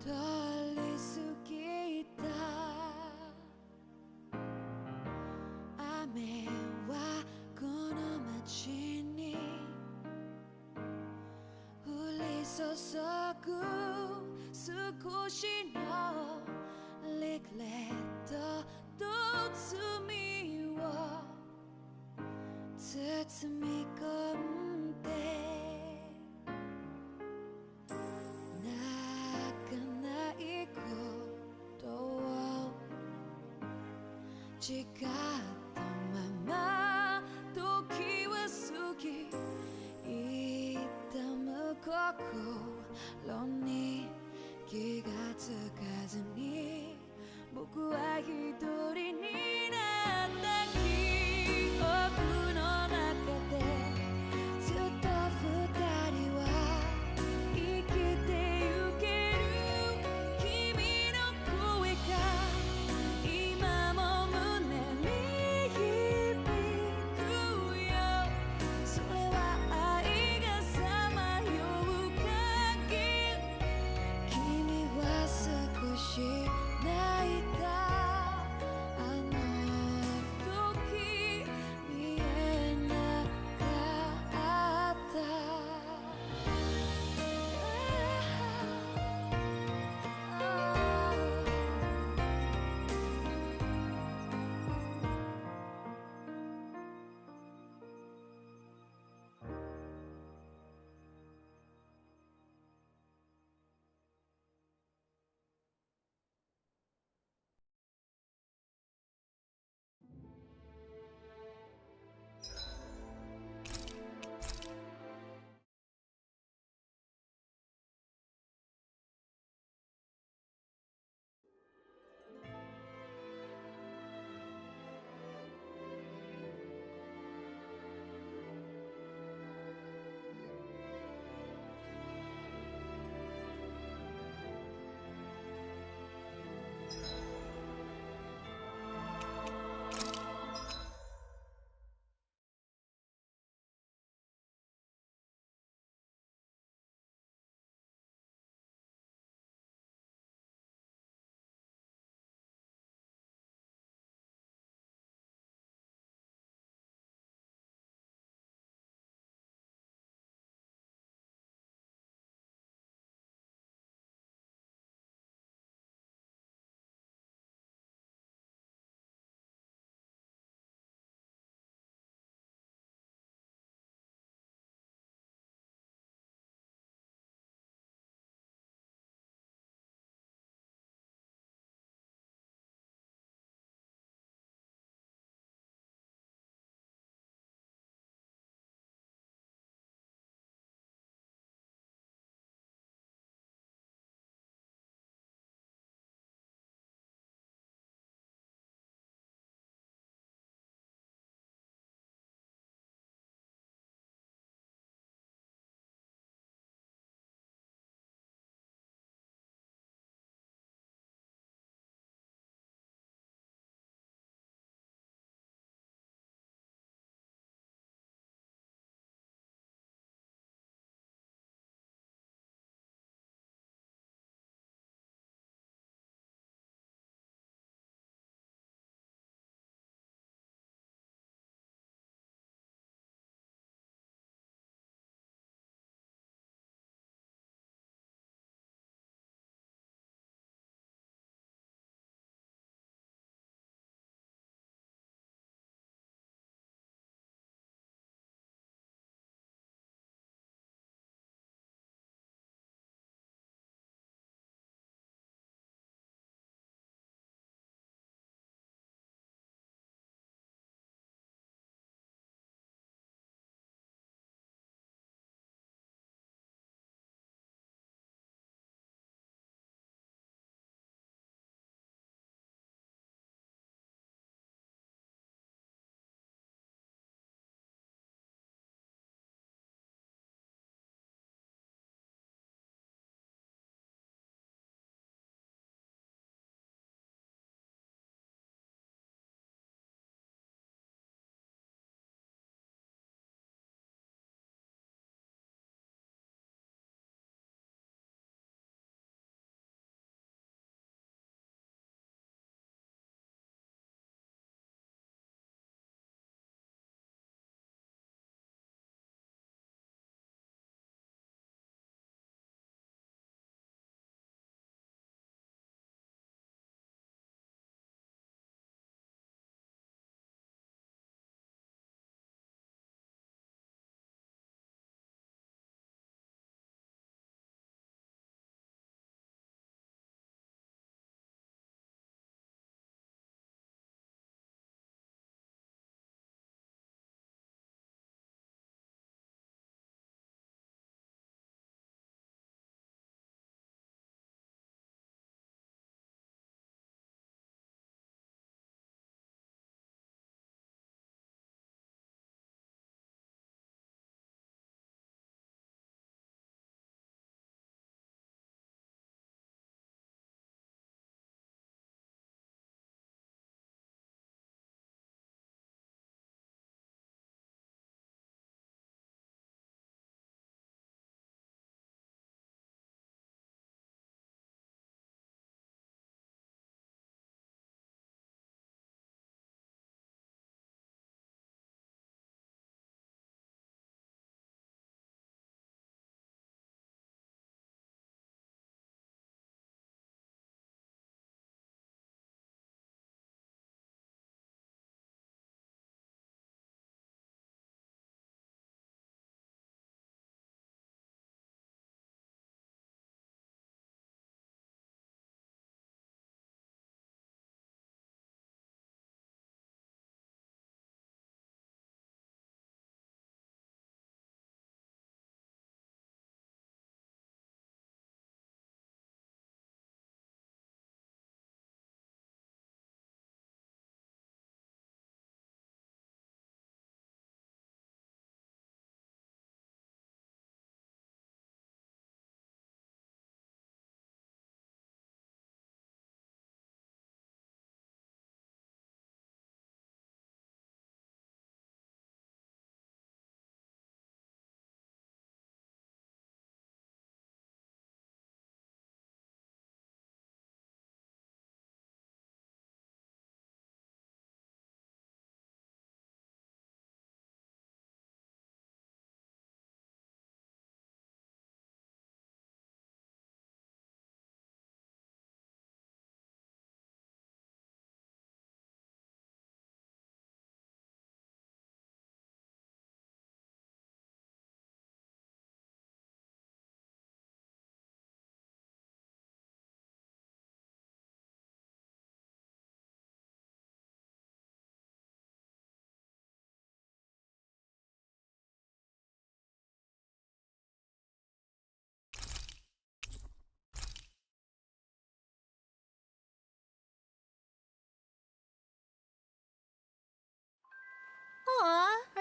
通り過ぎた雨はこの街に降り注ぐ少しのリグレットと罪を包み込んで泣かないことを誓ったまま時は過ぎ痛む心に気がつかずに僕は一人になった記憶の中でずっと二人は生きてゆける君の声が今も胸に響くよそれは愛がさまよう限り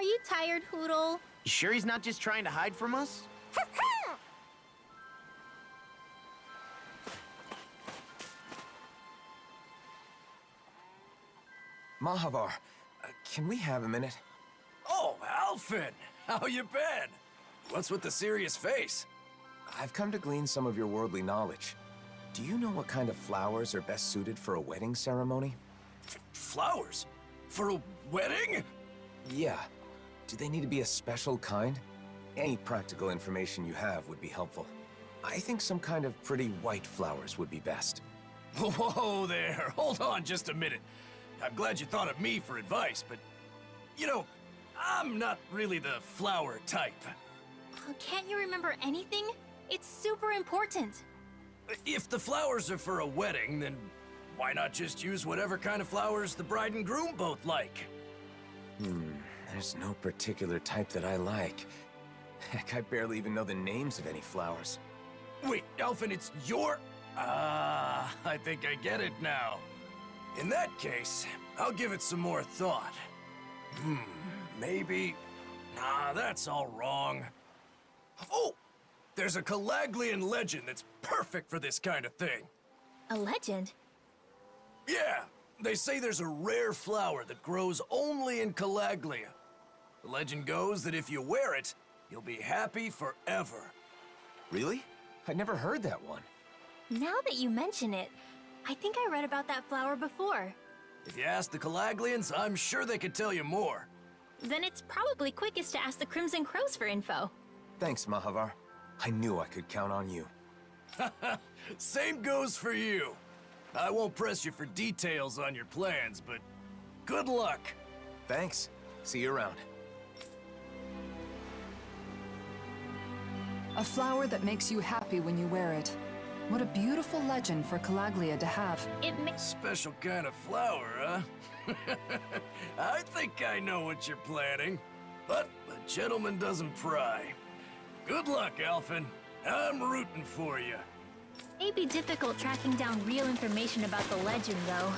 Are you tired, Hootle? You sure he's not just trying to hide from us? Mahavar, can we have a minute? Oh, Alphen! How you been? What's with the serious face? I've come to glean some of your worldly knowledge. Do you know what kind of flowers are best suited for a wedding ceremony? Flowers? For a wedding? Yeah. Do they need to be a special kind? Any practical information you have would be helpful. I think some kind of pretty white flowers would be best. Whoa there, hold on just a minute. I'm glad you thought of me for advice, but... You know, I'm not really the flower type. Can't you remember anything? It's super important. If the flowers are for a wedding, then why not just use whatever kind of flowers the bride and groom both like? There's no particular type that I like. Heck, I barely even know the names of any flowers. Wait, Alphen, it's your... I think I get it now. In that case, I'll give it some more thought. Maybe... Nah, that's all wrong. Oh! There's a Calaglian legend that's perfect for this kind of thing. A legend? Yeah, they say there's a rare flower that grows only in Calaglia. The legend goes that if you wear it, you'll be happy forever. Really? I'd never heard that one. Now that you mention it, I think I read about that flower before. If you ask the Calaglians, I'm sure they could tell you more. Then it's probably quickest to ask the Crimson Crows for info. Thanks, Mahavar. I knew I could count on you. Same goes for you. I won't press you for details on your plans, but good luck. Thanks. See you around. A flower that makes you happy when you wear it. What a beautiful legend for Calaglia to have. It makes... Special kind of flower, huh? I think I know what you're planning, but a gentleman doesn't pry. Good luck, Alphen. I'm rooting for you. It may be difficult tracking down real information about the legend, though.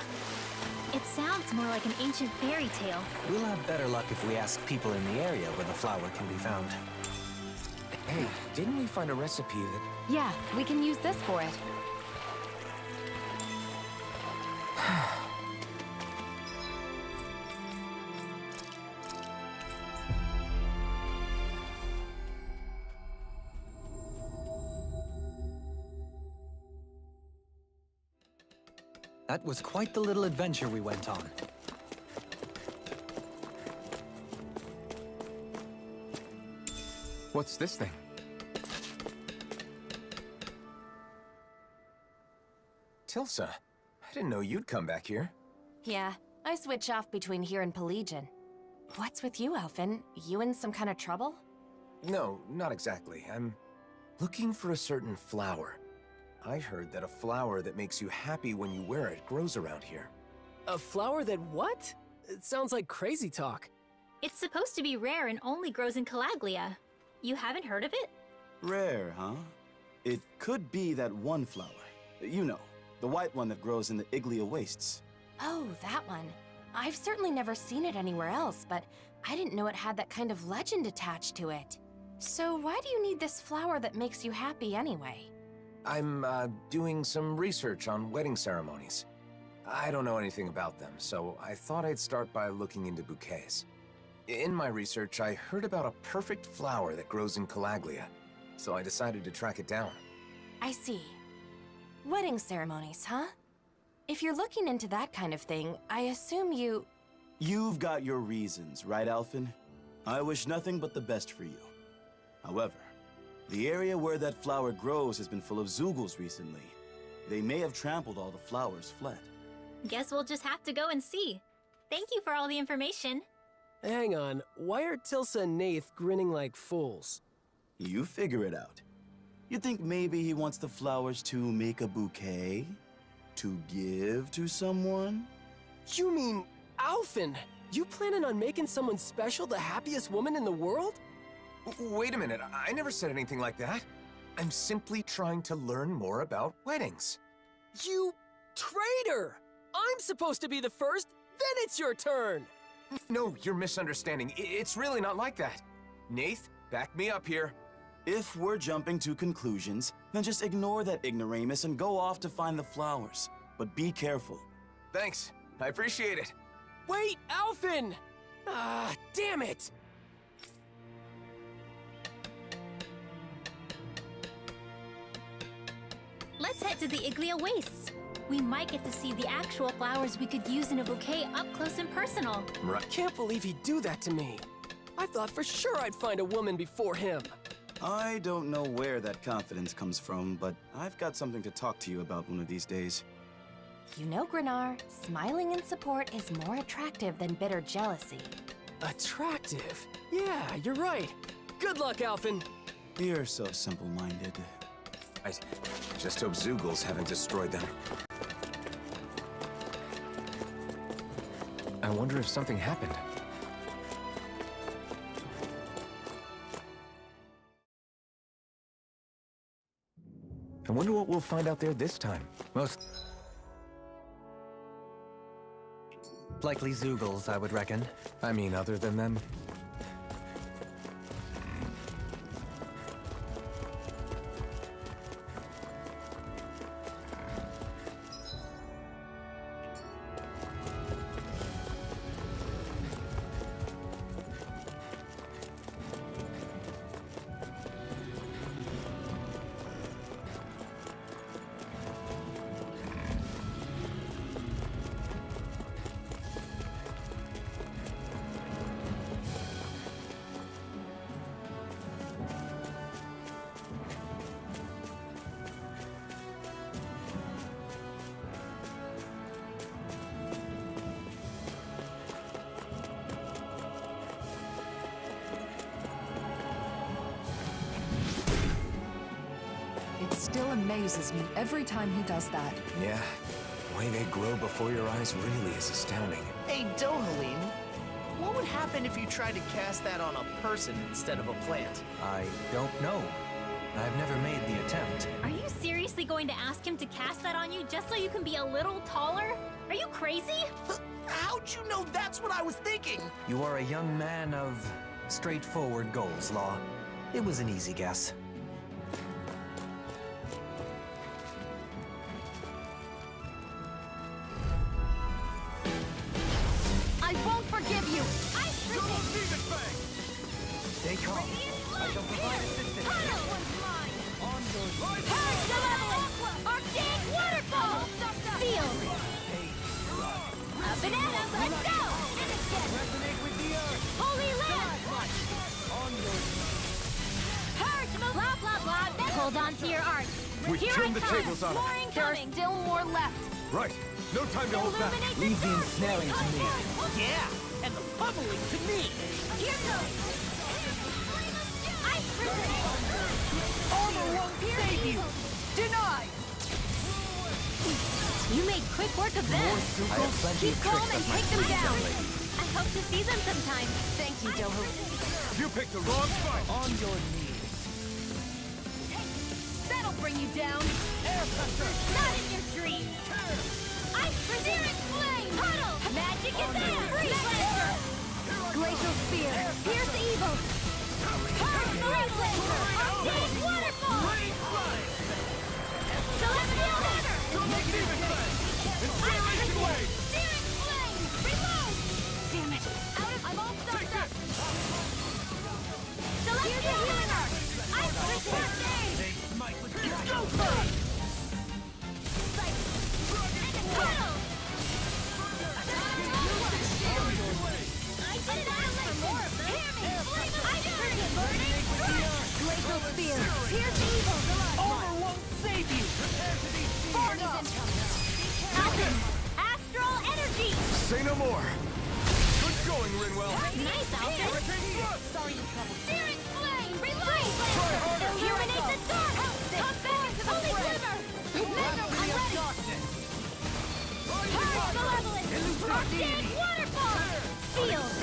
It sounds more like an ancient fairy tale. We'll have better luck if we ask people in the area where the flower can be found. Hey, didn't we find a recipe that... Yeah, we can use this for it. That was quite the little adventure we went on. What's this thing? Tilsa, I didn't know you'd come back here. Yeah, I switch off between here and Pelegion. What's with you, Alphen? You in some kind of trouble? No, not exactly. I'm looking for a certain flower. I heard that a flower that makes you happy when you wear it grows around here. A flower that what? It sounds like crazy talk. It's supposed to be rare and only grows in Calaglia. You haven't heard of it? Rare, huh? It could be that one flower. You know, the white one that grows in the Iglia wastes. Oh, that one. I've certainly never seen it anywhere else, but I didn't know it had that kind of legend attached to it. So why do you need this flower that makes you happy anyway? I'm, doing some research on wedding ceremonies. I don't know anything about them, so I thought I'd start by looking into bouquets. In my research, I heard about a perfect flower that grows in Calaglia, so I decided to track it down. I see. Wedding ceremonies, huh? If you're looking into that kind of thing, I assume you... You've got your reasons, right, Alphen? I wish nothing but the best for you. However, the area where that flower grows has been full of Zeugles recently. They may have trampled all the flowers fled. Guess we'll just have to go and see. Thank you for all the information. Hang on, why are Tilsa and Nath grinning like fools? You figure it out. You think maybe he wants the flowers to make a bouquet? To give to someone? You mean, Alphen, you planning on making someone special the happiest woman in the world? Wait a minute, I never said anything like that. I'm simply trying to learn more about weddings. You traitor! I'm supposed to be the first, then it's your turn! No, you're misunderstanding. It's really not like that. Nath, back me up here. If we're jumping to conclusions, then just ignore that ignoramus and go off to find the flowers. But be careful. Thanks. I appreciate it. Wait, Alphen! Ah, damn it! Let's head to the Iglia Wastes. We might get to see the actual flowers we could use in a bouquet up close and personal. Right. Can't believe he'd do that to me. I thought for sure I'd find a woman before him. I don't know where that confidence comes from, but I've got something to talk to you about one of these days. You know, Grenar, smiling in support is more attractive than bitter jealousy. Attractive? Yeah, you're right. Good luck, Alphen. You're so simple-minded. I just hope Zeugles haven't destroyed them. I wonder if something happened. I wonder what we'll find out there this time. Most likely Zeugles, I would reckon. I mean, other than them. It still amazes me every time he does that. Yeah, the way they grow before your eyes really is astounding. Hey, Dohalim, what would happen if you tried to cast that on a person instead of a plant? I don't know. I've never made the attempt. Are you seriously going to ask him to cast that on you just so you can be a little taller? Are you crazy? How'd you know that's what I was thinking? You are a young man of straightforward goals, Law. It was an easy guess. I won't forgive you! Stay calm. I shall provide assistance. Purge the leveling! Arctic waterfall! Sealed! A banana, let's go! Holy land! Purge the blah blah blah! Hold on to your art. We Here turned I the come. tables on 'em. More incoming. Still more left. Right, no time to hold back. Illuminate Leave the dark. ensnaring to me. Yeah, and the bubbling to me. Here goes. Ice prison. Armor won't save you! Denied! You made quick work of them. I have plenty Keep of calm tricks and up my take them sleeve, down. young lady. I hope to see them sometime. Thank you, Dohu. You picked the wrong fight. On your knees. That'll bring you down. Not in your dreams. Ice prison. Flame. Puddle. Magic is there. Freeze Lancer. Glacial Spear. Pierce evil. Purge Freeze Lancer. Arctic waterfall. Celestial hammer. Ice prison. Searing flame. Reload. Damn it. I'm all stuffed up. Celestial hammer. Ice prison. Go first. Puddle. I did not like more of them. Hear me. Ice prison. Glacial Spear. Pierce evil. Armor won't save you! Alphen. Astral energy. Say no more. Good going, Rinwell. Nice, Alphen. Searing flame. Reload. Illuminate the dark. Come back to the holy quiver. Remember, I'm ready. Purge malevolence. Arctic waterfall. Sealed.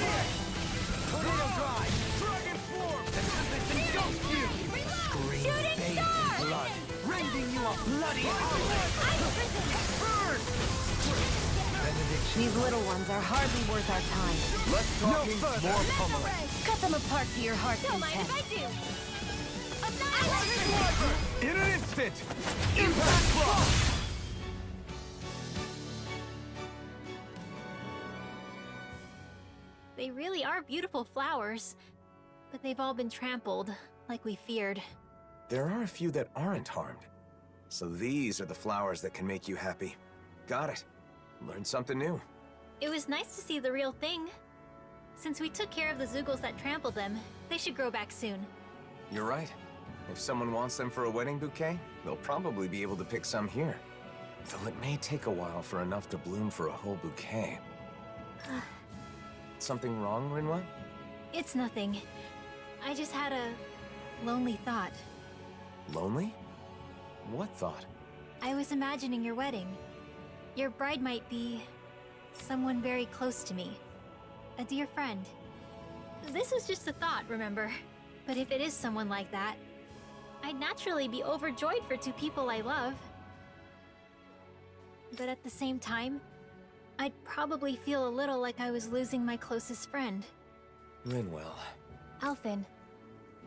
Tornado Drive! Dragon Form! And Ghost you! Shooting star. Blood. Rending you a bloody Ice prison. burn! These little ones are hardly worth our time. Less talking, more pummeling. Cut them apart to your heart's Don't mind content. if I do. In an instant! Impact block! They really are beautiful flowers, but they've all been trampled, like we feared. There are a few that aren't harmed. So these are the flowers that can make you happy. Got it. Learned something new. It was nice to see the real thing. Since we took care of the Zoogles that trampled them, they should grow back soon. You're right. If someone wants them for a wedding bouquet, they'll probably be able to pick some here. Though it may take a while for enough to bloom for a whole bouquet. Something wrong, Rinwell? It's nothing. I just had a lonely thought. Lonely? What thought? I was imagining your wedding. Your bride might be someone very close to me. A dear friend. This was just a thought, remember? But if it is someone like that, I'd naturally be overjoyed for two people I love. But at the same time, I'd probably feel a little like I was losing my closest friend. Rinwell. Alphen,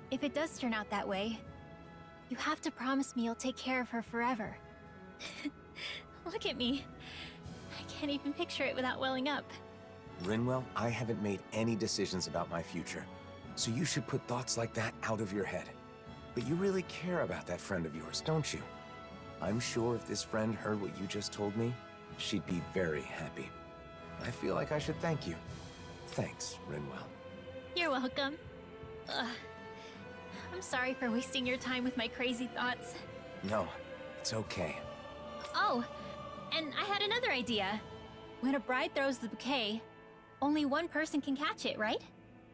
if it does turn out that way, you have to promise me you'll take care of her forever. Look at me. I can't even picture it without welling up. Rinwell, I haven't made any decisions about my future. So you should put thoughts like that out of your head. But you really care about that friend of yours, don't you? I'm sure if this friend heard what you just told me, she'd be very happy. I feel like I should thank you. Thanks, Rinwell. You're welcome. I'm sorry for wasting your time with my crazy thoughts. No, it's okay. Oh, and I had another idea. When a bride throws the bouquet, only one person can catch it, right?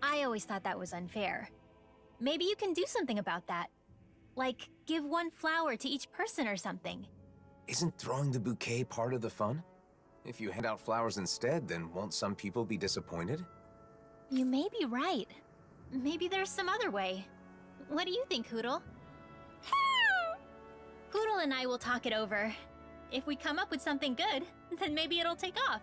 I always thought that was unfair. Maybe you can do something about that. Like, give one flower to each person or something. Isn't throwing the bouquet part of the fun? If you hand out flowers instead, then won't some people be disappointed? You may be right. Maybe there's some other way. What do you think, Hootle? Hootle and I will talk it over. If we come up with something good, then maybe it'll take off.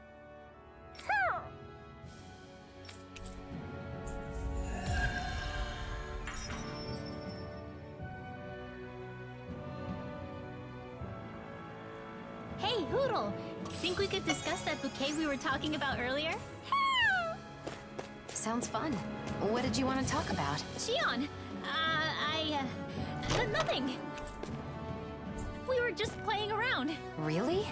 Hey, Hootle! Think we could discuss that bouquet we were talking about earlier? Sounds fun. What did you want to talk about? Xion! Nothing! We were just playing around. Really?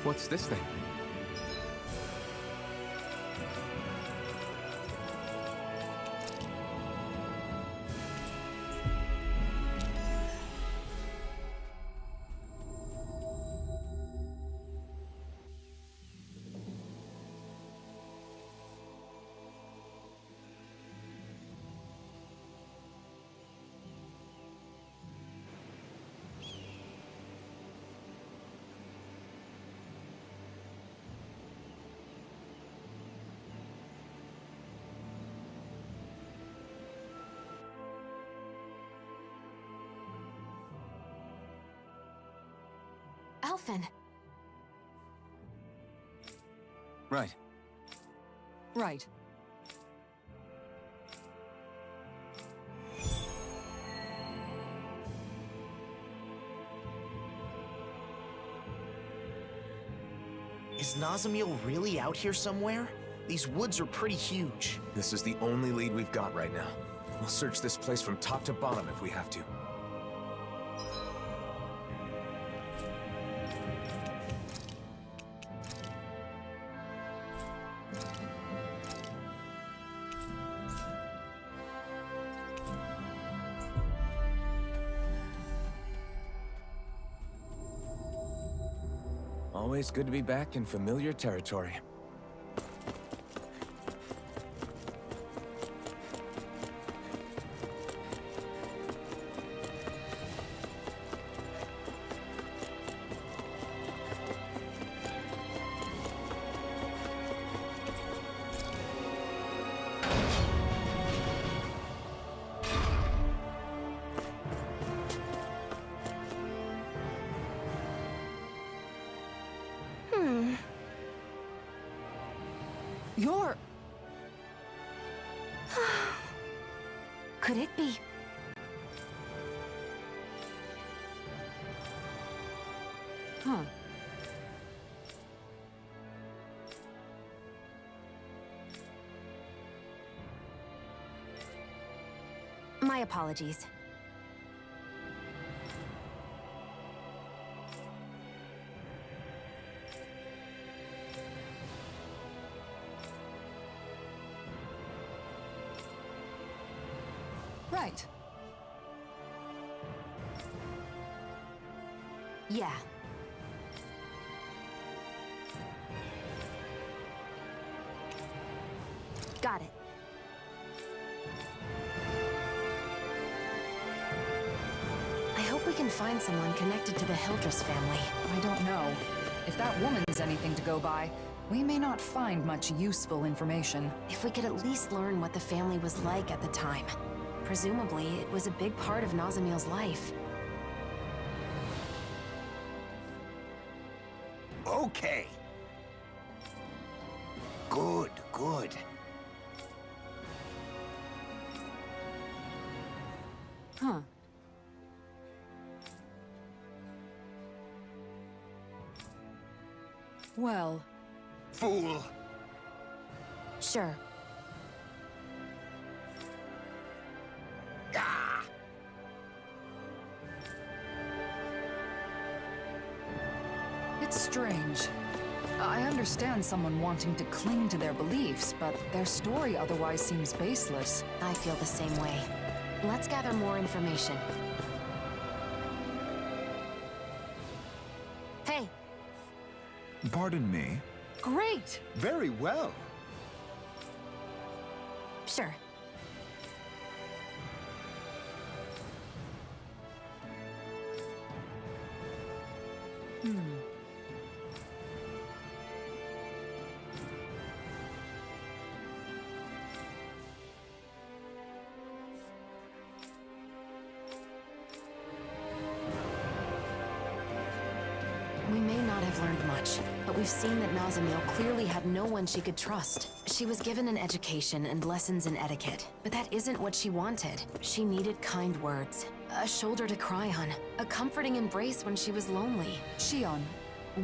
What's this thing? Alphen. Right. Right. Is Nazamiel really out here somewhere? These woods are pretty huge. This is the only lead we've got right now. We'll search this place from top to bottom if we have to. Always good to be back in familiar territory. You're... Could it be? Huh. My apologies. Right. Yeah. Got it. I hope we can find someone connected to the Hildress family. I don't know. If that woman's anything to go by, we may not find much useful information. If we could at least learn what the family was like at the time. Presumably, it was a big part of Nazamiel's life. Okay. Good, good. Huh. Well... Fool! Sure. Ah! It's strange. I understand someone wanting to cling to their beliefs, but their story otherwise seems baseless. I feel the same way. Let's gather more information. Hey, Pardon me? Great! Very well. sure. We may not have learned much, but we've seen that Nazamiel clearly had no one she could trust. She was given an education and lessons in etiquette, but that isn't what she wanted. She needed kind words, a shoulder to cry on, a comforting embrace when she was lonely. Shion,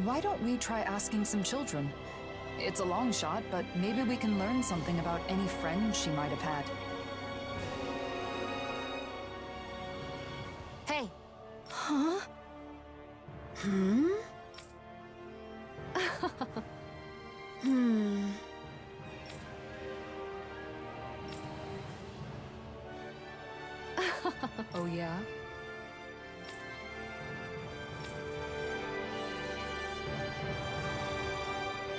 why don't we try asking some children? It's a long shot, but maybe we can learn something about any friends she might have had. Hey. Huh? Oh yeah?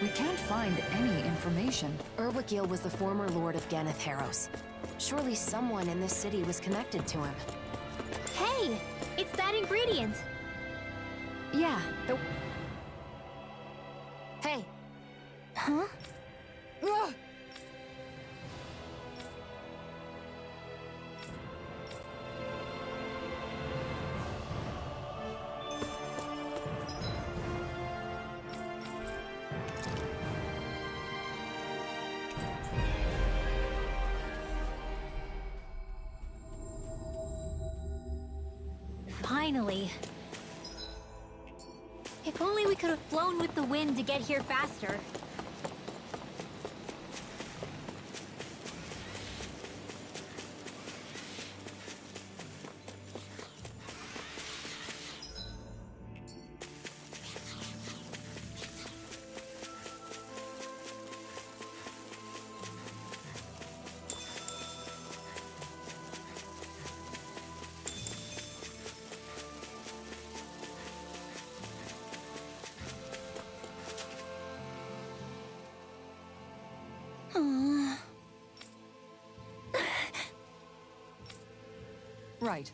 We can't find any information. Urwagil was the former lord of Ganeth Haros. Surely someone in this city was connected to him. Hey! It's that ingredient! Yeah, the... Hey! Huh? Ah! Finally. If only we could have flown with the wind to get here faster. Right.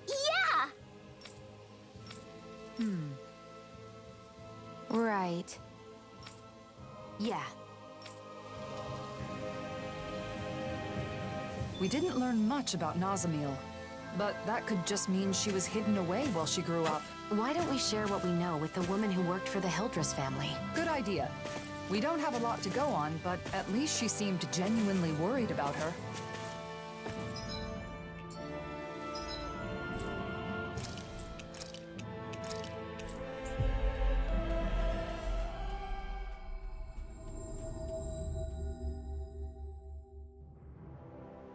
Yeah! Right. Yeah. We didn't learn much about Nazamiel, but that could just mean she was hidden away while she grew up. Why don't we share what we know with the woman who worked for the Hildress family? Good idea. We don't have a lot to go on, but at least she seemed genuinely worried about her.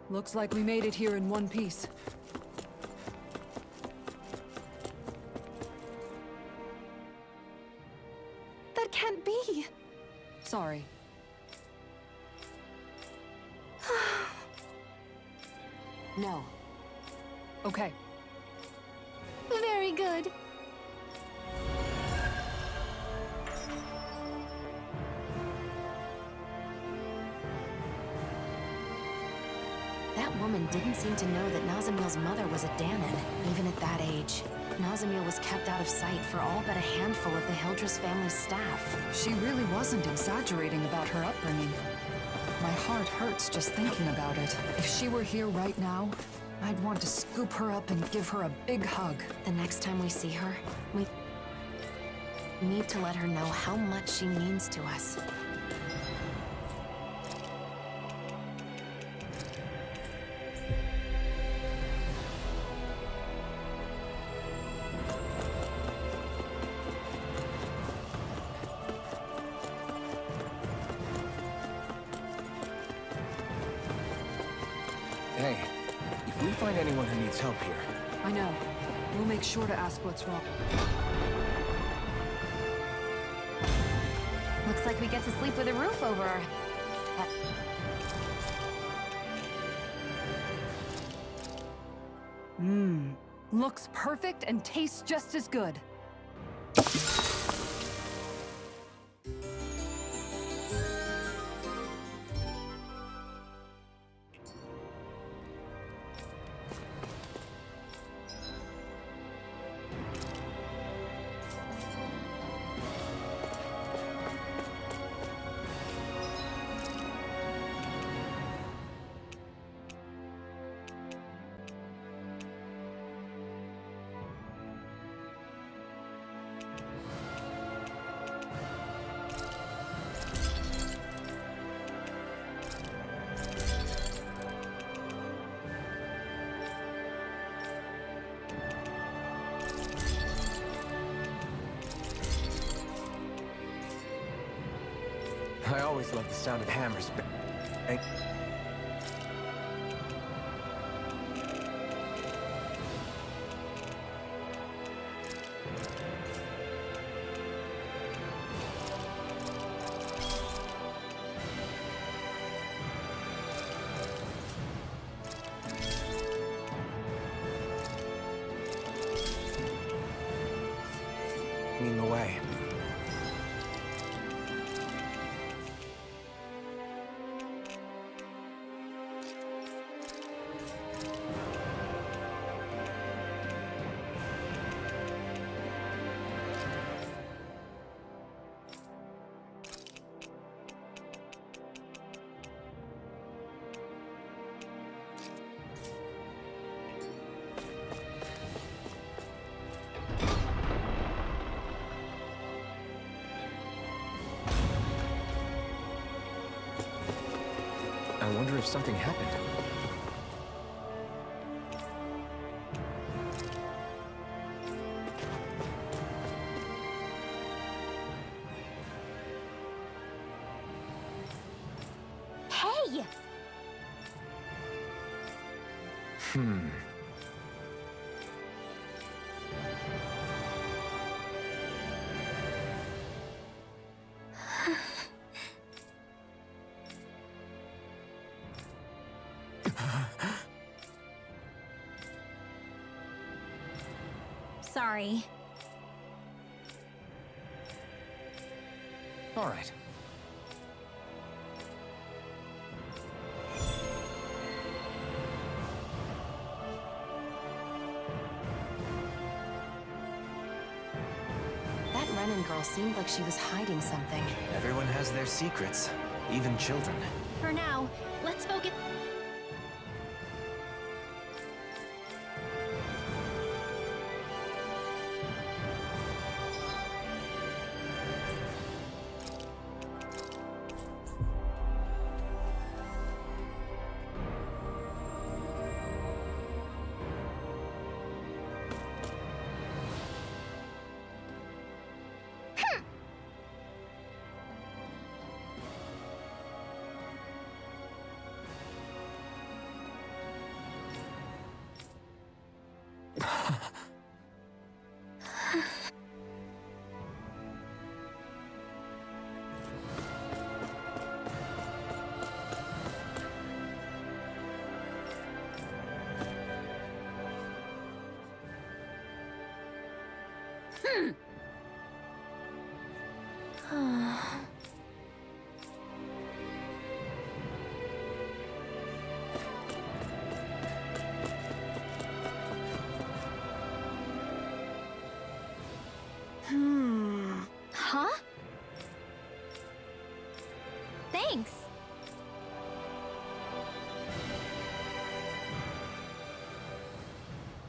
Looks like we made it here in one piece. That can't be! Sorry. No. Okay. Very good. That woman didn't seem to know that Nazamiel's mother was a Danan, even at that age. Nazamiel was kept out of sight for all but a handful of the Hildress family's staff. She really wasn't exaggerating about her upbringing. My heart hurts just thinking about it. If she were here right now, I'd want to scoop her up and give her a big hug. The next time we see her, we need to let her know how much she means to us. Hey, if we find anyone who needs help here... I know. We'll make sure to ask what's wrong. Looks like we get to sleep with a roof over our... Looks perfect and tastes just as good. I always love the sound of hammers. Leading the way. I wonder if something happened. Hey! Sorry. All right. That Renan girl seemed like she was hiding something. Everyone has their secrets, even children. For now, let's focus... Huh? Thanks.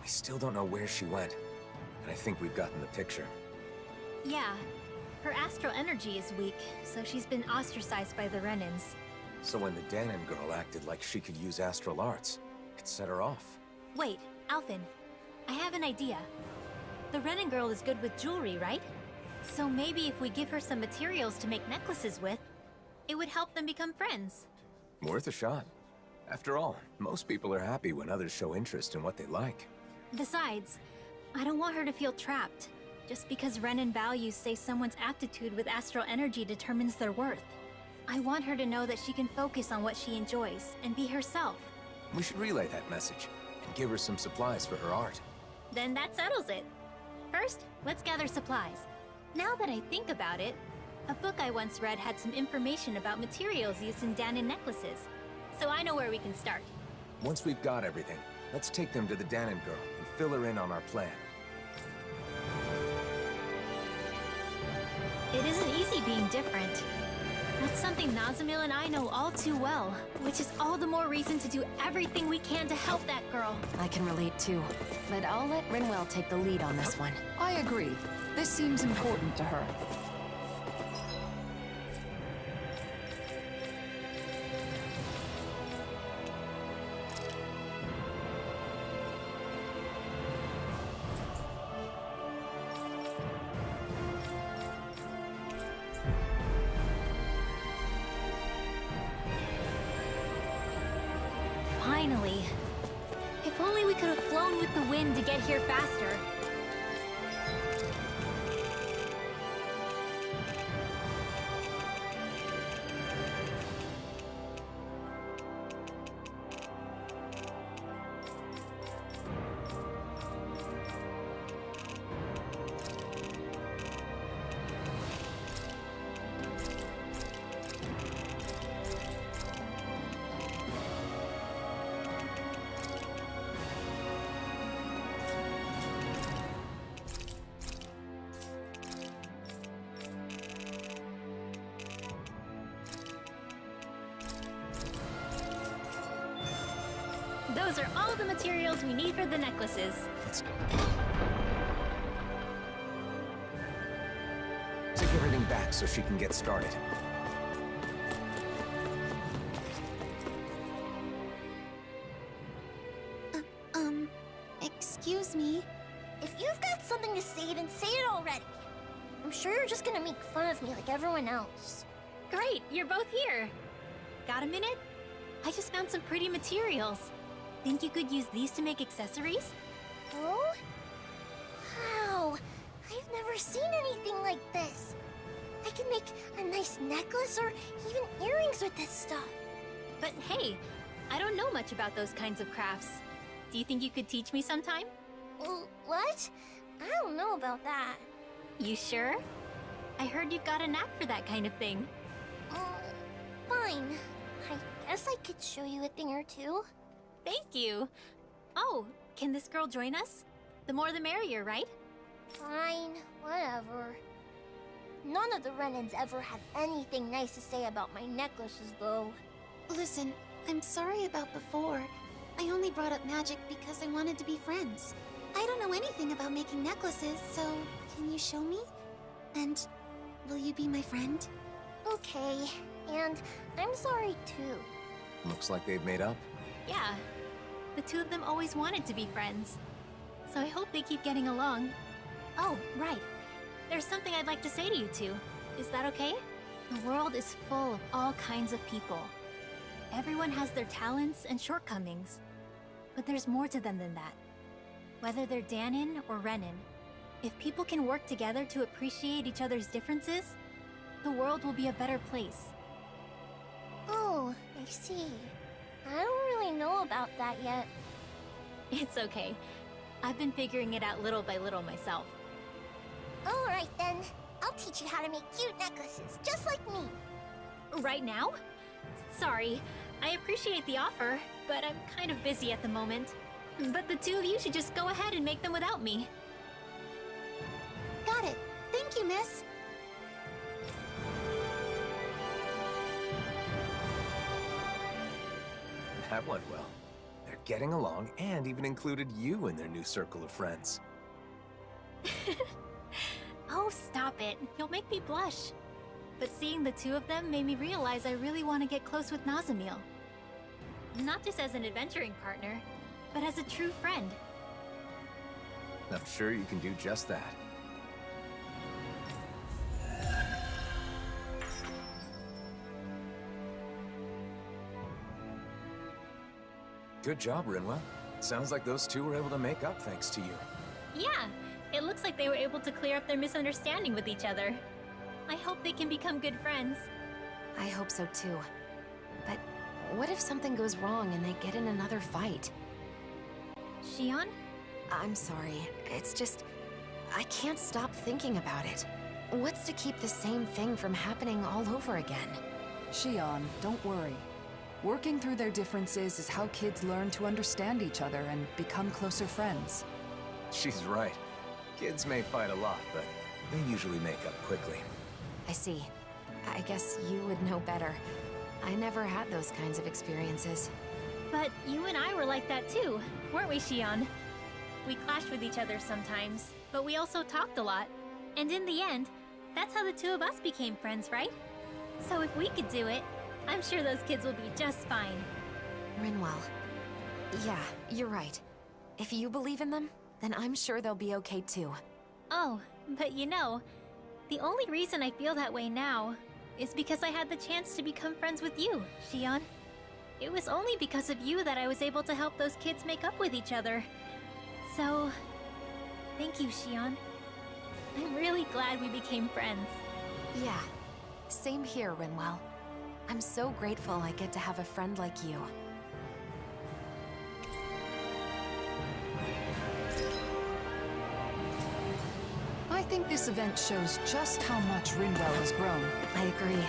We still don't know where she went, and I think we've gotten the picture. Yeah. Her astral energy is weak, so she's been ostracized by the Renans. So when the Danon girl acted like she could use astral arts, it set her off. Wait, Alphen. I have an idea. The Renan girl is good with jewelry, right? So maybe if we give her some materials to make necklaces with, it would help them become friends. Worth a shot. After all, most people are happy when others show interest in what they like. Besides, I don't want her to feel trapped, just because Renan values say someone's aptitude with astral energy determines their worth. I want her to know that she can focus on what she enjoys and be herself. We should relay that message and give her some supplies for her art. Then that settles it. First, let's gather supplies. Now that I think about it, a book I once read had some information about materials used in Danon necklaces, so I know where we can start. Once we've got everything, let's take them to the Danon girl and fill her in on our plan. It isn't easy being different. That's something Nazamil and I know all too well, which is all the more reason to do everything we can to help that girl. I can relate too, but I'll let Rinwell take the lead on this one. I agree. This seems important to her. Finally. If only we could have flown with the wind to get here faster. Those are all the materials we need for the necklaces. Let's go. Take everything back so she can get started. Excuse me. If you've got something to say, then say it already. I'm sure you're just gonna make fun of me like everyone else. Great, you're both here. Got a minute? I just found some pretty materials. Think you could use these to make accessories? Oh? Wow! I've never seen anything like this. I can make a nice necklace or even earrings with this stuff. But hey, I don't know much about those kinds of crafts. Do you think you could teach me sometime? What? I don't know about that. You sure? I heard you've got a knack for that kind of thing. Fine. I guess I could show you a thing or two. Thank you. Oh, can this girl join us? The more the merrier, right? Fine, whatever. None of the Renans ever had anything nice to say about my necklaces, though. Listen, I'm sorry about before. I only brought up magic because I wanted to be friends. I don't know anything about making necklaces, so can you show me? And will you be my friend? Okay, and I'm sorry too. Looks like they've made up. Yeah, the two of them always wanted to be friends. So I hope they keep getting along. Oh, right. There's something I'd like to say to you two. Is that okay? The world is full of all kinds of people. Everyone has their talents and shortcomings. But there's more to them than that. Whether they're Danon or Renan, if people can work together to appreciate each other's differences, the world will be a better place. Oh, I see. I don't really know about that yet. It's okay. I've been figuring it out little by little myself. Alright then. I'll teach you how to make cute necklaces, just like me. Right now? Sorry, I appreciate the offer, but I'm kind of busy at the moment. But the two of you should just go ahead and make them without me. Got it. Thank you, miss. That went well. They're getting along and even included you in their new circle of friends. Oh, stop it. You'll make me blush. But seeing the two of them made me realize I really want to get close with Nazamiel. Not just as an adventuring partner, but as a true friend. I'm sure you can do just that. Good job, Rinwell. Sounds like those two were able to make up thanks to you. Yeah, it looks like they were able to clear up their misunderstanding with each other. I hope they can become good friends. I hope so too. But what if something goes wrong and they get in another fight? Xion? I'm sorry. It's just... I can't stop thinking about it. What's to keep the same thing from happening all over again? Xion, don't worry. Working through their differences is how kids learn to understand each other and become closer friends. She's right. Kids may fight a lot, but they usually make up quickly. I see. I guess you would know better. I never had those kinds of experiences. But you and I were like that too, weren't we, Xion? We clashed with each other sometimes, but we also talked a lot. And in the end, that's how the two of us became friends, right? So if we could do it, I'm sure those kids will be just fine. Rinwell. Yeah, you're right. If you believe in them, then I'm sure they'll be okay too. Oh, but you know, the only reason I feel that way now is because I had the chance to become friends with you, Xion. It was only because of you that I was able to help those kids make up with each other. So, thank you, Xion. I'm really glad we became friends. Yeah, same here, Rinwell. I'm so grateful I get to have a friend like you. I think this event shows just how much Rinwell has grown. I agree.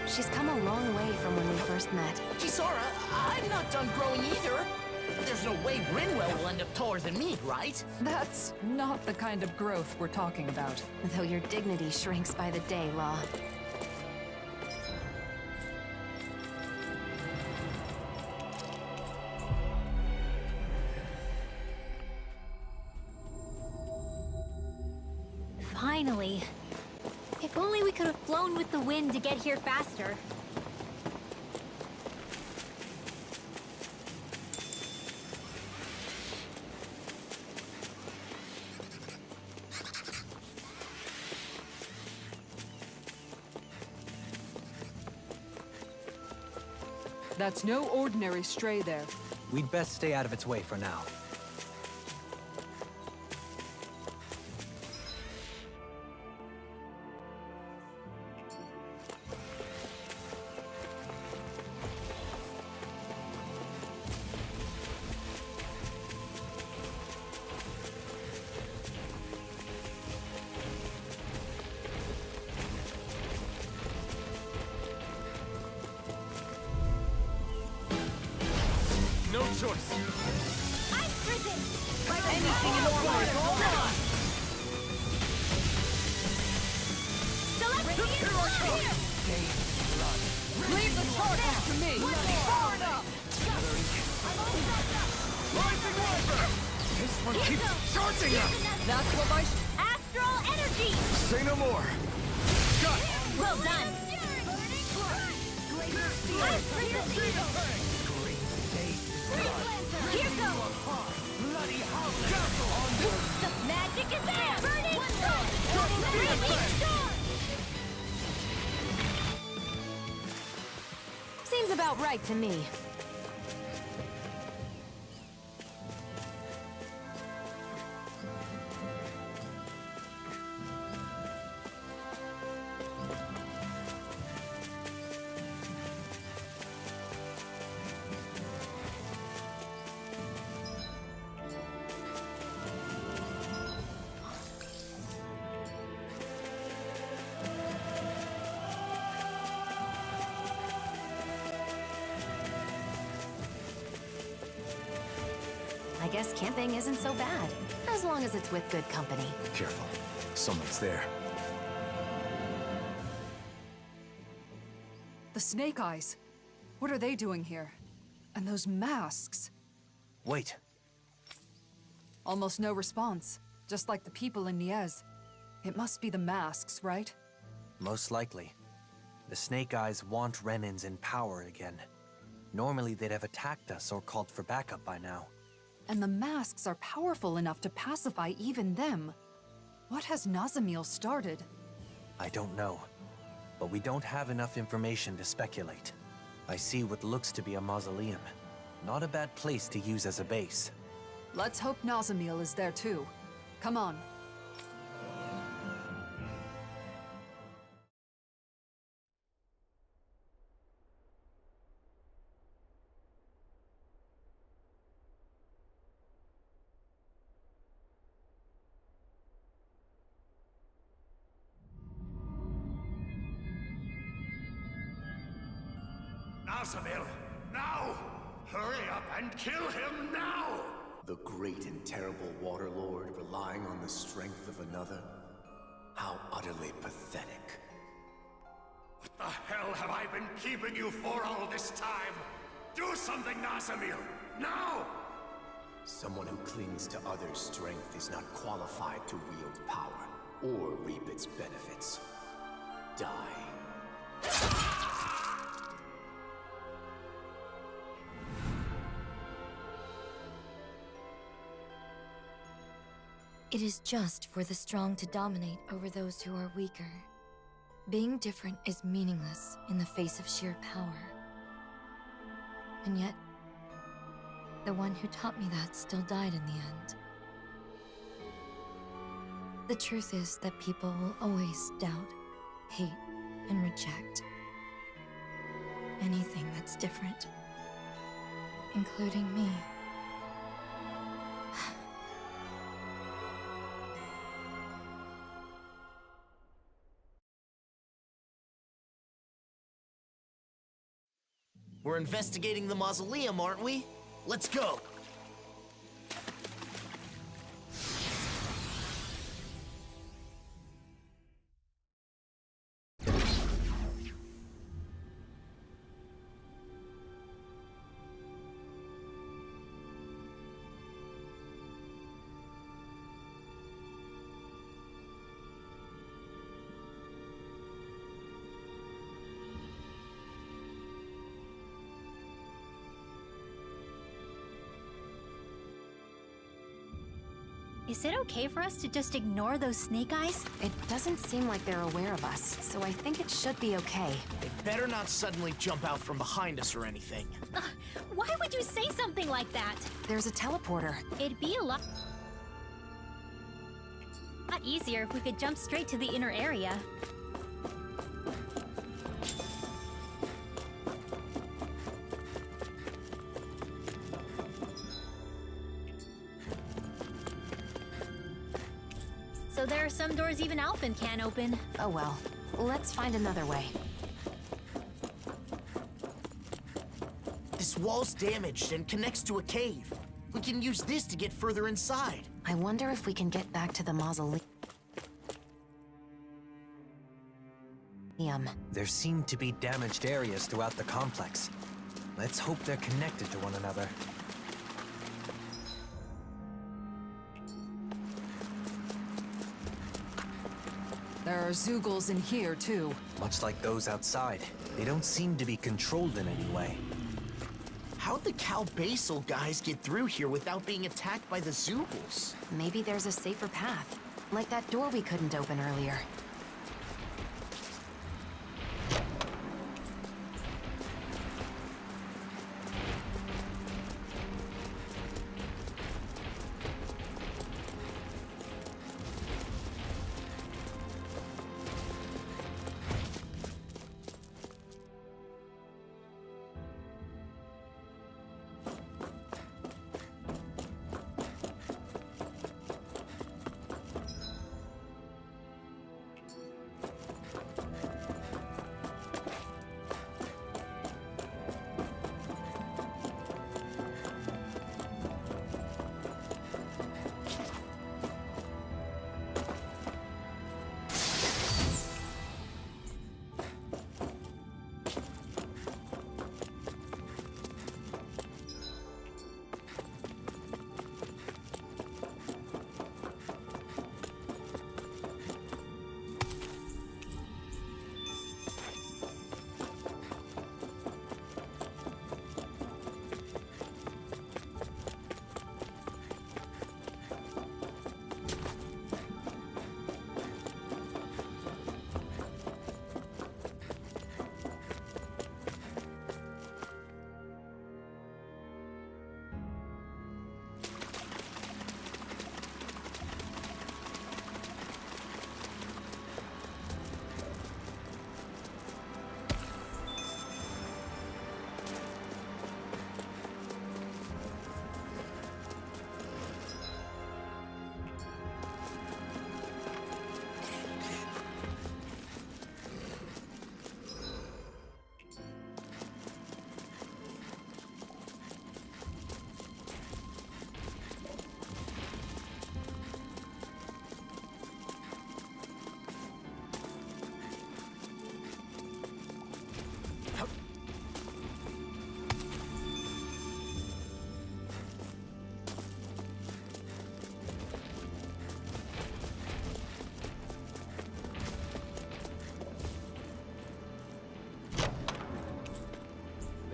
She's come a long way from when we first met. Kisara, I'm not done growing either. There's no way Rinwell will end up taller than me, right? That's not the kind of growth we're talking about. Though your dignity shrinks by the day, Law. Finally. If only we could have flown with the wind to get here faster. That's no ordinary stray there. We'd best stay out of its way for now. No choice. I'm prison! Anything in order is all gone. Select the here! Leave the charges to me! Powered up. Rising Wyvern. This one keeps charging us. That's what my Astral energy! Say no more. Got it. Well done! I'm prison! Here goes! Bloody howler. The magic is there! Burning storm! Seems about right to me. I guess camping isn't so bad, as long as it's with good company. Careful. Someone's there. The Snake Eyes. What are they doing here? And those masks. Wait. Almost no response. Just like the people in Niez. It must be the masks, right? Most likely. The Snake Eyes want Renins in power again. Normally they'd have attacked us or called for backup by now. And the masks are powerful enough to pacify even them. What has Nazamiel started? I don't know. But we don't have enough information to speculate. I see what looks to be a mausoleum. Not a bad place to use as a base. Let's hope Nazamiel is there too. Come on. Nazamiel, now! Hurry up and kill him now! The great and terrible Water Lord relying on the strength of another? How utterly pathetic. What the hell have I been keeping you for all this time? Do something, Nazamiel! Now! Someone who clings to others' strength is not qualified to wield power, or reap its benefits. Die. It is just for the strong to dominate over those who are weaker. Being different is meaningless in the face of sheer power. And yet, the one who taught me that still died in the end. The truth is that people will always doubt, hate, and reject anything that's different, including me. We're investigating the mausoleum, aren't we? Let's go! Is it okay for us to just ignore those Snake Eyes? It doesn't seem like they're aware of us, so I think it should be okay. They better not suddenly jump out from behind us or anything. Why would you say something like that? There's a teleporter. It'd be a lot easier if we could jump straight to the inner area. So there are some doors even Alphen can't open. Oh well. Let's find another way. This wall's damaged and connects to a cave. We can use this to get further inside. I wonder if we can get back to the mausoleum. There seem to be damaged areas throughout the complex. Let's hope they're connected to one another. There are Zeugles in here, too. Much like those outside. They don't seem to be controlled in any way. How'd the Cal Basel guys get through here without being attacked by the Zeugles? Maybe there's a safer path. Like that door we couldn't open earlier.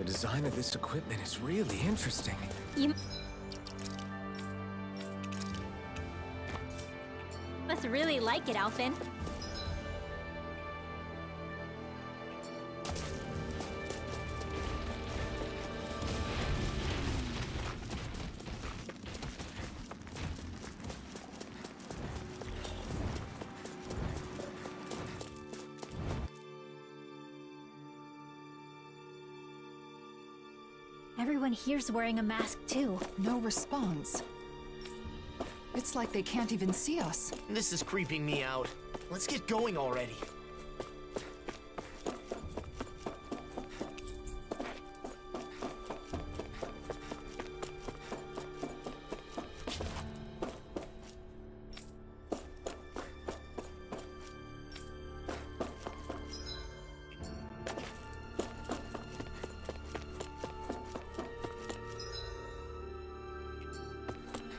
The design of this equipment is really interesting. You must really like it, Alphen. Everyone here's wearing a mask too. No response. It's like they can't even see us. This is creeping me out. Let's get going already.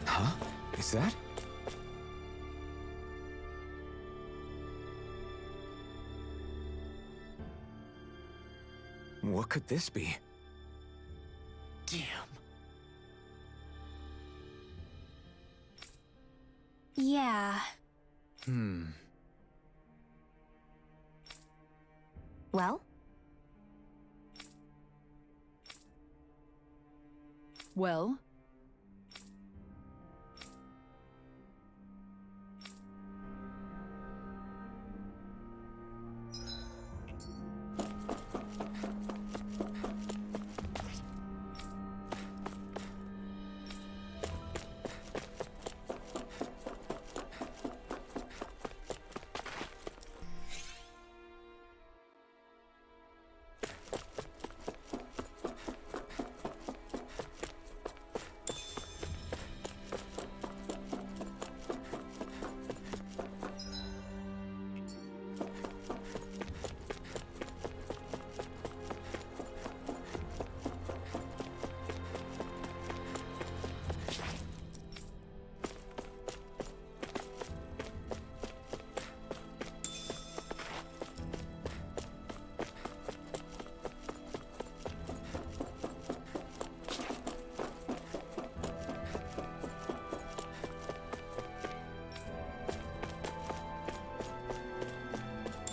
Huh? Is that? What could this be? Damn. Yeah. Well? Well?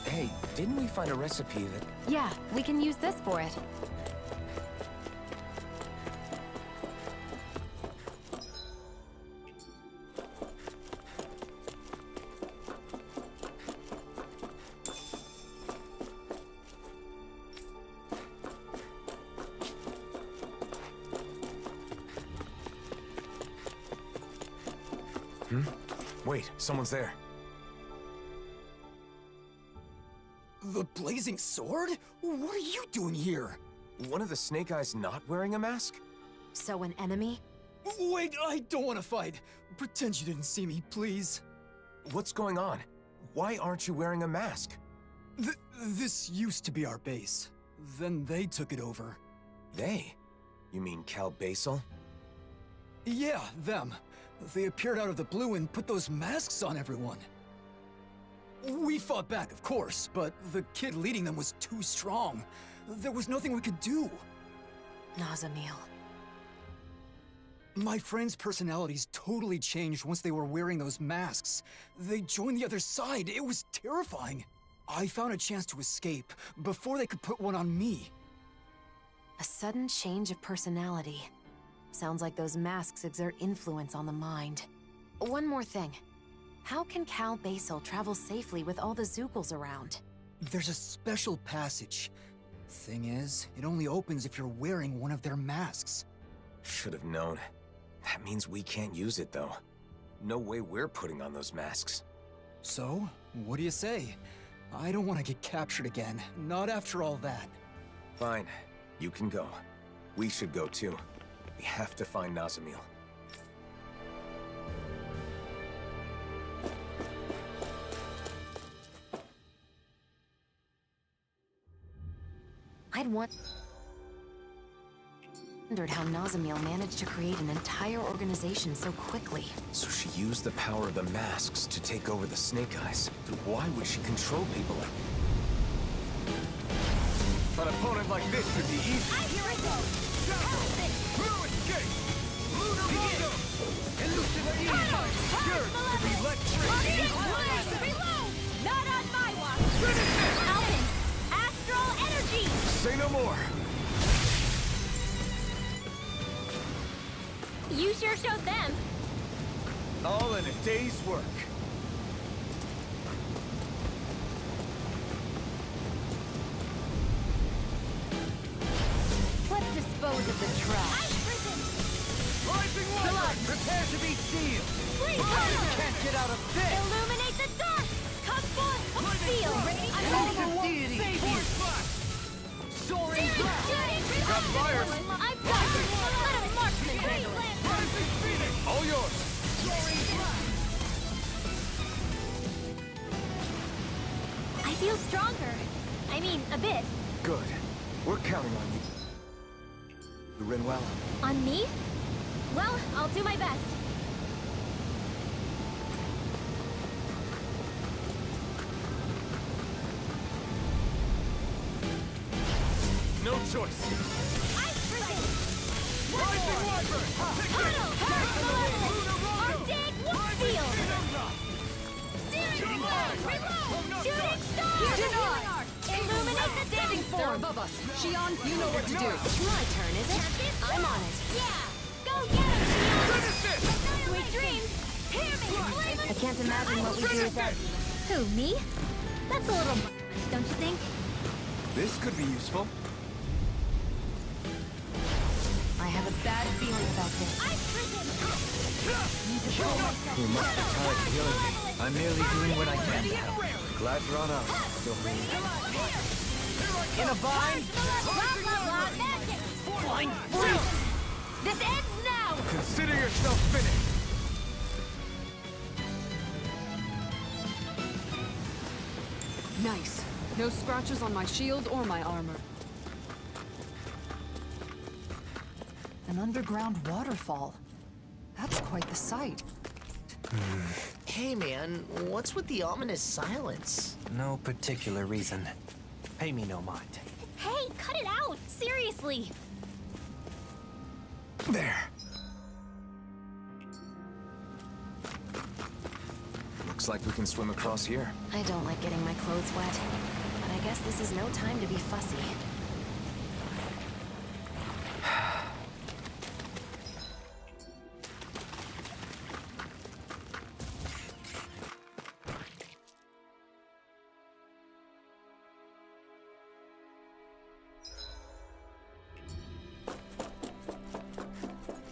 Hey, didn't we find a recipe that... Yeah, we can use this for it. Wait, someone's there. The Blazing Sword? What are you doing here? One of the Snake Eyes not wearing a mask? So an enemy? Wait, I don't want to fight. Pretend you didn't see me, please. What's going on? Why aren't you wearing a mask? This used to be our base. Then they took it over. They? You mean Cal Basel? Yeah, them. They appeared out of the blue and put those masks on everyone. We fought back, of course, but the kid leading them was too strong. There was nothing we could do. Nazamil. My friends' personalities totally changed once they were wearing those masks. They joined the other side. It was terrifying. I found a chance to escape before they could put one on me. A sudden change of personality. Sounds like those masks exert influence on the mind. One more thing. How can Cal Basel travel safely with all the Zeugles around? There's a special passage. Thing is, it only opens if you're wearing one of their masks. Should have known. That means we can't use it, though. No way we're putting on those masks. So, what do you say? I don't want to get captured again. Not after all that. Fine. You can go. We should go, too. We have to find Nazamil. I'd wondered how Nazamil managed to create an entire organization so quickly. So she used the power of the masks to take over the Snake Eyes. Why would she control people like... An opponent like like this should be easy. Here I go! Blue escape! Lunar Rondo! Elucidate! Sure, to be electric! Reload! Not on my watch! Alvin! Astral energy! Say no more! You sure showed them. All in a day's work. Let's dispose of the trash. Rising water! Prepare to be sealed! Can't get out of this! Illuminate the dark! Come forth! Seal! I'm ready! Soaring blast! Got fire! I've got it! Let a marksman handle it! Rising Phoenix! All yours! I feel stronger. I mean, a bit. Good. We're counting on you. Rinwell. On me? Well, I'll do my best. No choice! Ice prison! Rising Wyvern! Tunnel! Arctic Seal! Steering wheel! Reload! Shooting star! Illuminate the standing form! They're above us. Shion, you know what to do. My turn, is it? I'm on it. Yeah! Go get him, Shion! Sweet dreams! Hear me! I can't imagine what we do without you. Who, me? That's a little don't you think? This could be useful. I have a bad feeling about this. Ice prison! You must be tired of healing me. I'm merely doing what I can to help. Glad you're on up. In a bind? Blah, blah, blah, magic! Flying freeze! This ends now! Consider yourself finished! Nice. No scratches on my shield or my armor. An underground waterfall. That's quite the sight. Hey man, what's with the ominous silence? No particular reason. Pay me no mind. Hey, cut it out! Seriously! There. Looks like we can swim across here. I don't like getting my clothes wet, but I guess this is no time to be fussy.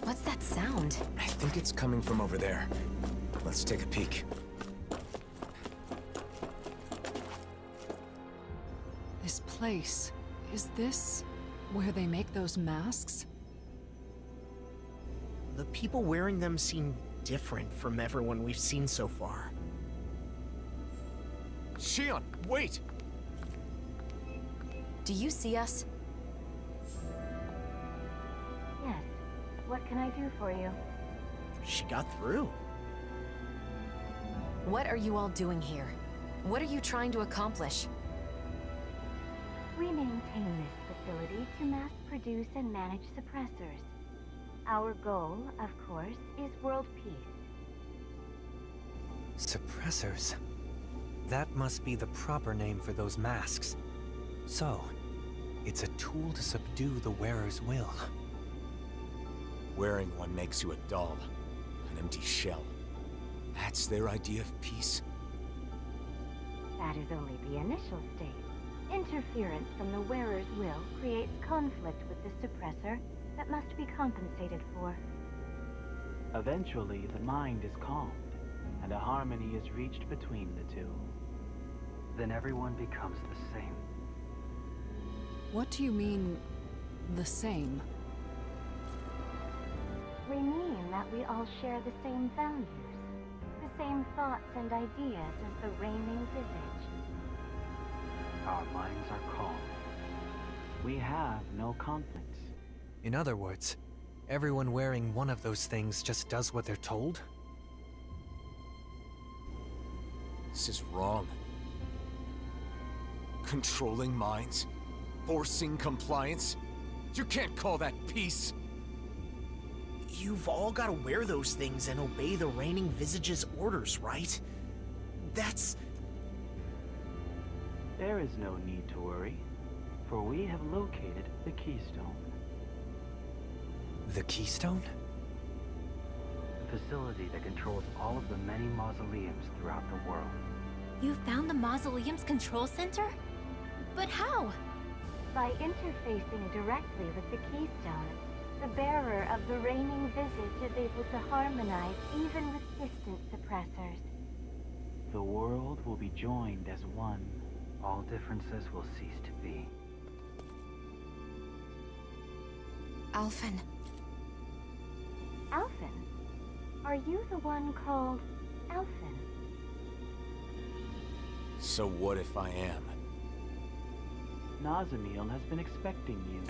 What's that sound? I think it's coming from over there. Let's take a peek. This place, is this where they make those masks? The people wearing them seem different from everyone we've seen so far. Shion, wait! Do you see us? Yes. What can I do for you? She got through. What are you all doing here? What are you trying to accomplish? We maintain this facility to mass produce and manage suppressors. Our goal, of course, is world peace. Suppressors. That must be the proper name for those masks. So, it's a tool to subdue the wearer's will. Wearing one makes you a doll, an empty shell. That's their idea of peace. That is only the initial stage. Interference from the wearer's will creates conflict with the suppressor that must be compensated for. Eventually, the mind is calmed, and a harmony is reached between the two. Then everyone becomes the same. What do you mean, the same? We mean that we all share the same values, the same thoughts and ideas as the reigning visage. Our minds are calm. We have no conflicts. In other words, everyone wearing one of those things just does what they're told? This is wrong. Controlling minds? Forcing compliance? You can't call that peace. You've all got to wear those things and obey the reigning Visage's orders, right? That's... There is no need to worry, for we have located the Keystone. The Keystone? The facility that controls all of the many mausoleums throughout the world. You found the Mausoleum's control center? But how? By interfacing directly with the Keystone, the bearer of the reigning Visage is able to harmonize even with distant suppressors. The world will be joined as one. All differences will cease to be. Alphen. Alphen? Are you the one called Alphen? So what if I am? Nazamiel has been expecting you.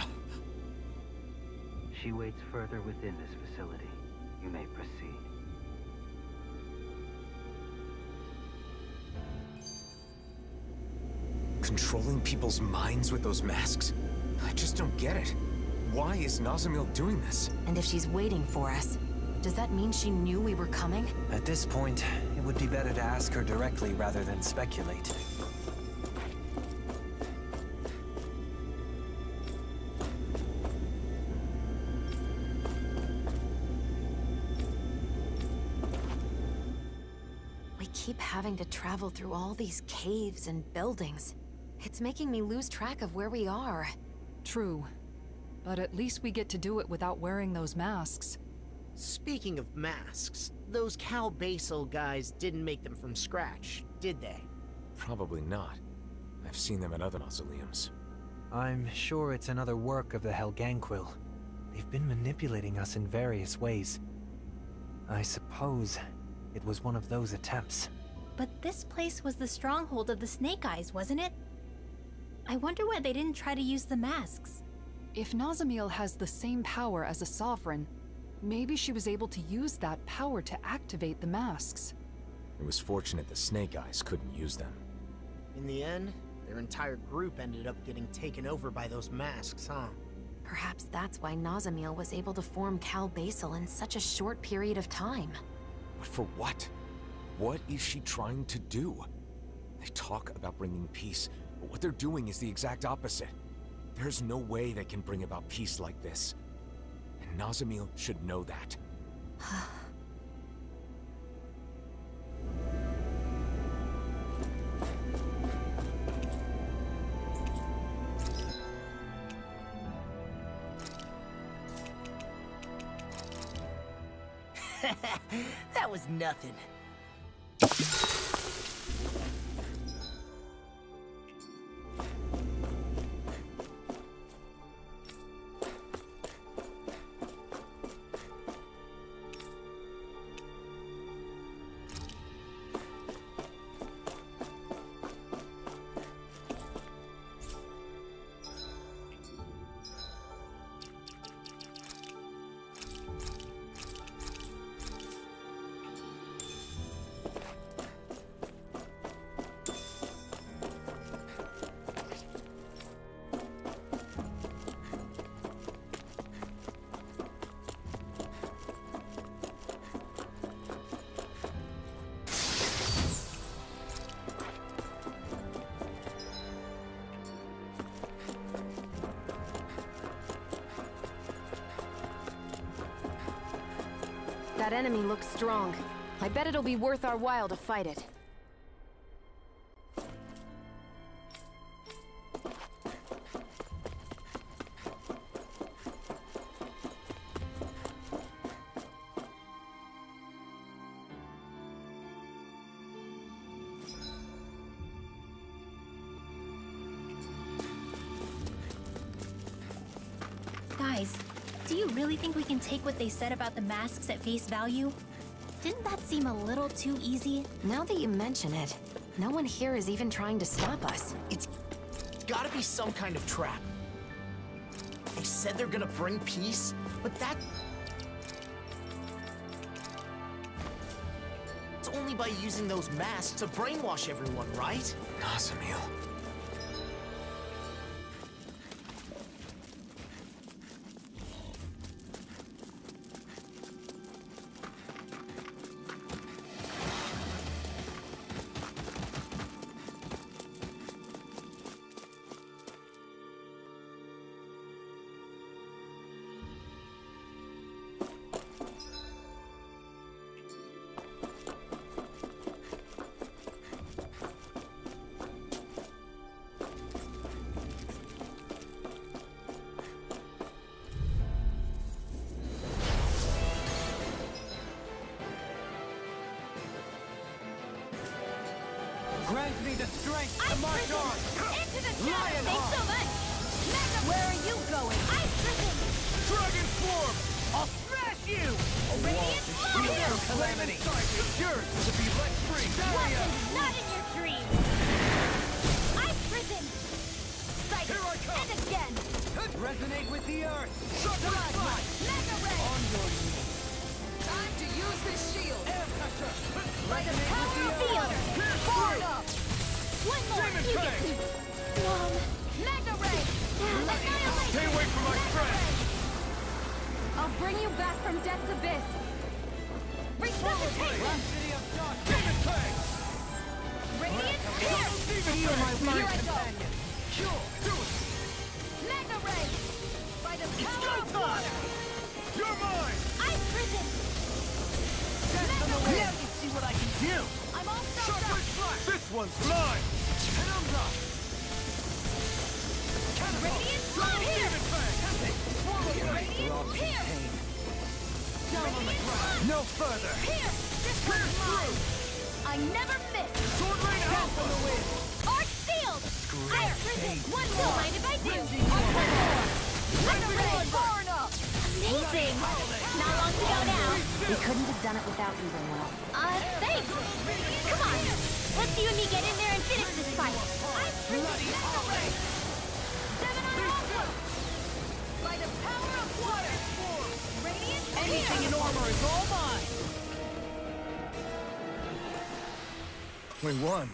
She waits further within this facility. You may proceed. Controlling people's minds with those masks? I just don't get it. Why is Nazamiel doing this? And if she's waiting for us, does that mean she knew we were coming? At this point, it would be better to ask her directly rather than speculate. We keep having to travel through all these caves and buildings. It's making me lose track of where we are. True. But at least we get to do it without wearing those masks. Speaking of masks, those Cal Basel guys didn't make them from scratch, did they? Probably not. I've seen them at other mausoleums. I'm sure it's another work of the Helganquil. They've been manipulating us in various ways. I suppose it was one of those attempts. But this place was the stronghold of the Snake Eyes, wasn't it? I wonder why they didn't try to use the masks. If Nazamiel has the same power as a sovereign, maybe she was able to use that power to activate the masks. It was fortunate the Snake Eyes couldn't use them. In the end, their entire group ended up getting taken over by those masks, huh? Perhaps that's why Nazamiel was able to form Cal Basel in such a short period of time. But for what? What is she trying to do? They talk about bringing peace, but what they're doing is the exact opposite. There's no way they can bring about peace like this. And Nazamiel should know that. That was nothing. That enemy looks strong. I bet it'll be worth our while to fight it. Guys, do you really think we can take what they said about the masks at face value? Didn't that seem a little too easy? Now that you mention it, no one here is even trying to stop us. It's gotta be some kind of trap. They said they're gonna bring peace, but it's only by using those masks to brainwash everyone, right? Nazamiel. me the strength to march on! Into the shadows! Thanks so much! Mega, where are you going? Ice Prison! Dragon form! I'll smash you! Radiant Shield of calamity! It's yours to be let free! Barrier! Not in your dreams! Ice Prison! Sight Here I come! and again! Resonate with the earth! Plasma! Mega Ray! On your knees! Time to use this shield! By the power of water! Forward up! One more! Demon You Fang! get Mega Ray! Annihilate! Stay away from my friend! I'll bring you back from Death's Abyss! Resuscitation! Rhapsody of darkness! Demon Fang! Radiant Pierce! Feel my Here weary I go! companion! Cure! Do it! Mega Ray! By the power of go time! water! You're mine! Ice Prison! Death on the Mega way! Ray! Now you see what I can do! I'm all stuffed up! Shockwave Slash! This one's mine! Penumbra! Radiant Blood here! Demon Fang! Radiant Pierce! Radiant Blood! No further! Here! This one's mine! I never miss! Sword Rain Death on the wind! Arch Field! Ice Prison! One more! Mind if I do? Rifting One your more! Mega Ray! Burn up! Amazing! Not long to go now. We couldn't have done it without you, Rinwell. Thanks! Come on! Let's you and me get in there and finish this fight! Ice Prison! Mega Ray! 7 on Alpha! By the power of water! Radiant Anything in armor is all mine! We won.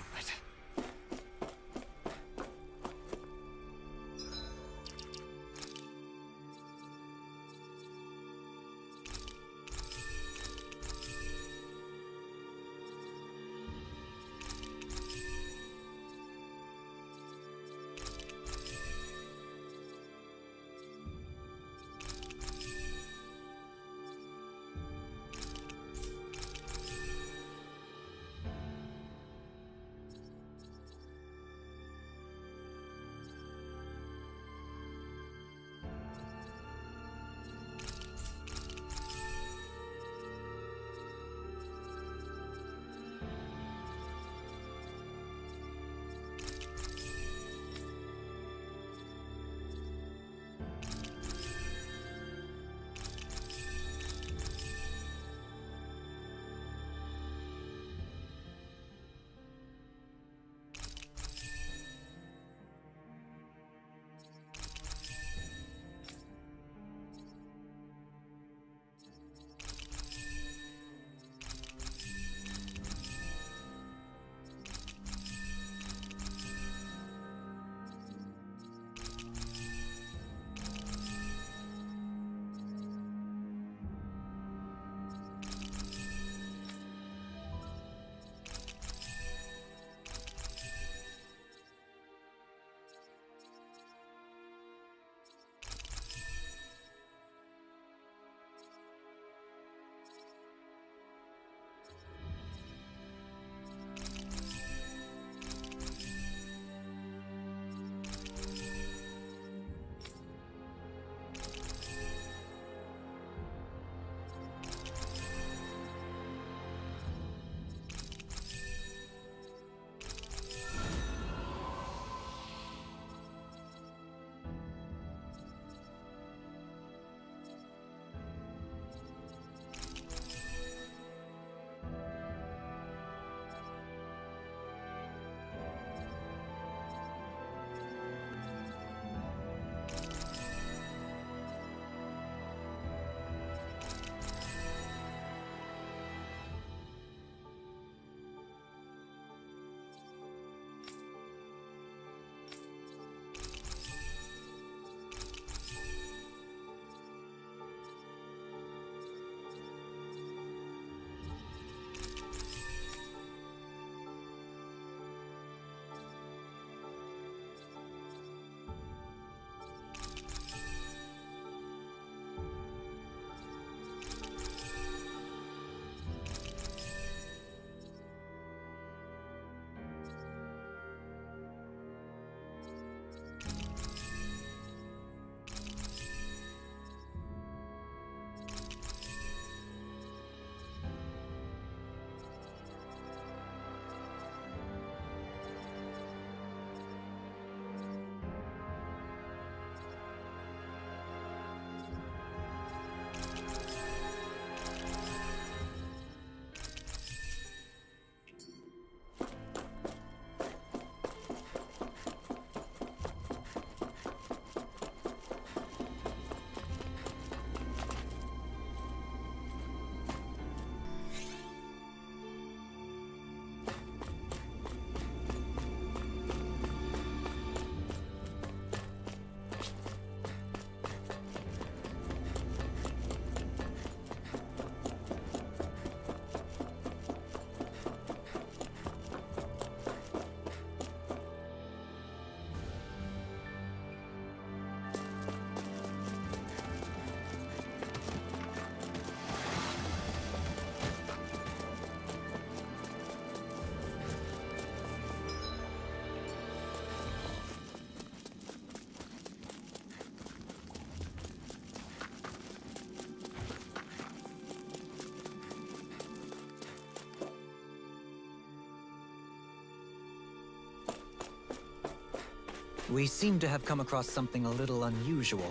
We seem to have come across something a little unusual.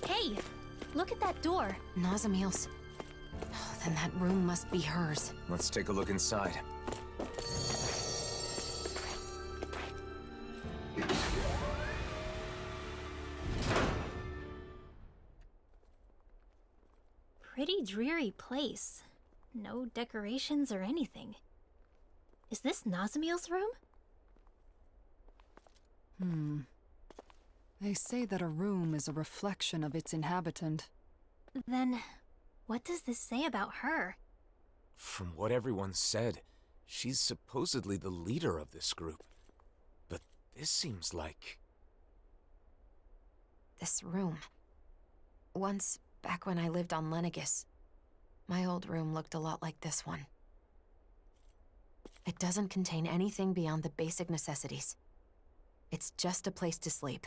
Hey! Look at that door. Nazamiel's. Oh, then that room must be hers. Let's take a look inside. Pretty dreary place. No decorations or anything. Is this Nazamiel's room? They say that a room is a reflection of its inhabitant. Then, what does this say about her? From what everyone said, she's supposedly the leader of this group. But this seems like... This room. Once, back when I lived on Lenegis, my old room looked a lot like this one. It doesn't contain anything beyond the basic necessities. It's just a place to sleep.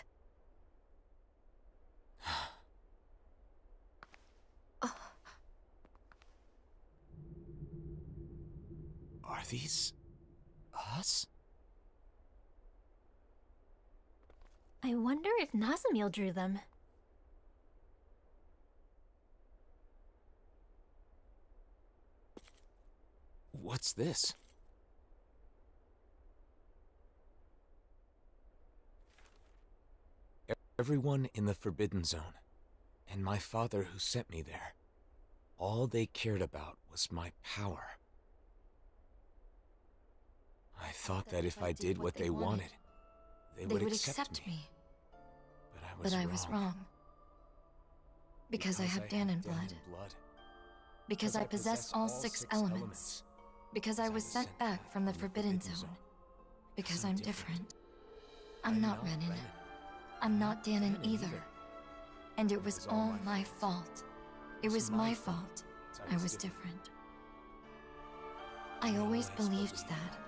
Are these... us? I wonder if Nazamiel drew them. What's this? Everyone in the Forbidden Zone, and my father who sent me there, all they cared about was my power. I thought that if I did what they wanted, they would accept me. But I was wrong. Because I have Dahnan blood. Because I possess all 6 elements. Because I was sent back from the Forbidden Zone. Because I'm different. I'm not Renan. I'm not Dahnan either. And it was all my fault. It was my fault. I was different. I always believed that.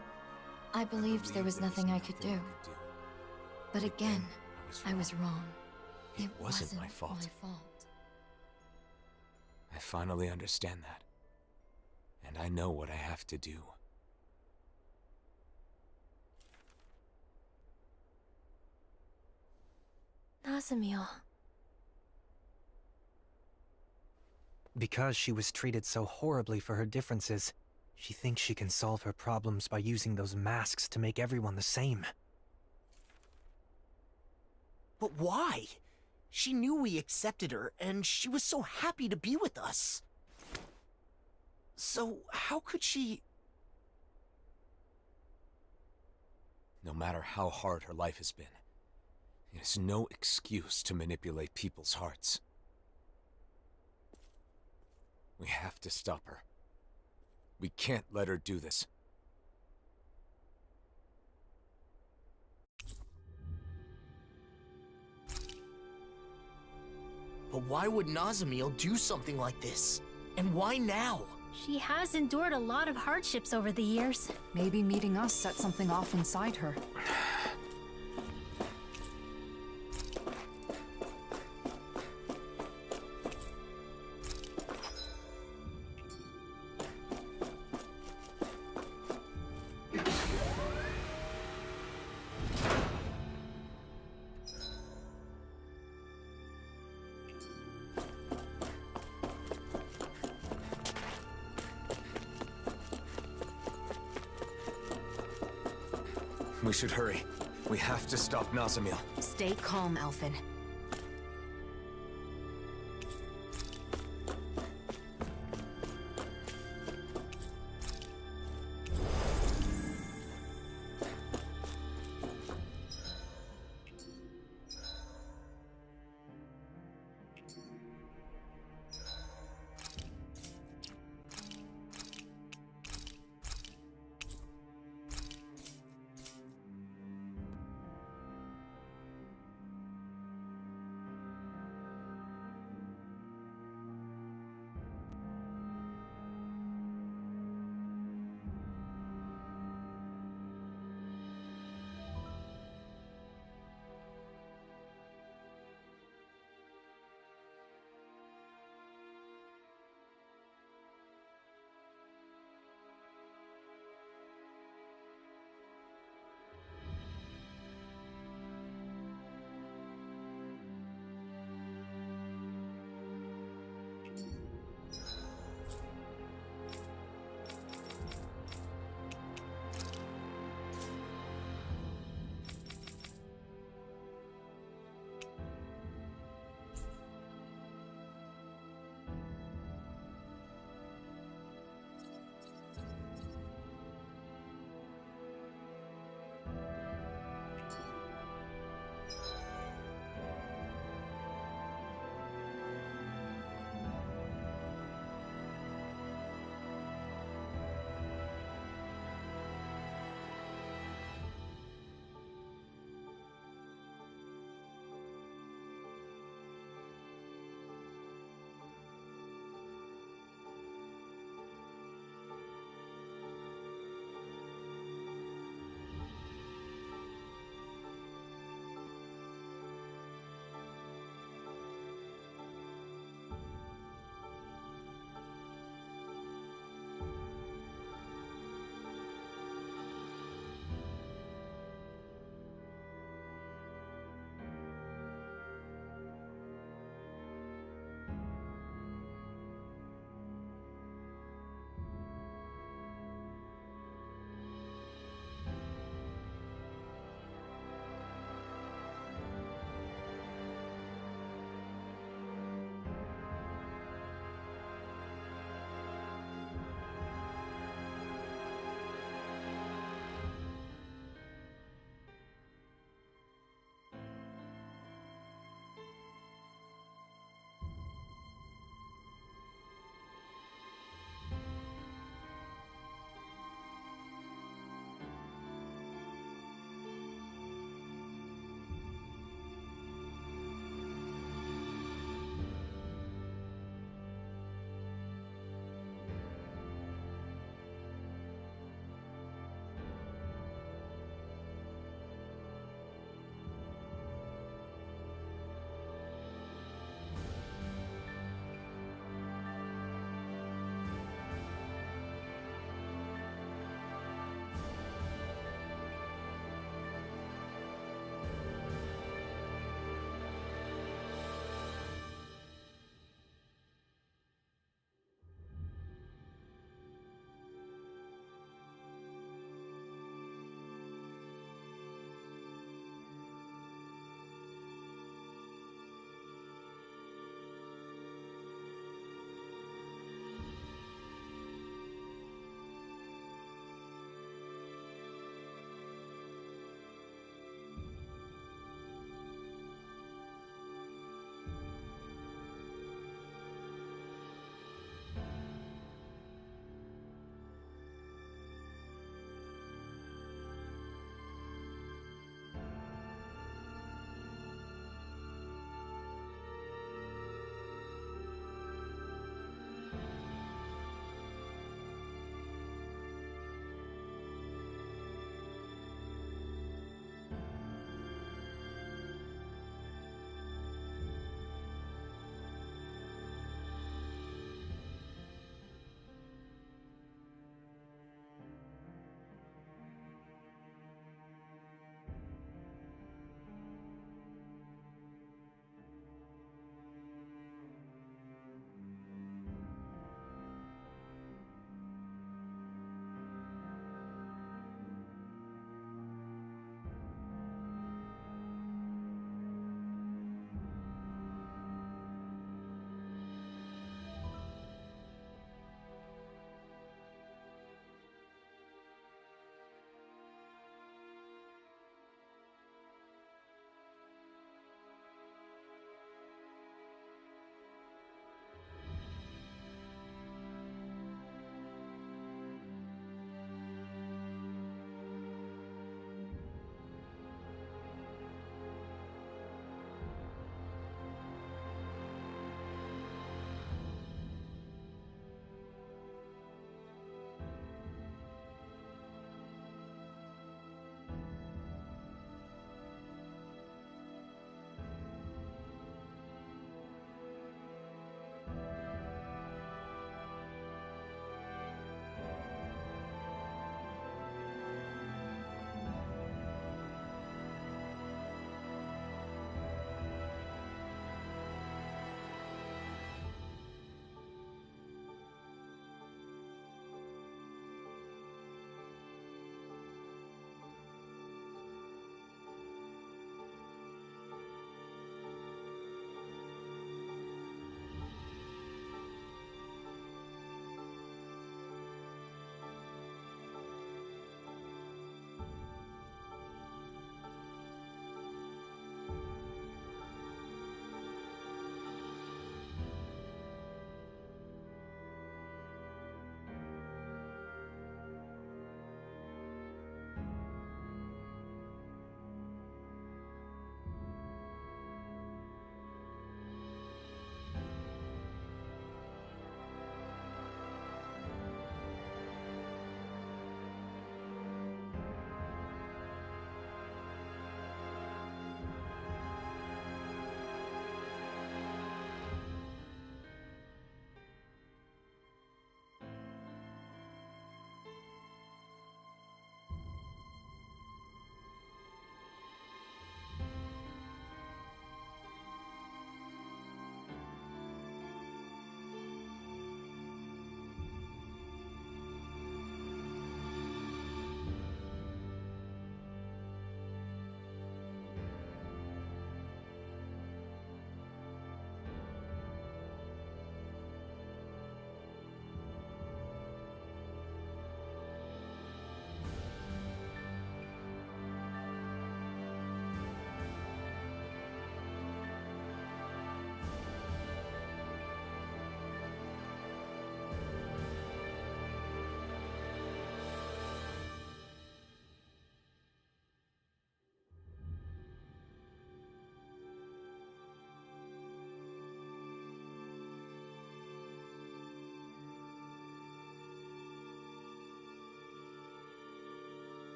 I believed there was nothing I could do. But again, I was wrong. It wasn't my fault. I finally understand that. And I know what I have to do. Nazamiel. Because she was treated so horribly for her differences, she thinks she can solve her problems by using those masks to make everyone the same. But why? She knew we accepted her, and she was so happy to be with us. So, how could she... No matter how hard her life has been, it is no excuse to manipulate people's hearts. We have to stop her. We can't let her do this. But why would Nazamiel do something like this? And why now? She has endured a lot of hardships over the years. Maybe meeting us set something off inside her. We should hurry. We have to stop Nazamiel. Stay calm, Alphen.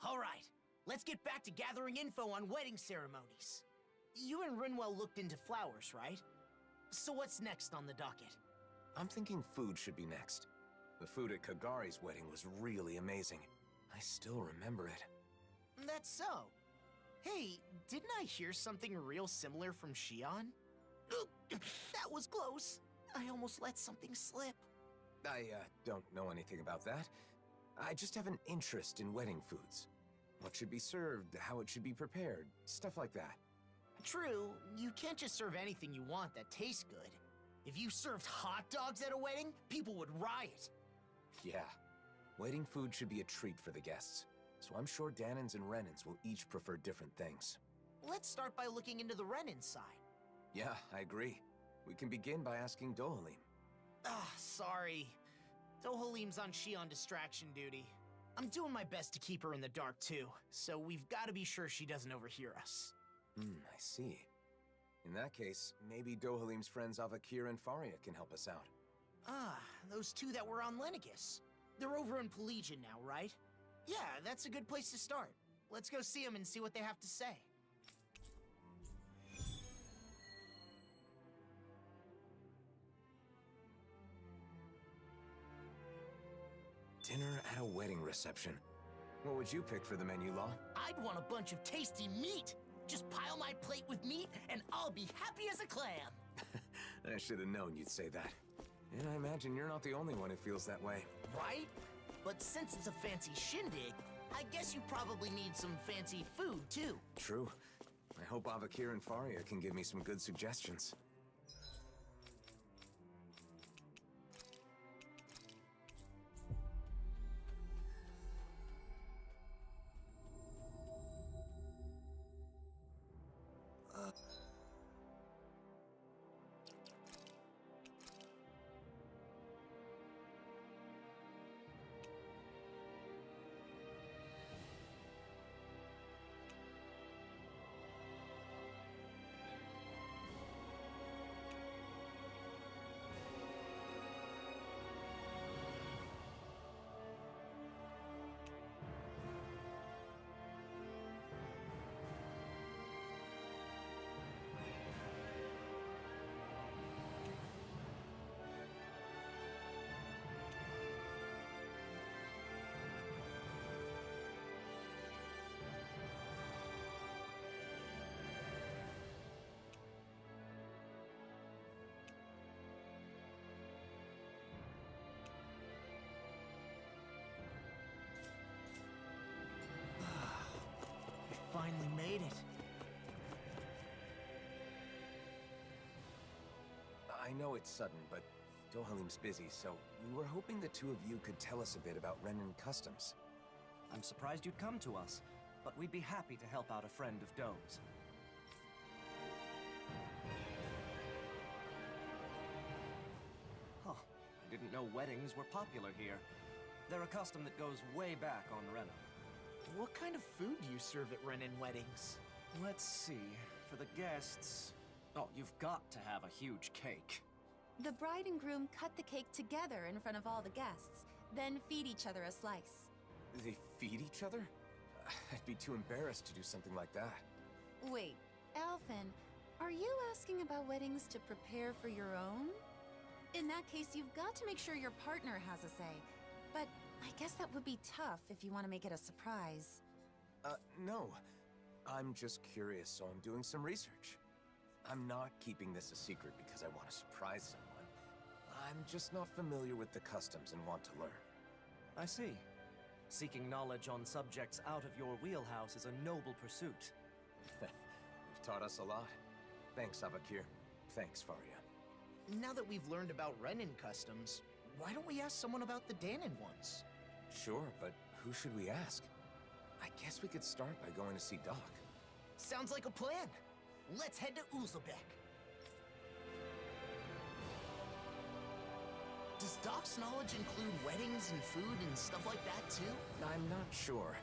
All right, let's get back to gathering info on wedding ceremonies. You and Rinwell looked into flowers, right? So what's next on the docket? I'm thinking food should be next. The food at Kagari's wedding was really amazing. I still remember it. That's so. Hey, didn't I hear something real similar from Shion? That was close. I almost let something slip. I don't know anything about that. I just have an interest in wedding foods. What should be served, how it should be prepared, stuff like that. True, you can't just serve anything you want that tastes good. If you served hot dogs at a wedding, people would riot. Yeah. Wedding food should be a treat for the guests. So I'm sure Danins and Renins will each prefer different things. Let's start by looking into the Renin side. Yeah, I agree. We can begin by asking Dohalim. Sorry. Dohalim's on Shion distraction duty. I'm doing my best to keep her in the dark too, so we've got to be sure she doesn't overhear us. I see. In that case, maybe Dohalim's friends Avakir and Faria can help us out. Those two that were on Lenegus. They're over in Pelagian now, right? Yeah, that's a good place to start. Let's go see them and see what they have to say. Dinner at a wedding reception. What would you pick for the menu, Law? I'd want a bunch of tasty meat. Just pile my plate with meat, and I'll be happy as a clam. I should have known you'd say that. And I imagine you're not the only one who feels that way. Right? But since it's a fancy shindig, I guess you probably need some fancy food, too. True. I hope Avakir and Faria can give me some good suggestions. Finally made it. I know it's sudden, but Dohalim's busy, so we were hoping the two of you could tell us a bit about Renin customs. I'm surprised you'd come to us, but we'd be happy to help out a friend of Doe's. Huh, I didn't know weddings were popular here. They're a custom that goes way back on Rena. What kind of food do you serve at Renin weddings? Let's see, for the guests... Oh, you've got to have a huge cake. The bride and groom cut the cake together in front of all the guests, then feed each other a slice. They feed each other? I'd be too embarrassed to do something like that. Wait, Alphen, are you asking about weddings to prepare for your own? In that case, you've got to make sure your partner has a say. But I guess that would be tough if you want to make it a surprise. No. I'm just curious, so I'm doing some research. I'm not keeping this a secret because I want to surprise someone. I'm just not familiar with the customs and want to learn. I see. Seeking knowledge on subjects out of your wheelhouse is a noble pursuit. You've taught us a lot. Thanks, Avakir. Thanks, Faria. Now that we've learned about Renin customs, why don't we ask someone about the Danin ones? Sure, but who should we ask? I guess we could start by going to see Doc. Sounds like a plan. Let's head to Uzlebek. Does Doc's knowledge include weddings and food and stuff like that, too? I'm not sure.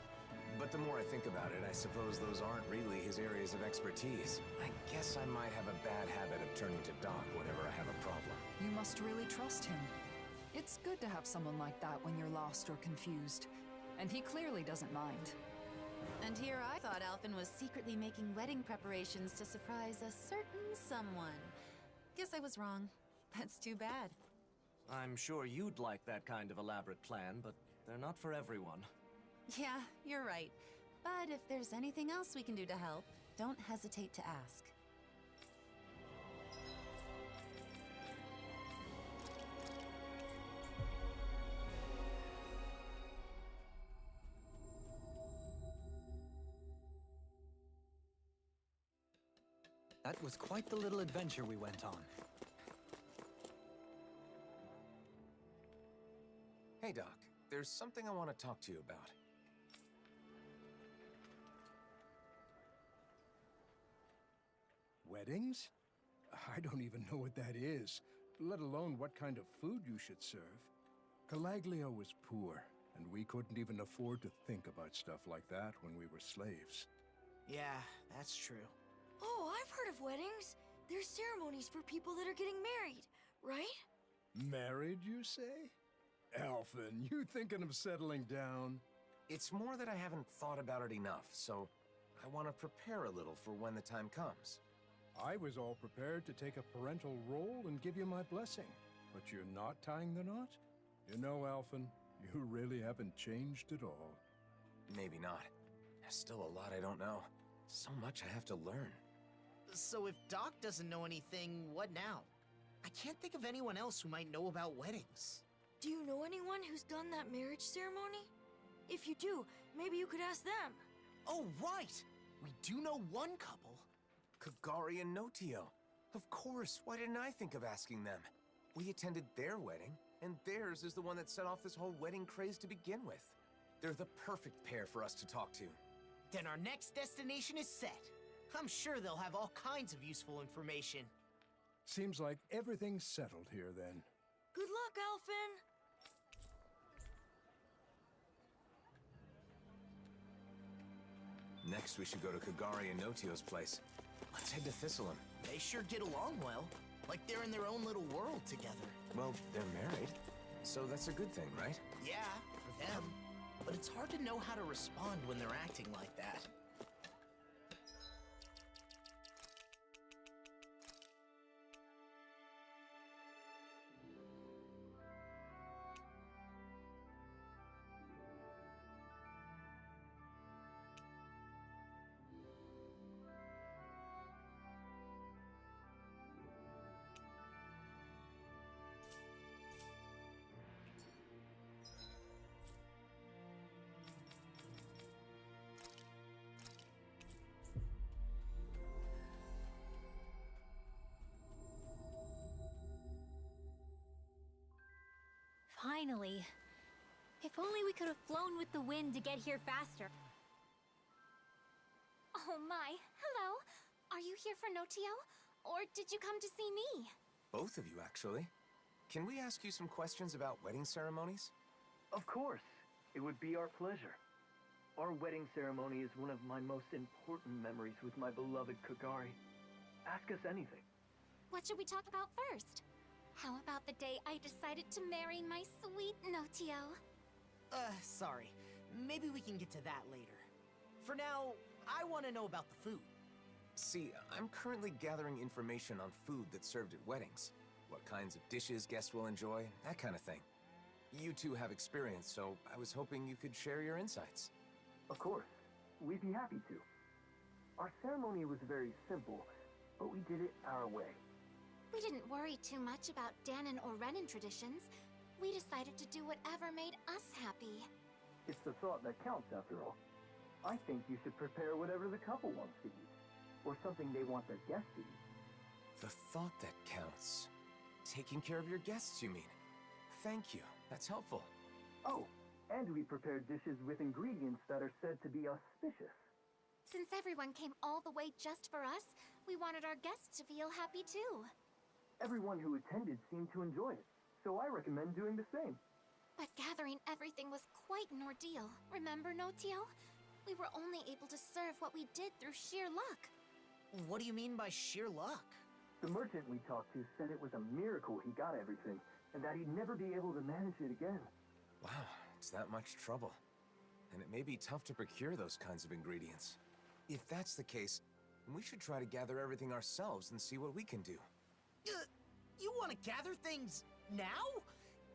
But the more I think about it, I suppose those aren't really his areas of expertise. I guess I might have a bad habit of turning to Doc whenever I have a problem. You must really trust him. It's good to have someone like that when you're lost or confused. And he clearly doesn't mind. And here I thought Alphen was secretly making wedding preparations to surprise a certain someone. Guess I was wrong. That's too bad. I'm sure you'd like that kind of elaborate plan, but they're not for everyone. Yeah, you're right. But if there's anything else we can do to help, don't hesitate to ask. That was quite the little adventure we went on. Hey, Doc. There's something I want to talk to you about. Weddings? I don't even know what that is, let alone what kind of food you should serve. Calaglio was poor, and we couldn't even afford to think about stuff like that when we were slaves. Yeah, that's true. Oh, I've heard of weddings. There's ceremonies for people that are getting married, right? Married, you say? Alphen, you thinking of settling down? It's more that I haven't thought about it enough, so I want to prepare a little for when the time comes. I was all prepared to take a parental role and give you my blessing, but you're not tying the knot? You know, Alphen, you really haven't changed at all. Maybe not. There's still a lot I don't know. So much I have to learn. So if Doc doesn't know anything, what now? I can't think of anyone else who might know about weddings. Do you know anyone who's done that marriage ceremony? If you do, maybe you could ask them. Oh, right! We do know one couple. Kagari and Notio. Of course, why didn't I think of asking them? We attended their wedding, and theirs is the one that set off this whole wedding craze to begin with. They're the perfect pair for us to talk to. Then our next destination is set. I'm sure they'll have all kinds of useful information. Seems like everything's settled here, then. Good luck, Alphen! Next, we should go to Kagari and Notio's place. Let's head to Thistleum. They sure get along well. Like they're in their own little world together. Well, they're married, so that's a good thing, right? Yeah, for them. But it's hard to know how to respond when they're acting like that. Finally. If only we could have flown with the wind to get here faster. Oh my, hello. Are you here for Notio? Or did you come to see me? Both of you, actually. Can we ask you some questions about wedding ceremonies? Of course. It would be our pleasure. Our wedding ceremony is one of my most important memories with my beloved Kagari. Ask us anything. What should we talk about first? How about the day I decided to marry my sweet Notio? Sorry. Maybe we can get to that later. For now, I want to know about the food. See, I'm currently gathering information on food that's served at weddings. What kinds of dishes guests will enjoy, that kind of thing. You two have experience, so I was hoping you could share your insights. Of course. We'd be happy to. Our ceremony was very simple, but we did it our way. We didn't worry too much about Dahnan or Renan traditions. We decided to do whatever made us happy. It's the thought that counts, after all. I think you should prepare whatever the couple wants to eat, or something they want their guests to eat. The thought that counts. Taking care of your guests, you mean? Thank you. That's helpful. Oh, and we prepared dishes with ingredients that are said to be auspicious. Since everyone came all the way just for us, we wanted our guests to feel happy too. Everyone who attended seemed to enjoy it, so I recommend doing the same. But gathering everything was quite an ordeal. Remember, Notio? We were only able to serve what we did through sheer luck. What do you mean by sheer luck? The merchant we talked to said it was a miracle he got everything, and that he'd never be able to manage it again. Wow, it's that much trouble. and it may be tough to procure those kinds of ingredients. If that's the case, we should try to gather everything ourselves and see what we can do. You want to gather things now?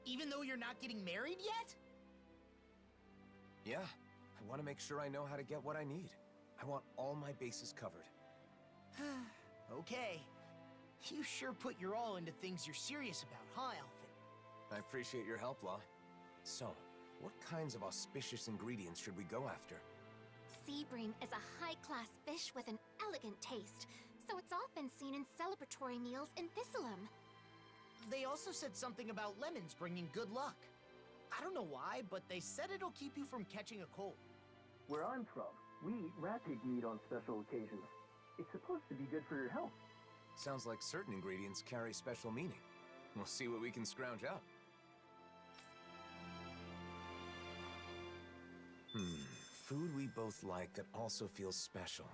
Even though you're not getting married yet? Yeah, I want to make sure I know how to get what I need. I want all my bases covered. Okay. You sure put your all into things you're serious about, huh, Alphen? I appreciate your help, Law. So, what kinds of auspicious ingredients should we go after? Sea bream is a high-class fish with an elegant taste, so it's often seen in celebratory meals in Thistleum. They also said something about lemons bringing good luck. I don't know why, but they said it'll keep you from catching a cold. Where I'm from, we eat rat pig meat on special occasions. It's supposed to be good for your health. Sounds like certain ingredients carry special meaning. We'll see what we can scrounge up. Food we both like that also feels special.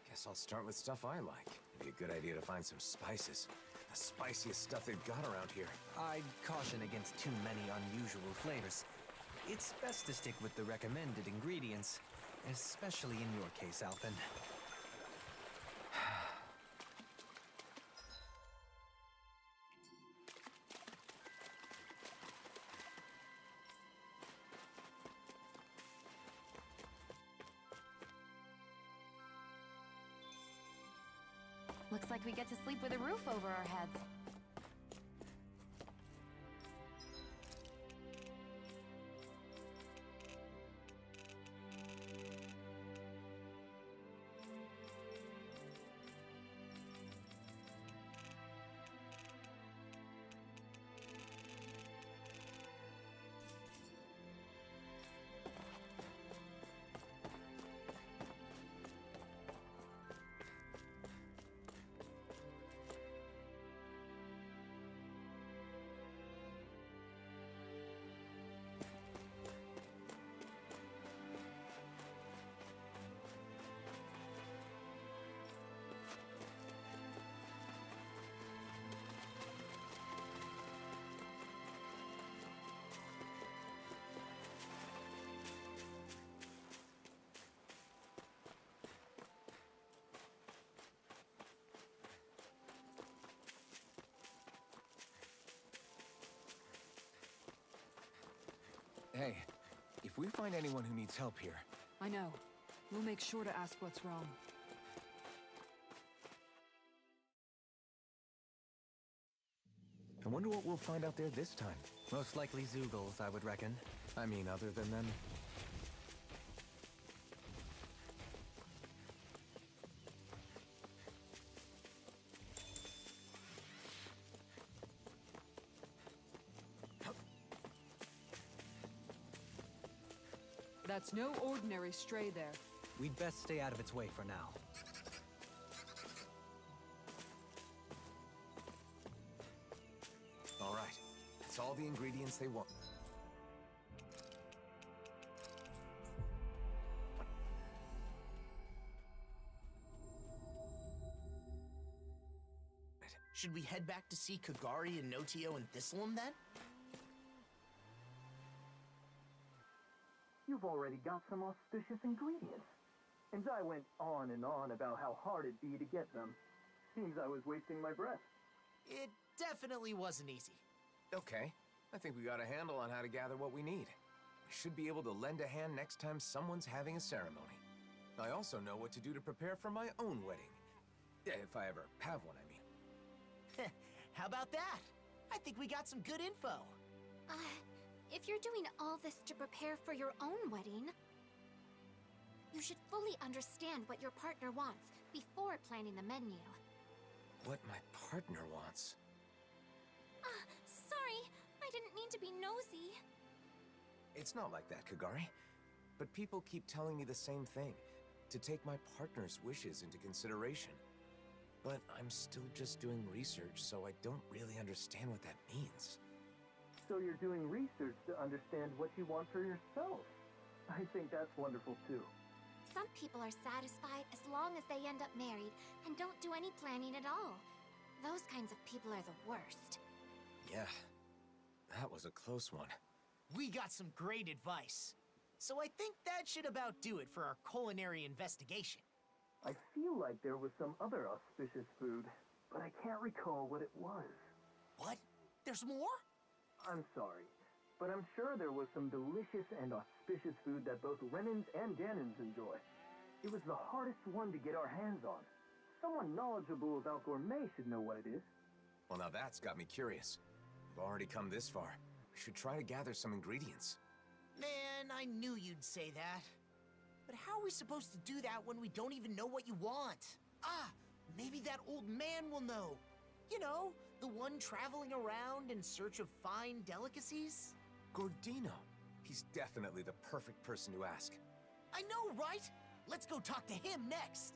Guess I'll start with stuff I like. It'd be a good idea to find some spices. The spiciest stuff they've got around here. I'd caution against too many unusual flavors. It's best to stick with the recommended ingredients, especially in your case, Alphen. Looks like we get to sleep with a roof over our heads. Hey, if we find anyone who needs help here... I know. We'll make sure to ask what's wrong. I wonder what we'll find out there this time. Most likely Zeugles, I would reckon. I mean, other than them. That's no ordinary stray there. We'd best stay out of its way for now. All right. That's all the ingredients they want. Should we head back to see Kagari and Notio and Thistleum then? You've already got some auspicious ingredients. And I went on and on about how hard it'd be to get them. Seems I was wasting my breath. It definitely wasn't easy. Okay. I think we got a handle on how to gather what we need. We should be able to lend a hand next time someone's having a ceremony. I also know what to do to prepare for my own wedding. If I ever have one, I mean. How about that? I think we got some good info. If you're doing all this to prepare for your own wedding, you should fully understand what your partner wants before planning the menu. What my partner wants? Sorry, I didn't mean to be nosy. It's not like that, Kagari. But people keep telling me the same thing, to take my partner's wishes into consideration. But I'm still just doing research, so I don't really understand what that means. So you're doing research to understand what you want for yourself. I think that's wonderful too. Some people are satisfied as long as they end up married and don't do any planning at all. Those kinds of people are the worst. Yeah, that was a close one. We got some great advice. So I think that should about do it for our culinary investigation. I feel like there was some other auspicious food, but I can't recall what it was. What? There's more? I'm sorry, but I'm sure there was some delicious and auspicious food that both Renans and Danans enjoy. It was the hardest one to get our hands on. Someone knowledgeable about gourmet should know what it is. Well, now that's got me curious. We've already come this far. We should try to gather some ingredients. Man, I knew you'd say that. But how are we supposed to do that when we don't even know what you want? Ah, maybe that old man will know. You know, the one traveling around in search of fine delicacies? Gordino. He's definitely the perfect person to ask. I know, right? Let's go talk to him next.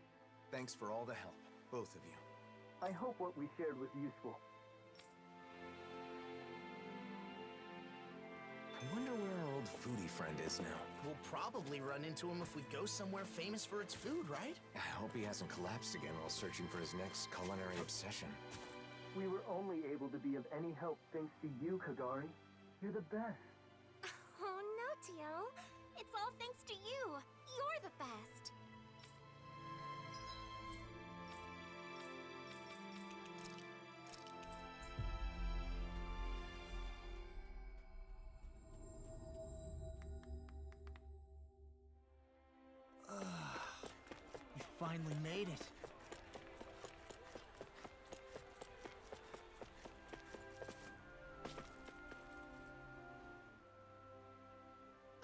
Thanks for all the help, both of you. I hope what we shared was useful. I wonder where our old foodie friend is now. We'll probably run into him if we go somewhere famous for its food, right? I hope he hasn't collapsed again while searching for his next culinary obsession. We were only able to be of any help thanks to you, Kagari. You're the best. Oh, no, Tio. It's all thanks to you. You're the best. We finally made it.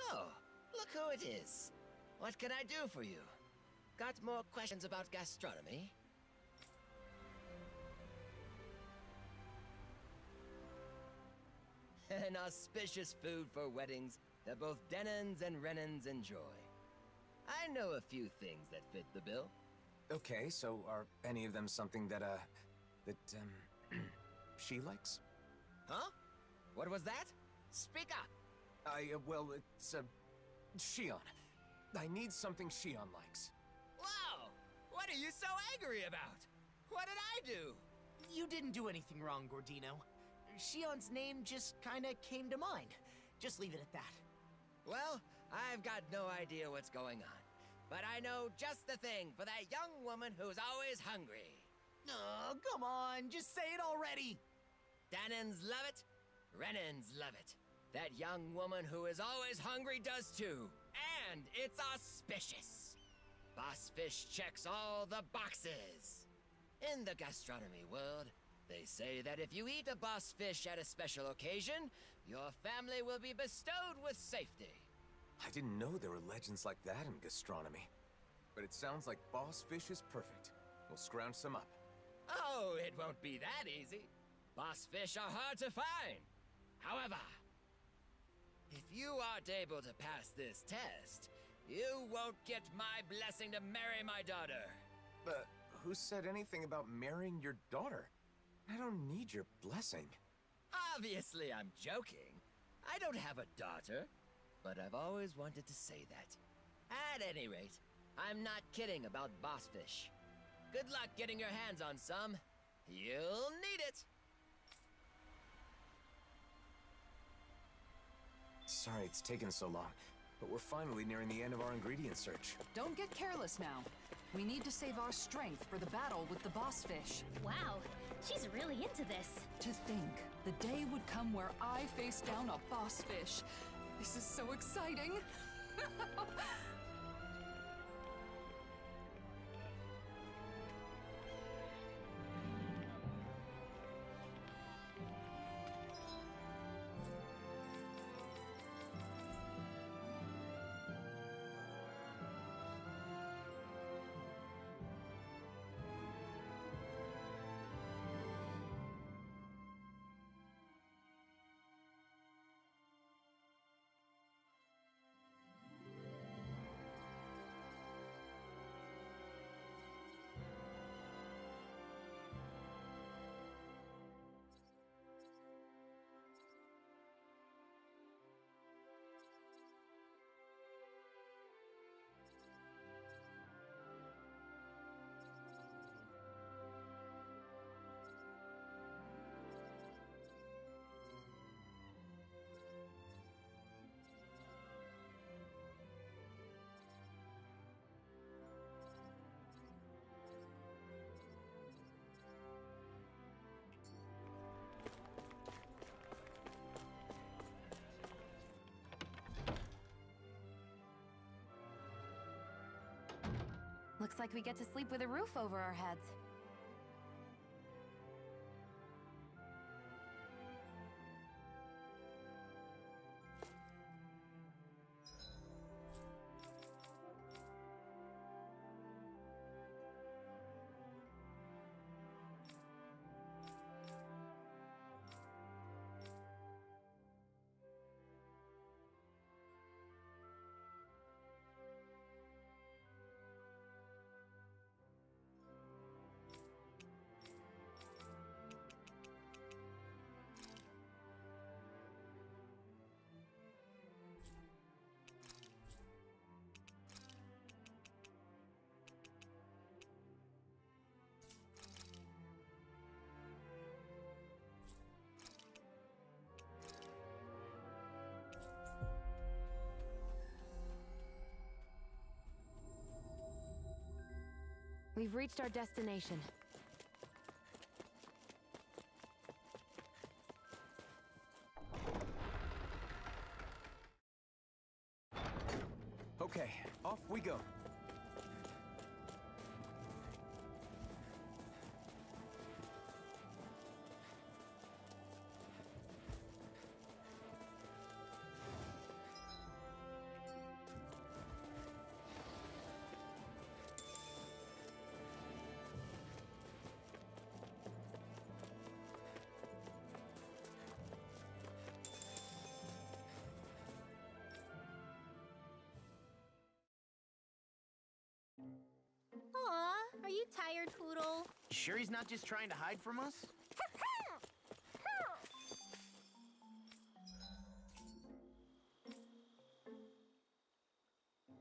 Oh, look who it is. What can I do for you? Got more questions about gastronomy? An auspicious food for weddings that both Denons and Renans enjoy. I know a few things that fit the bill. Okay, so are any of them something that, she likes? Huh? What was that? Speak up! Well, it's, Shion. I need something Shion likes. Wow! What are you so angry about? What did I do? You didn't do anything wrong, Gordino. Shion's name just kinda came to mind. Just leave it at that. Well, I've got no idea what's going on. But I know just the thing for that young woman who's always hungry. Oh, come on, just say it already! Danons love it, Renans love it. That young woman who is always hungry does too. And it's auspicious. Boss Fish checks all the boxes. In the gastronomy world, they say that if you eat a boss fish at a special occasion, your family will be bestowed with safety. I didn't know there were legends like that in gastronomy. But it sounds like Boss Fish is perfect. We'll scrounge some up. Oh, it won't be that easy. Boss fish are hard to find. However, if you aren't able to pass this test, you won't get my blessing to marry my daughter. But who said anything about marrying your daughter? I don't need your blessing. Obviously, I'm joking. I don't have a daughter, but I've always wanted to say that. At any rate, I'm not kidding about boss fish. Good luck getting your hands on some. You'll need it. Sorry it's taken so long, but we're finally nearing the end of our ingredient search. Don't get careless now. We need to save our strength for the battle with the boss fish. Wow, she's really into this. To think, the day would come where I face down a boss fish. This is so exciting. Looks like we get to sleep with a roof over our heads. We've reached our destination. Okay, off we go. Aw, are you tired, Poodle? Sure he's not just trying to hide from us?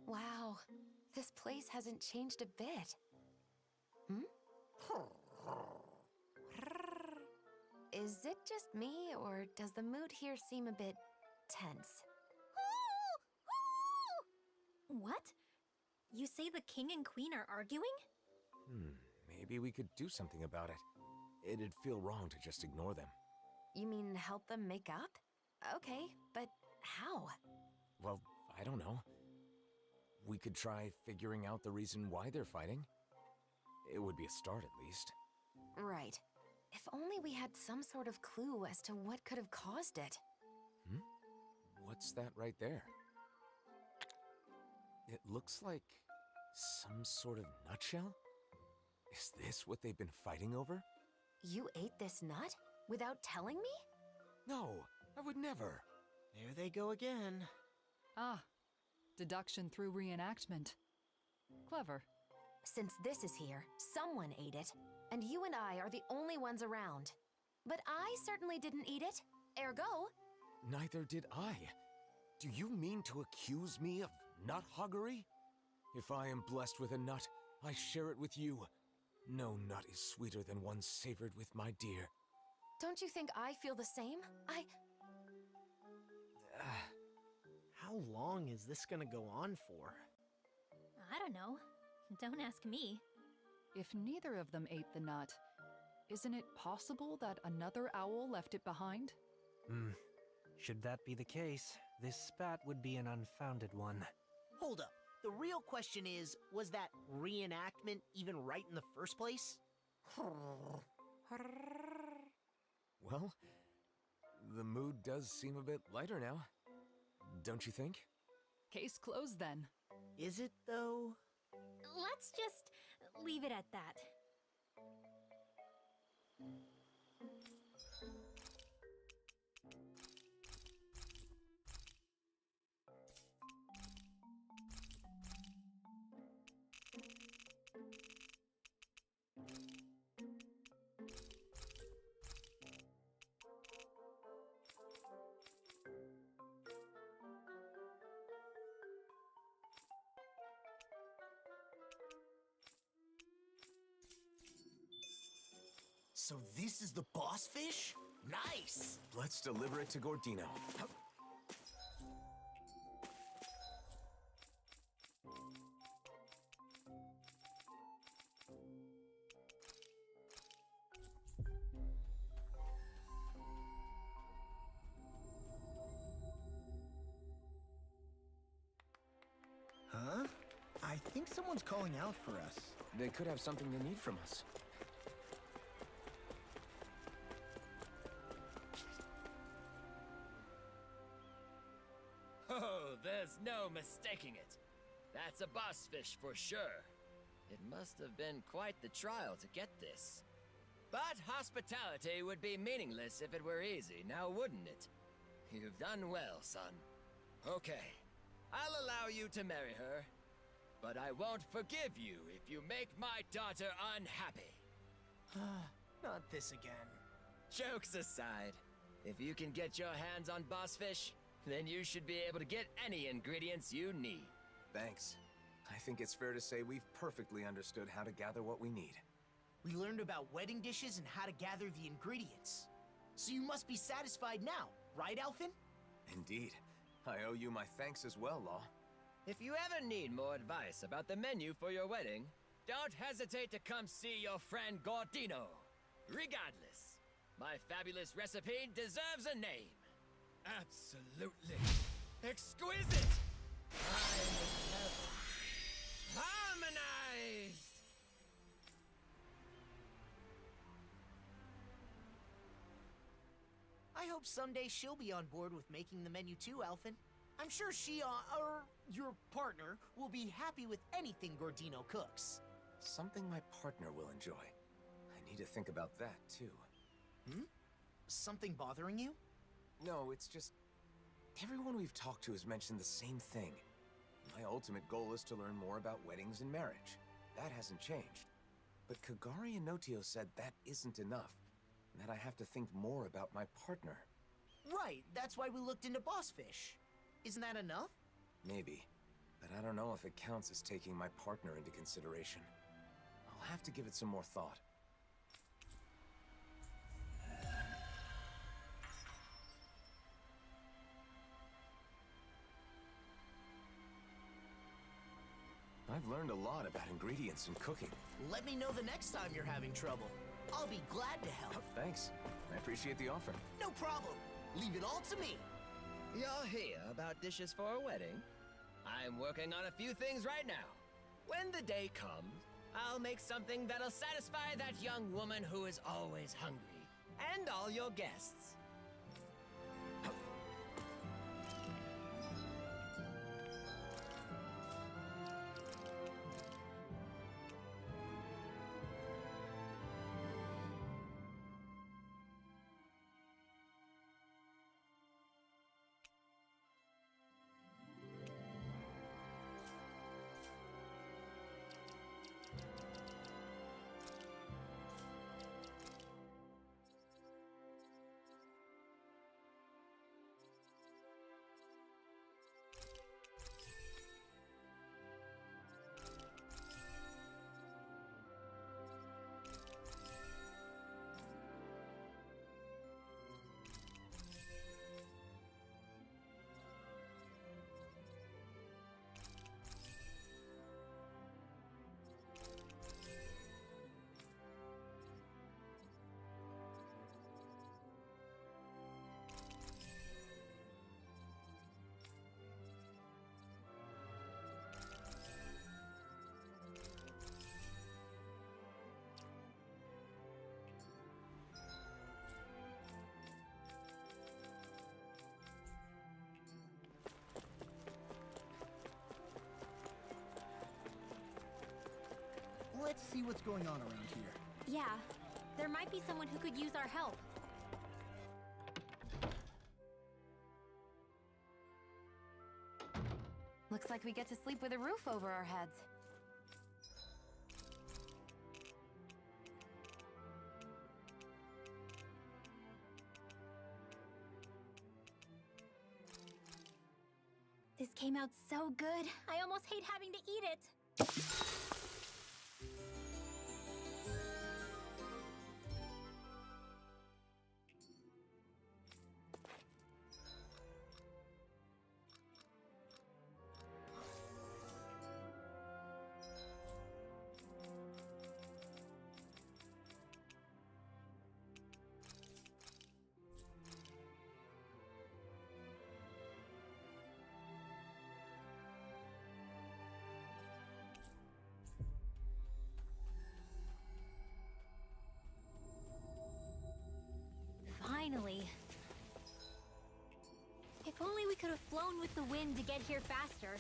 Wow, this place hasn't changed a bit. Hmm? Is it just me, or does the mood here seem a bit tense? What? You say the king and queen are arguing? Maybe we could do something about it. It'd feel wrong to just ignore them. You mean help them make up? Okay, but how? Well, I don't know. We could try figuring out the reason why they're fighting. It would be a start, at least. Right. If only we had some sort of clue as to what could have caused it. What's that right there? It looks like some sort of nutshell? Is this what they've been fighting over? You ate this nut? Without telling me? No, I would never. There they go again. Ah, deduction through reenactment. Clever. Since this is here, someone ate it, and you and I are the only ones around. But I certainly didn't eat it. Ergo... Neither did I. Do you mean to accuse me of nut hoggery? If I am blessed with a nut, I share it with you. No nut is sweeter than one savored with my dear. Don't you think I feel the same? How long is this gonna go on for? I don't know. Don't ask me. If neither of them ate the nut, isn't it possible that another owl left it behind? Should that be the case, this spat would be an unfounded one. Hold up. The real question is, was that reenactment even right in the first place? Well, the mood does seem a bit lighter now. Don't you think? Case closed then. Is it, though? Let's just leave it at that. So this is the boss fish? Nice! Let's deliver it to Gordino. Huh? I think someone Someone's calling out for us. They could have something they need from us. Oh, there's no mistaking it. That's a boss fish for sure. It must have been quite the trial to get this. But hospitality would be meaningless if it were easy, now wouldn't it? You've done well, son. Okay, I'll allow you to marry her, but I won't forgive you if you make my daughter unhappy. Not this again. Jokes aside, if you can get your hands on boss fish, then you should be able to get any ingredients you need. Thanks. I think it's fair to say we've perfectly understood how to gather what we need. We learned about wedding dishes and how to gather the ingredients. So you must be satisfied now, right, Alphen? Indeed. I owe you my thanks as well, Law. If you ever need more advice about the menu for your wedding, don't hesitate to come see your friend Gordino. Regardless, my fabulous recipe deserves a name. Absolutely exquisite! I have harmonized! I hope someday she'll be on board with making the menu too, Alphen. I'm sure she, or your partner, will be happy with anything Gordino cooks. Something my partner will enjoy. I need to think about that, too. Hmm? Something bothering you? No, it's just... everyone we've talked to has mentioned the same thing. My ultimate goal is to learn more about weddings and marriage. That hasn't changed. But Kagari and Notio said that isn't enough, and that I have to think more about my partner. Right, that's why we looked into boss fish. Isn't that enough? Maybe, but I don't know if it counts as taking my partner into consideration. I'll have to give it some more thought. I've learned a lot about ingredients and cooking. Let me know the next time you're having trouble. I'll be glad to help. Thanks. I appreciate the offer. No problem. Leave it all to me. You're here about dishes for a wedding? I'm working on a few things right now. When the day comes, I'll make something that'll satisfy that young woman who is always hungry. And all your guests. Let's see what's going on around here. Yeah, there might be someone who could use our help. Looks like we get to sleep with a roof over our heads. This came out so good, I almost hate having to eat it. with the wind to get here faster.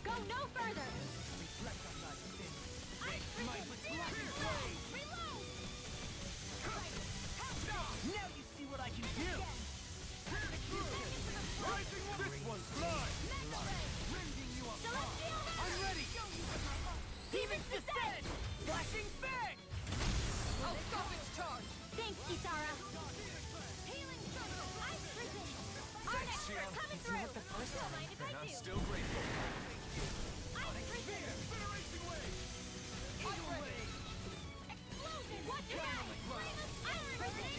Go no further! Now you see what I can do! This one's mine! I'm ready! Demon's Descent! Flashing Fang! I'll stop its charge! Thanks, Kisara! Healing circle! Ice prison! Arnex, we're coming through! Don't mind if I do! Still grateful. Ice prison! Heat ray! Explosion! Watch your back! Ice prison!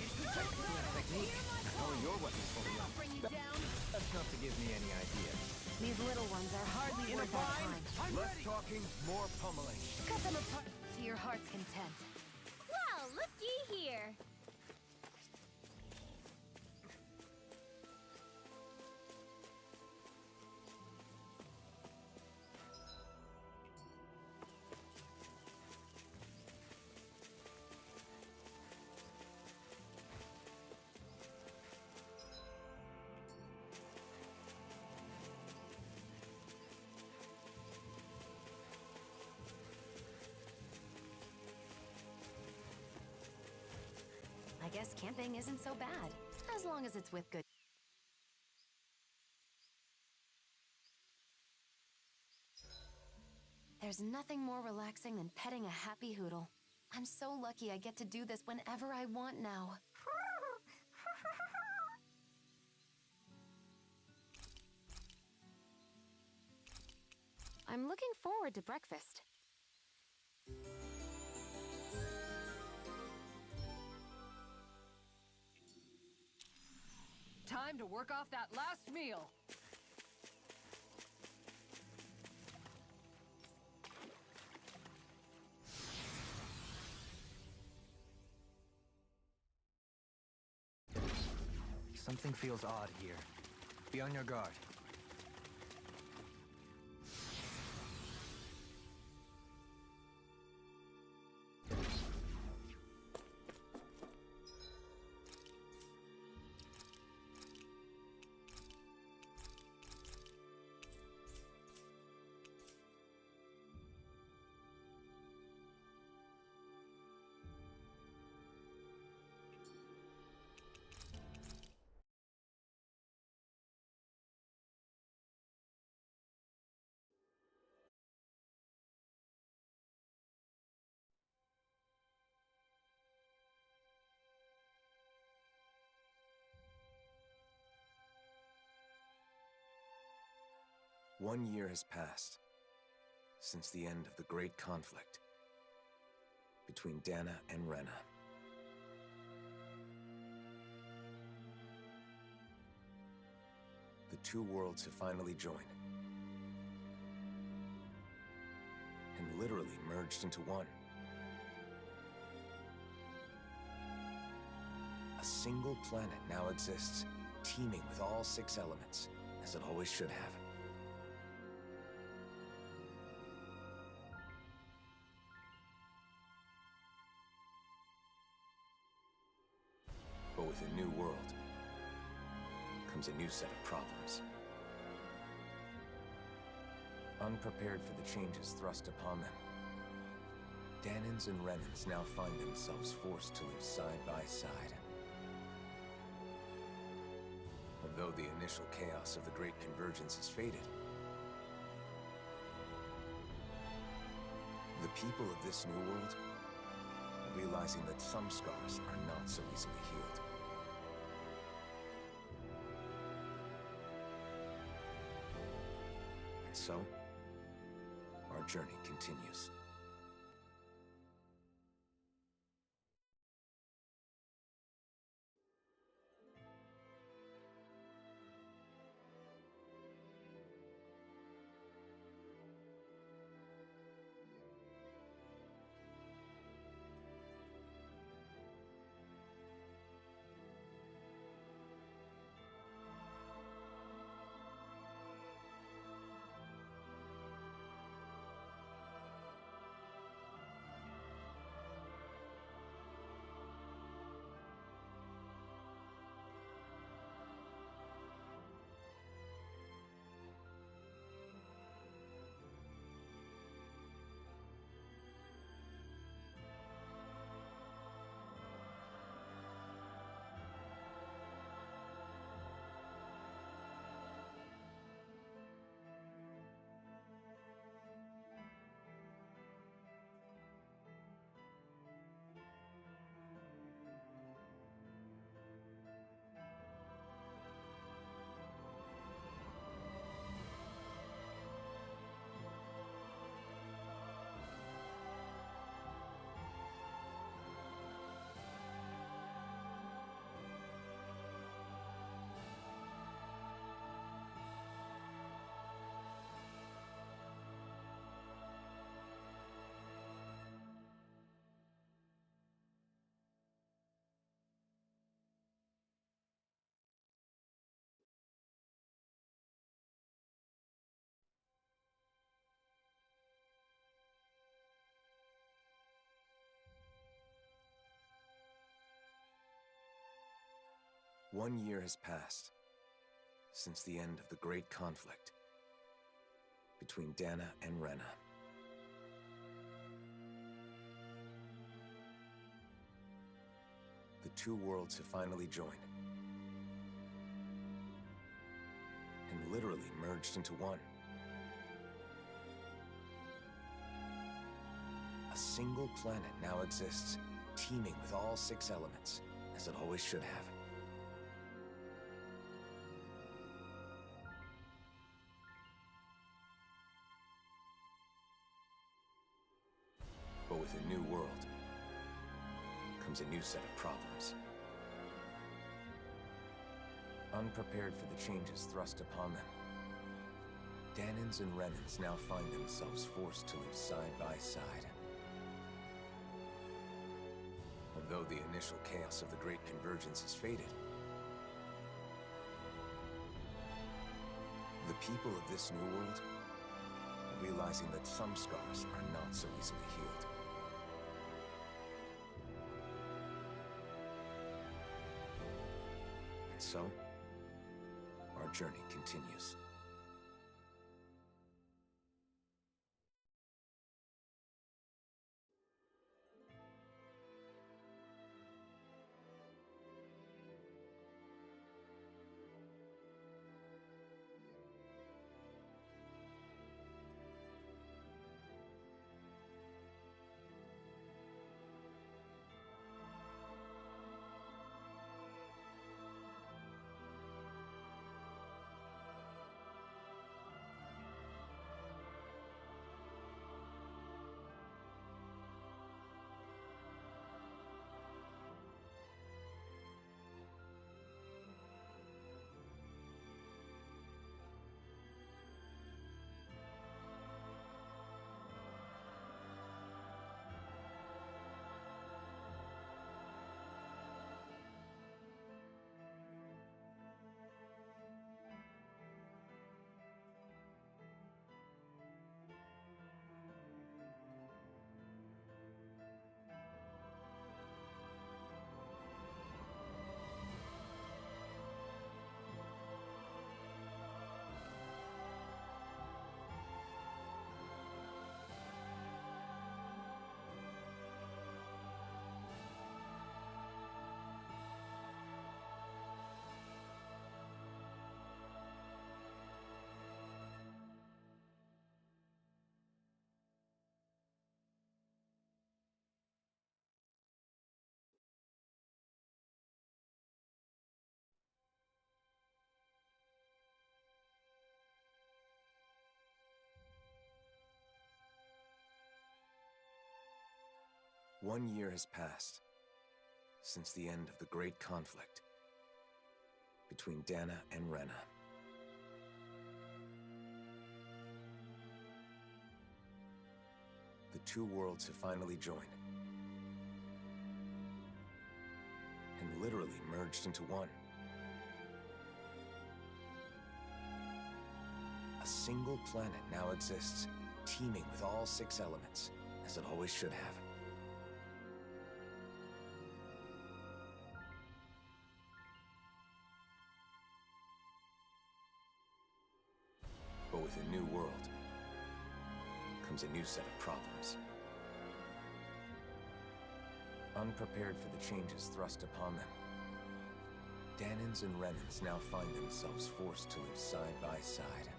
Technique. How are your weapons holding up? Bring you down! That's not to give me any idea. These little ones are hardly worth our time. Less talking, more pummeling. Cut them apart to your heart's content. Well, looky here! I guess camping isn't so bad, as long as it's with good. There's nothing more relaxing than petting a happy Hoodle. I'm so lucky I get to do this whenever I want now. I'm looking forward to breakfast. Time to work off that last meal. Something feels odd here. Be on your guard. One year has passed since the end of the great conflict between Dana and Rena. The two worlds have finally joined and literally merged into one. A single planet now exists, teeming with all 6 elements, as it always should have. But with a new world comes a new set of problems. Unprepared for the changes thrust upon them, Danans and Renans now find themselves forced to live side by side. Although the initial chaos of the Great Convergence has faded, the people of this new world are realizing that some scars are not so easily healed. And so, our journey continues. 1 year has passed since the end of the great conflict between Dana and Rena. The two worlds have finally joined and literally merged into one. A single planet now exists, teeming with all 6 elements, as it always should have. But with a new world comes a new set of problems. Unprepared for the changes thrust upon them, Danans and Renans now find themselves forced to live side by side. Although the initial chaos of the Great Convergence has faded, the people of this new world are realizing that some scars are not so easily healed. And so, our journey continues. One year has passed since the end of the great conflict between Dana and Rena. The two worlds have finally joined and literally merged into one. A single planet now exists, teeming with all 6 elements, as it always should have. But with a new world comes a new set of problems. Unprepared for the changes thrust upon them, Danans and Renans now find themselves forced to live side by side.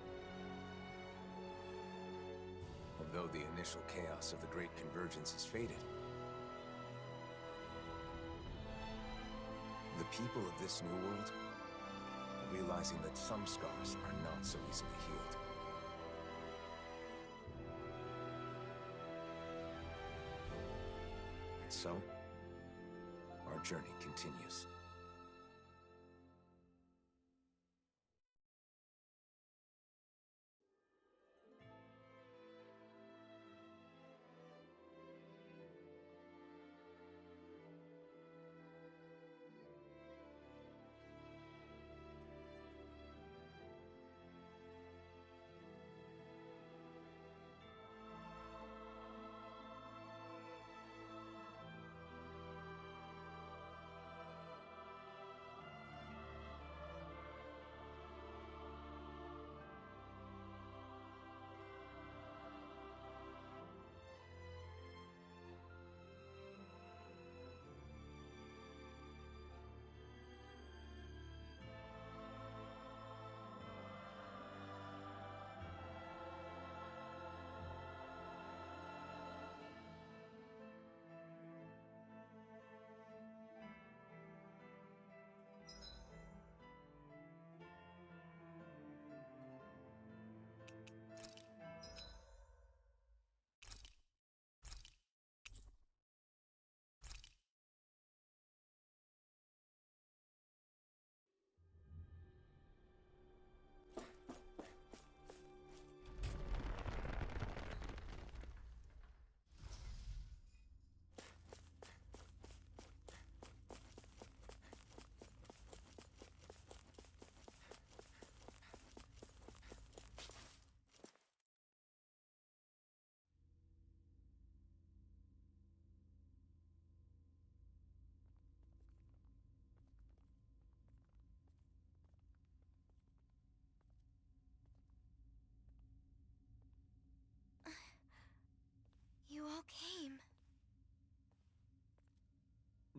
Although the initial chaos of the Great Convergence has faded, the people of this new world are realizing that some scars are not so easily healed. And so, our journey continues.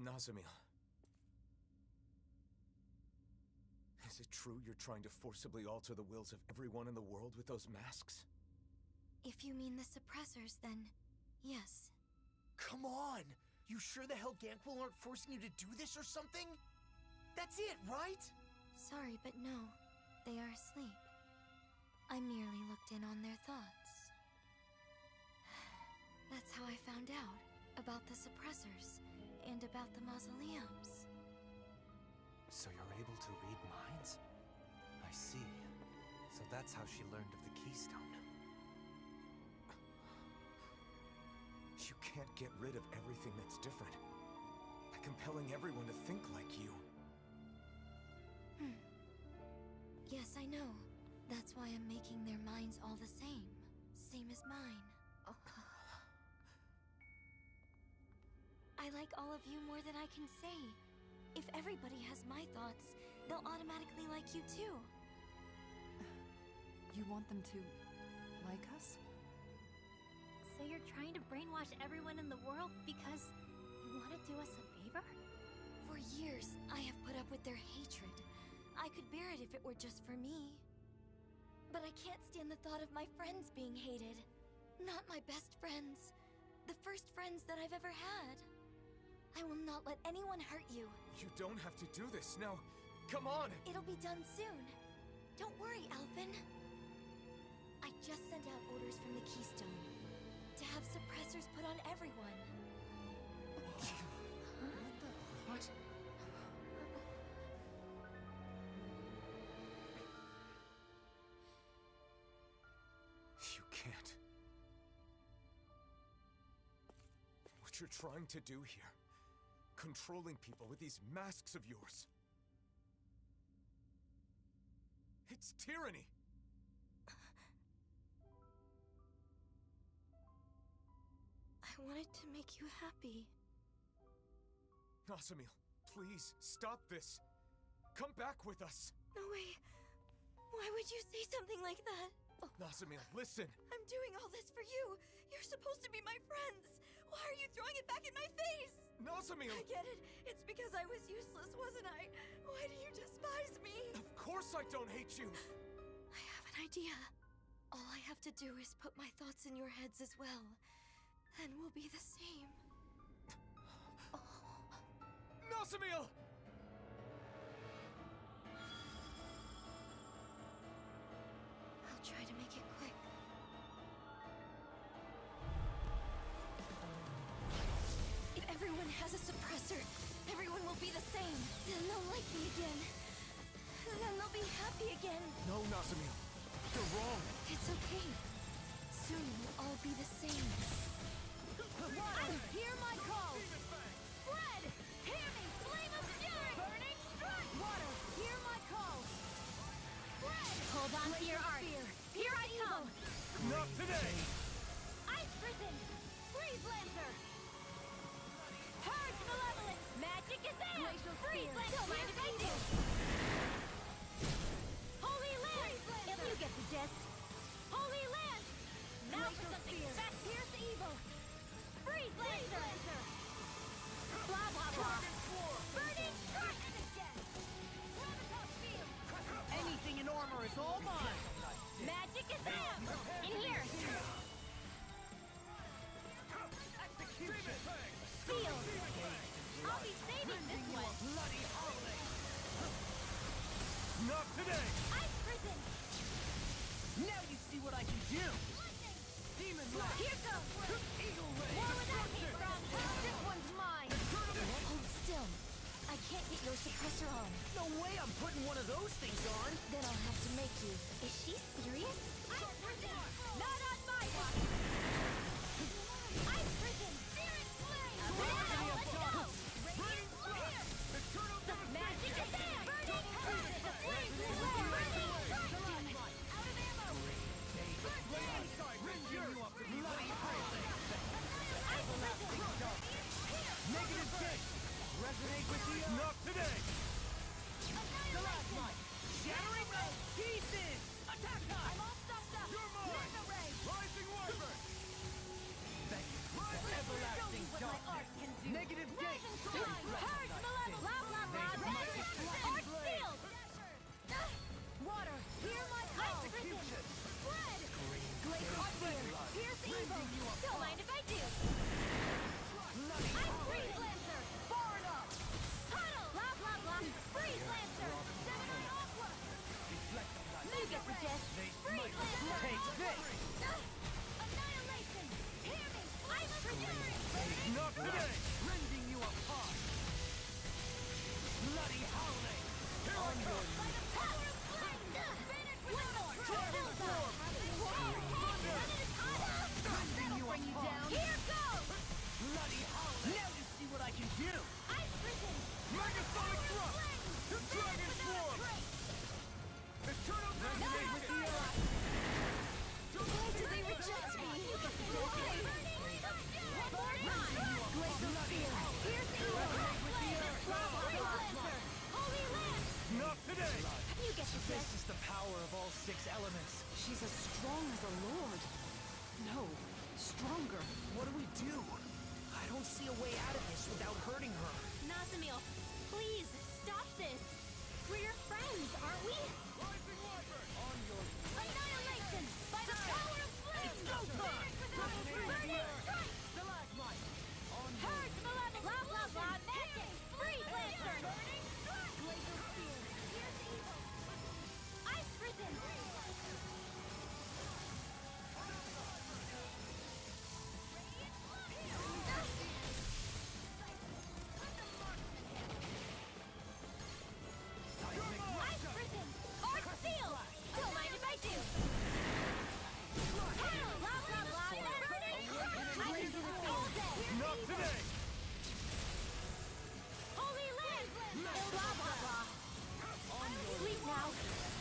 Nazamil. Is it true you're trying to forcibly alter the wills of everyone in the world with those masks? If you mean the suppressors, then yes. Come on! You sure the Helganquil aren't forcing you to do this or something? That's it, right? Sorry, but no. They are asleep. I merely looked in on their thoughts. That's how I found out about the suppressors and about the mausoleums. So you're able to read minds? I see. So that's how she learned of the Keystone. You can't get rid of everything that's different by compelling everyone to think like you. Yes, I know. That's why I'm making their minds all the same. Same as mine. I like all of you more than I can say. If everybody has my thoughts, they'll automatically like you too. You want them to like us? So you're trying to brainwash everyone in the world because you want to do us a favor? For years, I have put up with their hatred. I could bear it if it were just for me. But I can't stand the thought of my friends being hated. Not my best friends. The first friends that I've ever had. I will not let anyone hurt you. You don't have to do this. Now, come on! It'll be done soon. Don't worry, Alphen. I just sent out orders from the Keystone to have suppressors put on everyone. What? You can't. What you're trying to do here, controlling people with these masks of yours, it's tyranny! I wanted to make you happy. Nazamil, please, stop this. Come back with us. No way. Why would you say something like that? Nazamil, listen. I'm doing all this for you. You're supposed to be my friends. Why are you throwing it back in my face? Nazamil! I get it. It's because I was useless, wasn't I? Why do you despise me? Of course I don't hate you. I have an idea. All I have to do is put my thoughts in your heads as well. Then we'll be the same. Nazamil! I'll try to make it quick. If everyone has a suppressor, everyone will be the same. Then they'll like me again. And then they'll be happy again. No, Nazamil. You're wrong. It's okay. Soon we'll all be the same. Water, hear my call! Spread! Hear me! Flame of fury! Burning strike! Water, hear my call! Spread! Hold on to your art! Here I come! Not today! Ice prison! Freeze lancer! Purge malevolence! Magic is in! Freeze lancer! Mind if I do? Holy lance! If you get the gist. Holy lance! Now for something fast! Pierce evil! Freeze lancer! Blah blah blah! Burning strike! Anything in armor is all mine! Magic is in! In here! Sealed! I'll be saving this one! Bloody holiday! Not today! Ice prison! Now you see what I can do! Demon Blast! Here goes! Eagle Ray! More where that came from! This one's mine! Hold still. I can't get your suppressor on. No way I'm putting one of those things on! Then I'll have to make you. Is she serious? Ice prison! Not on my watch! Ice prison! Searing flame! Now, let's go! Radiant here! Magic is there! Burning current! The flame is there! Burning strike! Out of ammo! Good day! Ice prison! Negative 6! Resonate with you? Not today! Stalagmite! Shattering those pieces! Attack time! I'm all stuffed up! This is the power of all 6 elements. She's as strong as a lord. No, stronger. What do? I don't see a way out of this without hurting her. Nazamil, please, stop this! We're your friends, aren't we? Annihilation! By the power of flame! It's go time! Burning strike! Purge malevolence! Blah, blah, blah, magic! Freeze lantern! Burning strike! Glacial spear! Here's evil! Ice prison! Ice prison! Arc seal! Don't mind if I do! Hell! Blah, blah, blah! Burning strike! I can do this all day! Not today! Holy land! Blah, blah, blah! Sleep now!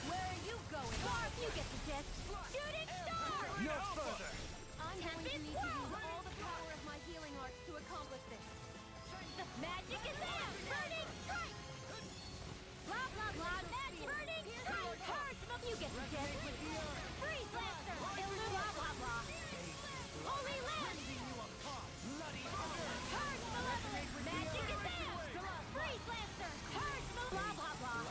Where are you going? Barb, you get the gist! Shooting star! No further! I'm going to need to use all the power of my healing arts to accomplish this. The magic is out! Burning strike! Blah, blah, blah! Magic! Burning strike! Purge! You get the gist! Freeze lancer! Blah, blah, blah! Holy land! Purge malevolence! Magic is out! Freeze lancer! Purge blah, blah, blah!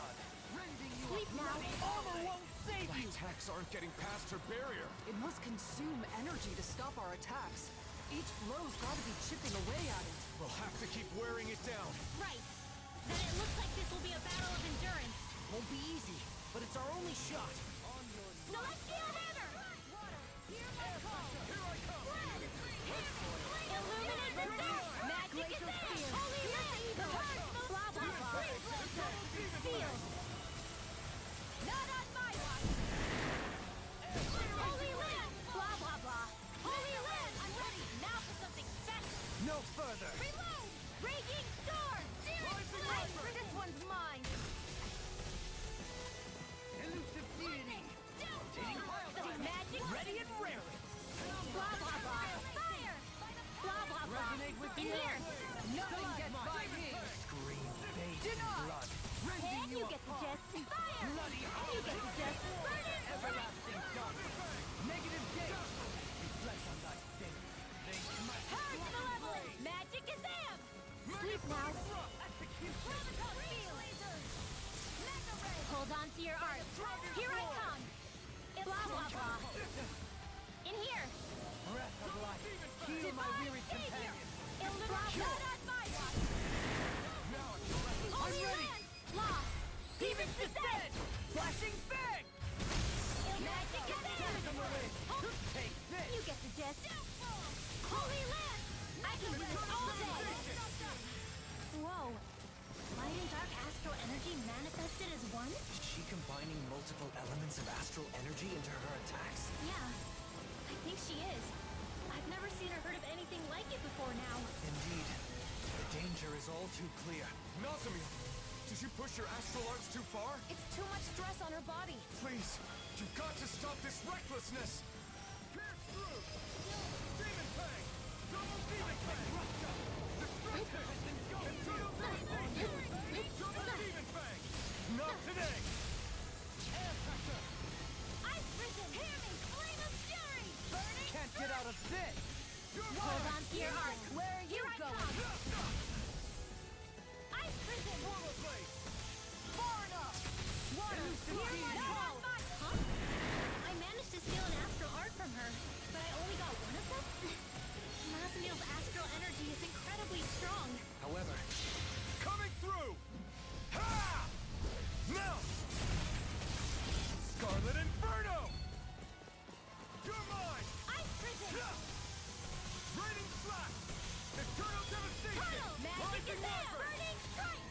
Sleep now! Armor won't save My you! attacks aren't getting past her barrier. It must consume energy to stop our attacks. Each blow's gotta be chipping away at it. We'll have to keep wearing it down. Right. Then it looks like this will be a battle of endurance. Won't be easy, but it's our only shot. Celestial hammer! Hear my call! Here I come! Illuminate the dark! Magic is there! Holy land! Purge! Blah, blah, blah! Sealed! Not on my watch! Holy land! Blah, blah, blah! Holy land! I'm ready! Now for something special! No further! Reload! Raging storm! This one's mine! Elusive deity! The magic! Ready and raring! Blah, blah, blah! Fire! Blah, blah, blah! Resonate with In here! Nothing gets by me! Scream fade Denied! blood! And you get the gist! Fire! Bloody You get the gist! Burn it! Everlasting darkness! Negative gate! Reflect on thy sin! They smite! Purge malevolence! Magic is amp! Sleep now! Protocol field! Hold on to your art! Here I come! Blah, blah, blah! In here! Breath of life! Heal my weary companion! Not on my watch! Holy land! Law! Demons descend! Flashing fang! Magic is amp! Take this! You get the gist! Holy land! I can do this all day! Whoa! Light and dark astral energy manifested as one? Is she combining multiple elements of astral energy into her attacks? Yeah, I think she is. I've never seen or heard of anything like it before now. Indeed. The danger is all too clear. Nazamil, did you push your astral arts too far? It's too much stress on her body. Please, you've got to stop this recklessness! Pierce through! Demon Fang! Double Demon Fang! Destructive! Internal Double Demon Fang! Not today! Air Pressure! Ice Prison! Hear me! Flame of Fury! Burning! Can't get out of this! Hold on to your arc! Where are you going? Ice Prison! Portal Blade! Far enough! Water! Hear my call! Huh? I managed to steal an astral art from her, but I only got one of them? Nazamil's astral energy is incredibly strong. However, Coming through! Ha! Now! Scarlet Inferno! You're mine! Ice Prison! Raining Slash! Eternal Devastation! Tunnel! Magic is there! Burning Strike!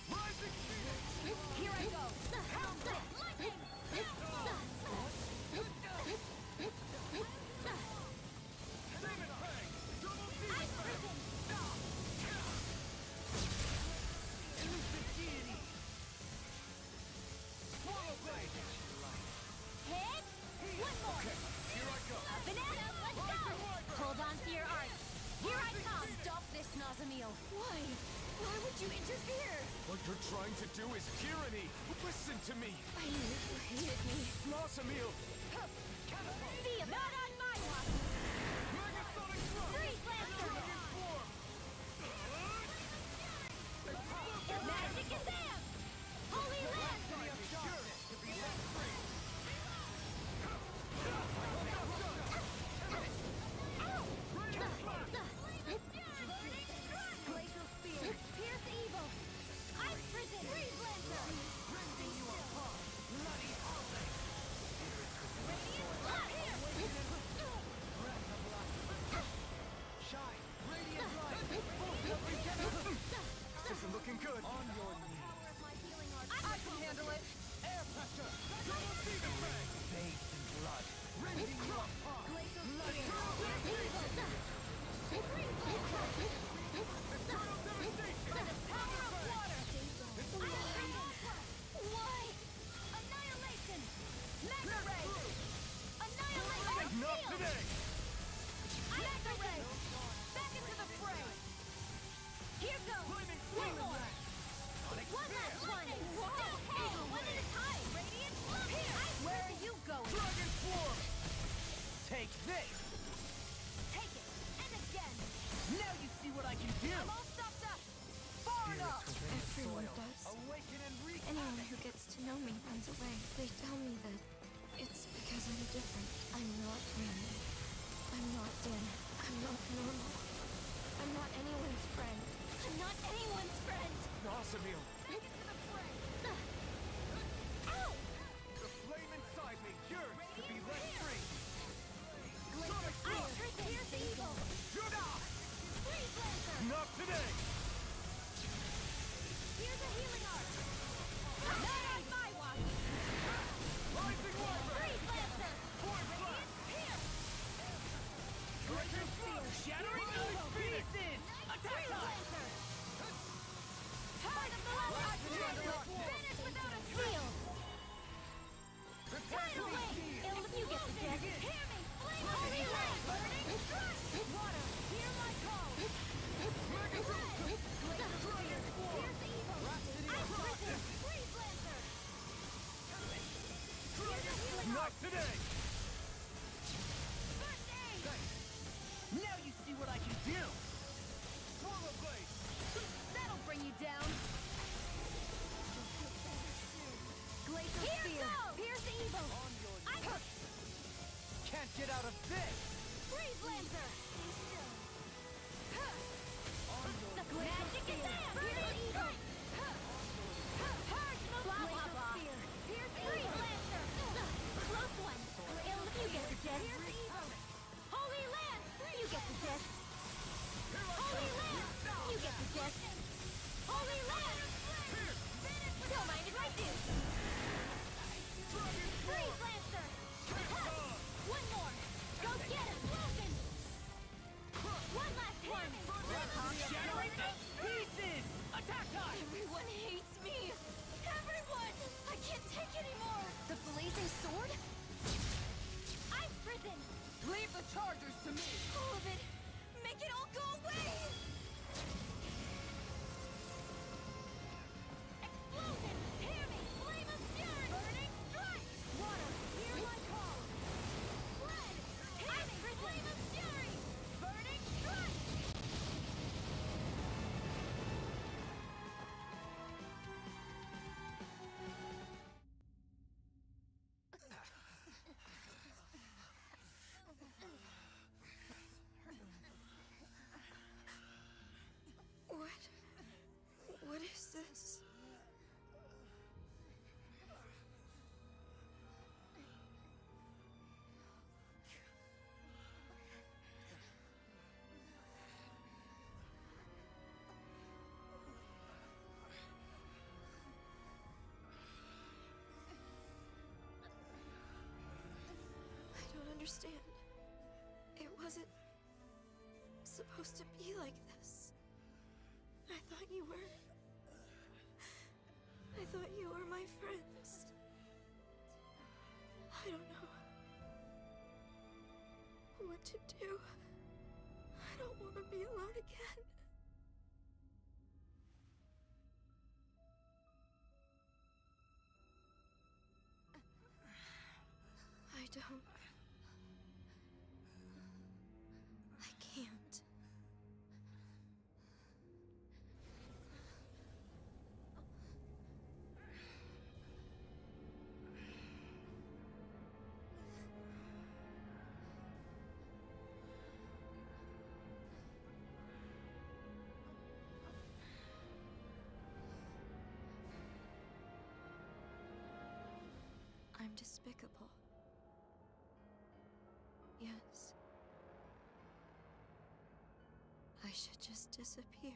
Rising Phoenix! Here I go! Lightning! Demon Fang! Double Demon Ice Fang! Prison! Elusive Deity! Swallow Blade! Hit! One more! Here I go! A banana! Let's go! Hold on to your art! Here I come! Stop this, Nazamil. Why? Why would you interfere? What you're trying to do is tyranny! Listen to me! I knew defeated me. Nasamil! See ya! Not on my watch! Freeze Lancer! Magic is them! Holy Lance! Glacial Spear! Pierce evil! Ice Prison! Freeze Lancer! Rending you apart! Bloody Holiday! Radiant Blood! Here! Shine! Radiant light! This is looking good. On your knees. I can handle it! Air pressure! Double fever ray! Bathed in blood. Rending you apart! Glacial Bloody Spear! Holiday! Pierce evil! Freeze Lancer! By the power of water! Why? Annihilation! Mega Ray! Annihilation! Not today! Mega Ray! Back into the fray! Here goes! One more! One last one! Hey, one at a time! Radiant Blood! Here! Where are you going? Dragon Swarm! Take this! Take it! And again! Now you see what I can do! I'm all stopped up! Far enough! Everyone does. Awaken and Anyone who gets to know me runs away. They tell me that it's because I'm different. I'm not Randy. I'm not Danny. I'm not normal. I'm not anyone's friend. I'm not anyone's friend! Nasamil! Back into the fray! Ow! The flame inside me yearns to be let free! Glacial Spear! Pierce evil! Judah! Freeze Lancer! Not today! Here's a healing art! Not on my watch! Rising Wyvern! Freeze Lancer! Point blast! Here! Glacial Spear! Shattering Ice Phoenixes! Attack Freeze time! Lancer! Heart of the Left! Finish without a shield! Tidal Wave! You get the gist! Hear me! Flame Holy Land! Burning Strike! Water! Hear my call! Red! Glacial Spear! Pierce evil! Ice Prison! Freeze Lancer! Here's a healing Not art! today! First aid! Now you see what I can do! Swallow Blade! That'll bring you down! Glacial Spear! Pierce evil! Can't get out of this! Freeze Lancer! Magic is there! Pierce evil! Purge the blah blah blah! Pierce Freeze Lancer! Close one! You get the gist! Pierce evil! Holy Lance! You get the gist! Holy Lance! You get the gist! Holy Lance! Don't mind if I do! Freeze Lancer! One more! Go get him! One last one! Shattering Ice Pieces! Attack time! Everyone hates me! Everyone! I can't take anymore! The blazing sword? Ice Prison! Leave the chargers to me! All of it! Make it all go away! Explosion! Hear me! Flame of Fury! Burning Strike! Water! Hear my call! Flood! Hear me! Flame of Fury! Burning Strike! What is this? I don't understand. It wasn't supposed to be like this. I thought you were my friends. I don't know what to do. I don't want to be alone again. despicable. Yes. I should just disappear.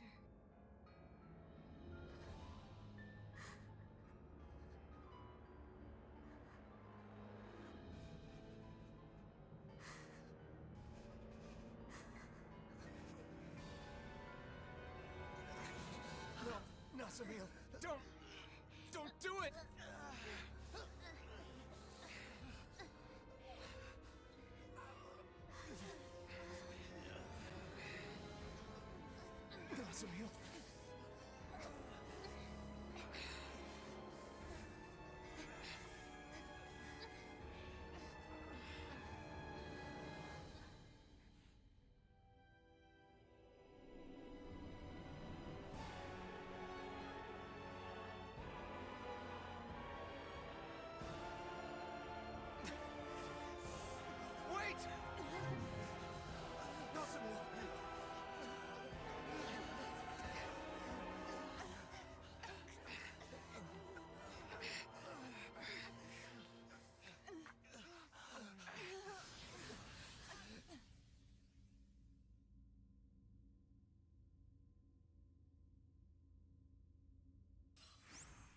No, Nazamil, don't do it! Nazamil. Wait! Nazamil.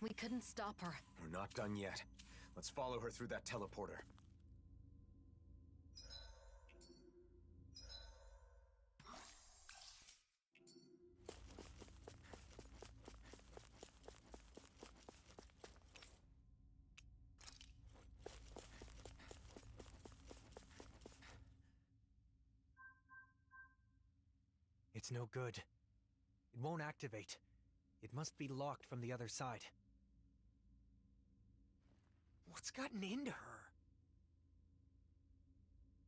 We couldn't stop her. We're not done yet. Let's follow her through that teleporter. It's no good. It won't activate. It must be locked from the other side. What's gotten into her?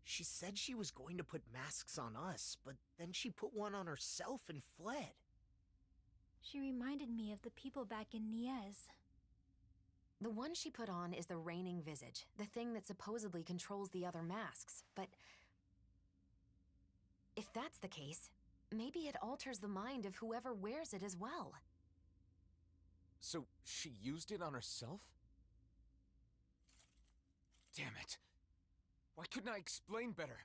She said she was going to put masks on us, but then she put one on herself and fled. She reminded me of the people back in Niez. The one she put on is the Reigning Visage, the thing that supposedly controls the other masks, but... if that's the case, maybe it alters the mind of whoever wears it as well. So, she used it on herself? Damn it. Why couldn't I explain better?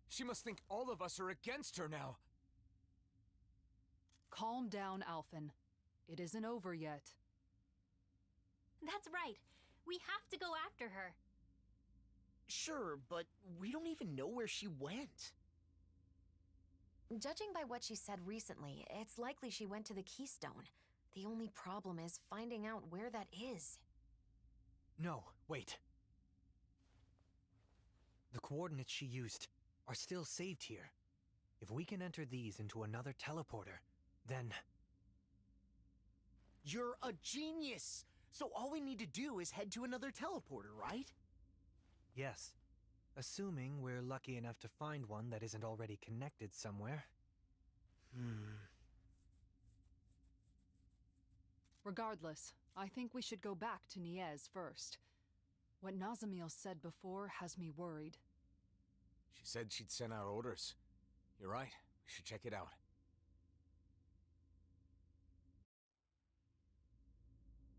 She must think all of us are against her now. Calm down, Alphen. It isn't over yet. That's right. We have to go after her. Sure, but we don't even know where she went. Judging by what she said recently, it's likely she went to the Keystone. The only problem is finding out where that is. No, wait. The coordinates she used are still saved here. If we can enter these into another teleporter, then... You're a genius! So all we need to do is head to another teleporter, right? Yes. Assuming we're lucky enough to find one that isn't already connected somewhere. Regardless, I think we should go back to Niez first. What Nazamil said before has me worried. She said she'd sent out orders. You're right. We should check it out.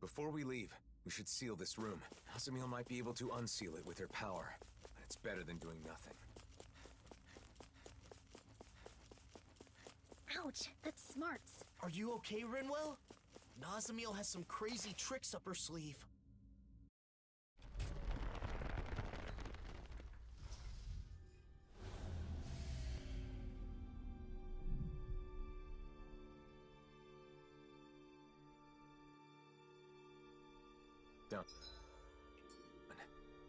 Before we leave, we should seal this room. Nazamil might be able to unseal it with her power, but it's better than doing nothing. Ouch, that smarts. Are you okay, Rinwell? Nazamil has some crazy tricks up her sleeve. Done.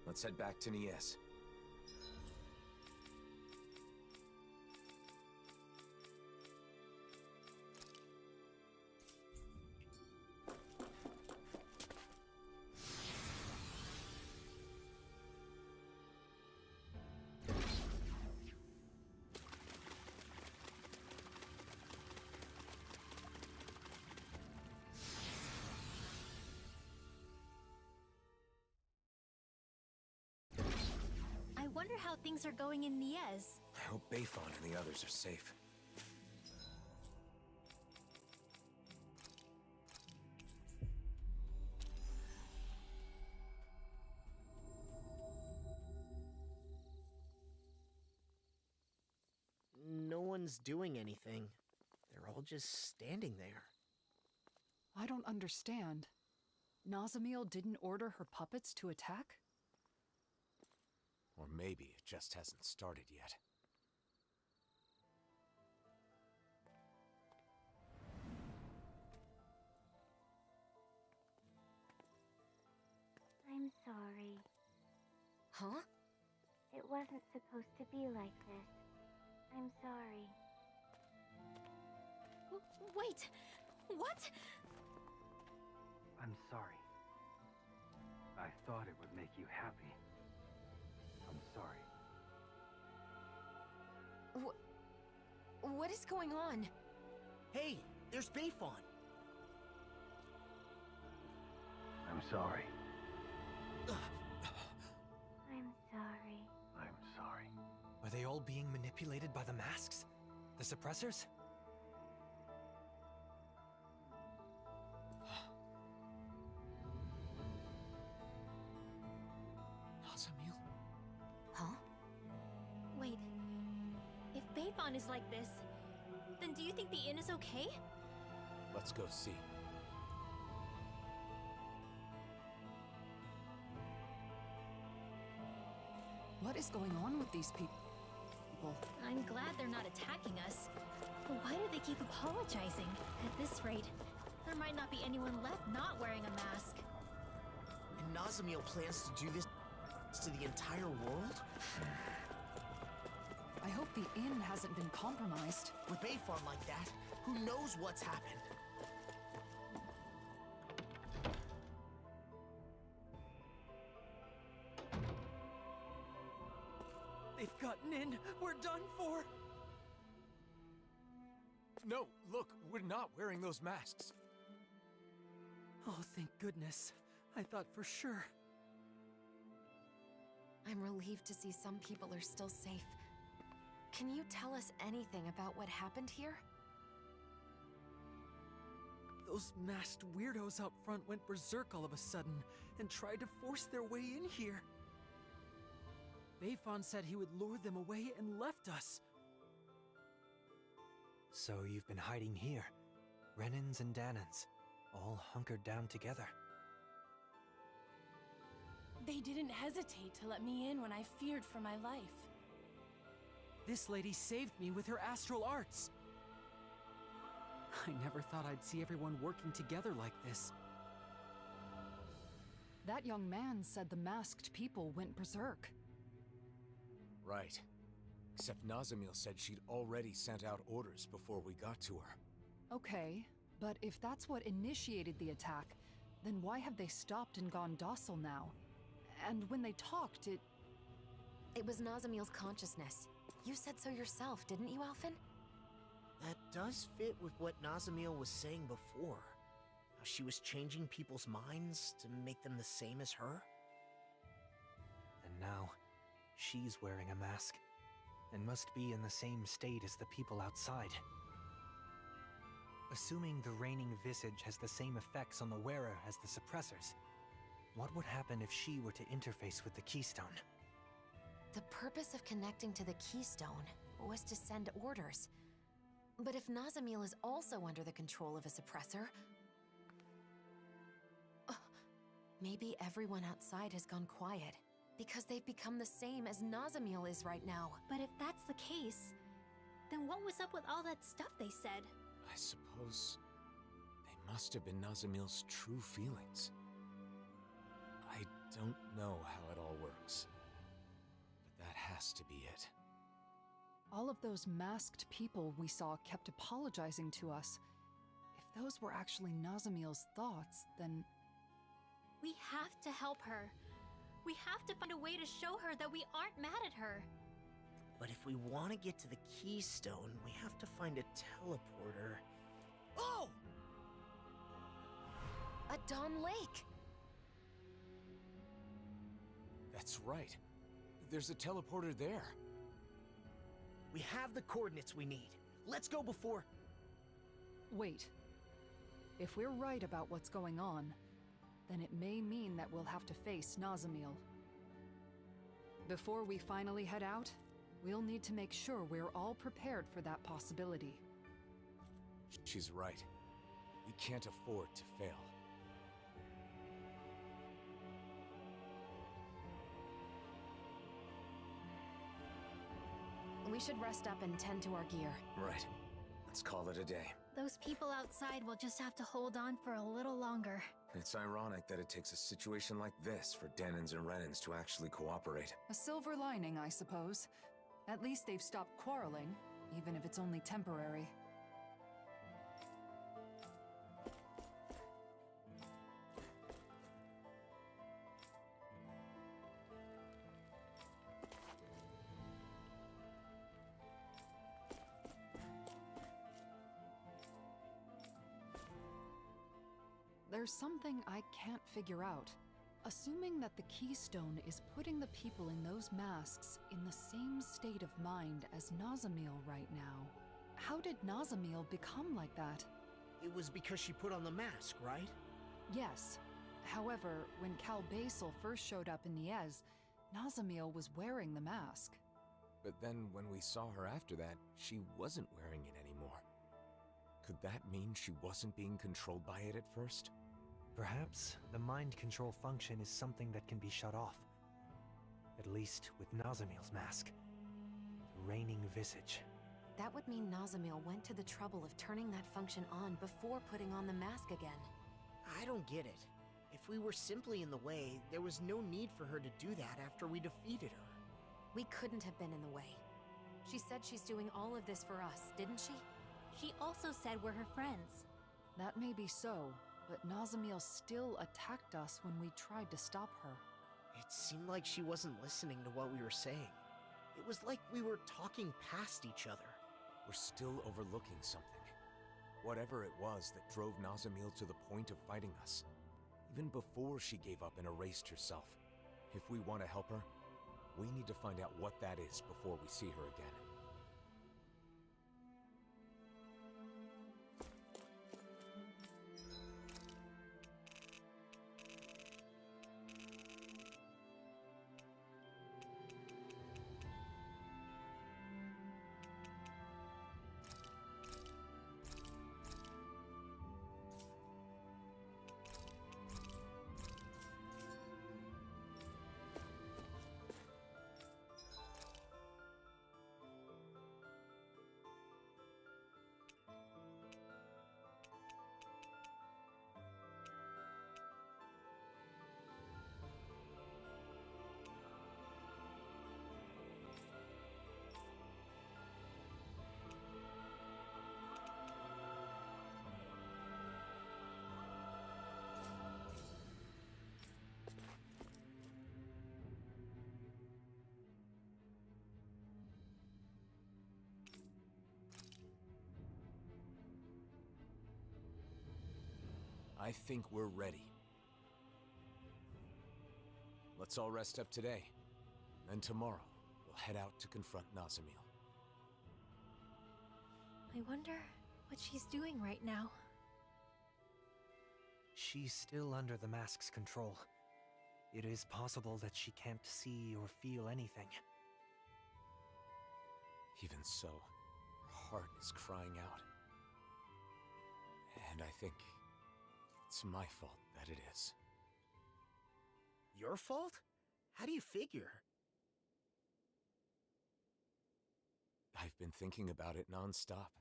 Let's head back to Niez. I wonder how things are going in Niez. I hope Bayfon and the others are safe. one's doing anything. They're all just standing there. I don't understand. Nazamiel didn't order her puppets to attack? Or maybe it just hasn't started yet. I'm sorry. Huh? It wasn't supposed to be like this. I'm sorry. Wait! What? I'm sorry. I thought it would make you happy. I'm sorry. What is going on? Hey, there's Bayfon. I'm sorry. I'm sorry. I'm sorry. Are they all being manipulated by the masks? The suppressors? Nazamiel? Huh? Wait. If Bayfon is like this, then do you think the inn is okay? Let's go see. What is going on with these people? I'm glad they're not attacking us. But why do they keep apologizing? At this rate, there might not be anyone left not wearing a mask. And Nazamiel plans to do this to the entire world? I hope the inn hasn't been compromised. With Bayfon like that, who knows what's happened? They've gotten in. We're done for. No, look, we're not wearing those masks. Oh, thank goodness. I thought for sure. I'm relieved to see some people are still safe. Can you tell us anything about what happened here? Those masked weirdos out front went berserk all of a sudden and tried to force their way in here. Bayfon said he would lure them away and left us. So you've been hiding here. Renans and Danans, all hunkered down together. They didn't hesitate to let me in when I feared for my life. This lady saved me with her astral arts. I never thought I'd see everyone working together like this. That young man said the masked people went berserk. Right. Except Nazamiel said she'd already sent out orders before we got to her. Okay, but if that's what initiated the attack, then why have they stopped and gone docile now? And when they talked, It was Nazamiel's consciousness. You said so yourself, didn't you, Alphen? That does fit with what Nazamiel was saying before. How she was changing people's minds to make them the same as her. And now, she's wearing a mask, and must be in the same state as the people outside. Assuming the reigning visage has the same effects on the wearer as the suppressors, what would happen if she were to interface with the Keystone? The purpose of connecting to the Keystone was to send orders. But if Nazamiel is also under the control of a suppressor... maybe everyone outside has gone quiet, because they've become the same as Nazamiel is right now. But if that's the case, then what was up with all that stuff they said? I suppose they must have been Nazamiel's true feelings. I don't know how it all works, but that has to be it. all of those masked people we saw kept apologizing to us. If those were actually Nazamiel's thoughts, then... We have to help her. We have to find a way to show her that we aren't mad at her. But if we want to get to the Keystone, we have to find a teleporter. Oh! A Dawn Lake! That's right. There's a teleporter there. We have the coordinates we need. Let's go before... Wait. If we're right about what's going on, then it may mean that we'll have to face Nazamiel. Before we finally head out, We'll need to make sure we're all prepared for that possibility. She's right. We can't afford to fail. We should rest up and tend to our gear. Right. Let's call it a day. Those people outside will just have to hold on for a little longer. It's ironic that it takes a situation like this for Danins and Renins to actually cooperate. A silver lining, I suppose. At least they've stopped quarreling, even if it's only temporary. There's something I can't figure out. Assuming that the Keystone is putting the people in those masks in the same state of mind as Nazamil right now, how did Nazamil become like that? It was because she put on the mask, right? Yes. However, when Cal Basel first showed up in Niez, Nazamil was wearing the mask. But then when we saw her after that, she wasn't wearing it anymore. Could that mean she wasn't being controlled by it at first? Perhaps the mind control function is something that can be shut off. At least with Nazamil's mask. The Reigning Visage. That would mean Nazamil went to the trouble of turning that function on before putting on the mask again. I don't get it. If we were simply in the way, there was no need for her to do that after we defeated her. We couldn't have been in the way. She said she's doing all of this for us, didn't she? She also said we're her friends. That may be so, but Nazamil still attacked us when we tried to stop her. It seemed like she wasn't listening to what we were saying. It was like we were talking past each other. We're still overlooking something. Whatever it was that drove Nazamil to the point of fighting us. Even before she gave up and erased herself. If we want to help her, we need to find out what that is before we see her again. I think we're ready. Let's all rest up today. Then tomorrow, we'll head out to confront Nazamil. I wonder what she's doing right now. She's still under the mask's control. It is possible that she can't see or feel anything. Even so, her heart is crying out. And I think it's my fault that it is. Your fault? How do you figure? I've been thinking about it non-stop.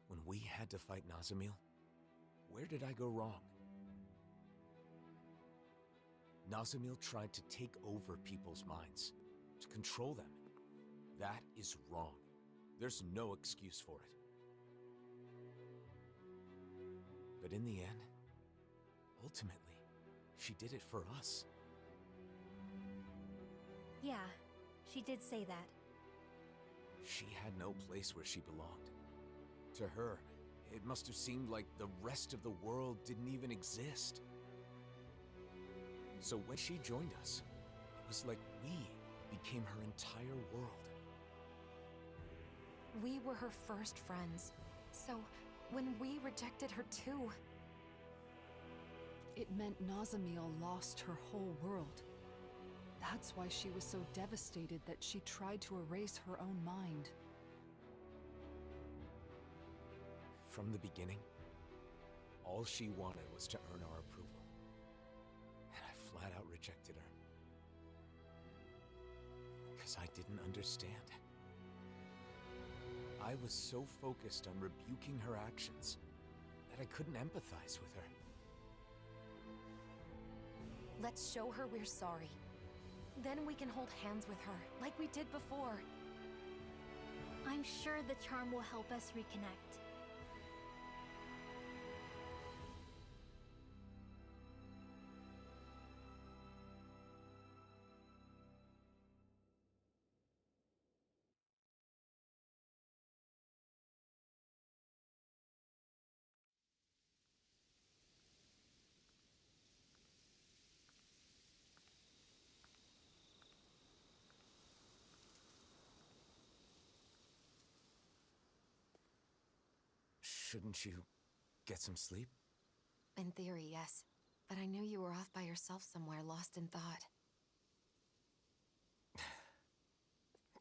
When we had to fight Nazamil, where did I go wrong? Nazamil tried to take over people's minds, to control them. That is wrong. There's no excuse for it. But in the end, ultimately, she did it for us. Yeah, she did say that. She had no place where she belonged. To her, it must have seemed like the rest of the world didn't even exist. So when she joined us, it was like we became her entire world. We were her first friends. So when we rejected her too... It meant Nazamil lost her whole world. That's why she was so devastated that she tried to erase her own mind. From the beginning, all she wanted was to earn our approval. And I flat out rejected her. Because I didn't understand. I was so focused on rebuking her actions that I couldn't empathize with her. Let's show her we're sorry. Then we can hold hands with her, like we did before. I'm sure the charm will help us reconnect. Shouldn't you get some sleep? In theory, yes. But I knew you were off by yourself somewhere, lost in thought.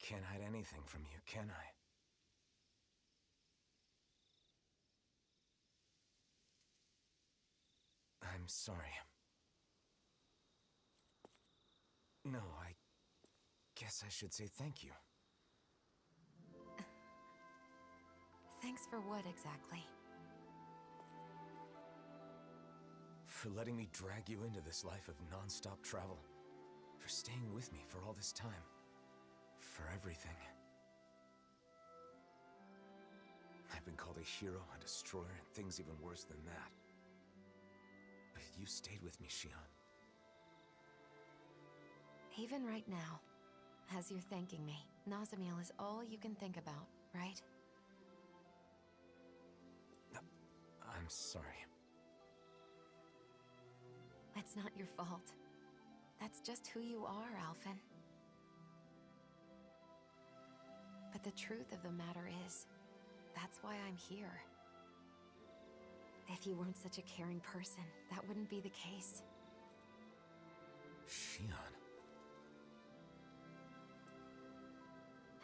Can't hide anything from you, can I? I'm sorry. No, I guess I should say thank you. Thanks for what, exactly? For letting me drag you into this life of non-stop travel. For staying with me for all this time. For everything. I've been called a hero, a destroyer, and things even worse than that. But you stayed with me, Shion. Even right now, as you're thanking me, Nazamiel is all you can think about, right? I'm sorry. It's not your fault. That's just who you are, Alphen. But the truth of the matter is, that's why I'm here. If you weren't such a caring person, that wouldn't be the case. Shion.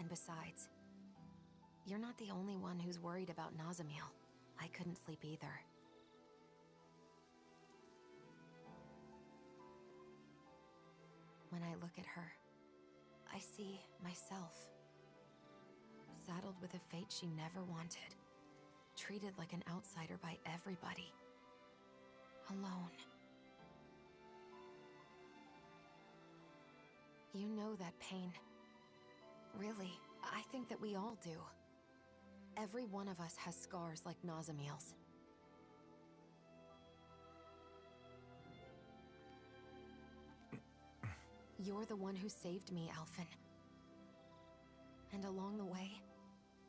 And besides, you're not the only one who's worried about Nazamiel. I couldn't sleep either. When I look at her, I see myself. Saddled with a fate she never wanted. Treated like an outsider by everybody. Alone. You know that pain. Really, I think that we all do. Every one of us has scars like Nazamiel's. You're the one who saved me, Alphen. And along the way,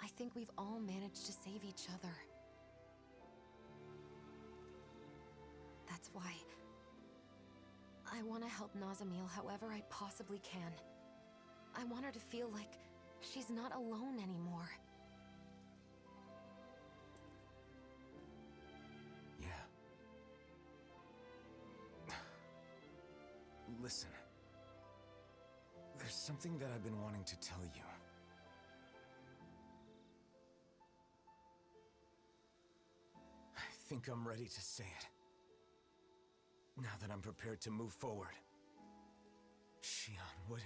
I think we've all managed to save each other. That's why I want to help Nazamiel however I possibly can. I want her to feel like she's not alone anymore. Listen. There's something that I've been wanting to tell you. I think I'm ready to say it. Now that I'm prepared to move forward. Shion, what?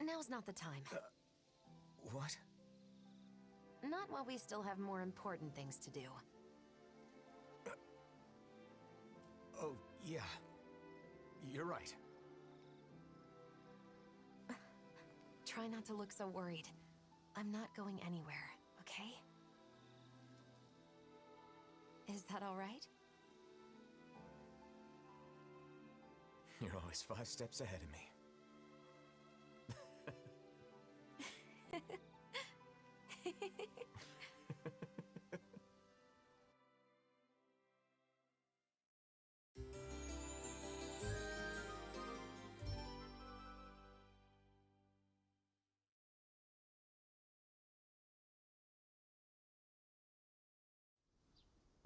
Now's not the time. What? Not while we still have more important things to do. Oh, yeah. You're right. Try not to look so worried. I'm not going anywhere, okay? Is that all right? You're always 5 steps ahead of me.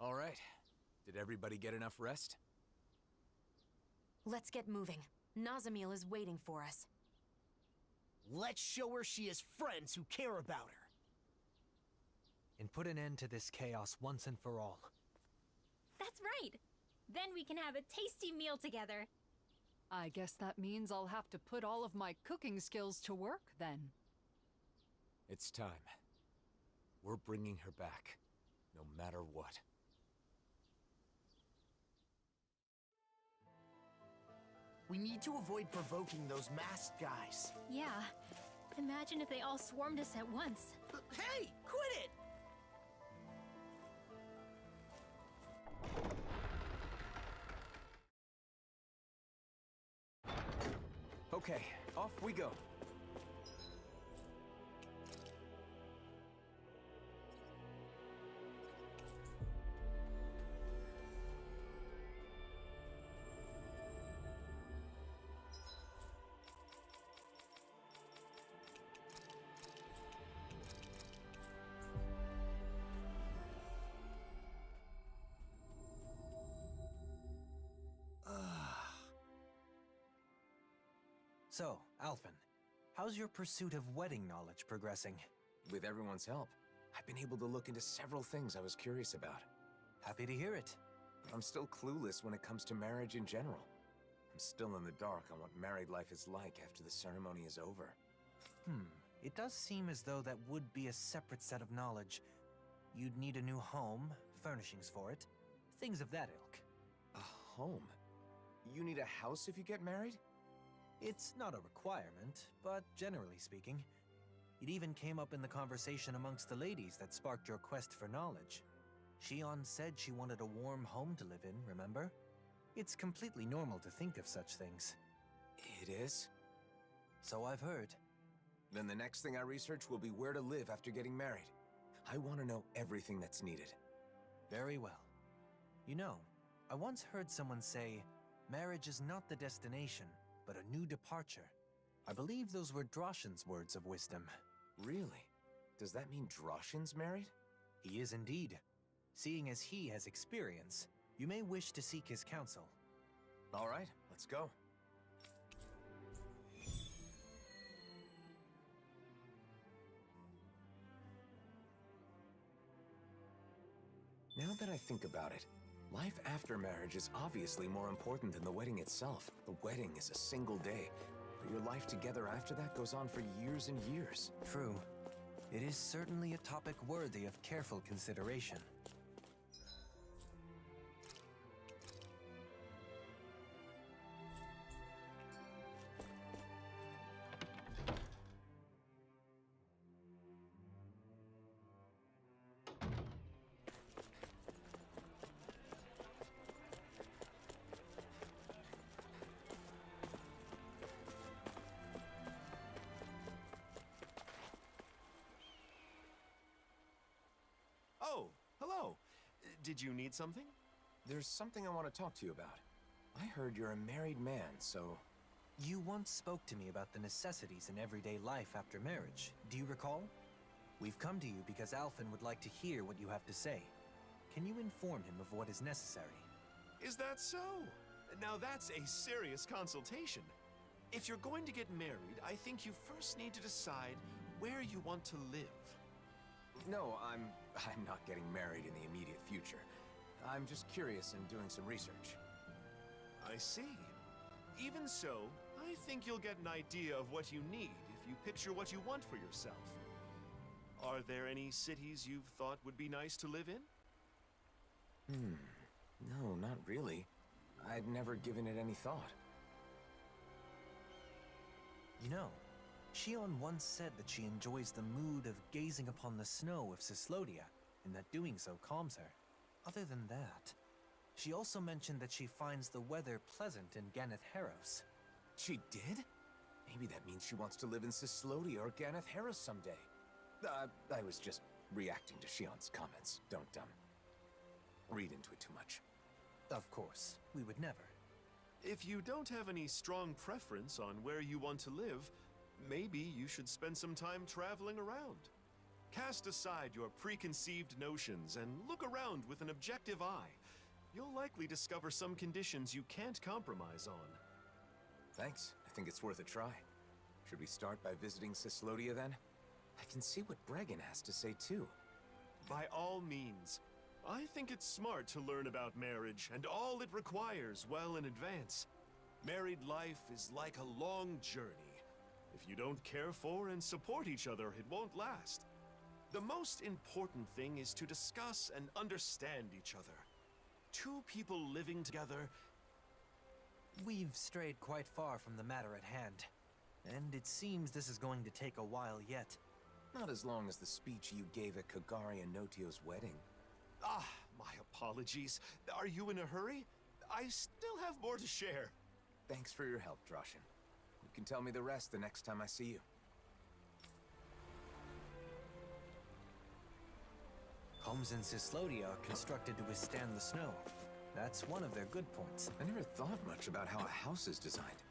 All right. Did everybody get enough rest? Let's get moving. Nazamil is waiting for us. Let's show her she has friends who care about her. And put an end to this chaos once and for all. That's right! Then we can have a tasty meal together. I guess that means I'll have to put all of my cooking skills to work, then. It's time. We're bringing her back, no matter what. We need to avoid provoking those masked guys. Yeah. Imagine if they all swarmed us at once. Hey, quit it! Okay, off we go. So, Alphen, how's your pursuit of wedding knowledge progressing? With everyone's help, I've been able to look into several things I was curious about. Happy to hear it. I'm still clueless when it comes to marriage in general. I'm still in the dark on what married life is like after the ceremony is over. It does seem as though that would be a separate set of knowledge. You'd need a new home, furnishings for it, things of that ilk. A home? You need a house if you get married? It's not a requirement, but generally speaking, it even came up in the conversation amongst the ladies that sparked your quest for knowledge. Shion said she wanted a warm home to live in, remember? It's completely normal to think of such things. It is? So I've heard. Then the next thing I research will be where to live after getting married. I want to know everything that's needed. Very well. You know, I once heard someone say, marriage is not the destination, but a new departure. I believe those were Droshin's words of wisdom. Really? Does that mean Droshin's married? He is indeed. Seeing as he has experience, you may wish to seek his counsel. All right, let's go. Now that I think about it, life after marriage is obviously more important than the wedding itself. The wedding is a single day, but your life together after that goes on for years and years. True. It is certainly a topic worthy of careful consideration. Oh, hello. Did you need something? There's something I want to talk to you about. I heard you're a married man, so... You once spoke to me about the necessities in everyday life after marriage. Do you recall? We've come to you because Alphen would like to hear what you have to say. Can you inform him of what is necessary? Is that so? Now that's a serious consultation. If you're going to get married, I think you first need to decide where you want to live. No, I'm not getting married in the immediate future. I'm just curious and doing some research. I see. Even so, I think you'll get an idea of what you need if you picture what you want for yourself. Are there any cities you've thought would be nice to live in? No, not really. I'd never given it any thought. You know, Shion once said that she enjoys the mood of gazing upon the snow of Cyslodia, and that doing so calms her. Other than that, she also mentioned that she finds the weather pleasant in Ganeth Heros. She did? Maybe that means she wants to live in Cyslodia or Ganeth Heros someday. I was just reacting to Shion's comments. Don't, read into it too much. Of course, we would never. If you don't have any strong preference on where you want to live, maybe you should spend some time traveling around. Cast aside your preconceived notions and look around with an objective eye. You'll likely discover some conditions you can't compromise on. Thanks. I think it's worth a try. Should we start by visiting Cyslodia then? I can see what Bregan has to say too. By all means. I think it's smart to learn about marriage and all it requires well in advance. Married life is like a long journey. If you don't care for and support each other, it won't last. The most important thing is to discuss and understand each other. Two people living together. We've strayed quite far from the matter at hand, and it seems this is going to take a while yet. Not as long as the speech you gave at Kagari and Notio's wedding. Ah, my apologies. Are you in a hurry? I still have more to share. Thanks for your help, Droshin. You can tell me the rest the next time I see you. Homes in Cyslodia are constructed to withstand the snow. That's one of their good points. I never thought much about how a house is designed.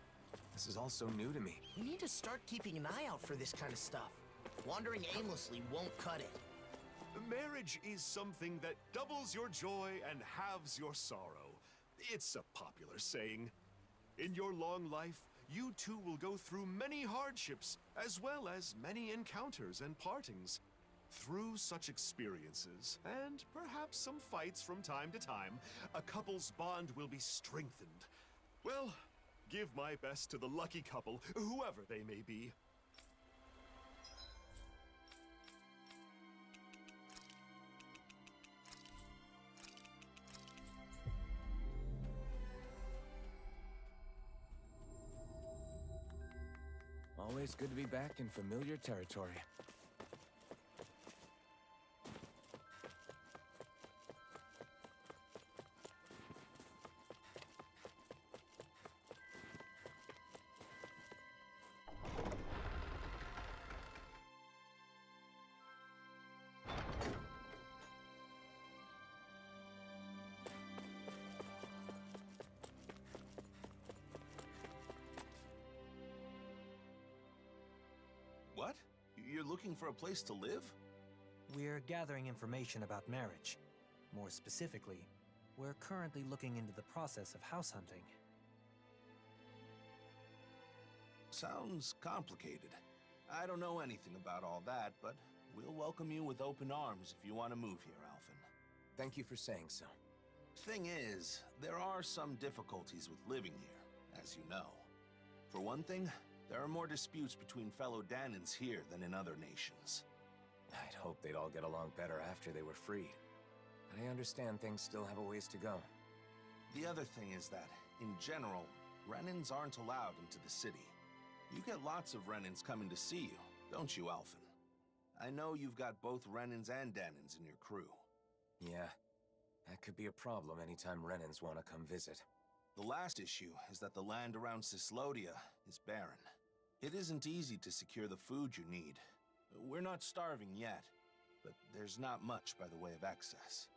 This is all so new to me. We need to start keeping an eye out for this kind of stuff. Wandering aimlessly won't cut it. Marriage is something that doubles your joy and halves your sorrow. It's a popular saying. In your long life, you two will go through many hardships, as well as many encounters and partings. Through such experiences, and perhaps some fights from time to time, a couple's bond will be strengthened. Well, give my best to the lucky couple, whoever they may be. Always good to be back in familiar territory. What? You're looking for a place to live? We're gathering information about marriage. More specifically, we're currently looking into the process of house hunting. Sounds complicated. I don't know anything about all that, but we'll welcome you with open arms if you want to move here, Alphen. Thank you for saying so. Thing is, there are some difficulties with living here, as you know. For one thing, there are more disputes between fellow Dahnans here than in other nations. I'd hope they'd all get along better after they were freed. But I understand things still have a ways to go. The other thing is that, in general, Renans aren't allowed into the city. You get lots of Renans coming to see you, don't you, Alphen? I know you've got both Renans and Dahnans in your crew. Yeah, that could be a problem anytime Renans want to come visit. The last issue is that the land around Cyslodia is barren. It isn't easy to secure the food you need. We're not starving yet, but there's not much by the way of excess.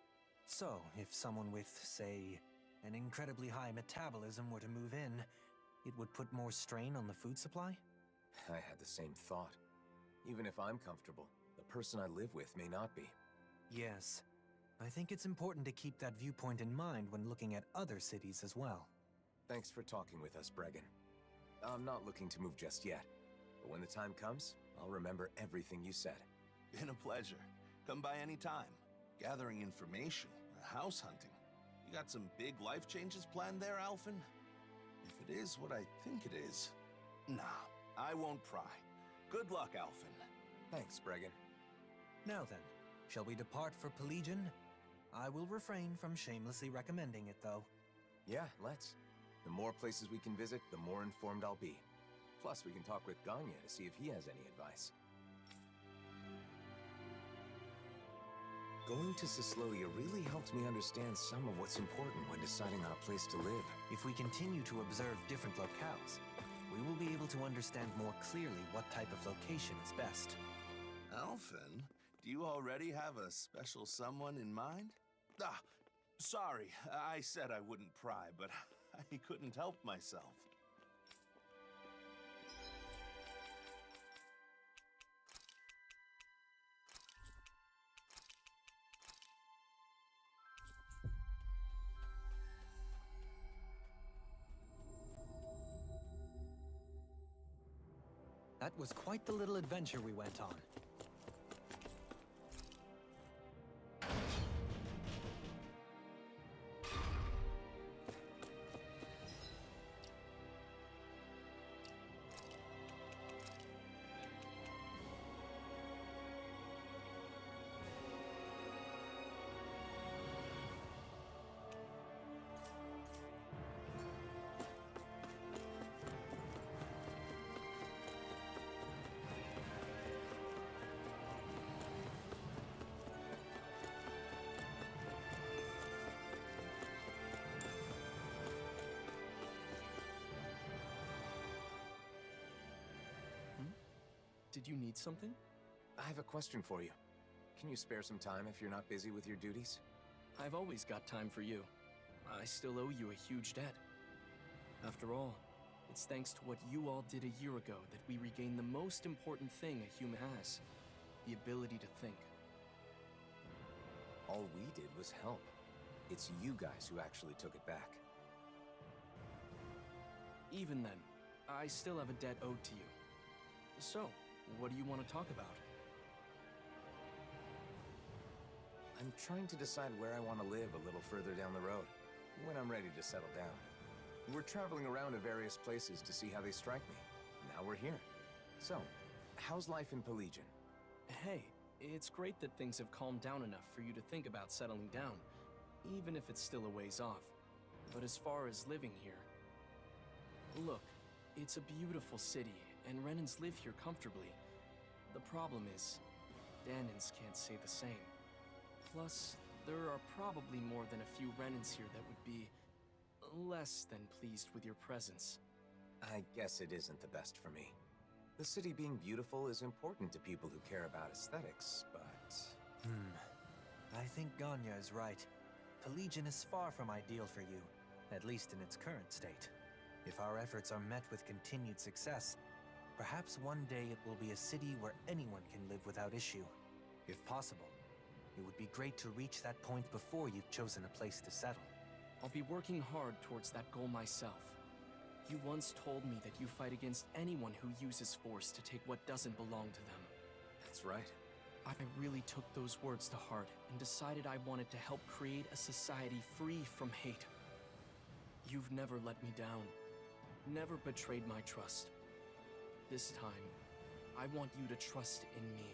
So, if someone with, say, an incredibly high metabolism were to move in, it would put more strain on the food supply? I had the same thought. Even if I'm comfortable, the person I live with may not be. Yes. I think it's important to keep that viewpoint in mind when looking at other cities as well. Thanks for talking with us, Bregan. I'm not looking to move just yet, but when the time comes, I'll remember everything you said. Been a pleasure. Come by any time. Gathering information, house hunting. You got some big life changes planned there, Alphen? If it is what I think it is, nah, I won't pry. Good luck, Alphen. Thanks, Bregan. Now then, shall we depart for Pelegion? I will refrain from shamelessly recommending it, though. Yeah, let's. The more places we can visit, the more informed I'll be. Plus, we can talk with Ganya to see if he has any advice. Going to Cyslodia really helped me understand some of what's important when deciding on a place to live. If we continue to observe different locales, we will be able to understand more clearly what type of location is best. Alphen, do you already have a special someone in mind? Ah, sorry, I said I wouldn't pry, but I couldn't help myself. That was quite the little adventure we went on. Did you need something? I have a question for you. Can you spare some time if you're not busy with your duties? I've always got time for you. I still owe you a huge debt. After all, it's thanks to what you all did a year ago that we regained the most important thing a human has. The ability to think. All we did was help. It's you guys who actually took it back. Even then, I still have a debt owed to you. So, what do you want to talk about? I'm trying to decide where I want to live a little further down the road, when I'm ready to settle down. We're traveling around to various places to see how they strike me. Now we're here. So, how's life in Pelegion? Hey, it's great that things have calmed down enough for you to think about settling down, even if it's still a ways off. But as far as living here... Look, it's a beautiful city, and Renans live here comfortably. The problem is, Dahnans can't say the same. Plus, there are probably more than a few Renans here that would be less than pleased with your presence. I guess it isn't the best for me. The city being beautiful is important to people who care about aesthetics, but... I think Ganya is right. Pelegion is far from ideal for you, at least in its current state. If our efforts are met with continued success, perhaps one day it will be a city where anyone can live without issue. If possible, it would be great to reach that point before you've chosen a place to settle. I'll be working hard towards that goal myself. You once told me that you fight against anyone who uses force to take what doesn't belong to them. That's right. I really took those words to heart and decided I wanted to help create a society free from hate. You've never let me down, never betrayed my trust. This time, I want you to trust in me.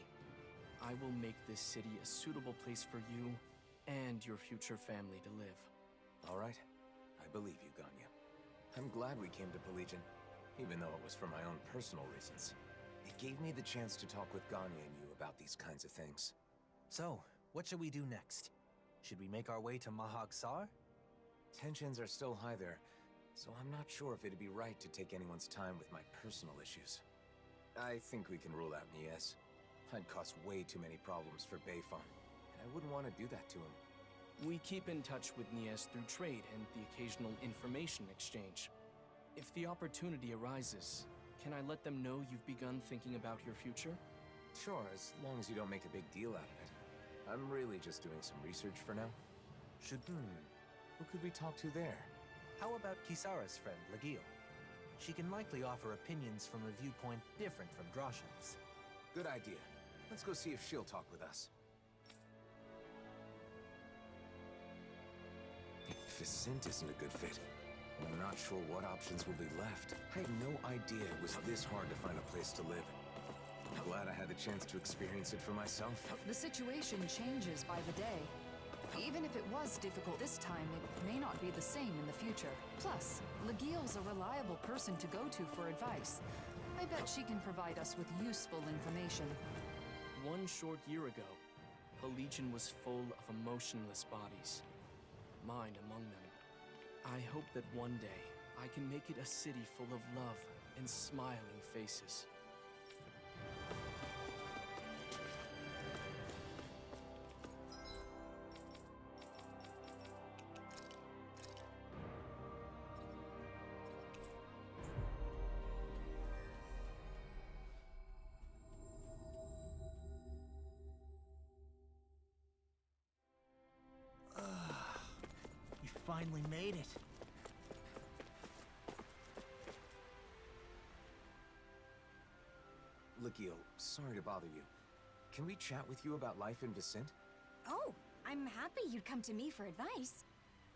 I will make this city a suitable place for you and your future family to live. All right. I believe you, Ganya. I'm glad we came to Pelegion, even though it was for my own personal reasons. It gave me the chance to talk with Ganya and you about these kinds of things. So, what should we do next? Should we make our way to Mahag Saar? Tensions are still high there, so I'm not sure if it'd be right to take anyone's time with my personal issues. I think we can rule out Nies. I'd cause way too many problems for Beifong, and I wouldn't want to do that to him. We keep in touch with Nies through trade and the occasional information exchange. If the opportunity arises, can I let them know you've begun thinking about your future? Sure, as long as you don't make a big deal out of it. I'm really just doing some research for now. Who could we talk to there? How about Kisara's friend, Legio? She can likely offer opinions from a viewpoint different from Droshan's. Good idea. Let's go see if she'll talk with us. Vicent isn't a good fit. And I'm not sure what options will be left. I had no idea it was this hard to find a place to live. I'm glad I had the chance to experience it for myself. The situation changes by the day. Even if it was difficult this time, it may not be the same in the future. Plus, Legio's a reliable person to go to for advice. I bet she can provide us with useful information. One short year ago, Pelegion was full of emotionless bodies. Mine among them. I hope that one day, I can make it a city full of love and smiling faces. Finally made it. Legio, sorry to bother you. Can we chat with you about life in Vicent? Oh, I'm happy you'd come to me for advice.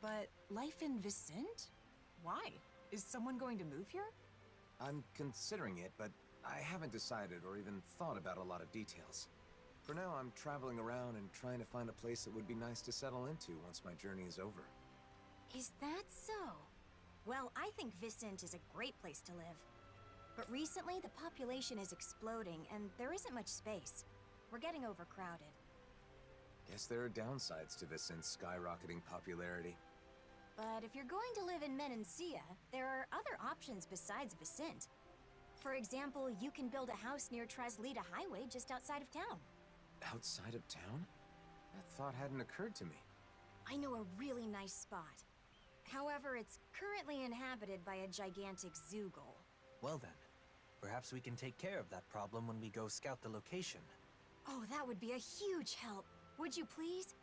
But life in Vicent? Why? Is someone going to move here? I'm considering it, but I haven't decided or even thought about a lot of details. For now, I'm traveling around and trying to find a place that would be nice to settle into once my journey is over. Is that so? Well, I think Vicent is a great place to live. But recently, the population is exploding, and there isn't much space. We're getting overcrowded. Guess there are downsides to Vicent's skyrocketing popularity. But if you're going to live in Menancia, there are other options besides Vicent. For example, you can build a house near Traslita Highway just outside of town. Outside of town? That thought hadn't occurred to me. I know a really nice spot. However, it's currently inhabited by a gigantic Zoogle. Well then, perhaps we can take care of that problem when we go scout the location. Oh, that would be a huge help. Would you please?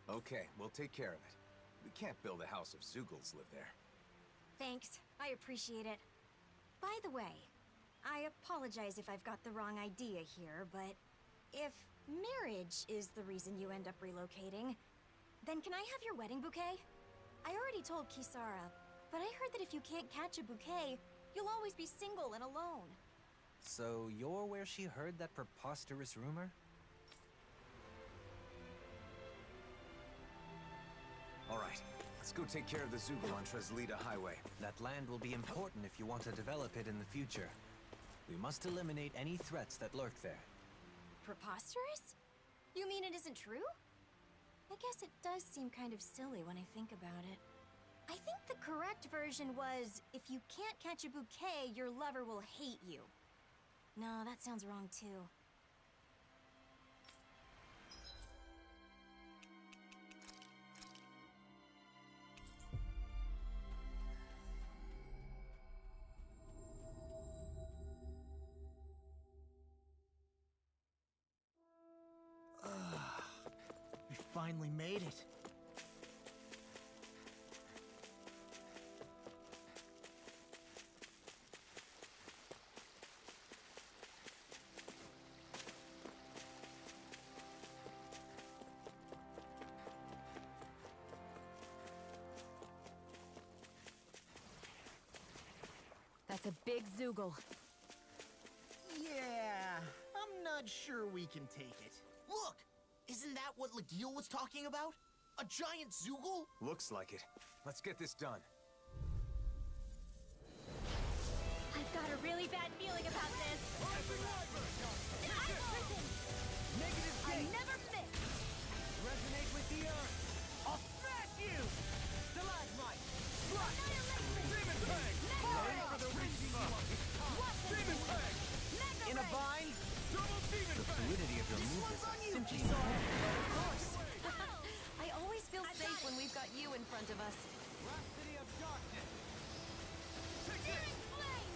Okay, we'll take care of it. We can't build a house if Zoogles live there. Thanks. I appreciate it. By the way, I apologize if I've got the wrong idea here, but if marriage is the reason you end up relocating, then can I have your wedding bouquet? I already told Kisara, but I heard that if you can't catch a bouquet, you'll always be single and alone. So you're where she heard that preposterous rumor? All right, let's go take care of the Zoogle on Traslita Highway. That land will be important if you want to develop it in the future. We must eliminate any threats that lurk there. Preposterous? You mean it isn't true? I guess it does seem kind of silly when I think about it. I think the correct version was, if you can't catch a bouquet, your lover will hate you. No, that sounds wrong too. We finally made it. That's a big Zoogle. Yeah, I'm not sure we can take it. Look! Isn't that what Legio was talking about? A giant Zoogle? Looks like it. Let's get this done. I've got a really bad feeling about this. I never miss. Resonate with the earth. I'll smash you! Stalagmite! Demon Fang! Ready for the reaching up! Demon Fang! In a bind? Double Demon The fluidity of your movements is simply Of course. I always feel safe when we've got you in front of us. Rhapsody of Darkness! Searing Flame!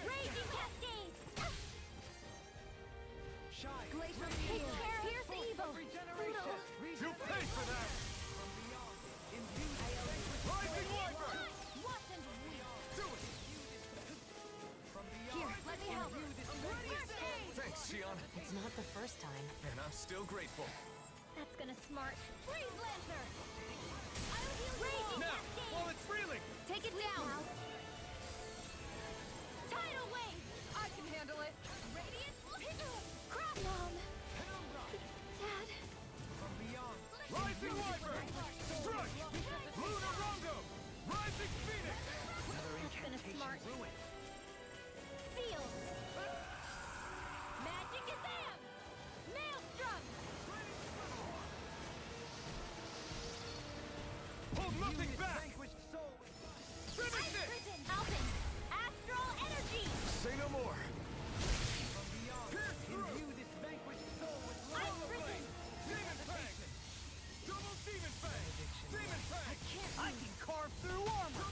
Raging Cascade! Shine! Glacial Take care! Pierce Full evil! of regeneration! Brutal! You pay for that! From beyond, imbue Rising Wyvern! What and Do it! From beyond, Here, let me help. imbue this First aid! Thanks, Shion. It's not the first time. And I'm still grateful. That's gonna smart. Freeze Lancer! I'll heal you all! Now, Cascade! while it's reeling! Take it down. Tidal Wave! I can handle it. Radiant Crop! Mom! Dad! From beyond, Rising Wyvern! Strike! Lunar Rongo! Rising Phoenix! another That's gonna incantation smart. ruin. Seal! Magic Gazam! Maelstrom! Hold nothing back! Finish Ice it! Prison! Alpin! Astral Energy! Say no more. From beyond, imbue this vanquished soul with Ice lava Prison! flame! Demon Fang! Double Demon Fang! Demon Fang! I can carve through armor!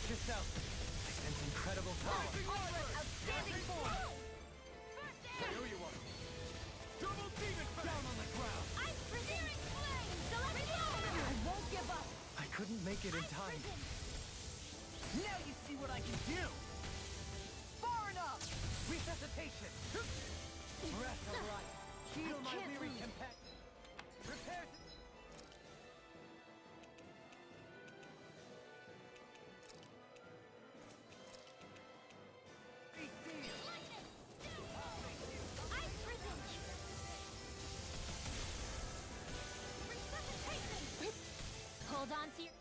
Watch yourself! I sense incredible power! Outstanding form! I know you are! Double demon down on the ground! I'm searing flame! Select I won't give up! I couldn't make it in time. Now you see what I can do! Far enough! Resuscitation! Breath of life! Heal my weary companion! Prepare to... I'm prison! Resuscitation! Hold on to your...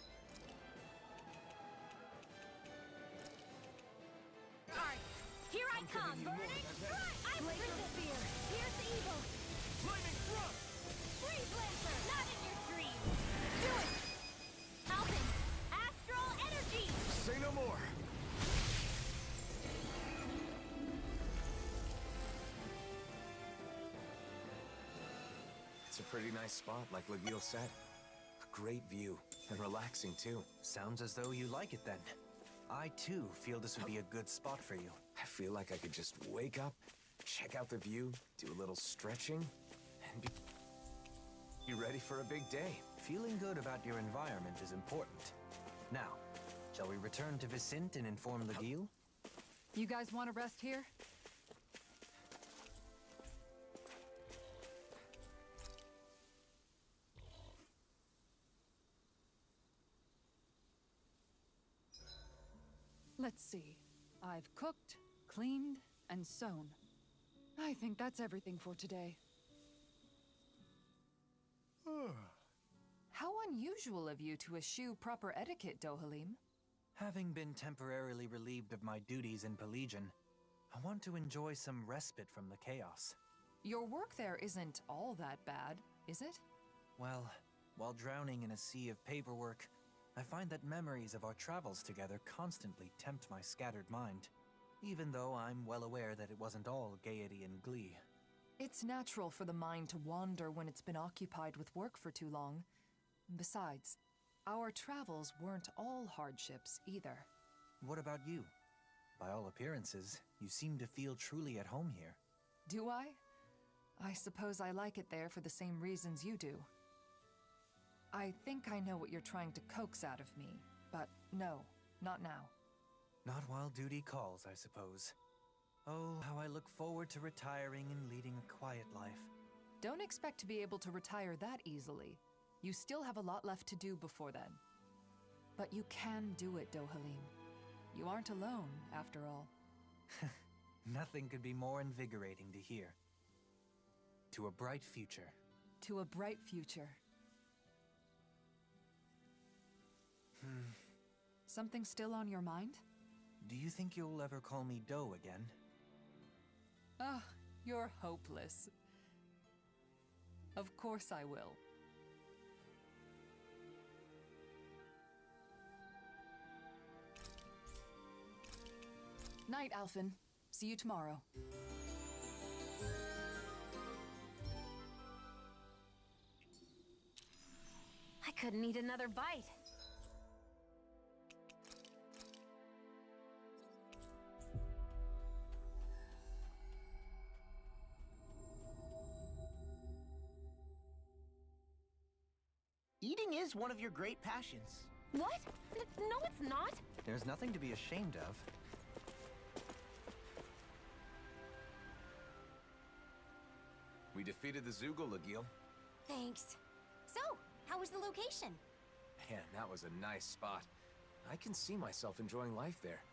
Alright, here I come! Burning strike! I'm prison! Spear! Here's the evil! Flaming thrust! Freeze Lancer! Not in your dreams! Do it! Alvin! Astral energy! Say no more! It's a pretty nice spot, like Legil said. A great view, and relaxing too. Sounds as though you like it then. I too feel this would be a good spot for you. I feel like I could just wake up, check out the view, do a little stretching, and be ready for a big day. Feeling good about your environment is important. Now, shall we return to Vicente and inform Legil? You guys want to rest here? Let's see. I've cooked, cleaned, and sewn. I think that's everything for today. How unusual of you to eschew proper etiquette, Dohalim. Having been temporarily relieved of my duties in Pelegion, I want to enjoy some respite from the chaos. Your work there isn't all that bad, is it? Well, while drowning in a sea of paperwork, I find that memories of our travels together constantly tempt my scattered mind, even though I'm well aware that it wasn't all gaiety and glee. It's natural for the mind to wander when it's been occupied with work for too long. Besides, our travels weren't all hardships either. What about you? By all appearances, you seem to feel truly at home here. Do I? I suppose I like it there for the same reasons you do. I think I know what you're trying to coax out of me, but no, not now. Not while duty calls, I suppose. Oh, how I look forward to retiring and leading a quiet life. Don't expect to be able to retire that easily. You still have a lot left to do before then. But you can do it, Dohalim. You aren't alone, after all. Nothing could be more invigorating to hear. To a bright future. To a bright future. Something still on your mind? Do you think you'll ever call me Doe again? Ah, you're hopeless. Of course I will. Night, Alphen. See you tomorrow. I couldn't eat another bite. Eating is one of your great passions. What? No, it's not. There's nothing to be ashamed of. We defeated the Zoogle, Legil. Thanks. So, how was the location? Man, that was a nice spot. I can see myself enjoying life there.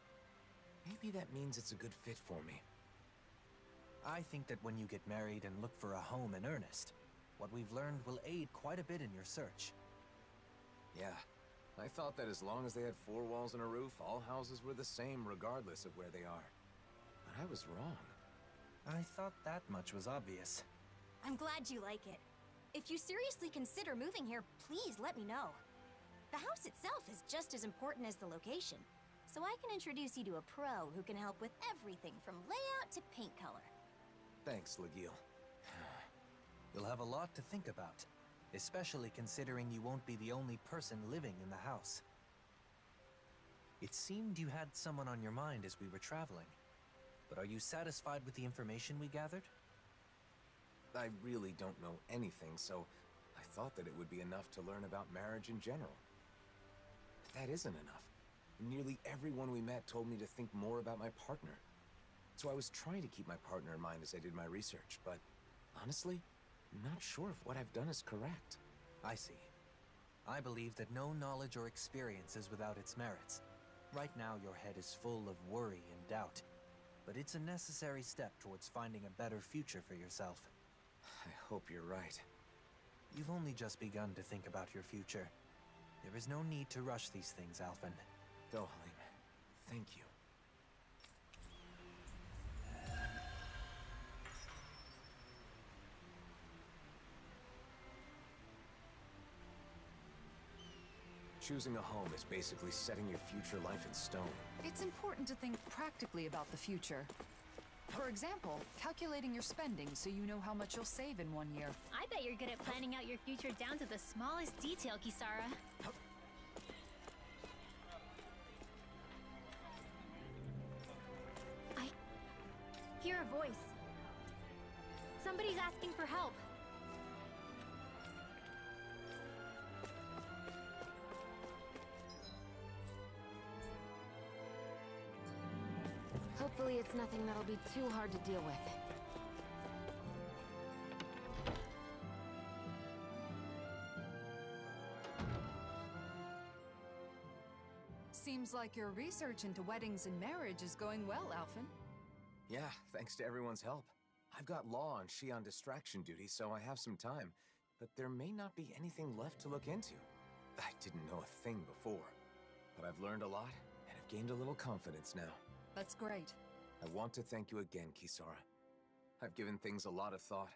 Maybe that means it's a good fit for me. I think that when you get married and look for a home in earnest, what we've learned will aid quite a bit in your search. Yeah, I thought that as long as they had 4 walls and a roof, all houses were the same regardless of where they are. But I was wrong. I thought that much was obvious. I'm glad you like it. If you seriously consider moving here, please let me know. The house itself is just as important as the location, so I can introduce you to a pro who can help with everything from layout to paint color. Thanks, Legil. You'll have a lot to think about, especially considering you won't be the only person living in the house. It seemed you had someone on your mind as we were traveling. But are you satisfied with the information we gathered? I really don't know anything, so I thought that it would be enough to learn about marriage in general. But that isn't enough. Nearly everyone we met told me to think more about my partner. So I was trying to keep my partner in mind as I did my research, but honestly, I'm not sure if what I've done is correct. I see. I believe that no knowledge or experience is without its merits. Right now, your head is full of worry and doubt. But it's a necessary step towards finding a better future for yourself. I hope you're right. You've only just begun to think about your future. There is no need to rush these things, Alphen. Dohalim, thank you. Choosing a home is basically setting your future life in stone. It's important to think practically about the future. For example, calculating your spending so you know how much you'll save in 1 year. I bet you're good at planning out your future down to the smallest detail, Kisara. I hear a voice. Somebody's asking for help. Hopefully it's nothing that'll be too hard to deal with. Seems like your research into weddings and marriage is going well, Alphen. Yeah, thanks to everyone's help. I've got law and Shion distraction duty, so I have some time. But there may not be anything left to look into. I didn't know a thing before. But I've learned a lot, and I've gained a little confidence now. That's great. I want to thank you again, Kisara. I've given things a lot of thought,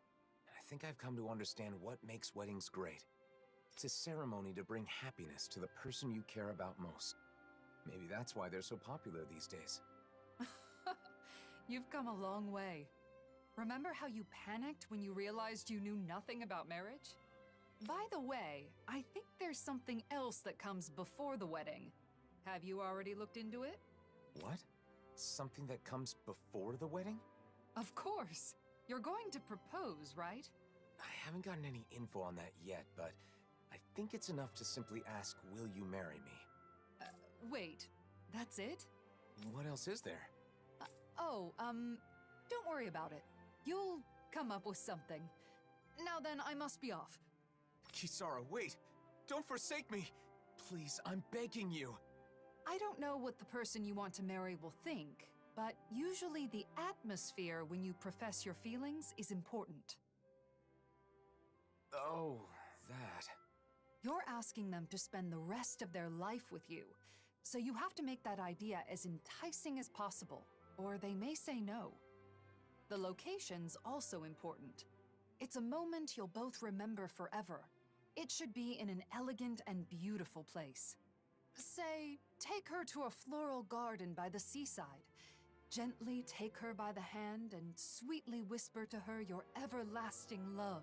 and I think I've come to understand what makes weddings great. It's a ceremony to bring happiness to the person you care about most. Maybe that's why they're so popular these days. You've come a long way. Remember how you panicked when you realized you knew nothing about marriage? By the way, I think there's something else that comes before the wedding. Have you already looked into it? What? Something that comes before the wedding? Of course. You're going to propose, right? I haven't gotten any info on that yet, but I think it's enough to simply ask, will you marry me? Wait, that's it? What else is there? Don't worry about it. You'll come up with something. Now then, I must be off. Kisara, wait! Don't forsake me! Please, I'm begging you! I don't know what the person you want to marry will think, but usually the atmosphere when you profess your feelings is important. Oh, that. You're asking them to spend the rest of their life with you, so you have to make that idea as enticing as possible, or they may say no. The location's also important. It's a moment you'll both remember forever. It should be in an elegant and beautiful place. Say, take her to a floral garden by the seaside. Gently take her by the hand and sweetly whisper to her your everlasting love.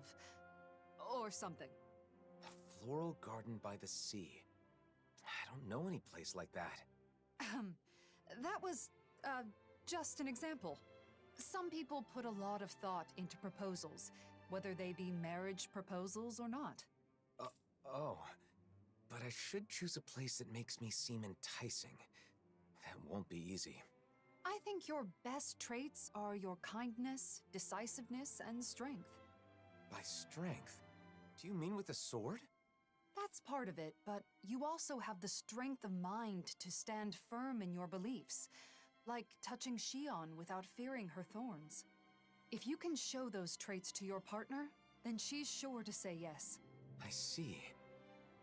Or something. A floral garden by the sea. I don't know any place like that. That was, just an example. Some people put a lot of thought into proposals, whether they be marriage proposals or not. Oh. But I should choose a place that makes me seem enticing. That won't be easy. I think your best traits are your kindness, decisiveness, and strength. By strength? Do you mean with a sword? That's part of it, but you also have the strength of mind to stand firm in your beliefs, like touching Shion without fearing her thorns. If you can show those traits to your partner, then she's sure to say yes. I see.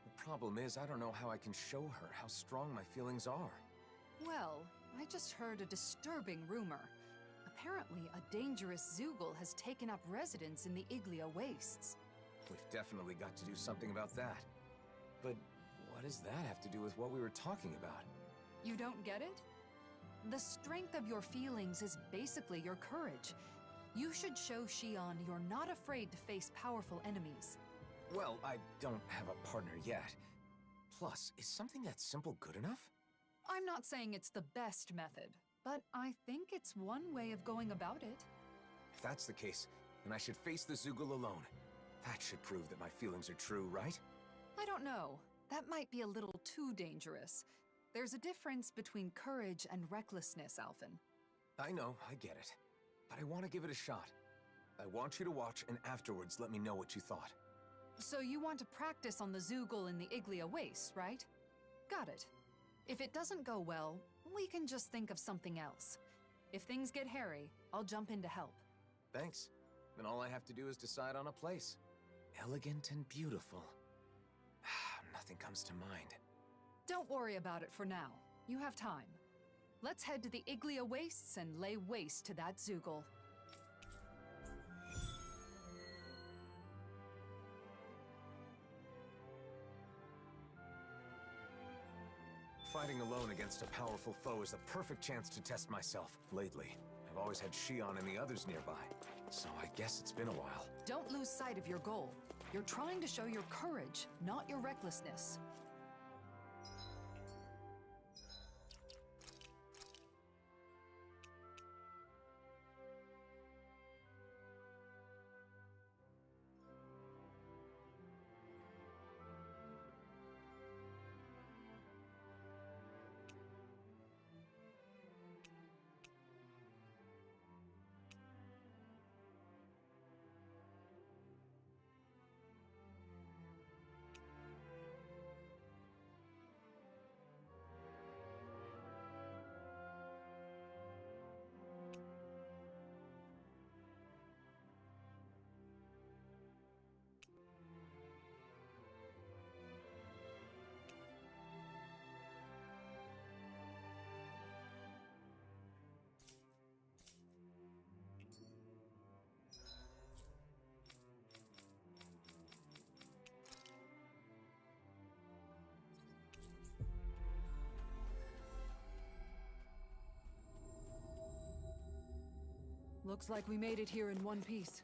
The problem is, I don't know how I can show her how strong my feelings are. Well, I just heard a disturbing rumor. Apparently, a dangerous Zeugle has taken up residence in the Iglia Wastes. We've definitely got to do something about that. But what does that have to do with what we were talking about? You don't get it? The strength of your feelings is basically your courage. You should show Shion you're not afraid to face powerful enemies. Well, I don't have a partner yet. Plus, is something that simple good enough? I'm not saying it's the best method, but I think it's one way of going about it. If that's the case, then I should face the Zoogle alone. That should prove that my feelings are true, right? I don't know. That might be a little too dangerous. There's a difference between courage and recklessness, Alphen. I know, I get it. But I want to give it a shot. I want you to watch and afterwards let me know what you thought. So you want to practice on the Zoogle in the Iglia Waste, right? Got it. If it doesn't go well, we can just think of something else. If things get hairy, I'll jump in to help. Thanks. Then all I have to do is decide on a place. Elegant and beautiful. Nothing comes to mind. Don't worry about it for now. You have time. Let's head to the Iglia Wastes and lay waste to that Zoogle. Fighting alone against a powerful foe is the perfect chance to test myself. Lately, I've always had Shion and the others nearby, so I guess it's been a while. Don't lose sight of your goal. You're trying to show your courage, not your recklessness. Looks like we made it here in one piece.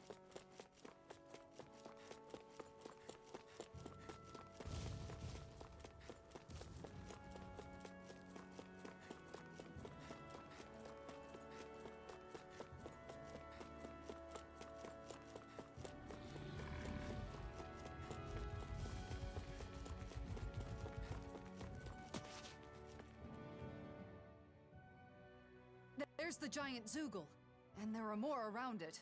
There's the giant Zoogle. And there are more around it.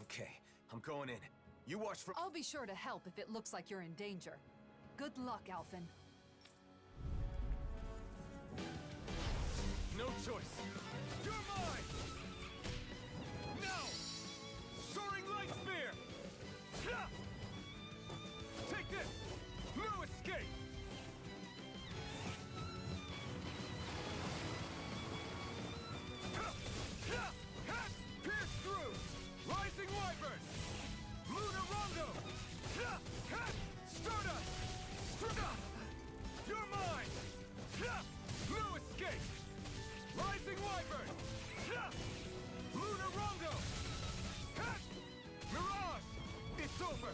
Okay, I'm going in. You watch for— I'll be sure to help if it looks like you're in danger. Good luck, Alphen. No choice. You're mine! Now! Soaring Light Spear! Take this! No escape! Pierce through! Rising Wyvern! Lunar Rondo! Stardust! You're mine! No escape! Rising Wyvern! Lunar Rondo! Mirage! It's over!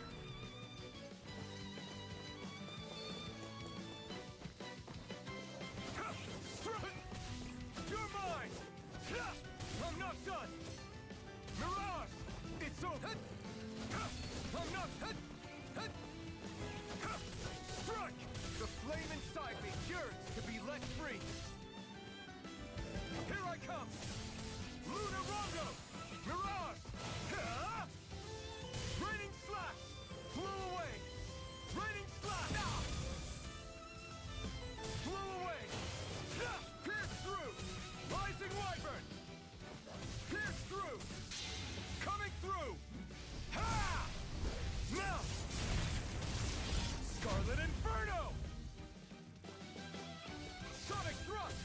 You're mine! I'm not done! Mirage! It's over! I'm not... Strike! The flame inside me yearns to be let free! Here I come! Lunar Rondo! Mirage! Raining Slash! Flew away! Raining Slash! Flew away! Pierce through! Rising Wyvern! Pierce through! Coming through! Ha! Now! Scarlet Inferno! Sonic Thrust!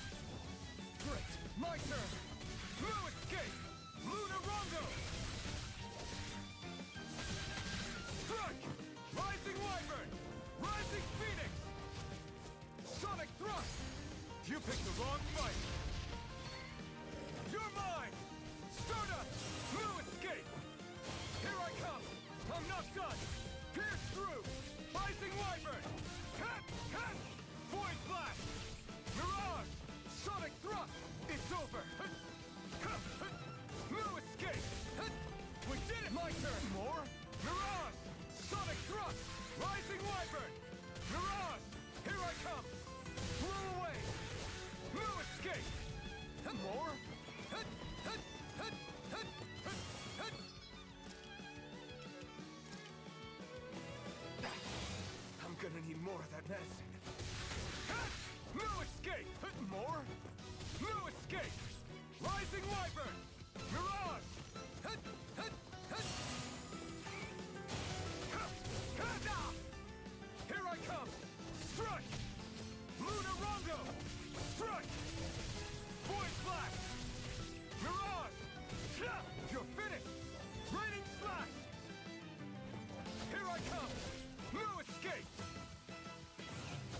Great! My turn! No escape! Lunar Rondo! Strike! Rising Wyvern! Rising Phoenix! Sonic Thrust! You picked the wrong fight! You're mine! Stardust! No escape! Here I come! I'm not done! Pierce through! Rising Wyvern! Void Blast! escape! Rising Wyvern! Mirage! Hit! Hit! Hit! Here I come! Strike! Luna Rondo! Strike! Void Flash! Mirage! You're finished! Raining Slash! Here I come! No escape!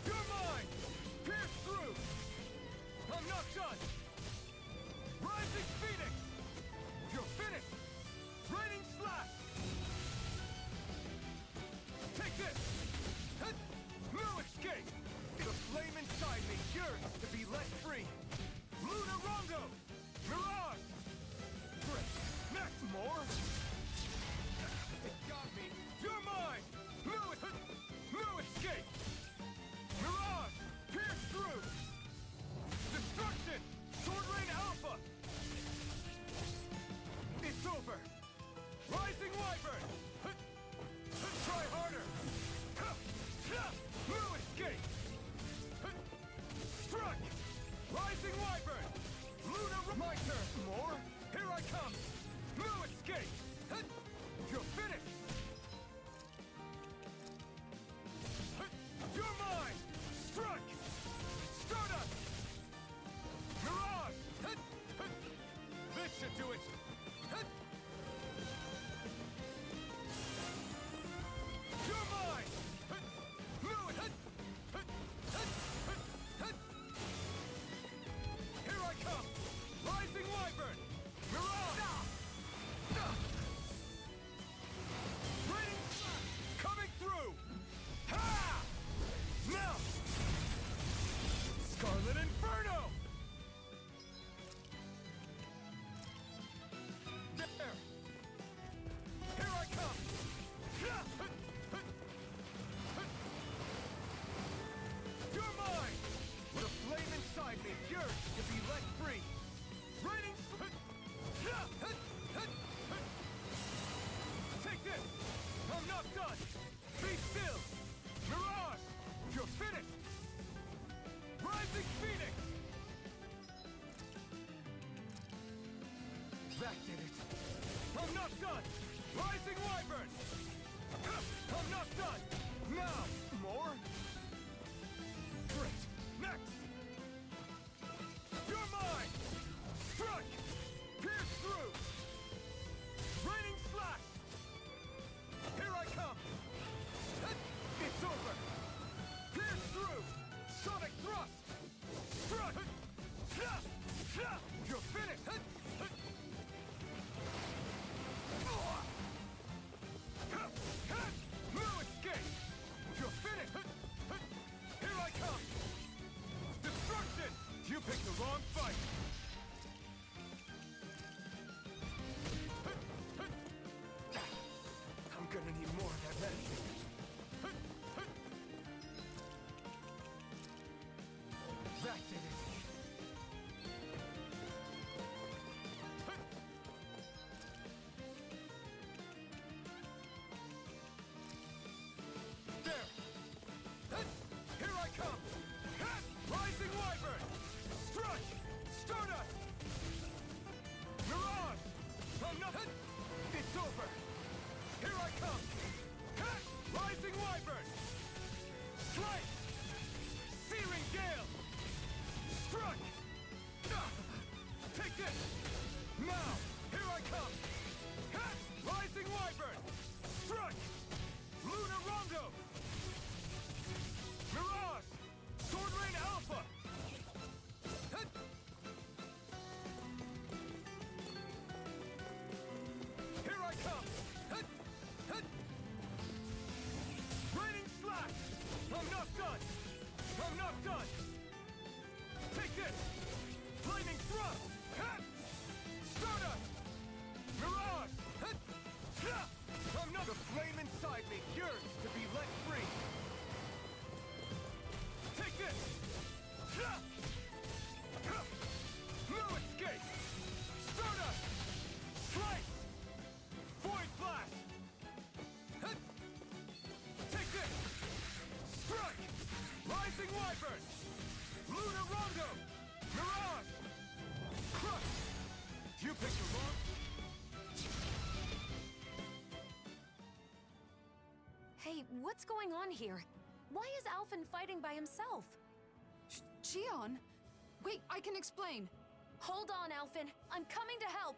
You're mine! Pierce through! I'm not done! Rising Phoenix! You're finished! Raining Slash! Take this! Hit! No escape! The flame inside me yearns to be let free! Luna Rondo! Mirage! Great! Next more! It got me! You're mine! No escape! Mirage! Pierce through! Destruction! Sword Rain Alpha! It's over! Rising Wyvern! Try harder! No escape! Struck! Rising Wyvern! Luna... My turn! More? Here I come! No escape! You're finished! You're mine! Strike! Stardust! Mirage! This should do it! You're mine! Here I come! Rising Wyvern! Mirage! Raining Slash! Coming through! Ha! Now! Scarlet Inferno! There! Here I come! You're mine! The flame inside me yearns to be let free! Raining... Take this! I'm not done! Be still! Mirage! You're finished! Rising Phoenix! That did it! I'm not done! Rising Wyvern! I'm not done! Now! More? Great! Next! You're mine! Strike! Pierce through! Raining Slash! Here I come! It's over! Pierce through! Sonic Thrust! Struck! You're finished! No escape! You're finished! Here I come! Destruction! You picked the wrong fight! I'm gonna need more of that medicine. That did it! There! Here I come! Rising Wyvern! Strike! Stardust! Mirage! I'm not... It's over! Here I come! Rising Wyvern! Strike! Searing Gale! Struck! Take this! Now! Here I come! Rising Wyvern! Struck! Luna Rondo! Mirage! Sword Rain Alpha! Here I come! Raining Slash! I'm not done! I'm not done! Take this! Flaming Thrust! Stardust! Mirage! I'm not... The flame inside me yearns to be let free! Take this! No escape! Stardust! Slice! Void Flash! Take this! Strike! Rising Wyvern! Luna Rondo! Mirage! You picked the wrong... Hey, what's going on here? Why is Alphen fighting by himself? Xion! Wait, I can explain. Hold on, Alphen. I'm coming to help.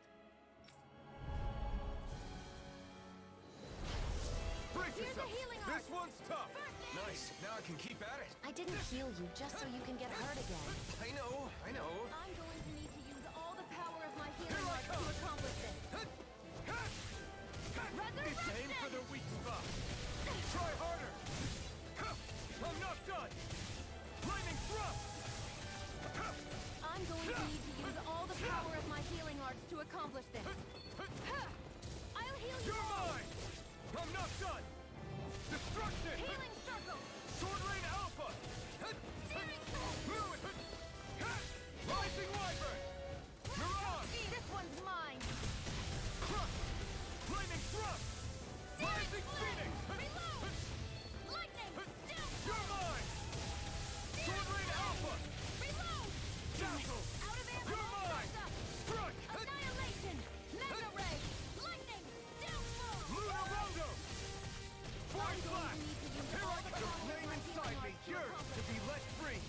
Brace Here's yourself. a healing This art. one's tough. Nice. Now I can keep at it. I didn't heal you just so you can get hurt again. I know. I'm going to need to use all the power of my healing Here I arts to come. accomplish this. It's aim for the weak spot. Try harder. I'm not done. Lightning thrust. I'm going to need to use all the power of my healing arts to accomplish this. I'll heal you. You're mine. I'm not done. Destruction. Healing circle. Sword Rain Alpha. Fluid. Rising Wyvern. Mirage. This one's mine. Lightning thrust. Rising Phoenix. Reload. Lightning. You're mine. Sword Rain Alpha. Reload. Dazzle. Out of ammo. You're mine. Struck. Annihilation. Mega ray. Lightning. Downfall. Lunar Rondo. Void Blast. Here I come. power Flame of my inside me, healing arts to yearns accomplish to be let free.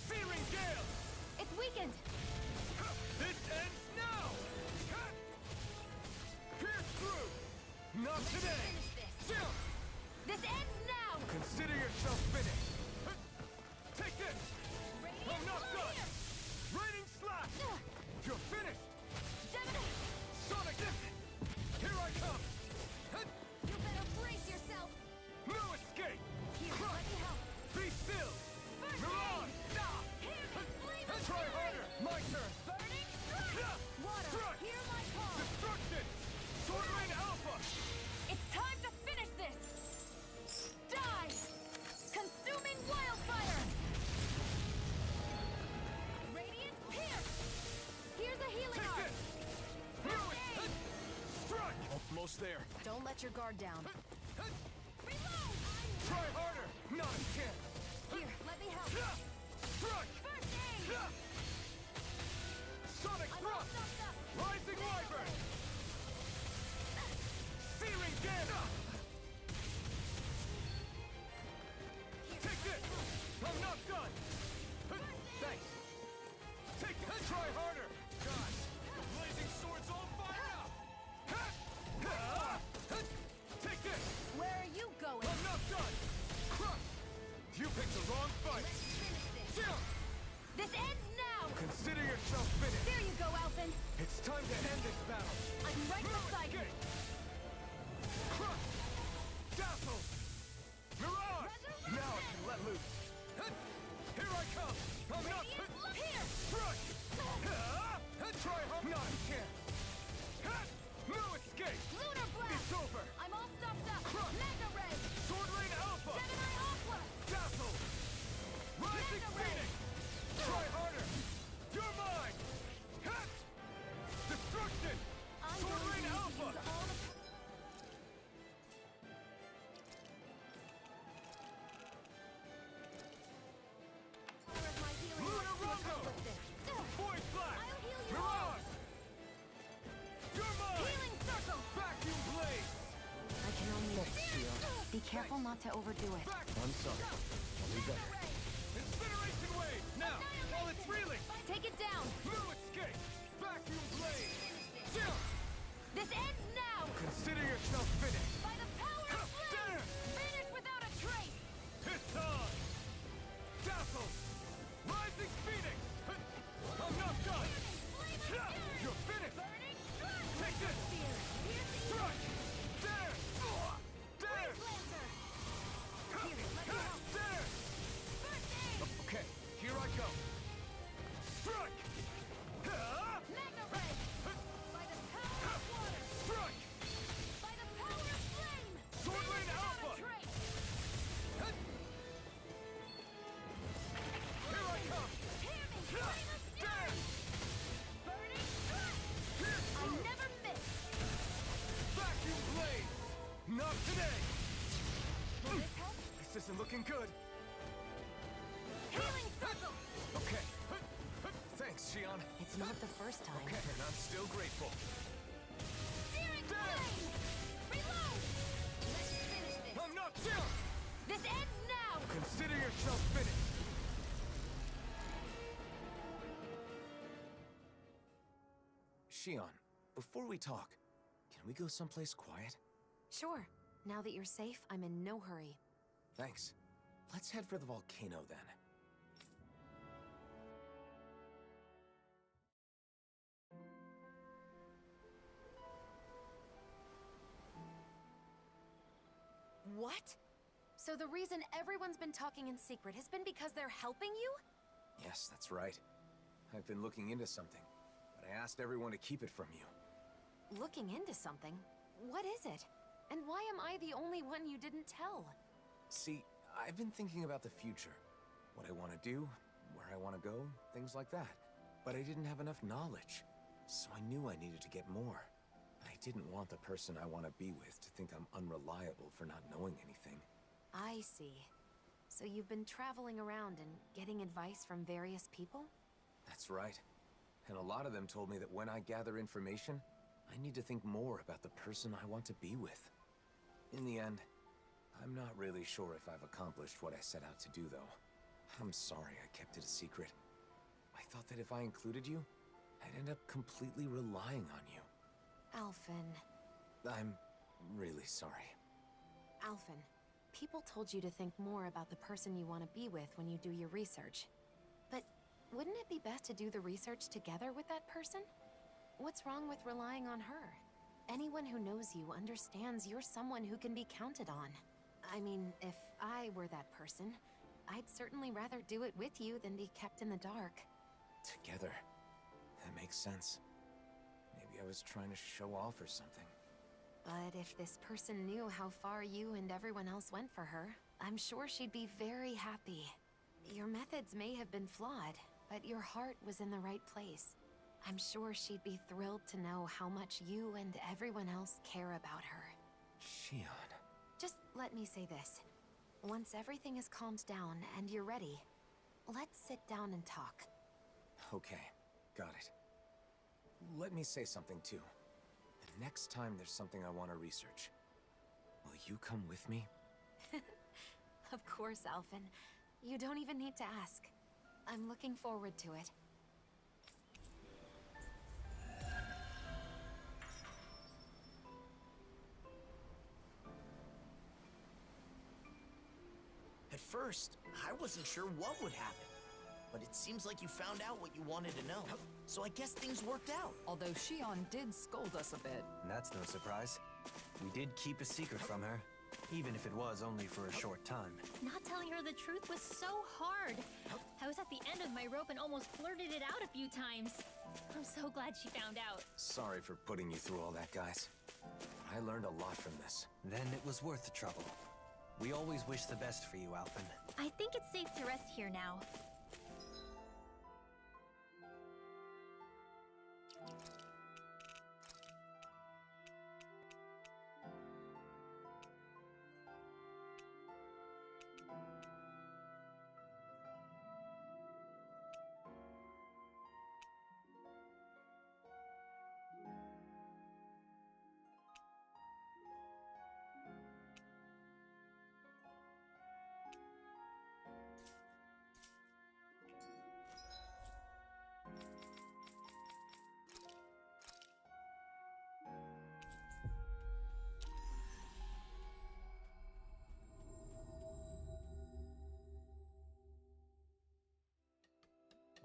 Searing Gale. It's weakened. This ends now. Pierce through. Not today. Finish this. Chill. This ends now. Consider yourself finished. Take this. I'm not done. Raining Slash. You're finished. Sonic. Here I come. You better brace yourself. No escape. Here, let me help. Be still. First Mirage. Try harder. My turn. Burning strike. Water. Strike. Hear my call. Destruction. Sword Rain Alpha. It's time to finish this. Die. Consuming wildfire. Radiant pierce. Here's a healing Take art. this. Fluid. Strike. Almost there. Don't let your guard down. Reload. Try harder. Not a chance. Here, let me help. Strike. First aid. Sonic I'm all Thrust. stuffed up. Rising Wyvern. Searing Gale. Take this. I'm not done. Thanks. Take this. Try harder. God, the blazing sword's all fired up. Take this. Where are you going? I'm not done. Crush. You picked the wrong fight. Finish this. Chill. This ends now. Consider yourself finished. There you go, Alphen. It's time to end this battle. I'm right beside you. Escape. Crush. Dazzle. Mirage. Now I can let loose. Here I come. I'm not. Here. Strike. Try hard. Not a chance. No escape. Lunar blast. It's over. I'm all stuffed up. Crush. Mega ray. Sword Rain Alpha. Gemini Aqua. Dazzle. Rising Mega ray. Phoenix. Try harder. You're mine. Destruction. I'm Sword going Rain to Alpha. use all the... power of my healing Lunar arts to Rondo. accomplish this. Void Blast. I'll heal you Mirage. You're mine. Healing circle. Vacuum Blaze. I can only... Be careful not to overdo it. I'm sorry. I'll leave that. Incineration Wave. Now, while it's reeling. Take it down. No escape. Vacuum Blaze. Chill. This ends now. Consider yourself finished. By the power of flame. Finish without a trace. Piston. Dazzle. Rising Phoenix. I'm not done. You're finished. Burning strike. Take this. Spear. Strike. Dare. Dare. Lancer. Here, let me help. Dare. not the first time. Okay, and I'm still grateful. Searing flame! Reload! Let's finish this. I'm not done! This ends now! Consider yourself finished! Shion, before we talk, can we go someplace quiet? Sure. Now that you're safe, I'm in no hurry. Thanks. Let's head for the volcano then. What? So the reason everyone's been talking in secret has been because they're helping you? Yes, that's right. I've been looking into something, but I asked everyone to keep it from you. Looking into something? What is it? And why am I the only one you didn't tell? See, I've been thinking about the future. What I want to do, where I want to go, things like that. But I didn't have enough knowledge, so I knew I needed to get more. I didn't want the person I want to be with to think I'm unreliable for not knowing anything. I see. So you've been traveling around and getting advice from various people? That's right. And a lot of them told me that when I gather information, I need to think more about the person I want to be with. In the end, I'm not really sure if I've accomplished what I set out to do, though. I'm sorry I kept it a secret. I thought that if I included you, I'd end up completely relying on you. Alphen. I'm really sorry. Alphen, people told you to think more about the person you want to be with when you do your research. But wouldn't it be best to do the research together with that person? What's wrong with relying on her? Anyone who knows you understands you're someone who can be counted on. I mean, if I were that person, I'd certainly rather do it with you than be kept in the dark. Together. That makes sense. Maybe I was trying to show off or something. But if this person knew how far you and everyone else went for her, I'm sure she'd be very happy. Your methods may have been flawed, but your heart was in the right place. I'm sure she'd be thrilled to know how much you and everyone else care about her. Shion. Just let me say this. Once everything is calmed down and you're ready, let's sit down and talk. Okay, got it. Let me say something too. The next time there's something I want to research, will you come with me? Of course, Alphen. You don't even need to ask. I'm looking forward to it. At first, I wasn't sure what would happen. But it seems like you found out what you wanted to know. So I guess things worked out. Although Shion did scold us a bit. That's no surprise. We did keep a secret from her, even if it was only for a short time. Not telling her the truth was so hard. I was at the end of my rope and almost blurted it out a few times. I'm so glad she found out. Sorry for putting you through all that, guys. I learned a lot from this. Then it was worth the trouble. We always wish the best for you, Alphen. I think it's safe to rest here now.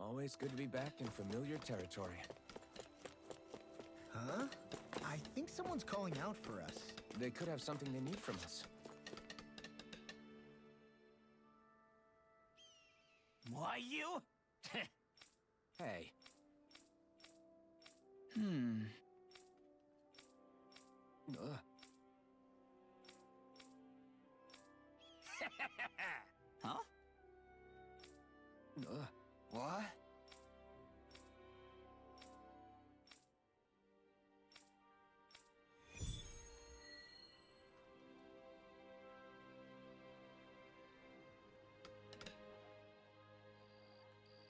Always good to be back in familiar territory. Huh? I think someone's calling out for us. They could have something they need from us. Why you? Hey. Ugh. Huh? What?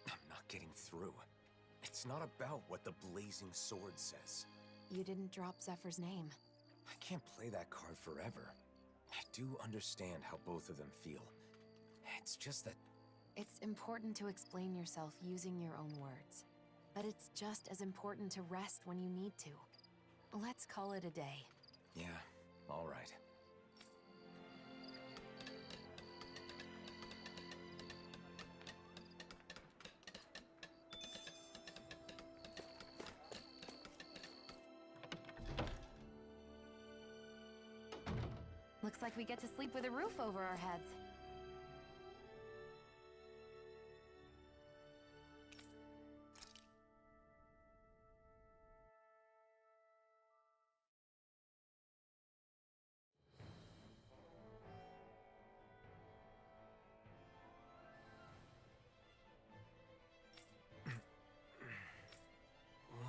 I'm not getting through. It's It's not about what the blazing sword says. You didn't drop Zephyr's name. I can't play that card forever. I do understand how both of them feel. It's just that... It's important to explain yourself using your own words. But it's just as important to rest when you need to. Let's call it a day. Yeah, all right. Looks like we get to sleep with a roof over our heads.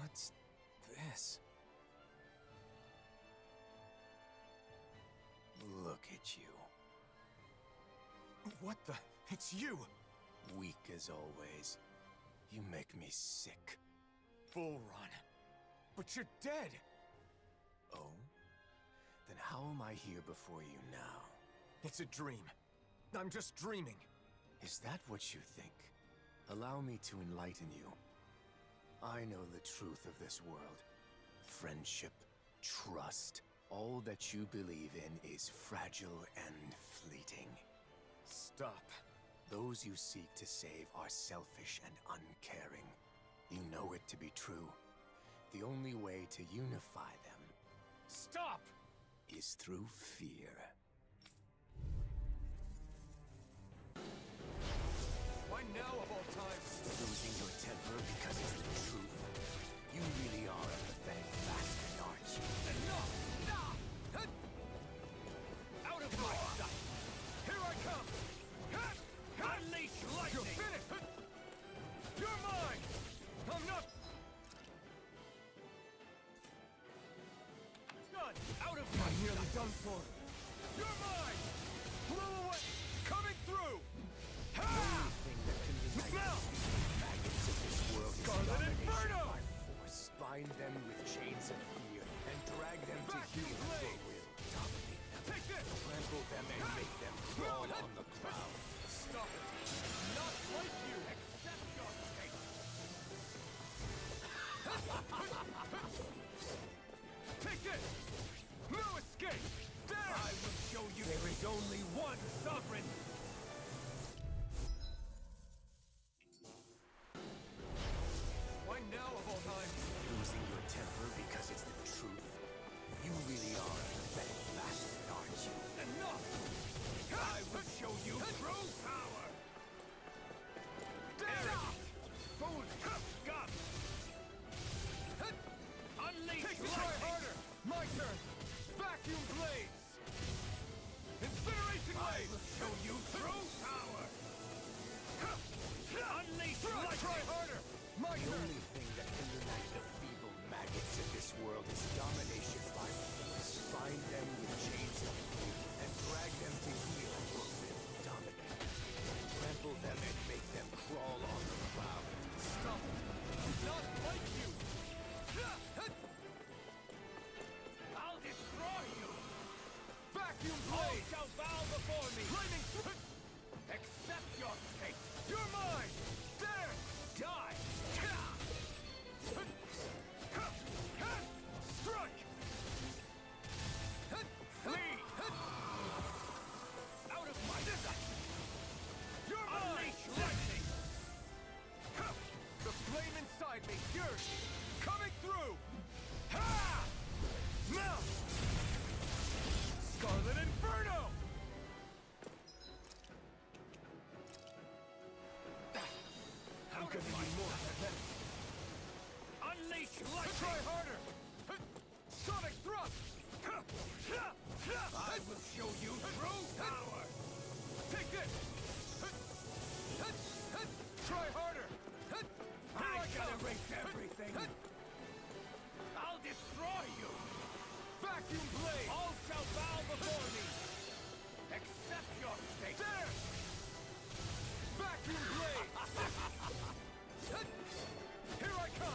What's this? Look at you. What the? It's you! Weak as always. You make me sick. Bull Run. But you're dead! Oh? Then how am I here before you now? It's a dream. I'm just dreaming. Is that what you think? Allow me to enlighten you. I know the truth of this world. Friendship, trust, all that you believe in is fragile and fleeting. Stop. Those you seek to save are selfish and uncaring. You know it to be true. The only way to unify them... Stop! ...is through fear. Why now of all times? Losing your temper because it's the truth. You really are a pathetic bastard, aren't you? Enough! Out of my sight! Here I come! Unleash lightning! You're finished! You're mine! I'm not... Done! Out of my nearly done for! You're mine! Blow away! Coming through! Ha! Anything that can unite the maggots of this world is Scarlet Inferno! by force. Bind them with chains of fear and drag them to heel for will. Dominate them. Take this! Trample them and make them crawl on the ground. Stop it! Not like you! Accept your fate! Take this! No escape! There! I will show you there is only one sovereign! Why now of all times? Losing your temper because it's the truth. You really are a pathetic bastard, aren't you? Enough! I will show you true power! Stop! Foolish! God! Unleash lightning! Try harder! My turn! Vacuum blades! Incineration blades! I will show you true power! Unleash lightning! Try harder! My The turn! only thing that can unite the feeble maggots of this world is domination by force. Bind them with chains of fear and drag them to heel for will. Dominate. Trample them and make them crawl on the ground. Stop it! Not like you! I'll destroy you! Vacuum blade! All shall bow before me! Flaming... Accept your fate! You're mine! There! Die! Strike! Flee! Out of my sight! You're mine! Unleash lightning! The flame inside me, yours! Coming through! Ha! Now! Scarlet Inferno! I'm gonna need more than that. Unleash lightning! Try harder! Sonic thrust! I will show you true power! Take this! Try harder! I gotta erase everything! I'll destroy you! Vacuum blade! All shall bow before me! Accept your fate! There! Vacuum blade! Here I come!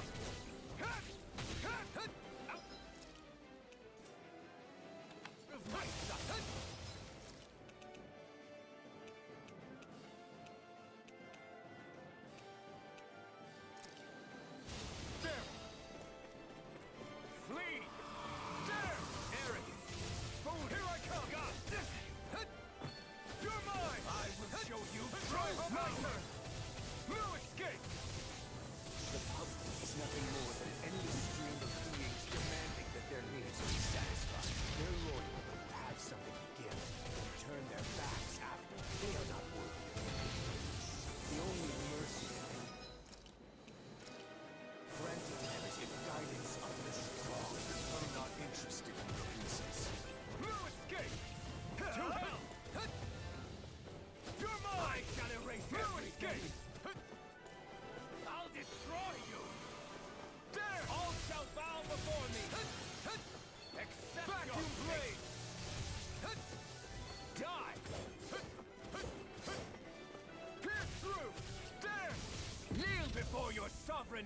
before your sovereign!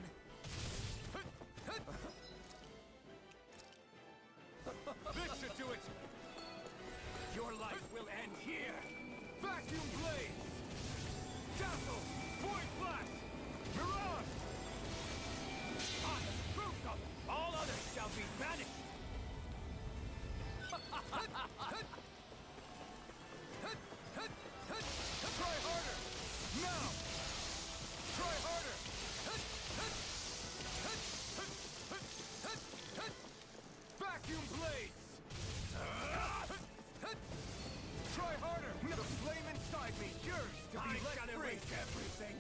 This should do it! Your life will end here! Vacuum Blade! Dazzle! Void Blast! Mirage! On the truth of all others shall be banished! Try harder! Now! Try harder! Vacuum Blades! Try harder! The flame inside me yearns to be let free! Everything!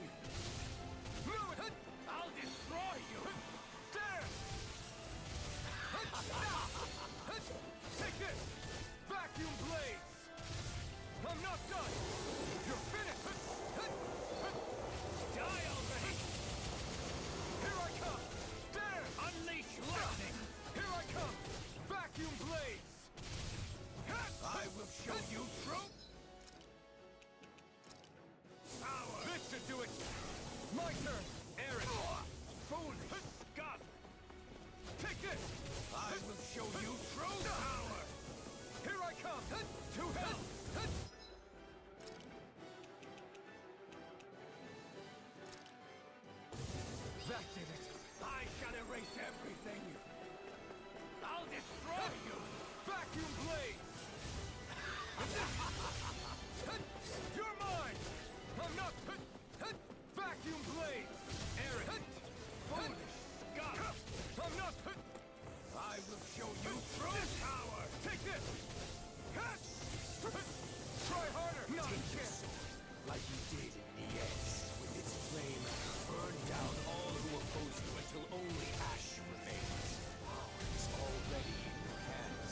I'll destroy you! There! Take this! Vacuum Blades! I'm not done! You're finished! Die already! Here I come! There! Unleash lightning! Here I come! Vacuum Blades! I will show you truth! Power! This should do it! My turn! Aaron! Foolish! God! Take this! I will show you true power! Here I come! To hell! That did it! I shall erase everything! I'll destroy you! Vacuum Blades! You're mine! I'm not... Vacuum Blades! Aaron! Foolish! God! I'm not... I will show you true power! Take this! Try harder! Not a chance! Like you did in Nies, with its flame burned down all who oppose you until only ash remains. Power is already in your hands.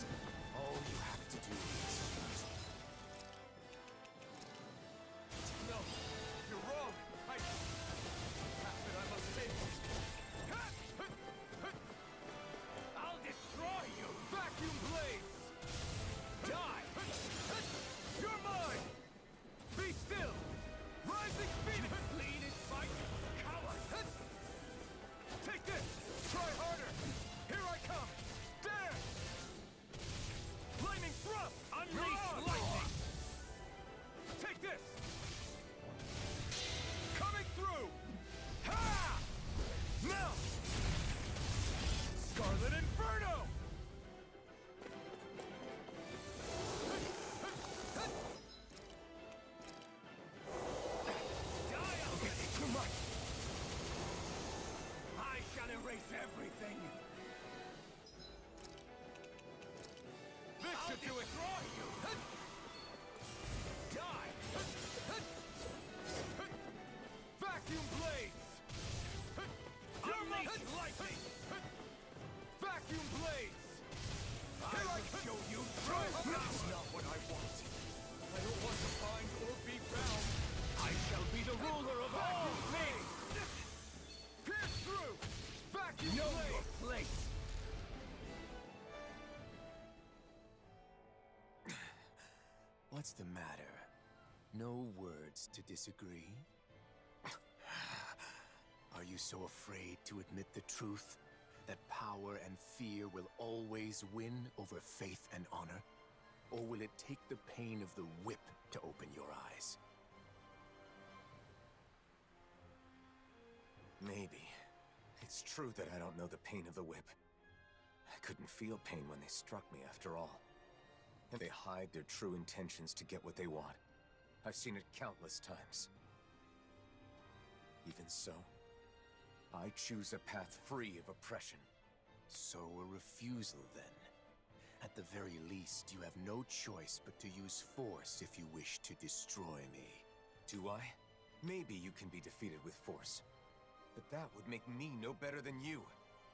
All you have to do is use it. No! You're wrong! I must save you! I'll destroy you! Vacuum Blades! Die! You're mine! Be still! Rising Phoenix! Bleed and fight, coward! Take this! Try harder! Here I come! There! Flaming Thrust! Unleash lightning! Take this! Coming through! Ha! Now! Scarlet Inferno! Die already! Too much! I shall erase everything! This should do it! Destroy you! Die! Vacuum Blades! Unleash lightning! Vacuum Blades! I will show you true power! That's not what I want! I don't want to find or be found! I shall be the ruler of Vacuum Blades! Pierce through! Vacuum Blades! Know your place! What's the matter? No words to disagree? Are you so afraid to admit the truth? That power and fear will always win over faith and honor? Or will it take the pain of the whip to open your eyes? Maybe. It's true that I don't know the pain of the whip. I couldn't feel pain when they struck me, after all. And they hide their true intentions to get what they want. I've seen it countless times. Even so, I choose a path free of oppression. So a refusal, then. At the very least, you have no choice but to use force if you wish to destroy me. Do I? Maybe you can be defeated with force. But that would make me no better than you.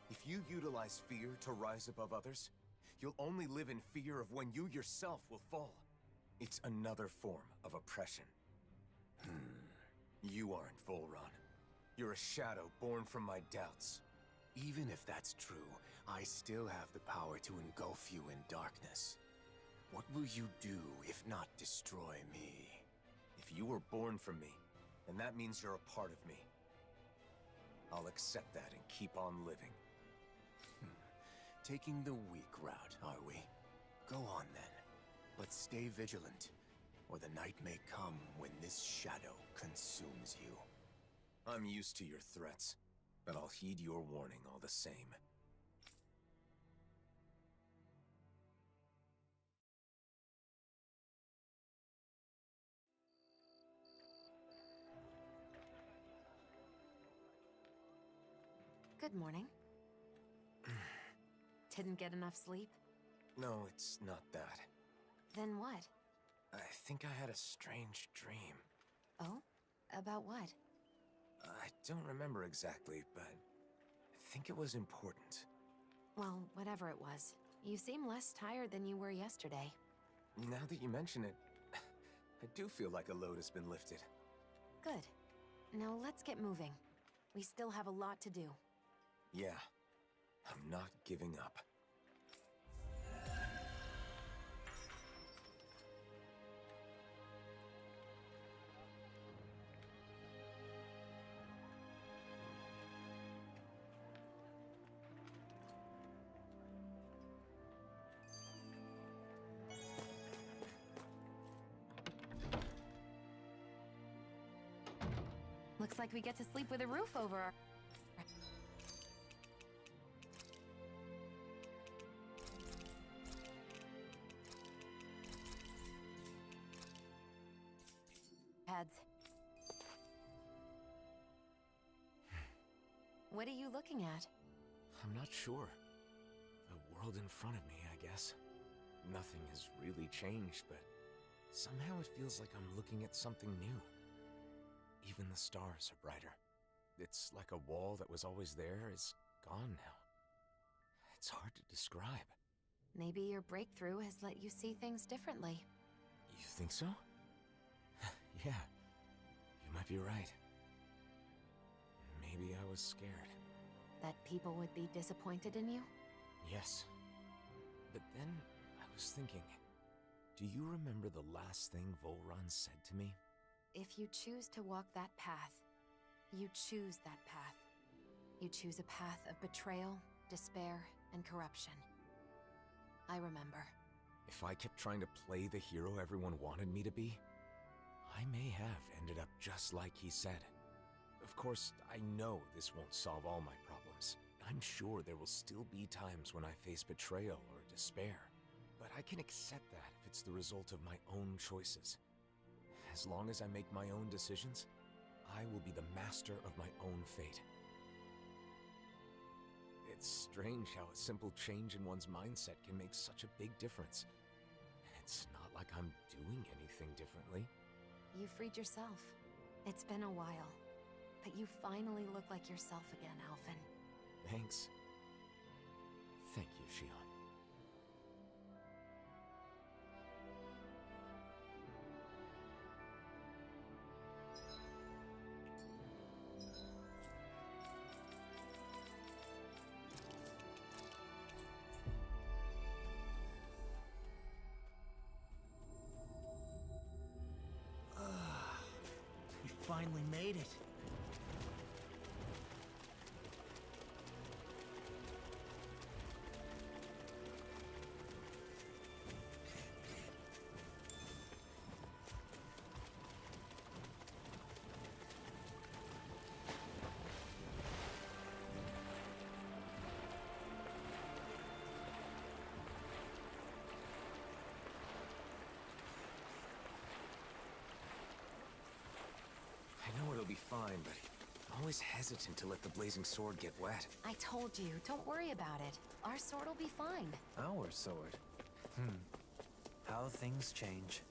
If you utilize fear to rise above others, you'll only live in fear of when you yourself will fall. It's another form of oppression. You aren't Volron. You're a shadow born from my doubts. Even if that's true, I still have the power to engulf you in darkness. What will you do if not destroy me? If you were born from me, then that means you're a part of me. I'll accept that and keep on living. Taking the weak route, are we? Go on then. But stay vigilant, or the night may come when this shadow consumes you. I'm used to your threats, but I'll heed your warning all the same. Good morning. Didn't get enough sleep? No, it's not that. Then what? I think I had a strange dream. Oh? About what? I don't remember exactly, but I think it was important. Well, whatever it was. You seem less tired than you were yesterday. Now that you mention it, I do feel like a load has been lifted. Good. Now let's get moving. We still have a lot to do. Yeah, I'm not giving up. Looks like we get to sleep with a roof over our... heads. What are you looking at? I'm not sure. The world in front of me, I guess. Nothing has really changed, but somehow it feels like I'm looking at something new. Even the stars are brighter. It's like a wall that was always there is gone now. It's hard to describe. Maybe your breakthrough has let you see things differently. You think so? Yeah, you might be right. Maybe I was scared. That people would be disappointed in you? Yes. But then I was thinking, do you remember the last thing Volron said to me? If you choose to walk that path, you choose that path. You choose a path of betrayal, despair, and corruption. I remember. If I kept trying to play the hero everyone wanted me to be, I may have ended up just like he said. Of course, I know this won't solve all my problems. I'm sure there will still be times when I face betrayal or despair. But I can accept that if it's the result of my own choices. As long as I make my own decisions, I will be the master of my own fate. It's strange how a simple change in one's mindset can make such a big difference. It's not like I'm doing anything differently. You freed yourself. It's been a while, but you finally look like yourself again, Alphen. Thanks. Thank you, Shion. We finally made it. I know it'll be fine, but I'm always hesitant to let the blazing sword get wet. I told you, don't worry about it. Our sword will be fine. Our sword? How things change.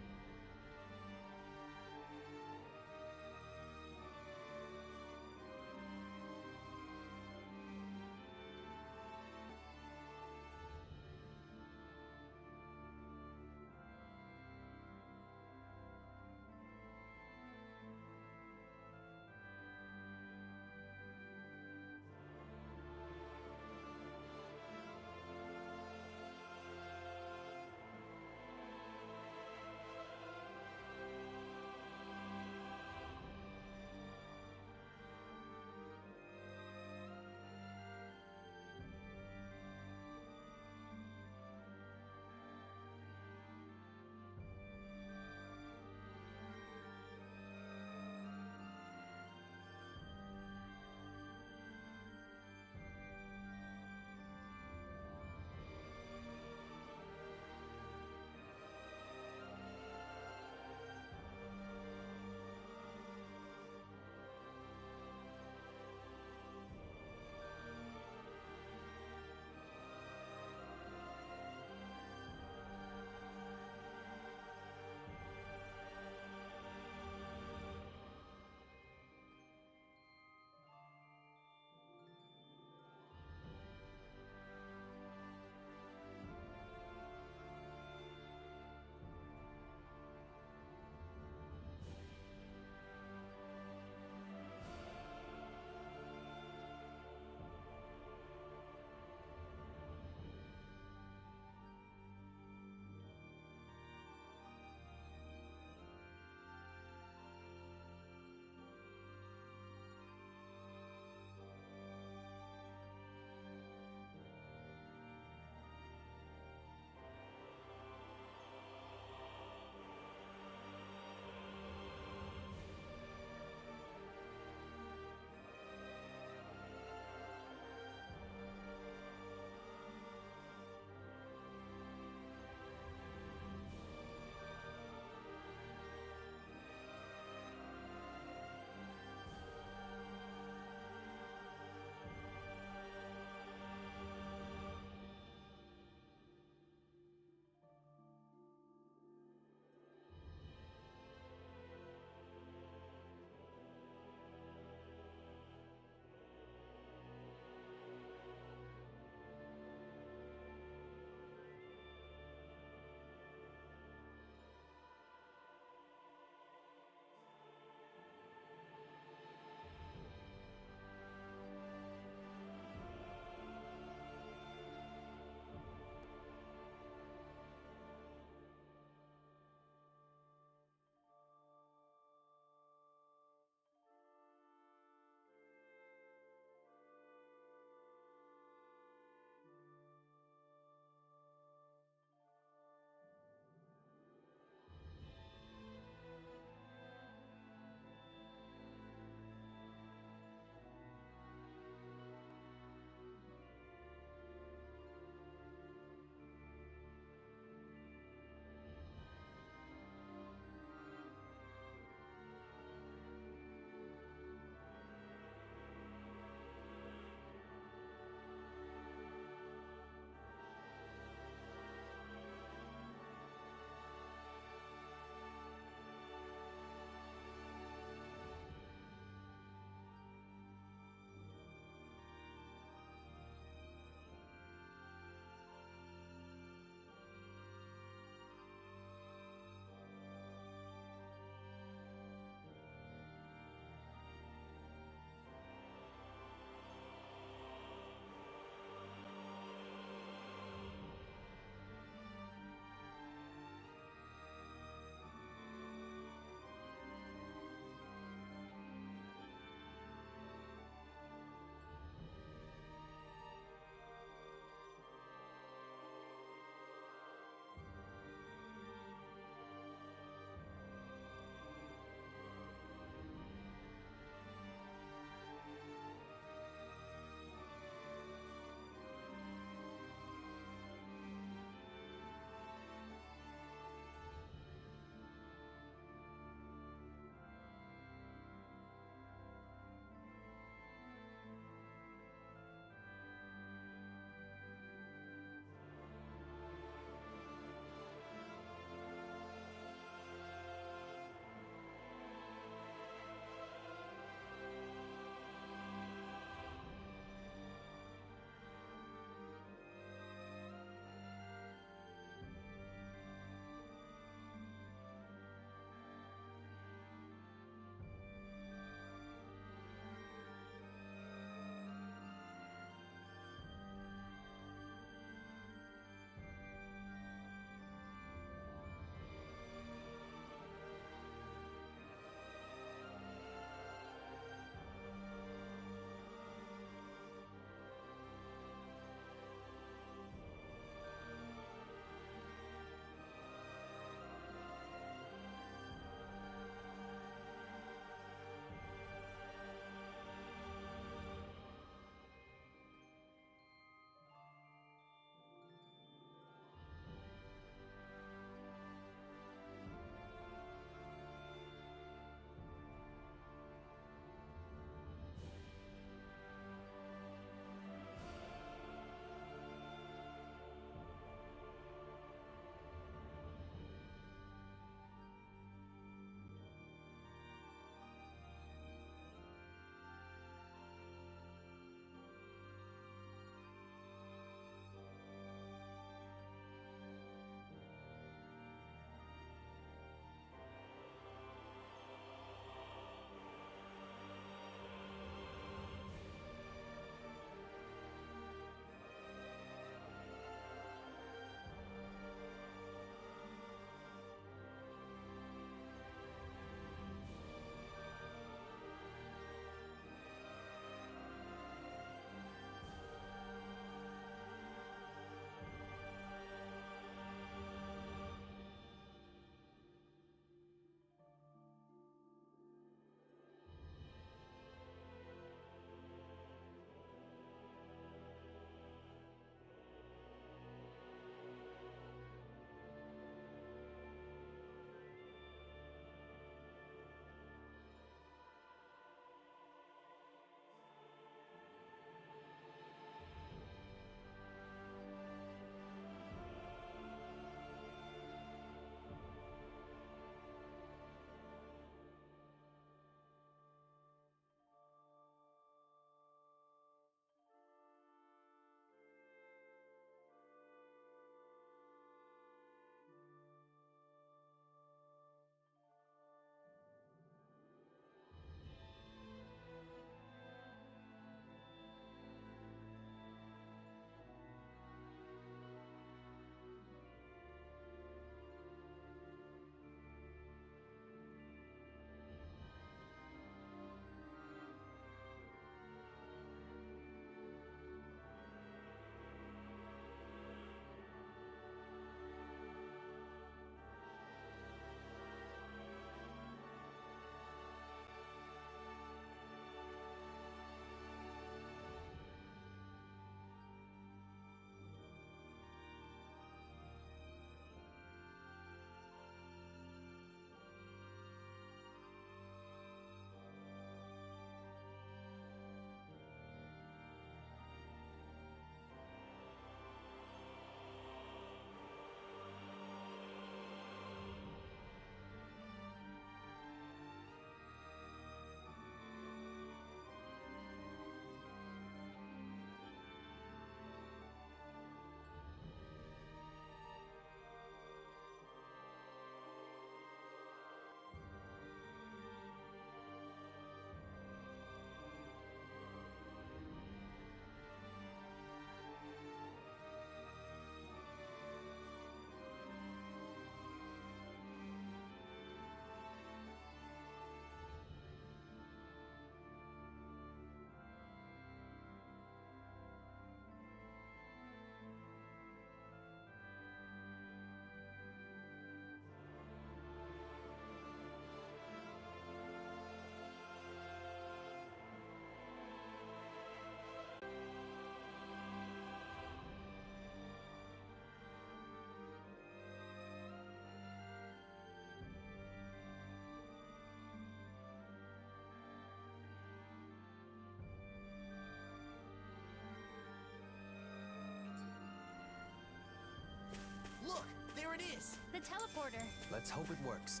There it is! The teleporter. Let's hope it works.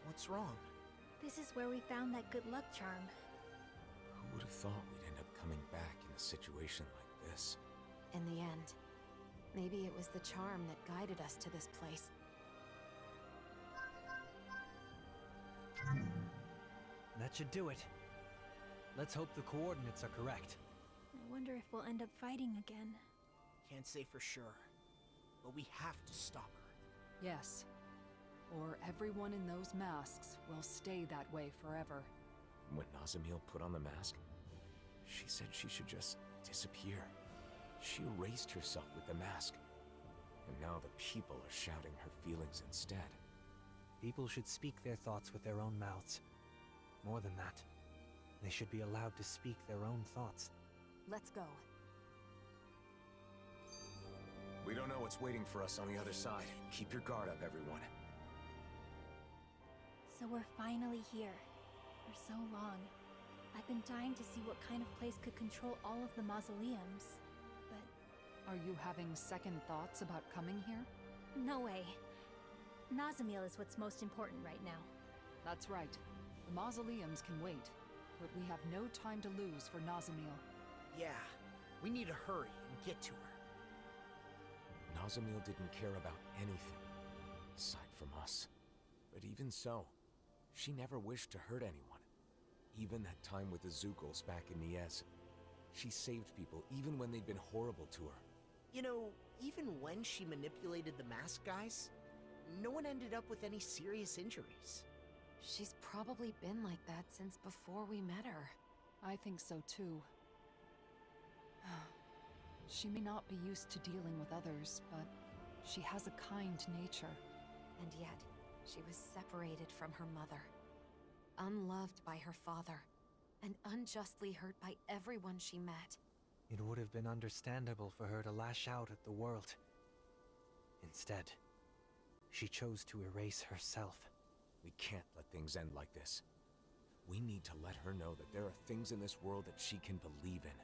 What's wrong? This is where we found that good luck charm. Who would have thought we'd end up coming back in a situation like this? In the end, maybe it was the charm that guided us to this place. That should do it. Let's hope the coordinates are correct. I wonder if we'll end up fighting again. Can't say for sure, but we have to stop her. Yes. Or everyone in those masks will stay that way forever. When Nazamiel put on the mask, she said she should just disappear. She erased herself with the mask. And now the people are shouting her feelings instead. People should speak their thoughts with their own mouths. More than that, they should be allowed to speak their own thoughts. Let's go. We don't know what's waiting for us on the other side. Keep your guard up, everyone. So we're finally here. For so long. I've been dying to see what kind of place could control all of the mausoleums. But Are you having second thoughts about coming here? no way. Nazamiel is what's most important right now. That's right. The mausoleums can wait, but we have no time to lose for Nazamiel. Yeah, we need to hurry and get to her. Nazamiel didn't care about anything, aside from us. But even so, she never wished to hurt anyone. Even that time with the Zukals back in Niez. She saved people even when they'd been horrible to her. You know, even when she manipulated the mask guys, no one ended up with any serious injuries. She's probably been like that since before we met her. I think so too. She may not be used to dealing with others, but she has a kind nature. And yet, she was separated from her mother, unloved by her father, and unjustly hurt by everyone she met. It would have been understandable for her to lash out at the world. Instead, she chose to erase herself. We can't let things end like this. We need to let her know that there are things in this world that she can believe in.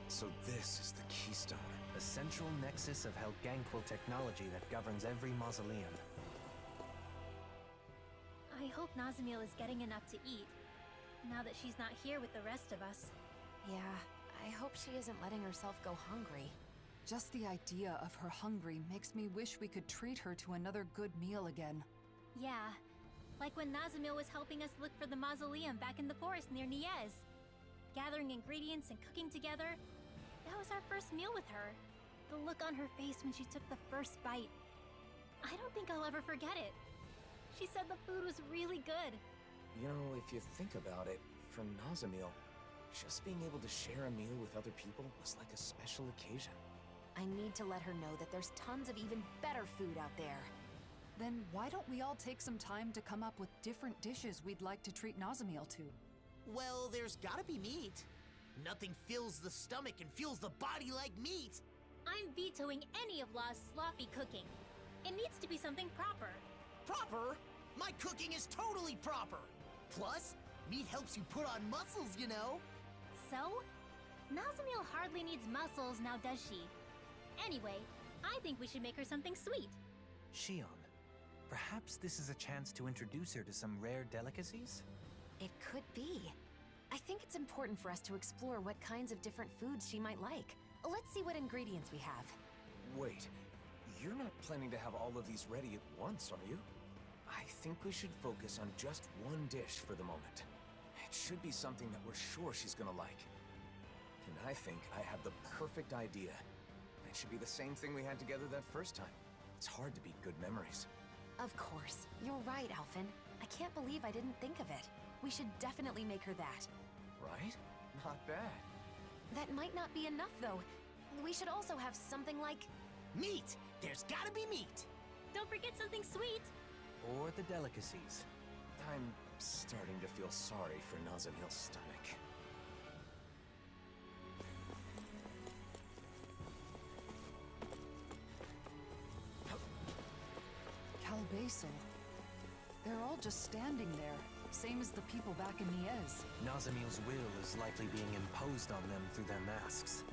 So this is the Keystone. The central nexus of Helganquil technology that governs every mausoleum. I hope Nazamiel is getting enough to eat, now that she's not here with the rest of us. Yeah, I hope she isn't letting herself go hungry. Just the idea of her hungry makes me wish we could treat her to another good meal again. Yeah, like when Nazamiel was helping us look for the mausoleum back in the forest near Niez. Gathering ingredients and cooking together. That was our first meal with her. The look on her face when she took the first bite. I don't think I'll ever forget it. She said the food was really good. You know, if you think about it, for Nazamiel, just being able to share a meal with other people was like a special occasion. I need to let her know that there's tons of even better food out there. Then why don't we all take some time to come up with different dishes we'd like to treat Nazamiel to? Well, there's gotta be meat. Nothing fills the stomach and fuels the body like meat. I'm vetoing any of Law's sloppy cooking. It needs to be something proper. Proper? My cooking is totally proper. Plus, meat helps you put on muscles, you know. So? Nazamiel hardly needs muscles now, does she? Anyway, I think we should make her something sweet. Shion, perhaps this is a chance to introduce her to some rare delicacies? It could be. I think it's important for us to explore what kinds of different foods she might like. Let's see what ingredients we have. Wait, you're not planning to have all of these ready at once, are you? I think we should focus on just one dish for the moment. It should be something that we're sure she's gonna like. And I think I have the perfect idea. It should be the same thing we had together that first time. It's hard to beat good memories. Of course. You're right, Alphen. I can't believe I didn't think of it. We should definitely make her that. Right? Not bad. That might not be enough, though. We should also have something like... Meat! There's gotta be meat! Don't forget something sweet. Or the delicacies. I'm starting to feel sorry for Nazamil's stomach. Calbasil. They're all just standing there, same as the people back in Niez. Nazamil's will is likely being imposed on them through their masks.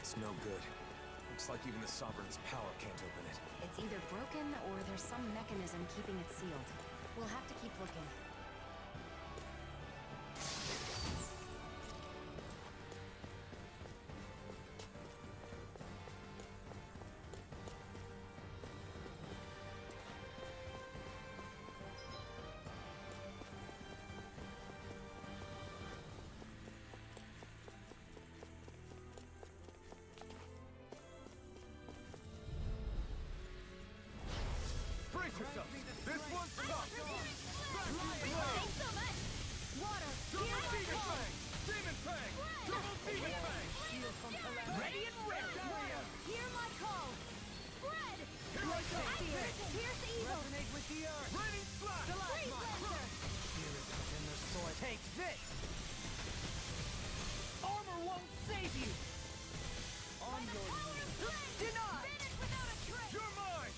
It's no good. Looks like even the Sovereign's power can't open it. It's either broken or there's some mechanism keeping it sealed. We'll have to keep looking. Brace yourself! This one's tough! Thanks so much. Water. Double Demon Fang! Demon Fang! Double Demon Fang! Ready and ready! Hear my call. Spread. Pierce evil. Resonate with the earth! Raining Slash! Freeze Lancer. Spirit within the sword. Take this! Armor won't save you! On your knees! Deny! Finish without a trick. You're mine!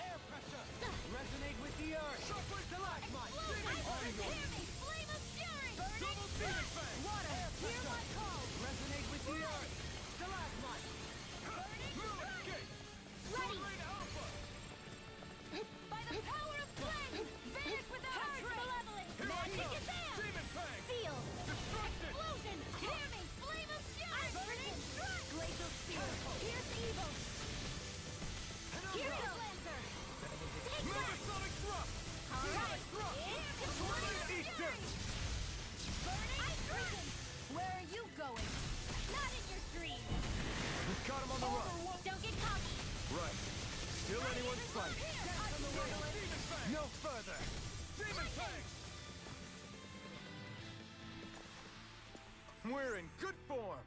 Air pressure! Resonate with the earth! Sharper Stalagmite! On your Hear me. Flame of fury. Double Demon Fang! Water. Hear my call. Resonate with the earth! Stalagmite! Lilith Gate! Ready. Sword Alpha! By the power of flame. Vanish without a trick. Malevolent. Magic is there. Demon Fang! Seal. Destruction! Explosion. Hear me. Flame of fury. Burning strike. Glacial spear. Pierce evil. Pierce Lancer. Take that. Megasonic Thrust! All right. Thrust! Sword Eater! Burning Ice Beacon. Where are you going? Not in your dreams. We've got him on the run! Don't get cocky. Right. Still anyone's fight. Demon Fang! No further! Demon Fang! We're in good form!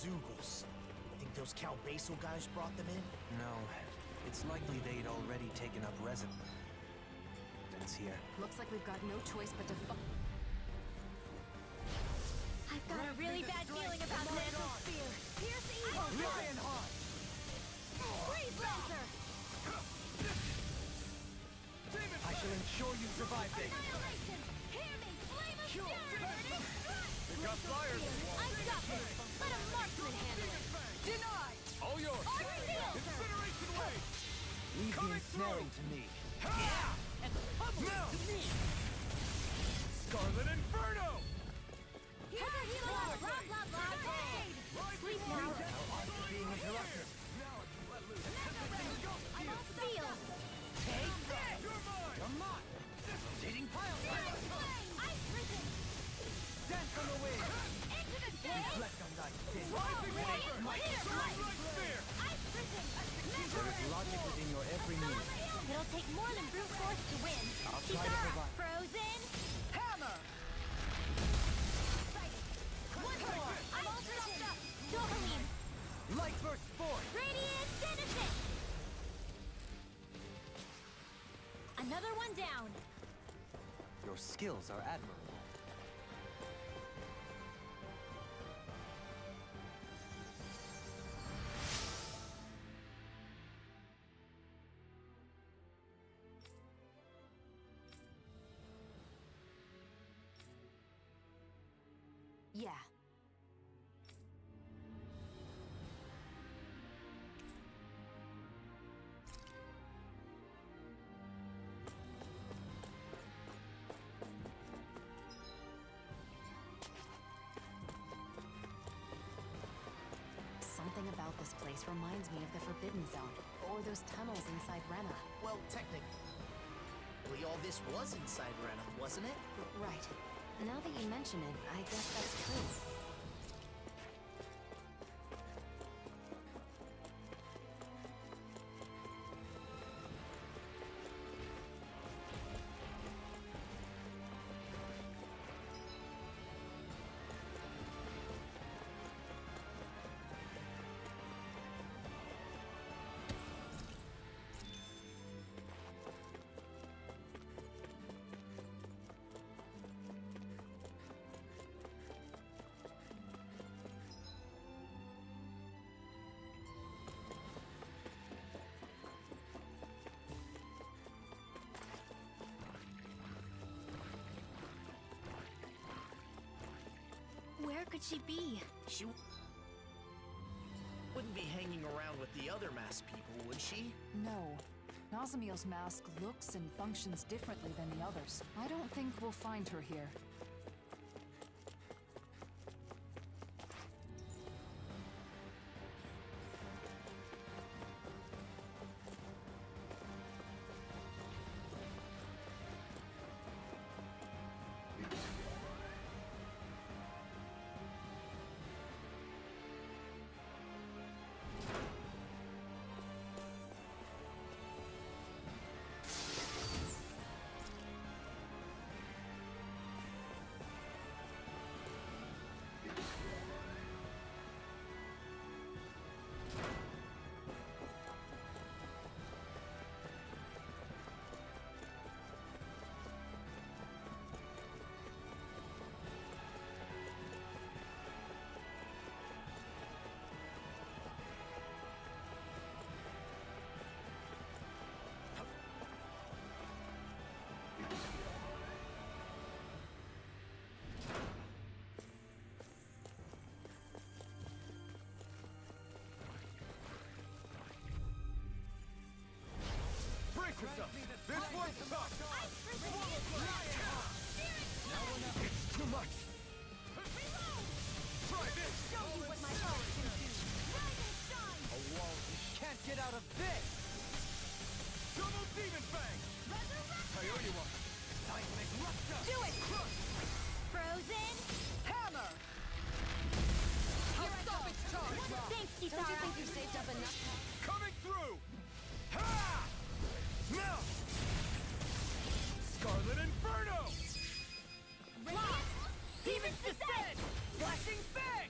MacDougal's. Think those Cal Basel guys brought them in? No. It's likely they'd already taken up residence here. Looks like we've got no choice but to I've got a really bad feeling about this. Spear. Pierce evil. Lionheart! Freeze Lancer. I shall ensure you survive this. Annihilation. Hear me. Flame of Sure. fury. We've got flyers. I got this. Let a marksman handle it. Denied! All yours! Incineration wave! Leave the ensnaring to me. Yeah! And pummel it to me! Scarlet Inferno! Here's our healer. Blah, blah, blah. Grenade. Sleep now. After being interrupted. I'm all sealed. Take that! You're mine! Rotating pile driver! Ice Risen. Dance on the wing! Into the face. Reflect on thy sin. Rising Waver! Ice Risen. There is logic within your every move. It'll take more than brute force to win. I'll try to Kisara, provide. Frozen. Hammer! One more. I'm all stuffed up. Doberline. Light burst forth! Radiant Citizen. Another one down. Your skills are admirable. Yeah. Something about this place reminds me of the Forbidden Zone, or those tunnels inside Rena. Well, technically, all this was inside Rena, wasn't it? Right. Now that you mention it, I guess that's true. Where could she be? She wouldn't be hanging around with the other masked people, would she? No. Nazamiel's mask looks and functions differently than the others. I don't think we'll find her here. Brace yourself! This one's tough! It's too much! Try this! Show you what my heart can do. Rising Shine. A wall you can't get out of this! Double Demon Fang! Coyote Walk! Seismic Rupture! Do it! Frozen. Hammer! Here I go. Thanks, Kisara. Don't you think you've saved up enough? Coming through! Ha! Now! Scarlet Inferno! Radiant. Demon's Descent. Flashing Fang!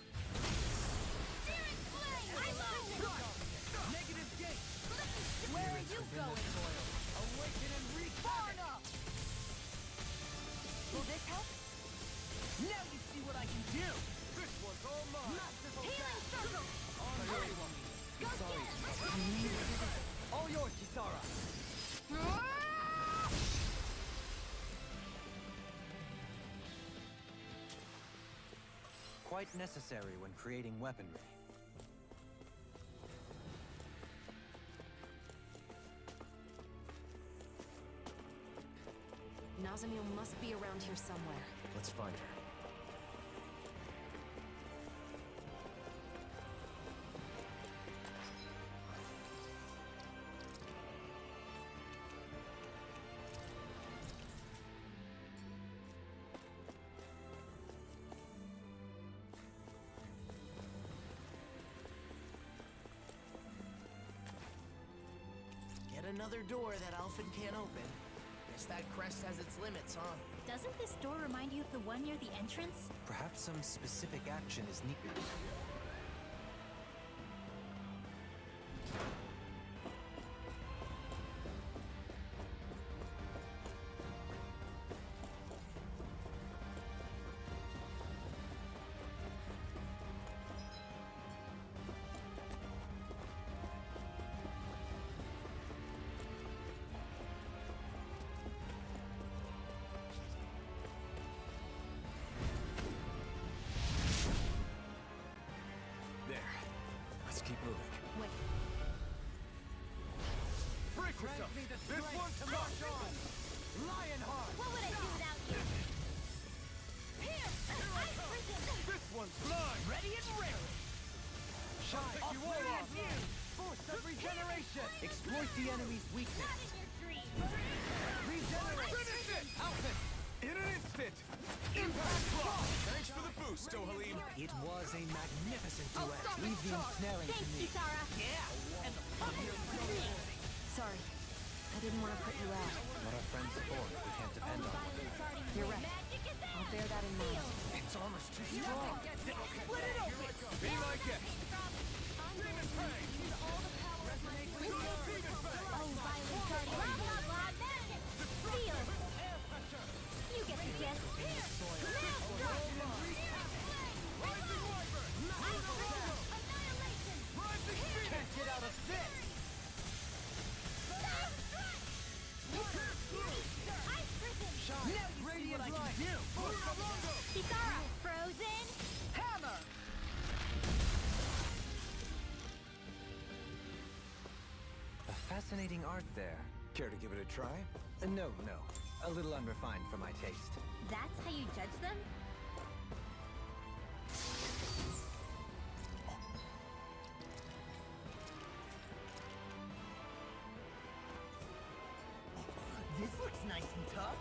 Where are you going? Awaken and wreak havoc! Will this help? Now you see what I can do! This one's all mine! Masterful Healing circle! Go get it! All yours, Kisara! Quite necessary when creating weaponry. Nazamil must be around here somewhere. Let's find her. Yet another door that Alphen can't open. Guess that crest has its limits, huh? Doesn't this door remind you of the one near the entrance? Perhaps some specific action is needed. Let's keep moving. Wait. Break yourself! This one's march on! Lionheart! What would I do without you? Here! Ice prison! This one's blind! Ready and raring! Shine! I'll pick you all off! Force of regeneration! Exploit the enemy's weakness! Not in your dreams! Regenerate! Finish it! Alphen! In an instant! Impact block! Thanks for the boost, Dohalim. It was a magnificent Oh, duet. stop Leave the it! ensnaring to Thanks, me. Kisara! Yeah! And the Sorry. I didn't want to put you out. What are friends for if we can't depend on them? You're right. I'll bear that in mind. Its armor's too strong! Split it open! Be like it! Oh, violent guardian! Blah, blah, blah! Magic! Seal! You get the gist! Can't get out of this! Now Radiant Light! Kisara! Frozen! Hammer! A fascinating art there. Care to give it a try? No. A little unrefined for my taste. That's how you judge them? This looks nice and tough.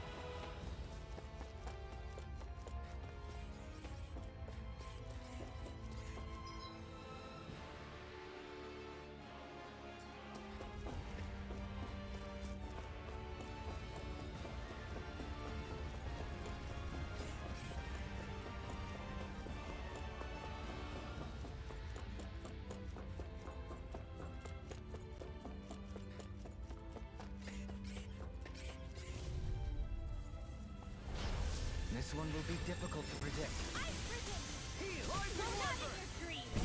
This one will be difficult to predict. Ice prison! Heal! Well, not in your dreams!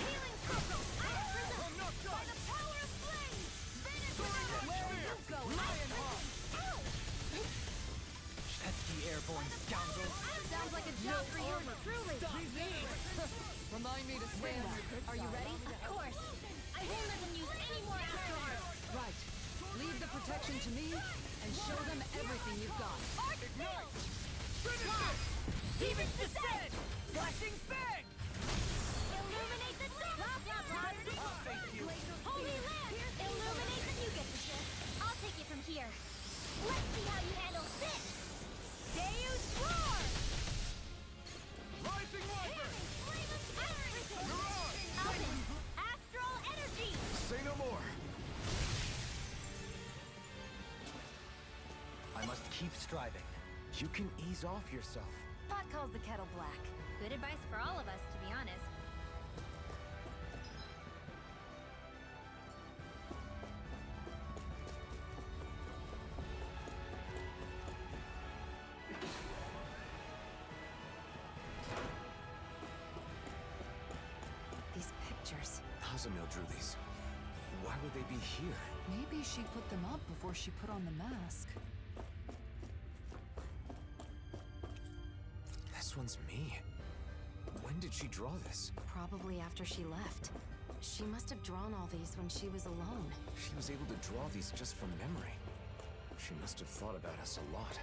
Healing circle! Ice prison! By the power of flame! Venice! Where are you going? Lionheart! Ow! Shetsky airborne scoundrel. Sounds like a job for you, truly. Remind me to stand up. Are you ready? Of course! I won't let them use any more Astro Arts! Right. Leave the protection to me and show them everything you've got. Ignite! Finish it! Demons descend! Flashing fang! Illuminate the dark! Blah, blah, blah! I'll face you! Holy land! Illuminate the you get the gist. I'll take it from here. Let's see how you handle this! Deus Roar! Rising Wyvern! Flame of Iron! Mirage! Alvin! Astral Energy! Say no more! I must keep striving. You can ease off yourself. Pot calls the kettle black. Good advice for all of us, to be honest. pictures. Nazamil drew these. Why would they be here? Maybe she put them up before she put on the mask. This one's me. When did she draw this? Probably after she left. She must have drawn all these when she was alone. She was able to draw these just from memory. She must have thought about us a lot.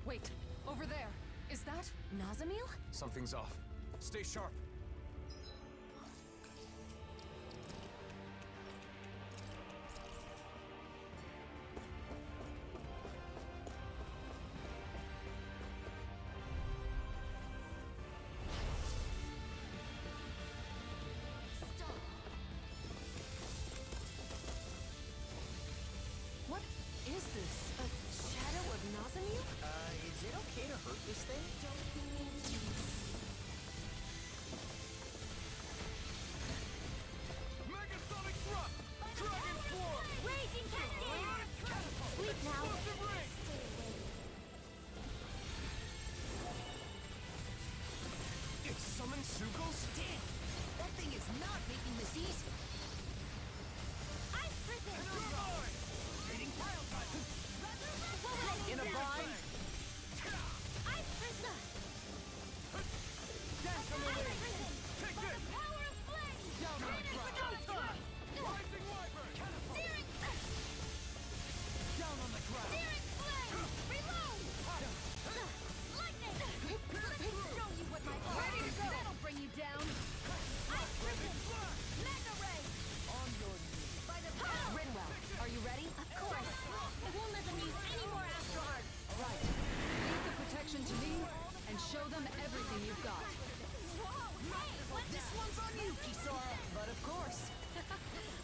Wait, over there. Is that Nazamil? Something's off. Stay sharp. What is this? A shadow of Nazamil? Is it okay to hurt this thing? Megasonic thrust! Dragon form! Raging cascade! Sleep now. It summoned Sugos? Damn! That thing is not making this easy! Ice prison! Hitting pile driver! In a bind! Ice prison! Dance on the Ice wing! prison! Take By this! the power of flame! Down on the ground! Rising wyvern! Searing! Down on the ground! Searing flame! Reload! Lightning! Let me show you what my Ready to go! That'll bring you down! Ice prison! Mega ray! On your knees! By the power! Rinwell, are you ready? Of course! I won't let them use any more Astro Arts! Right. Leave the protection to me, and show them everything you've got. Whoa! Hey! What's This one's on you, Kisara! But of course.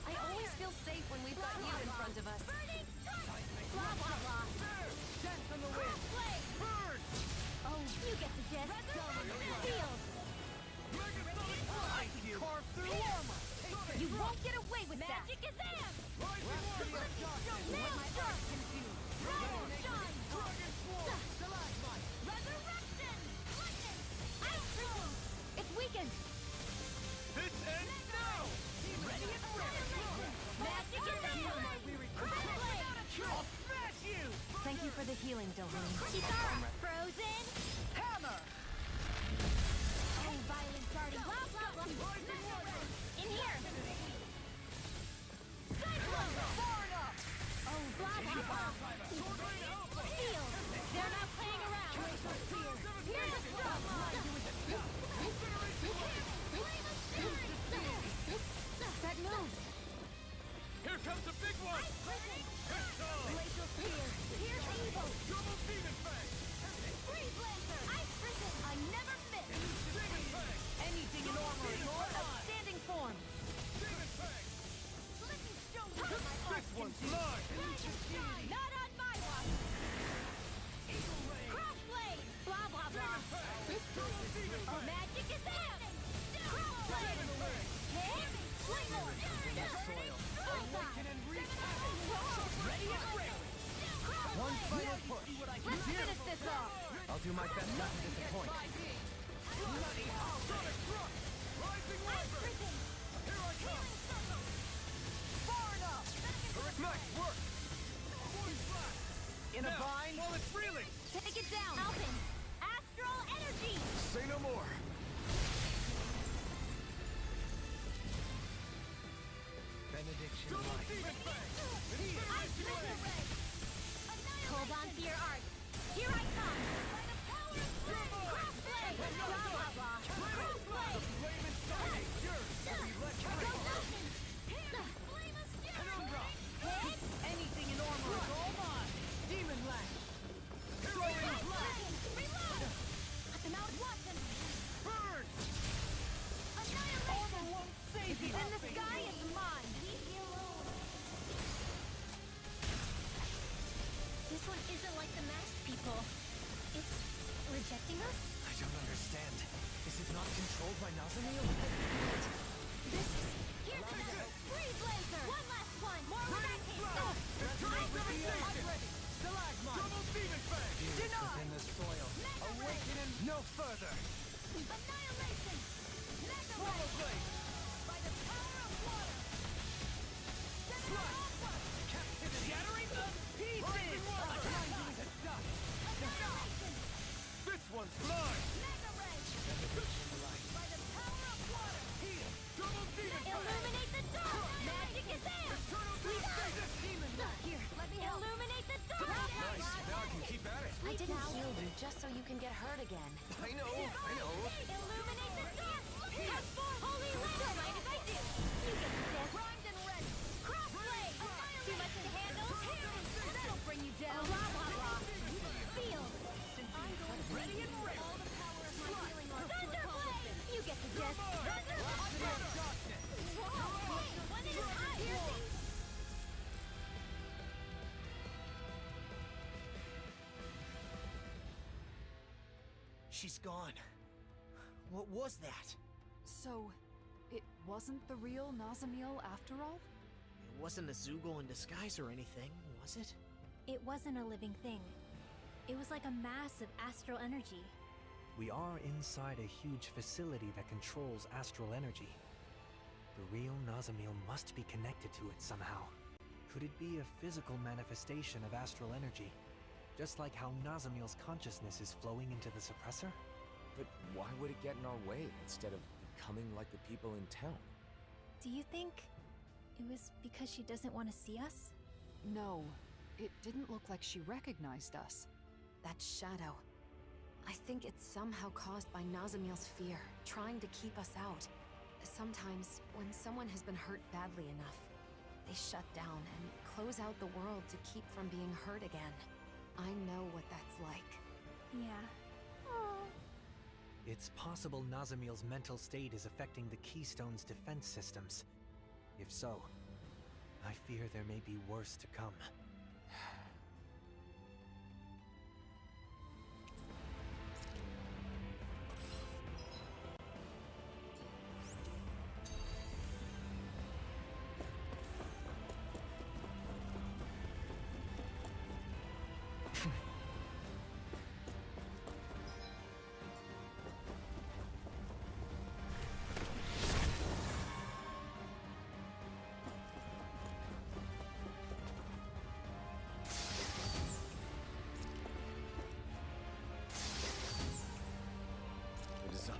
I always feel safe when we've got you in front of us. burning? Blah, blah, blah. Dance on the wind! Flame! Burn! Oh, you get the gist. Field! Megasonic thrust! Carve through armor! You won't get away with that! Magic is in! Rising warrior! Maelstrom! Shine! Dragon swarm! Stalagmite! Resurrection! Lightning! Ice prison! It's weakened! This ends now! Ready and ready! Magic is in! Crossblade! I'll smash you! Thank you for the healing, Doheny. Kisara! Frozen! Hammer! Oh, violent darting! Blah, blah, blah! In here! Cyclone! Oh, blah, blah, blah! Field! They're not playing around! Maelstrom! That moves! Here comes the big one! Glacial Spear! Here's evil! Double demon fang! Freeze Lancer! Ice prison! I never miss! Demon fang! Anything in armor is all Outstanding form. Demon fang! Let me show you what my This one's mine! Not on my watch! Crossblade! Blah, blah, blah! Magic is in! Crossblade! Hit! Claymore! Awaken and wreak havoc! ready and ready! One final push! Let's finish this off! I'll do my best not to disappoint. Bloody Sonic thrust! Rising Ice wyvern! prison! Here I come! Healing circle! Far enough! Nice work! In a Now, bind? while it's reeling! Take it down! Alpin! Astral energy! Say no more! benediction light. Hold on to your art. Here I come! By the power of flame! Crossblade! Blah, blah, blah. Crossblade! The flame inside is yours! Convulsion! Flame of fury! Penumbra! Hit! Anything in armor is all mine! Demon Lash! Throwing blast! Reload! Cut them out, Watson! Burn! Annihilation! Armor won't save you! And the sky is mine! Leave me alone! This one isn't like the masked people. It's rejecting us? I don't understand. Is it not controlled by Nazamil? This is... Here comes it! Freeze laser! One last one! More with that case! I'm ready! Stalagmite! Double demon fang! Denied! In the soil. Awaken him no further! Annihilation! Mega Swallow blade! By the power of water! Captivity! Shattering the pieces! Grinding to dust! Annihilation! This one's mine! Mega ray! Benediction light! By the power of water! Heal! Double demon fang! Illuminate the dark! Magic is there! Eternal demon! Demon Here, let me help. Illuminate the dark! Nice. Now I can keep at it. I didn't heal you just so you can get hurt again. I know. Illuminate the dark! Transform! Holy Land! Right as I do! You get this! Primed and ready! Crossblade! Too much to handle? That'll bring you down! Blah, blah, blah! Feel! I'm going to ready and ready! All the power of my healing arts to Thunderblade! You get the gist! Thunderblade! Whoa! One at a time! Piercing! She's gone. What was that? So, it wasn't the real Nazamil after all? It wasn't a Zoogle in disguise or anything, was it? It wasn't a living thing. It was like a mass of astral energy. We are inside a huge facility that controls astral energy. The real Nazamil must be connected to it somehow. Could it be a physical manifestation of astral energy? Just like how Nazamil's consciousness is flowing into the suppressor? But why would it get in our way instead of becoming like the people in town? Do you think it was because she doesn't want to see us? No, it didn't look like she recognized us. That shadow. I think it's somehow caused by Nazamil's fear, trying to keep us out. Sometimes, when someone has been hurt badly enough, they shut down and close out the world to keep from being hurt again. I know what that's like. Yeah. Oh. It's possible Nazamil's mental state is affecting the Keystone's defense systems. If so, I fear there may be worse to come. It is up.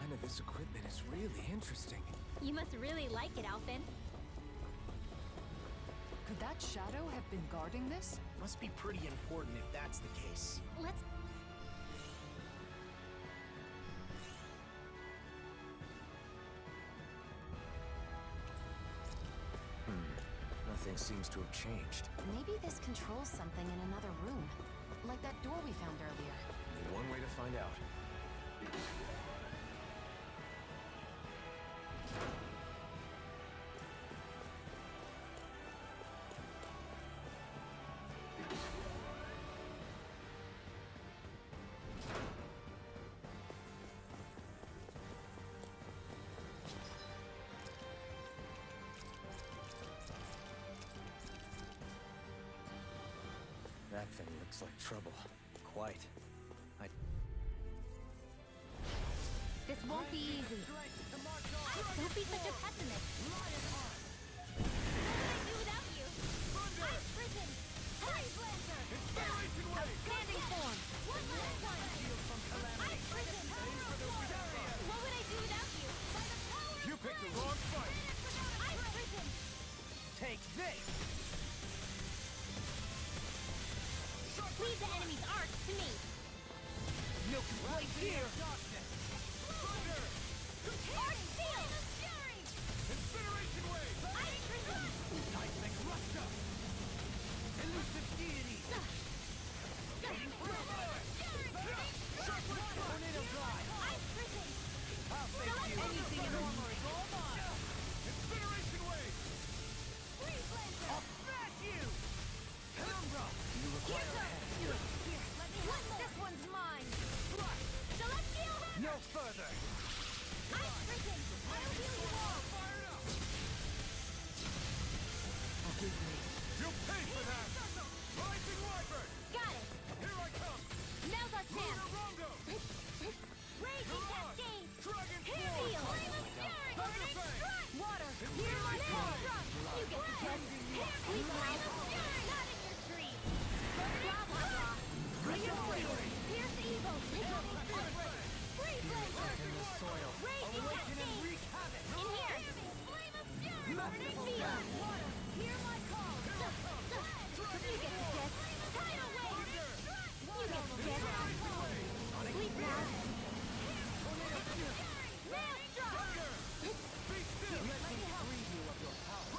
None of this equipment is really interesting. You must really like it, Alphen. Could that shadow have been guarding this? Must be pretty important if that's the case. Let's... Nothing seems to have changed. Maybe this controls something in another room. Like that door we found earlier. Only one way to find out. That thing looks like trouble. Quite. This won't be easy. Don't be such a pessimist. What would I do without you? Ice prison! Freeze Lancer! Outstanding form! One last one! Ice Prison! What would I do without you? By the power You picked the wrong fight! Ice Prison! Take this! Leave the enemy's arc to me. No complaints here! Arc Field! Incineration Wave! Ice Prison! Seismic Rupture! Elusive Deity! Tornado Drive! Ice Prison! I'll face you! Anything in armor is all mine! Incineration Wave! Freeze Lancer! I'll smash you! Penumbra! You require a hand. Here, let me help. This one's mine! Celestial Hammer! No further! Ice Prison! I'll heal you all! Fired up! You pay for that! Rising Wyvern! Got it! Here I come! Now's our chance! Lunarongo! Raging Cascade! Dragon Here, Force! Flame of Fury! Thunder Fang! Water! Hear my call! You get the test! We Flame of Fury! Not in your tree! Blah, blah, blah! Bring it forward! Pierce evil! Freeze Lancer! Raging Cascade! Wreak havoc! In here! Flame of Fury! Burning Field! Water! Hear my call! You get the test! Tidal Wave! You get the test! Sleep now! Maelstrom! Let me help!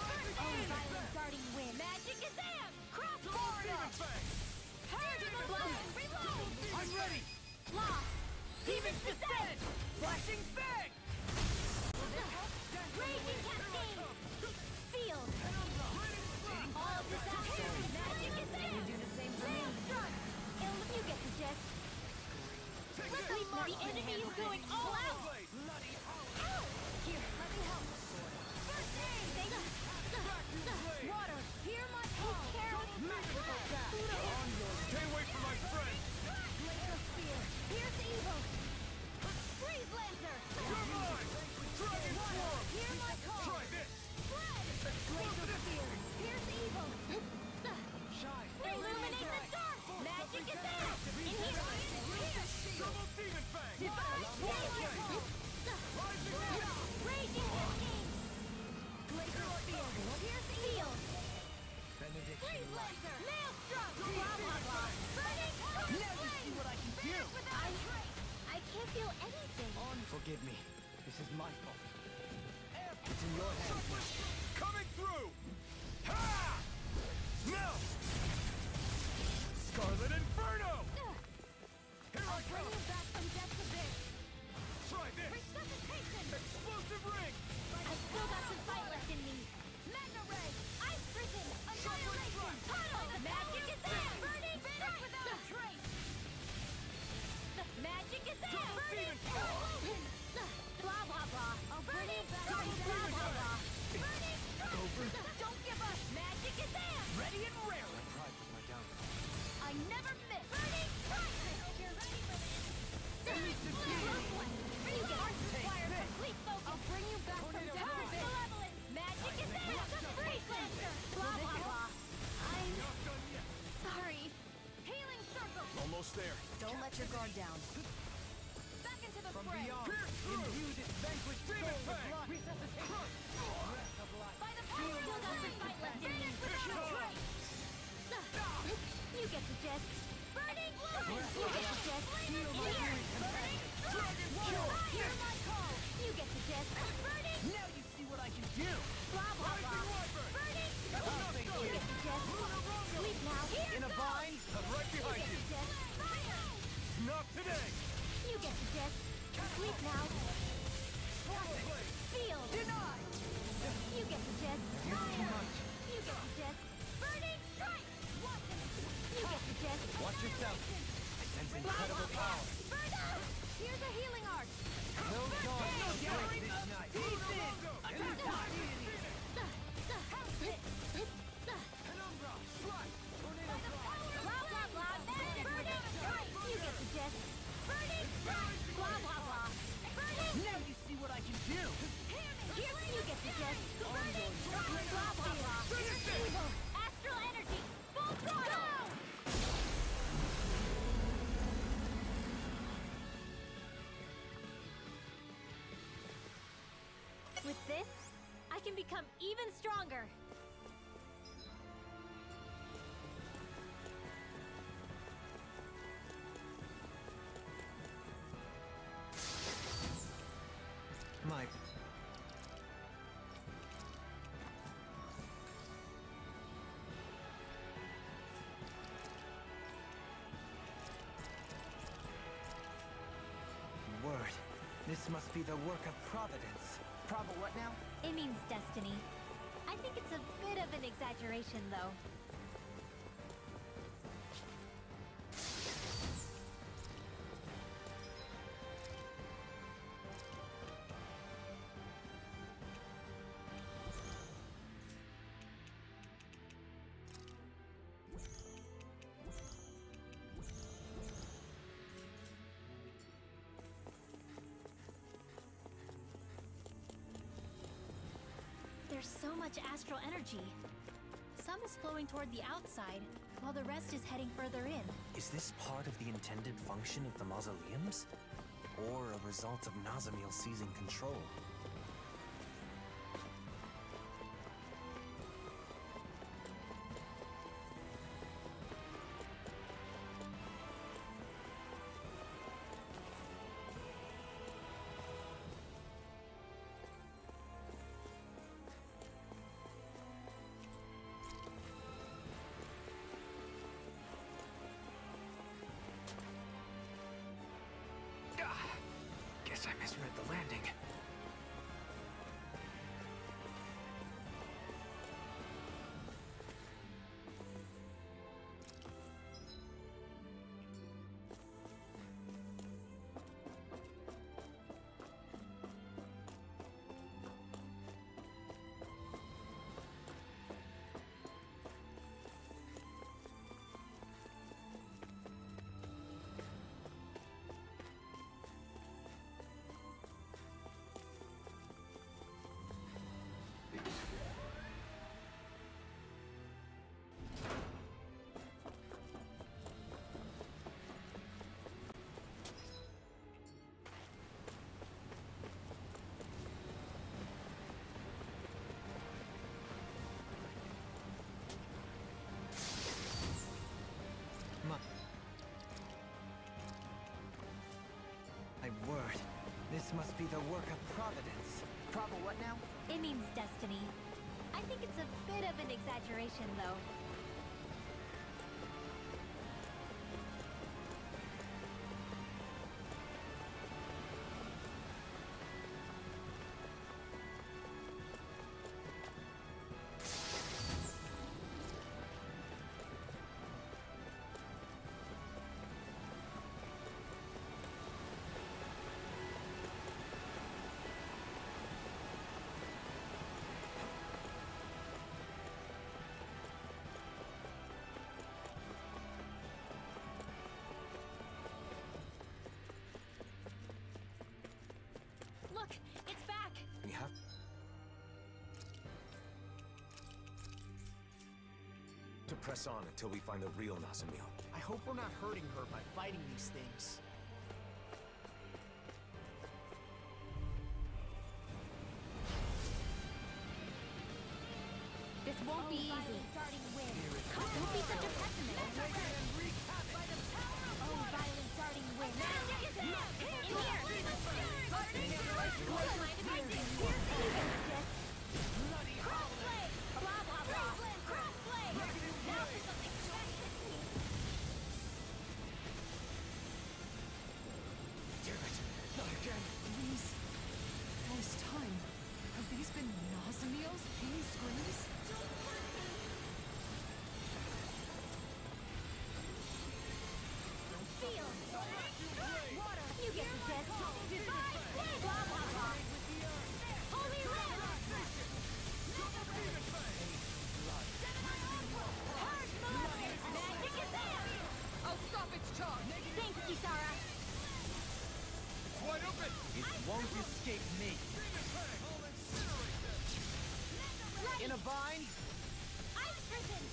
Oh, violent darting wind! Magic is Am! Cross corridor! Purge the blood! Reload! I'm ready! Lost! Demon's Descent! Flashing Fang! Raging Cascade! Sealed! All disaster! Magic is Am! You do the same for me! Maelstrom! You get the gist! The enemy is going all out! Ow! Here, let me help! First aid! Thank you! Water! Hear my call! Magical Zap! Stay away from my friend! Laser Spear! Here's evil! Freeze Lancer! You're mine! Dragon Form! Hear my call! Try this! Laser Spear! Here's evil! Shine! Illuminate the dark! Magic is there! In here! Double Demon Fang! Divine Danger! Rising Wind! Raging Cascade! Laser Spear! Here's evil! Benediction Freeze Light! Lancer! Maelstrom! Blah, blah, blah! Burning Flame! Now you see what I can do! I can't feel anything. Forgive me. This is my fault. It's in your hands now. Coming through! Ha! Now! Scarlet Inferno! Here I Bring come! you back from death's abyss. Try this! Resuscitation! Explosive Ring! I still got some fight left in me. Magna Ray! Ice Prison! Annihilation! Tunnel! Magic is there! Burning Strike! Without a trace! Magic is there! Burning Explosion! Blah, blah, blah! Burning Strike! Blah, blah, blah! Burning Strike! Don't give up! Magic is there! Ready and raring! Pride was my downfall. I never miss! Burning Strike! I hope you're ready for this! You get required complete focus! I'll bring you back from death! Malevolence! Magic is there! Freeze Lancer! Blah, blah, blah! I'm sorry. Healing Circle! Almost there. Don't let your guard down. Back into the From fray! beyond, imbued its vanquished Demon soul with Fang! blood. Resuscitation! Breath of life. By the power still got some fight left in me! Without a trace! You get the gist! Burning Blue! You get the gist! Here! Burning Strike! Hear my call! You get the gist! Burning! Now you see what I can do! Blah, blah, blah! Burning! You get the gist! Sleep now! Here In a vine, I'm right You behind get you! the gist! Fire! Not today! You get the gist! Sleep now! Field! Denied! You get the gist! Fire! You get the gist! Burning Strike! You get the gist! Watch yourself! I sense incredible power! Burn out! Here's a healing arc! No dawn will break this night! Peace in! Penumbra! Strike! Tornado Drive! Blah, blah, blah! Burning Strike! You get the gist! Burning Strike! Blah, blah, blah! Burning! Now you see what I can do! Here, you get the gist! Burning Strike! Blah, blah, blah! Finish it! Evil! Astral Energy! Full throttle! With this, I can become even stronger. My... Word. This must be the work of Providence. What now? It means destiny. I think it's a bit of an exaggeration, though. There's so much astral energy. Some is flowing toward the outside, while the rest is heading further in. Is this part of the intended function of the mausoleums? Or a result of Nazamil seizing control? Guess I misread the landing. My word. This must be the work of Providence. What now? It means destiny. I think it's a bit of an exaggeration, though. Look, it's back! We have... to press on until we find the real Nazamil. I hope we're not hurting her by fighting these things. This won't be easy. Don't be such a pessimist. Oh, violent darting wind. In here! Crossblade! Blah, blah, blah. Crossblade! Now for something special. Damn it! Not again! Please. All this time, have these been Nazamil's pain screams? Feel! Water! You get the dead! Divine! Blah, blah, blah. Holy Land! Harsh Maleficent! Magic is there! I'll stop its charge! Thanks, Kisara! Wide open! It won't escape me. In a bind? Ice Prison!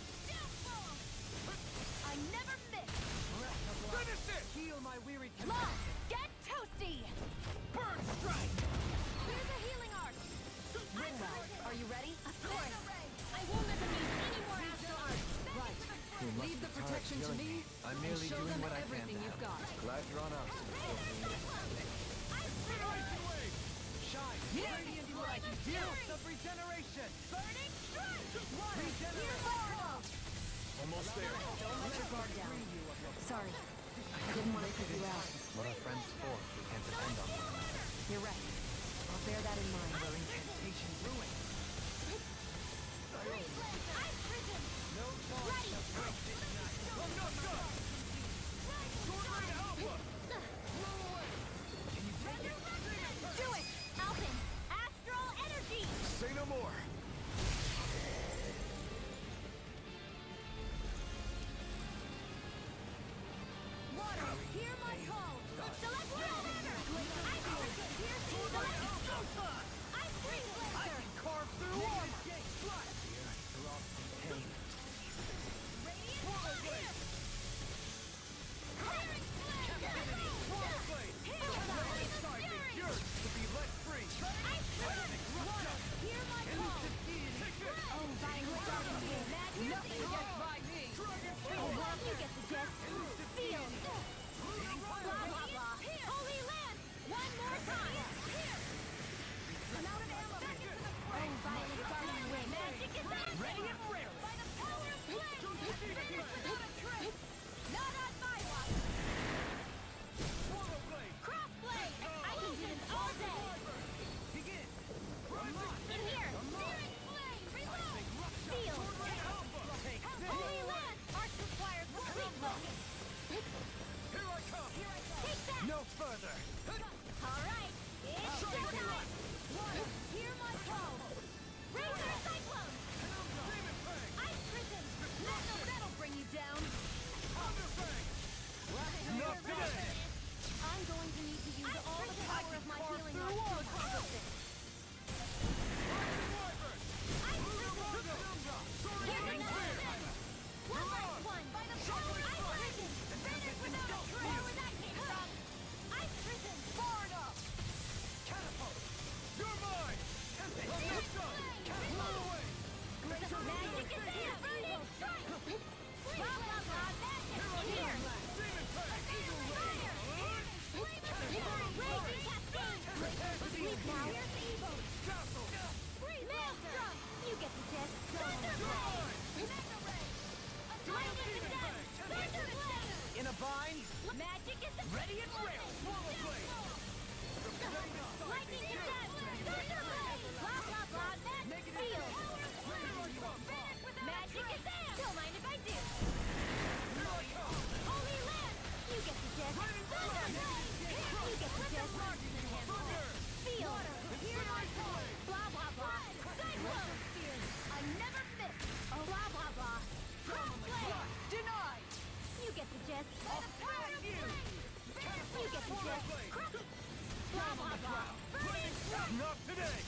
I never miss! Finish it! Heal my wearied Lost! companion. Get toasty! Burn strike! Here's a healing arc! strike! Gifts of regeneration! Burning strike! Regeneration! Almost there. Don't let your guard down. Sorry. I didn't want to put you out. What are friends for if we can't depend on one another? You're right. I'll bear that in mind. Our incantation ruined. Ice prison! No charge shall break this night. I'm not done! Sword Rain Alpha! Blow away! Can you take it? Do it! Alpin! Astral energy! Say no more. Water! Hear my call! Select Blazer! Ice prison! Select Ice Freeze I Blazer! can carve through armor! No further! Alright, it's showtime! Water, hear my call! Razor Cyclone! Ice Prison! That'll bring you down! Not today! I'm going to need to use all the power of my healing art to accomplish this! Ice Prison! Here's another! One last one! Ice Prison! Finish without a trace! Where that came from! Ice Prison! Far enough! Catapult! You're mine! I'm not done! Blow away! Magic is there! Burning strike! Blah, blah, blah! Magic! Here! Demon Fang! Fire! Raging Cascade! Sleep now! Here's Evo! Maelstrom! You get the gist! Thunderblade! Mega Ray! Lightning to death! Thunderblade! In a bind? Magic is Ready and real! Swallow Blade! Lightning to death! Thunderblade! Blah, blah, blah! Magic seal! Magic is there! Don't mind if I do! Holy Lance! You get the gist! Thunderblade! You get the gist! Seal! Blah, blah, blah! Cyclone! I never miss! Blah, blah, blah! Crossblade! Denied! You get the gist! Crack you! You get the gist! Blah, blah, blah! Burning strike! Not today!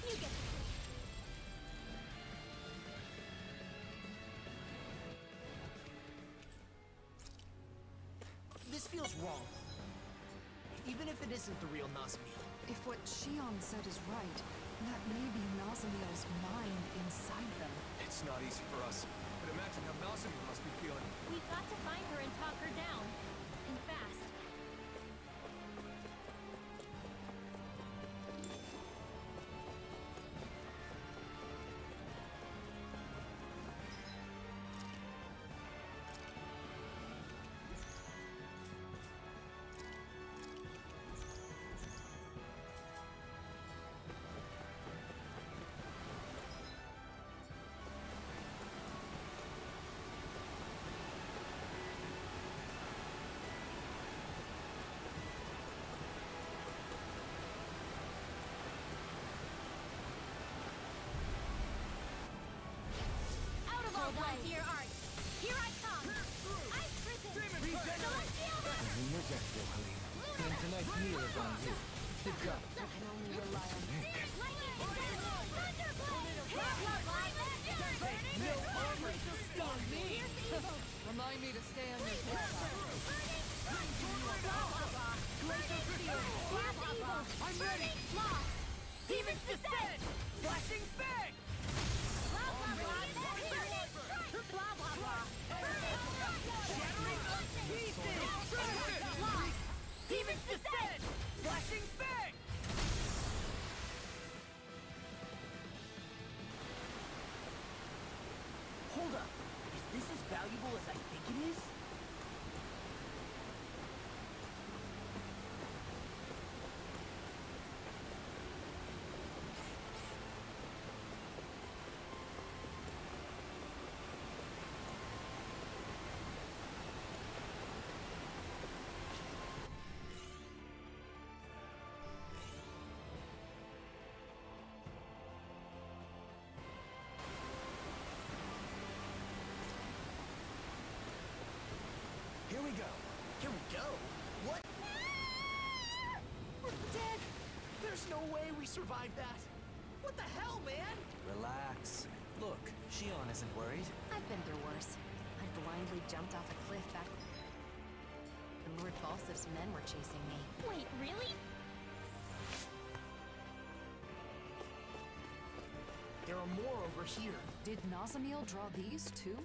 You get the gist! This feels wrong. Even if it isn't the real Nazamiel. If what Shion said is right, that may be Nazamiel's mind inside them. It's not easy for us. But imagine how Nazamiel must be feeling. We've got to find her and talk her down. And fast. Frontier art. Here I come. Ice Prison. Celestial And tonight's meal is on you. Good job. I can only rely on Lightning Thunderblade. No armor to stop me! Remind me to stay on your good side. I'm ready! Demons descend! Flashing Fang! Shattering pieces! Demons descend! Flashing Fang! this as valuable as I think it is? Here we go. Here we go? What? We're dead! There's no way we survived that. What the hell, man? Relax. Look, Shion isn't worried. I've been through worse. I blindly jumped off a cliff back when Lord Balsif's men were chasing me. Wait, really? There are more over here. Did Nazamiel draw these too?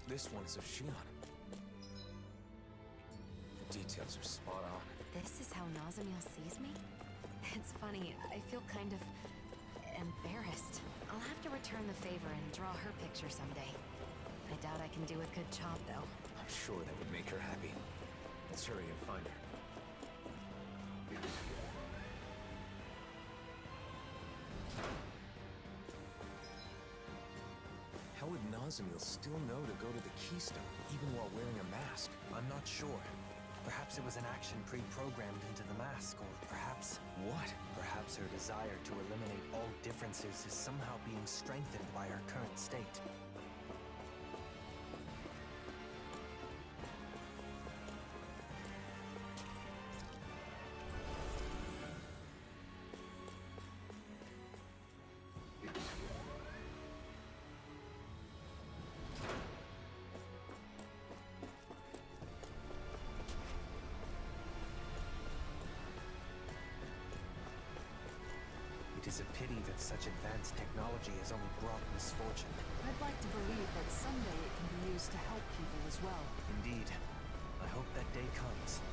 This one is of Shion. The details are spot on. This is how Nazamiel sees me? It's funny, I feel kind of embarrassed. I'll have to return the favor and draw her picture someday. I doubt I can do a good job, though. I'm sure that would make her happy. Let's hurry and find her. How would Nazamiel still know to go to the Keystone, even while wearing a mask? I'm not sure. Perhaps it was an action pre-programmed into the mask, or perhaps... What? Perhaps her desire to eliminate all differences is somehow being strengthened by her current state. It is a pity that such advanced technology has only brought misfortune. I'd like to believe that someday it can be used to help people as well. Indeed. I hope that day comes.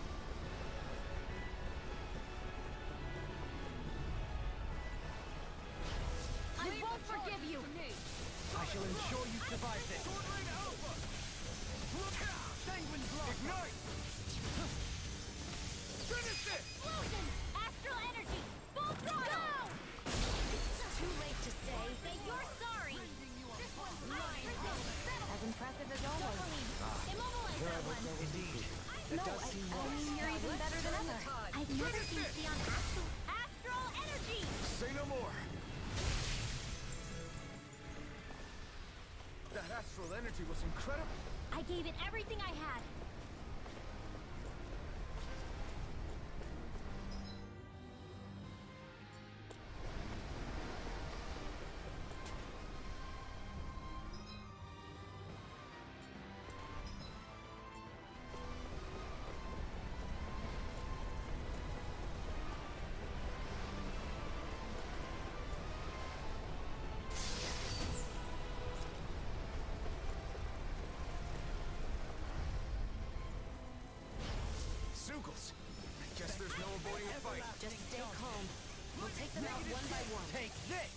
I won't forgive you! I shall ensure you survive this. Sanguine Blast! Ignite! Finish it! Explosion! Astral energy! Full throttle! It's too late to say. Say you're sorry! This one's mine! As impressive as always. Immobilize that one! Indeed. No, I mean, you're even better than ever. I've never seen Sion astral energy! Say no more! That astral energy was incredible! I gave it everything I had. Sugals! I guess there's no avoiding a fight. Just stay calm. We'll take them out one by one. Take this!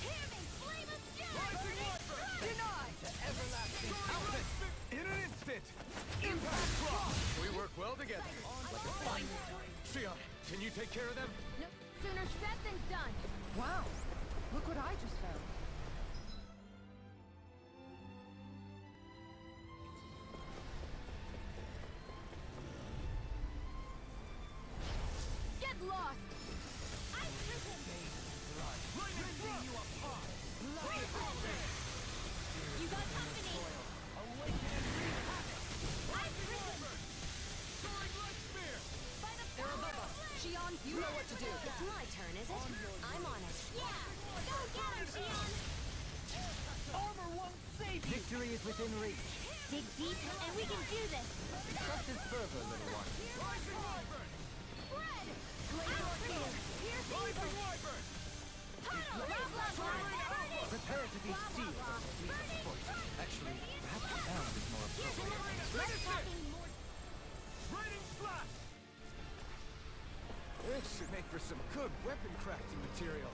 Hear me! Flame of Steel! Rising Wyvern! Denied! The everlasting outfit! In an instant! Impact Cross! We work well together. Like a fine... Sion, can you take care of them? No, sooner said than done. Wow! Look what I just found. Get lost! I've risen! Rending you apart! You got company! Awaken and wreak havoc! I've risen! Soaring Light Spear! By the They're above us. Shion, you know what to do. It's my turn, is it? I'm on it. Yeah! Go get him, Sion! Armor won't save you! Victory is within reach. Dig deep, and we can do this! Trust is fervor, little one. Rising Wyvern! Spread! Piercing! Rising Wyvern! Tunnel! Blah, blah, blah! Prepare to be sealed. Actually, perhaps the sound is more appropriate. Let's talking more... Raining Slash! This should make for some good weapon crafting material.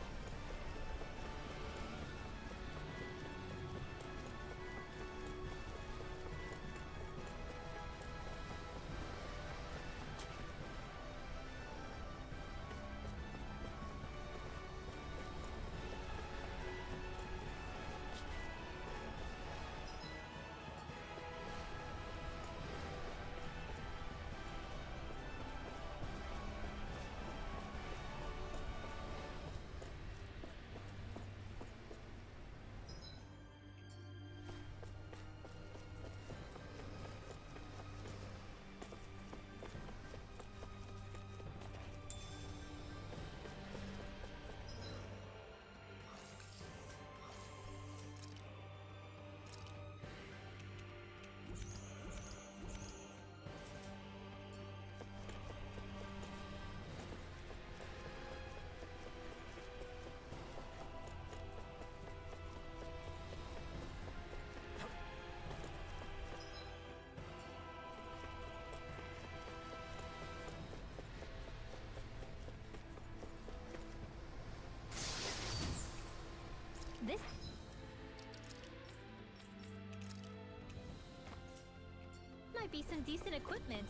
might be some decent equipment.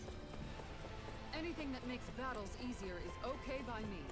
Anything that makes battles easier is okay by me.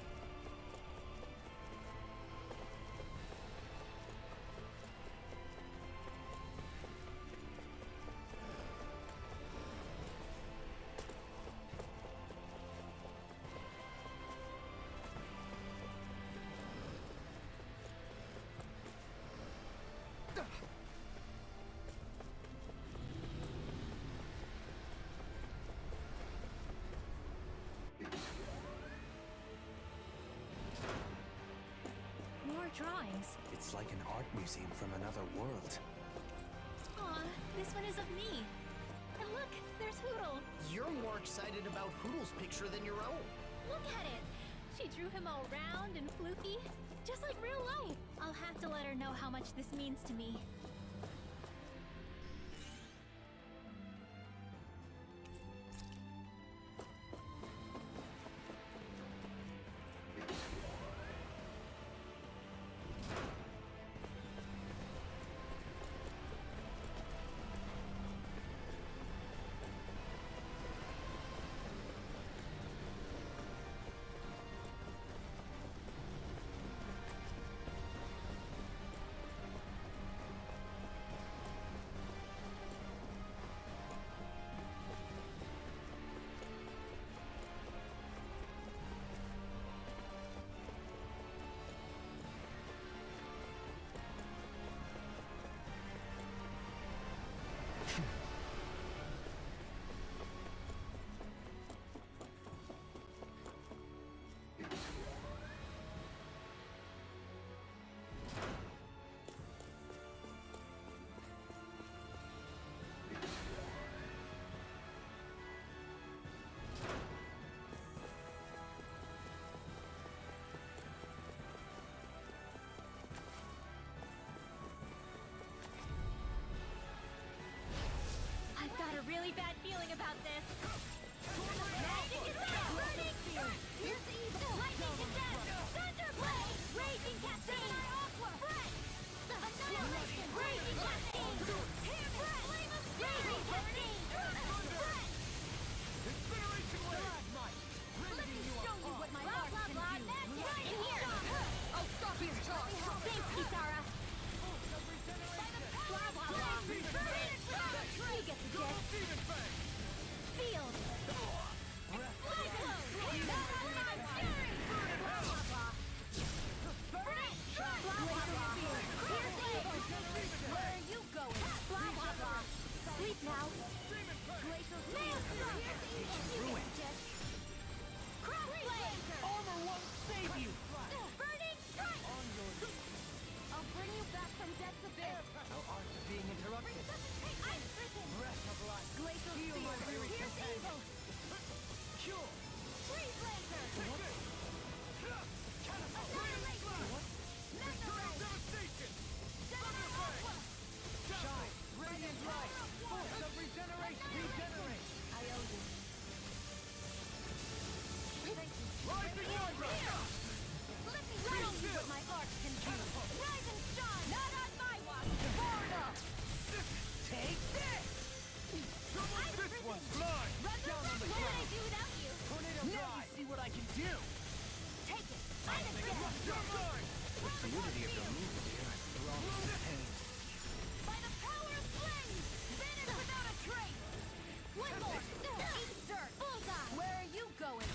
More drawings. It's like an art museum from another world. Aw, this one is of me. And look, there's Hootle. You're more excited about Hootle's picture than your own. Look at it. She drew him all round and floofy, just like real life. I'll have to let her know how much this means to me. I've got a really bad feeling about this. Magic is out! Burning! Here's evil! Lightning condemned! Thunder blade! Raging cascade! Breath! Annihilation! Raging cascade! Here, breath! Flame of raging cascade! Breath! Incineration blade! Let me show you what my art can do! Magic! Right here! I'll stop his charge! Thanks, Kisara! Blah, blah, blah! You get the gist! Sealed! Cyclone! Where are you going? Blah, blah, blah! Sleep now! Glacial Maelstrom! Ruined! Cross Blade! Armor won't save you! Burning Strike! I'll bring you back from death's abyss! No art is being interrupted. I'm stricken! Breath of life. Glacial Heal my Spear! weary Here's companion. evil! Cure. Freeze Laser! Annihilation! Megablade! Devastation. Shine. Radiant light. Force of regeneration. Regenerate. I owe you. Thank you. Rising Wandra. Let me show you what my art can do. Rise and shine! Not on my watch! Forward up! Take this. I'm This risen. one's mine. Run the Down on the what would I ground. do without you? Tornado Now drive. you see what I can do. Take it. I'm a Your guard. The fluidity of your movement here is throwing me pain. By the power of flames! Vanish without a trace! One more! Eat dirt! Bullseye! Where are you going?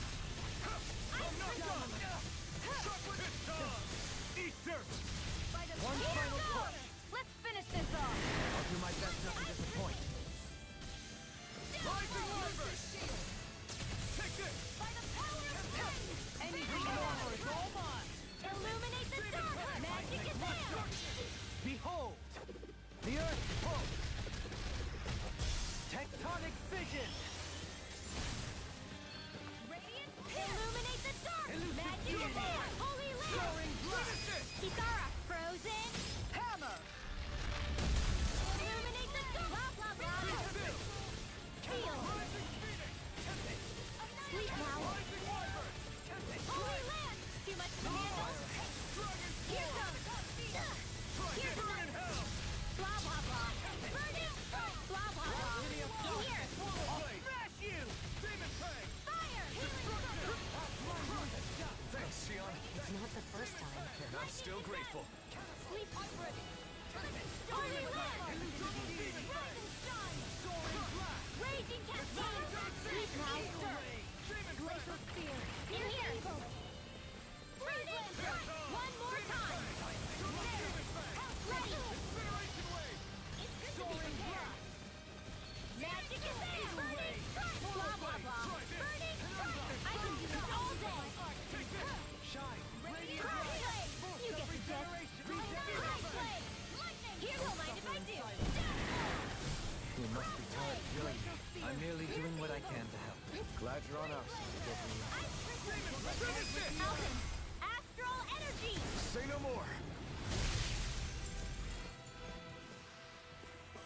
I'm Down. Sharper this tongue. Eat dirt. By the One Here final goes! push. Let's finish this off! I'll do my best not to disappoint. Rising River. Take this. By the power of flames! Anything armor is all mine. Illuminate the dark! Magic is there! Behold. still grateful. Sleep. I'm ready. Holy Land! Rise and shine! Raging Cascade! Sleep now. Glacial Spear. Here! Burning! One more time! Ready! It's good to be prepared! Magic is there! Burning Strike! Blah, blah, blah! Burning Strike! I can do this all day! Shine! Radiant Blade! You get the gist! High Blade! Lightning! Here, don't mind if I do! You must be tired killing me. I'm merely doing what I can to help. Glad you're on our side. Alvin! Astral Energy! Say no more!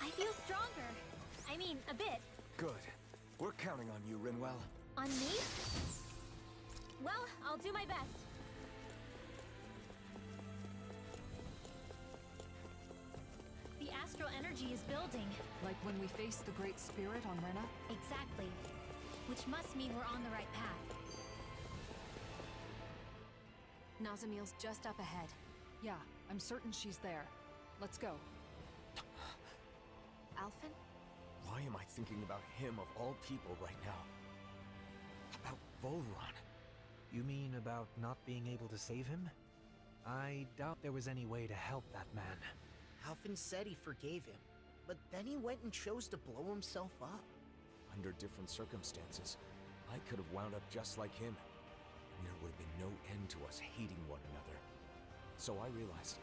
I feel stronger. I mean, a bit. Good. We're counting on you, Rinwell. On me? Well, I'll do my best. The astral energy is building. Like when we faced the Great Spirit on Rena? Exactly. Which must mean we're on the right path. Nazamiel's just up ahead. Yeah, I'm certain she's there. Let's go. Alphen? Why am I thinking about him of all people right now? About Volron. You mean about not being able to save him? I doubt there was any way to help that man. Alphen said he forgave him, but then he went and chose to blow himself up. Under different circumstances, I could have wound up just like him. And there would have been no end to us hating one another. So I realized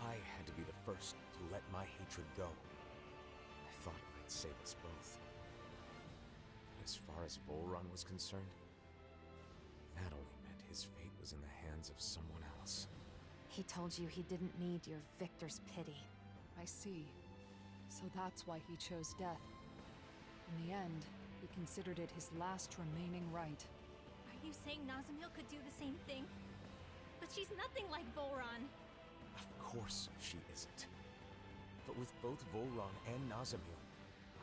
I had to be the first to let my hatred go. I thought it might save us both. But as far as Volron was concerned, that only meant his fate was in the hands of someone else. He told you he didn't need your victor's pity. I see. So that's why he chose death. In the end, he considered it his last remaining right. Are you saying Nazamiel could do the same thing? But she's nothing like Volron. Of course she isn't. But with both Volron and Nazamiel,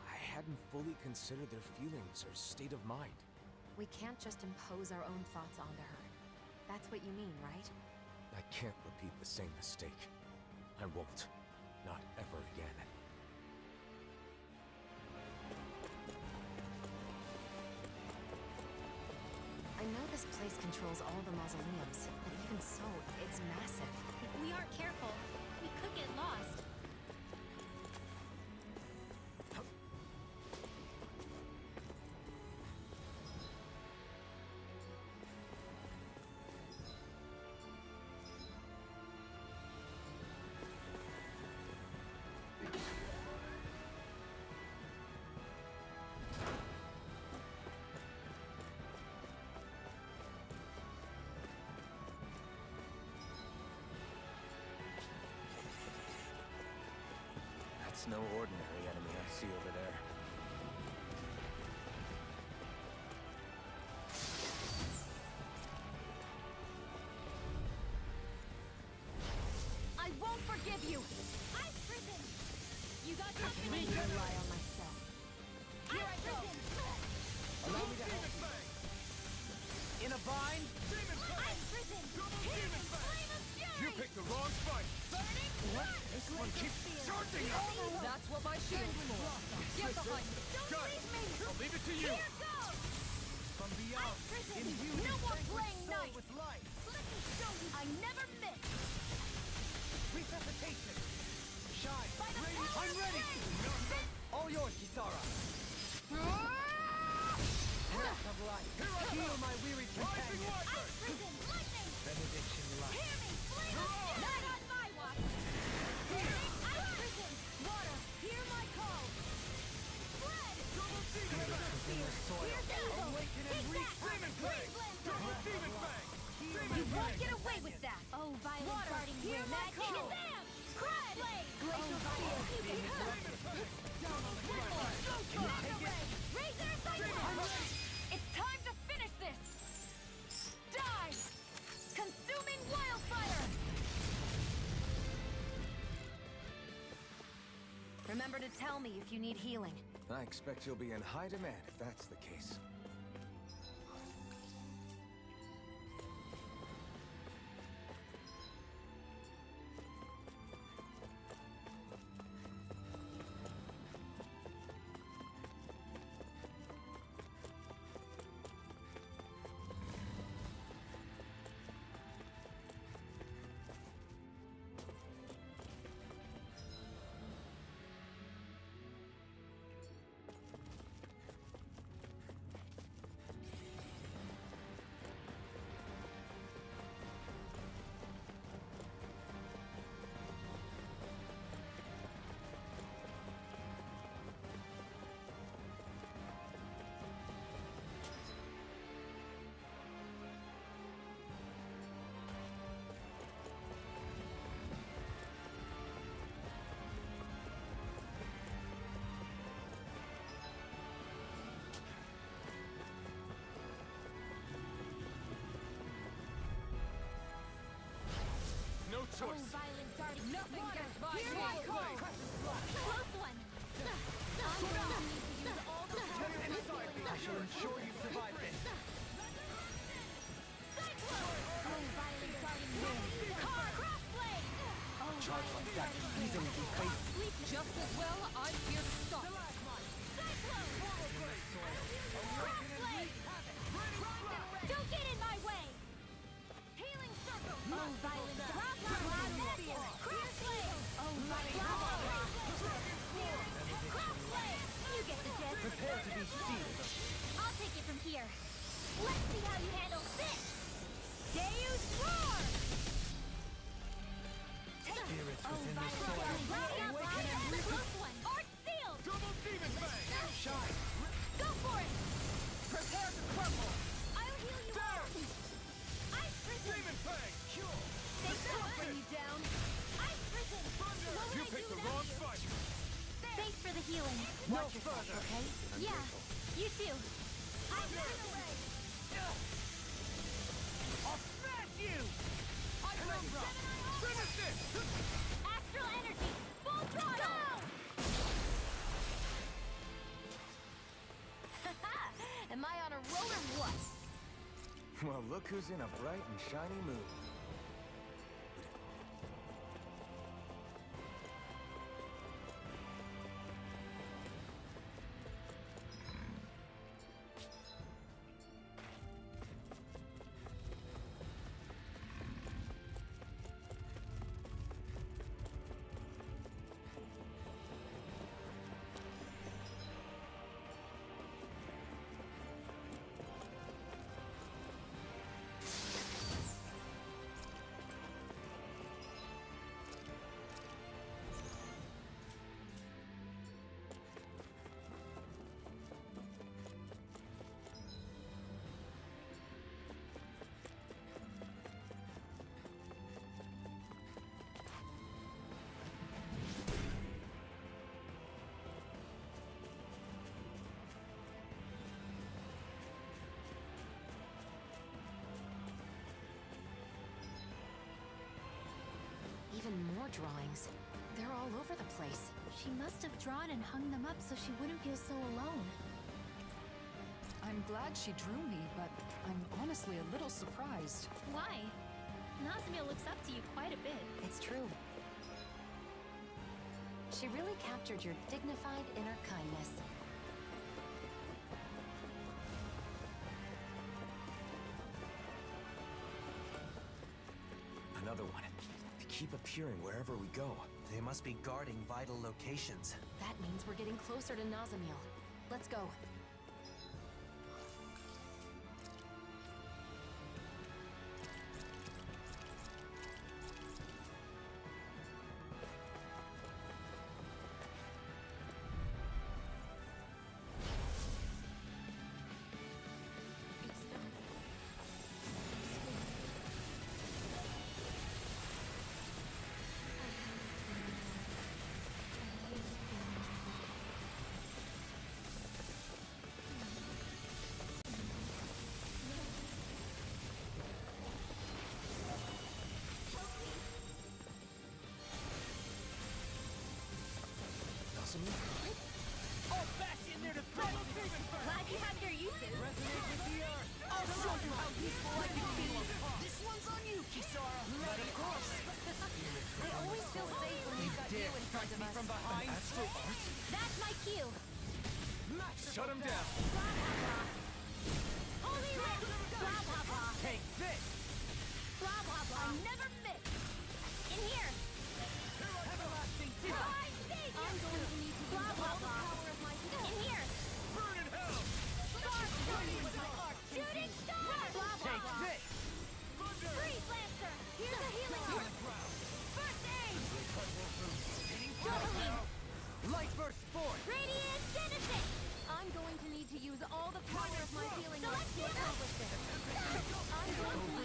I hadn't fully considered their feelings or state of mind. We can't just impose our own thoughts onto her. That's what you mean, right? I can't repeat the same mistake. I won't. Not ever again. I know this place controls all the mausoleums, but even so, it's massive. If we aren't careful, we could get lost. That's no ordinary enemy I see over there. I won't forgive you! I've risen! You got company! I rely on myself. Here I go! Allow me to help you. In a bind? I've risen! Here is flame of fury! You picked the wrong fight! Burning What? This one keeps charging up! That's what my shield's for. Get behind me. Don't Got it. leave me! I'll leave it to you! Here goes! From beyond, I've risen! imbue No his more vanquished playing soul nice! with life. Let me show you I never miss! Resuscitation! Shine! By the Radiant! power I'm of ready! flame! All yours, Kisara! Breath of life! Heal my weary companion! I've risen! Lightning! Benediction life! Hear me! Flame of fury! Not on my watch! Burning! I've risen! Water! Hear my call! Spread! Spirit within the soil! Here's evil! Awaken and Take reach! that! Demon Fang! Breeze Demon Fang! You won't get away with that! Oh, violent Water, darting hear wind! my Magic call. Shazam! Crud! Glacial Spear! Razor Cyclone! It's time to finish this! Die! Consuming wildfire! Remember to tell me if you need healing. I expect you'll be in high demand if that's the case. source. Violent darting. Nothing gets by Here me. I come. Close one. I'm going to need to use all the power of my healing. I shall ensure you survive this. Violent darting. Crossblade. Charge like that can easily be faced. Just as well, I'm here to stop. Don't get in my way! Healing circle! Oh, violent Crossblade! Oh, Crossblade! You get the gist. Prepare to be sealed. I'll take it from here. Let's see how you handle this! Deus Roar! Spirits Oh, within the violent soil. Awaken and close one! Art sealed! Double demon bang! Shine! Go for it! Prepare to crumble! I'll heal you all! Ice prison! Demon fang! Cure! They can't bring you down! Ice prison! You picked the wrong fight! Thanks for the healing. No further! Okay? Yeah, you too. Ice prison! I'll smash you! Finish this! Astral energy! Full throttle! Am I on a roll or what? Well, look who's in a bright and shiny mood. Even more drawings. They're all over the place. She must have drawn and hung them up so she wouldn't feel so alone. I'm glad she drew me, but I'm honestly a little surprised. Why? Nazamil looks up to you quite a bit. It's true. She really captured your dignified inner kindness. Another one. They keep appearing wherever we go. They must be guarding vital locations. That means we're getting closer to Nazamil. Let's go. All back in there to fight! Glad you have your uses. Resonate with the earth! I'll show you how useful I can be! This one's on you, Kisara! But of course! It always feels safe when we've got you in front of us. From behind? Astral art? That's my cue. Shut him down! Holy Writ! Blah, blah, blah. Take this! Blah, blah, blah. I never miss. In here. Everlasting I save you. I'm going to need to blah, blah, blah. In here. burn in hell! Shooting star. Blah, blah, Take blah. this! Freeze Lancer. Here's a healing art. First aid. Doubling. Light burst forth! Radiant Genesis. I'm going to need to use all the power of my healing Select arts to one. accomplish this. I'm going to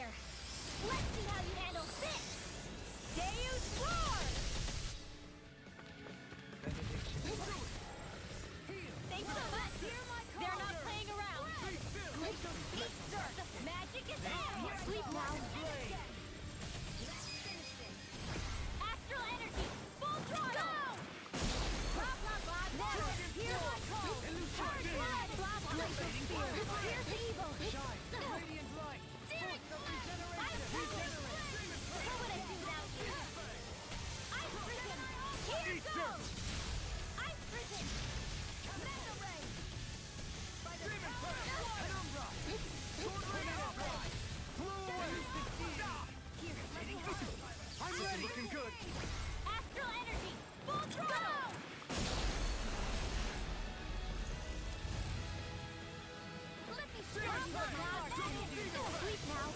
here. Let's see how you handle this. Deus Roar! Thanks so much. They're not playing around. Eat dirt. Magic is there. Sleep now. Astral energy. Full throttle. Blah, blah, blah. Water. Hear my call. Hard blood. Blah, blah, blah. Here's evil. Radiant light! Derek, I'm regenerate. What would I do without you? I'm prison. Here goes. I'm prison. Mega ray. By the power of Penumbra! Tornado! Blow away! Here, let me help. I'm ready! Looking good! Astral energy. Full throttle. Let me show you what my art is. Sleep now.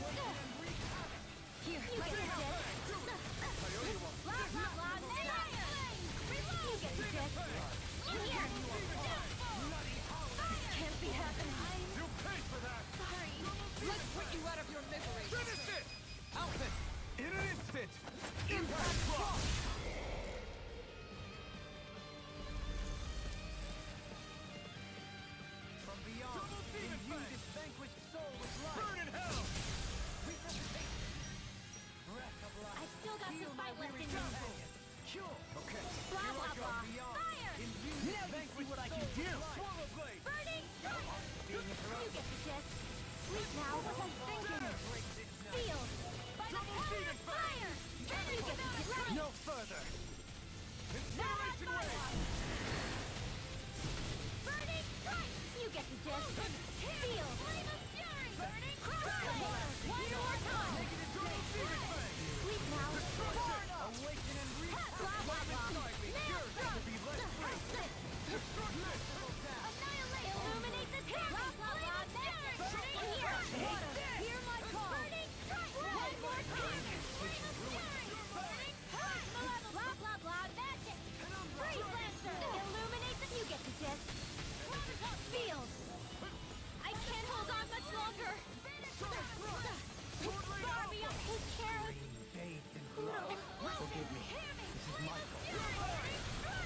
Here, let me help. Blah, blah, blah. Reload. You get the gist. Here. Can't be happening. You paid for that! Sorry. Let's put you out of your misery! Finish it! Alphen! In an instant! Impact block! From beyond, in you this vanquished soul with life! Burn in hell! Breath of life! I still got Heal some my fight left weary in me. companion! Cure! Okay, Blah, here I blah, go blah. beyond! Fire! In you this vanquished what I can do! Swallow blade! Burning strike. Being You interrupted! get the gist. Sleep now. What was I thinking? Sealed. By the power of fire. You get the gist. No further! Incineration wave! Burning strike. You get the gist. Sealed. Flame of fury. Burning crossfire. One more time. Sleep now. Awaken and reach! Blah, blah, blah. Nail thrust. Annihilate. Illuminate the pit. Blah, blah, blah. Burning here. Water. Hear my call. Burning strike. One more time. Flame of fury. Burning strike. Blah, blah, blah. Magic. Freeze lancer. Illuminate the. You get the gist. Field. I can't hold on much longer. Barbie, I'll take care of. Bathed in blood. Forgive me. This is my fault.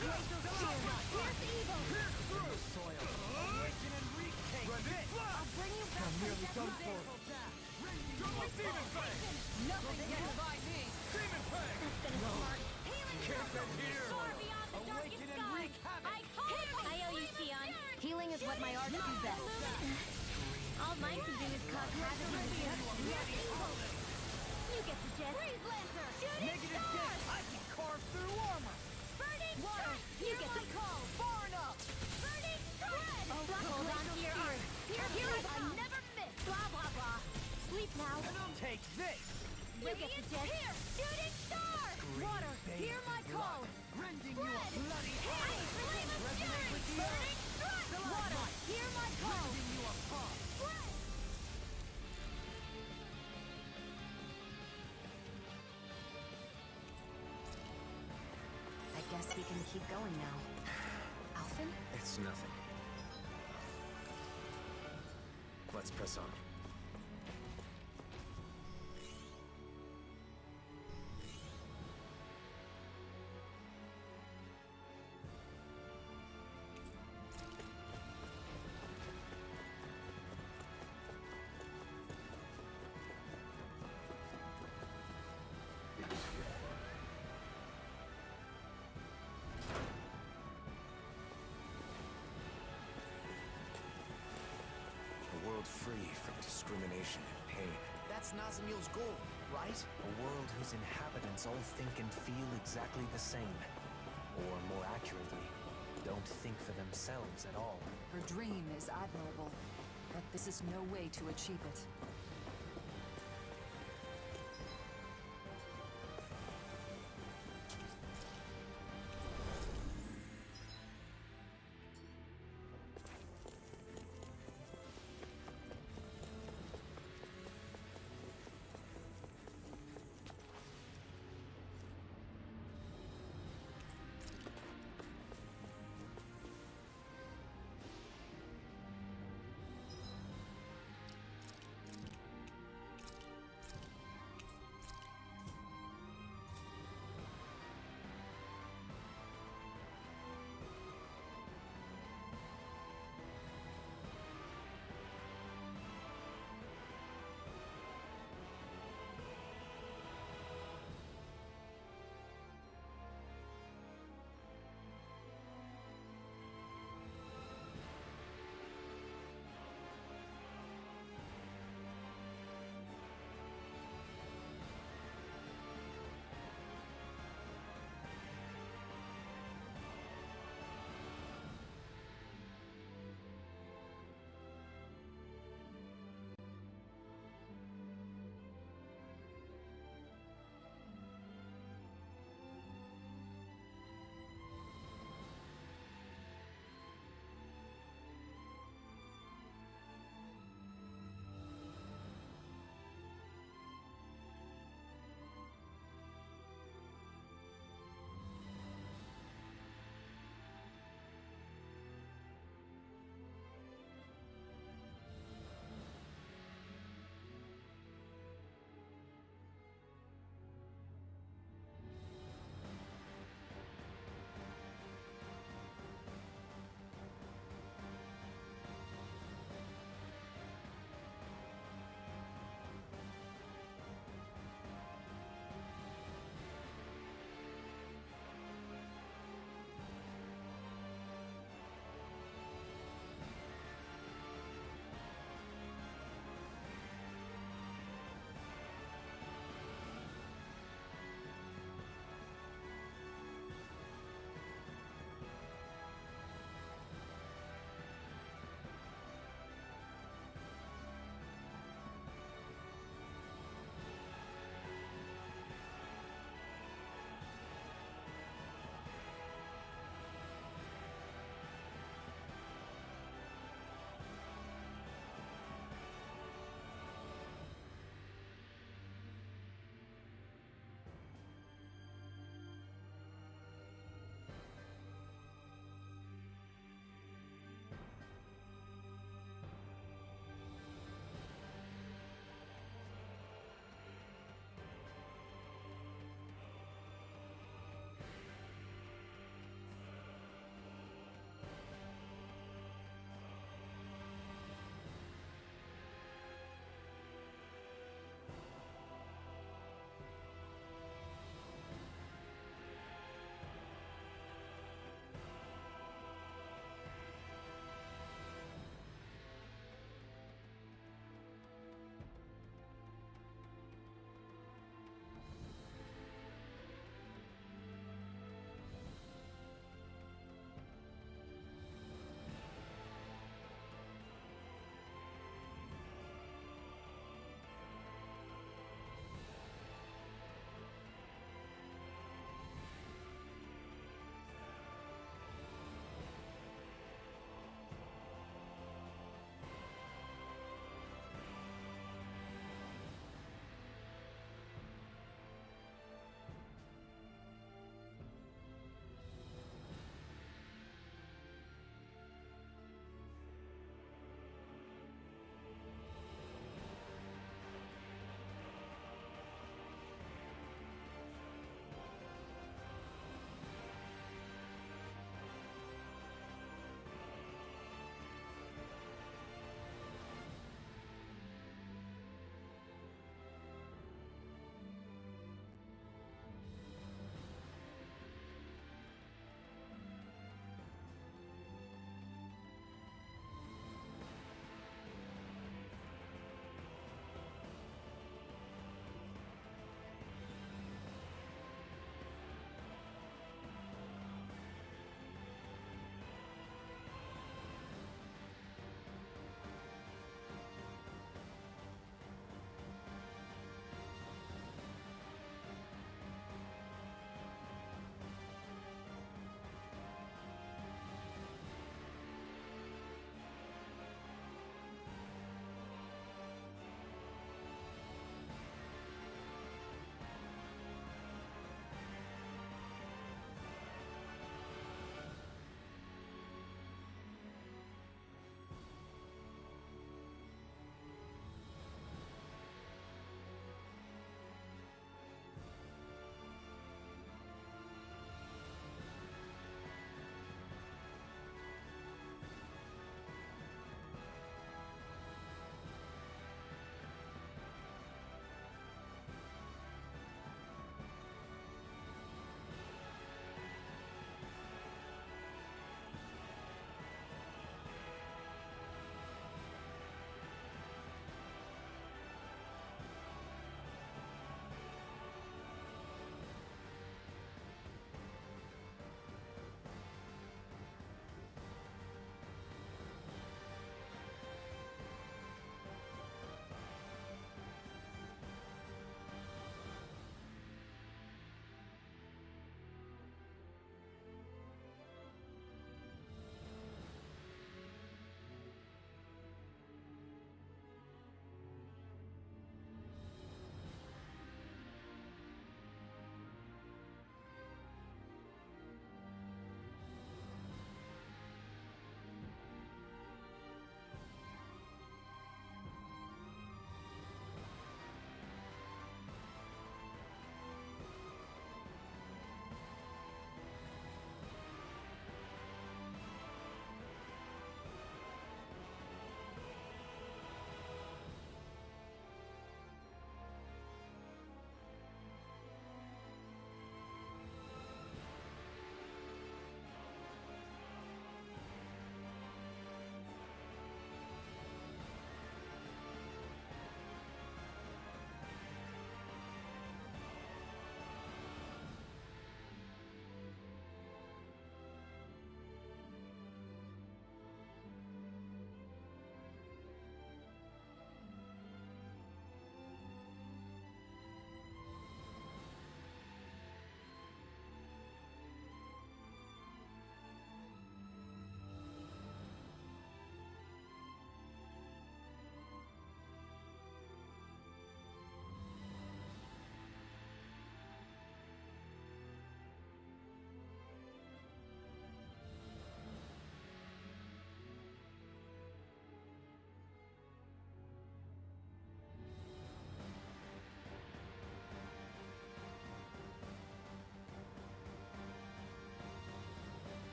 Here's evil. The soil. Awaken and reach! Take this! I'll bring you back I'm to nearly death done by for. Demon Fang! Nothing can divide me! Demon Fang! That's gonna smart. Healing Camp circle. in here. Soar beyond the darkest Awaken and sky. wreak havoc. I call it. I owe you, Xion. Healing is what my art do best. All mine can do is cause havoc in the earth. You get the gist. Freeze lancer. Shooting Negative star. death! I can carve through armor! Burning water. You get the call. Far enough! Burning thread. Hold on to your art. Here I never miss. Blah blah blah. Sleep now. Take this! You get the gist. Shooting star. Water. Hear my call. Rending you a bloody hell! Flame of fury. Resonate with the Burning earth! strike. Water. Hear my call. Rending you apart! I guess we can keep going now. Alphen? It's nothing. Let's press on. A world free from discrimination and pain. That's Nazamiel's goal, right? A world whose inhabitants all think and feel exactly the same. Or more accurately, don't think for themselves at all. Her dream is admirable, but this is no way to achieve it.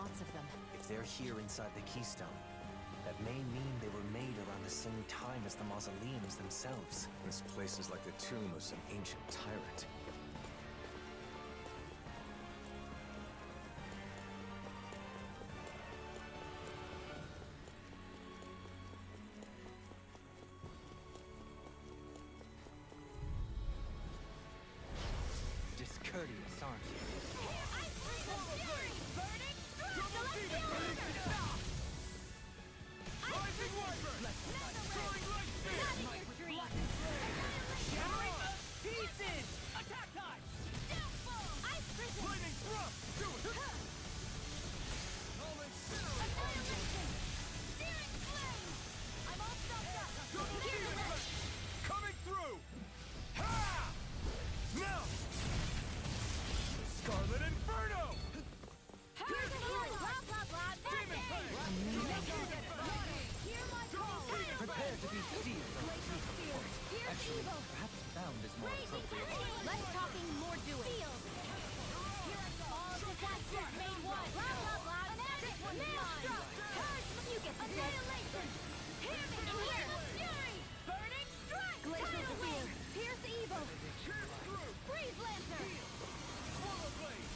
lots of them. If they're here inside the Keystone, that may mean they were made around the same time as the mausoleums themselves. This place is like the tomb of some ancient tyrant. Discourteous, aren't you? Pieces! Attack time! Ice prison! Lightning thrust! Do it! Annihilation! Searing flame! I'm all stocked up! Here's the rest! Coming through! Ha! Now! Scarlet Inferno! Here's the healing! Blah, blah, blah! Demon Fang! Hear my call! Prepare to be sealed. Glacial spear! Here's Actually, evil! perhaps bound is more appropriate. Less talking, more doing. Field. Here I go. All disasters made one. Blah, blah, blah. This one's mine. Purge. You get the annihilation. Hear me. In here. Fury. Burning strike. Glacial spear. Pierce evil. Freeze lancer. Swallow blade!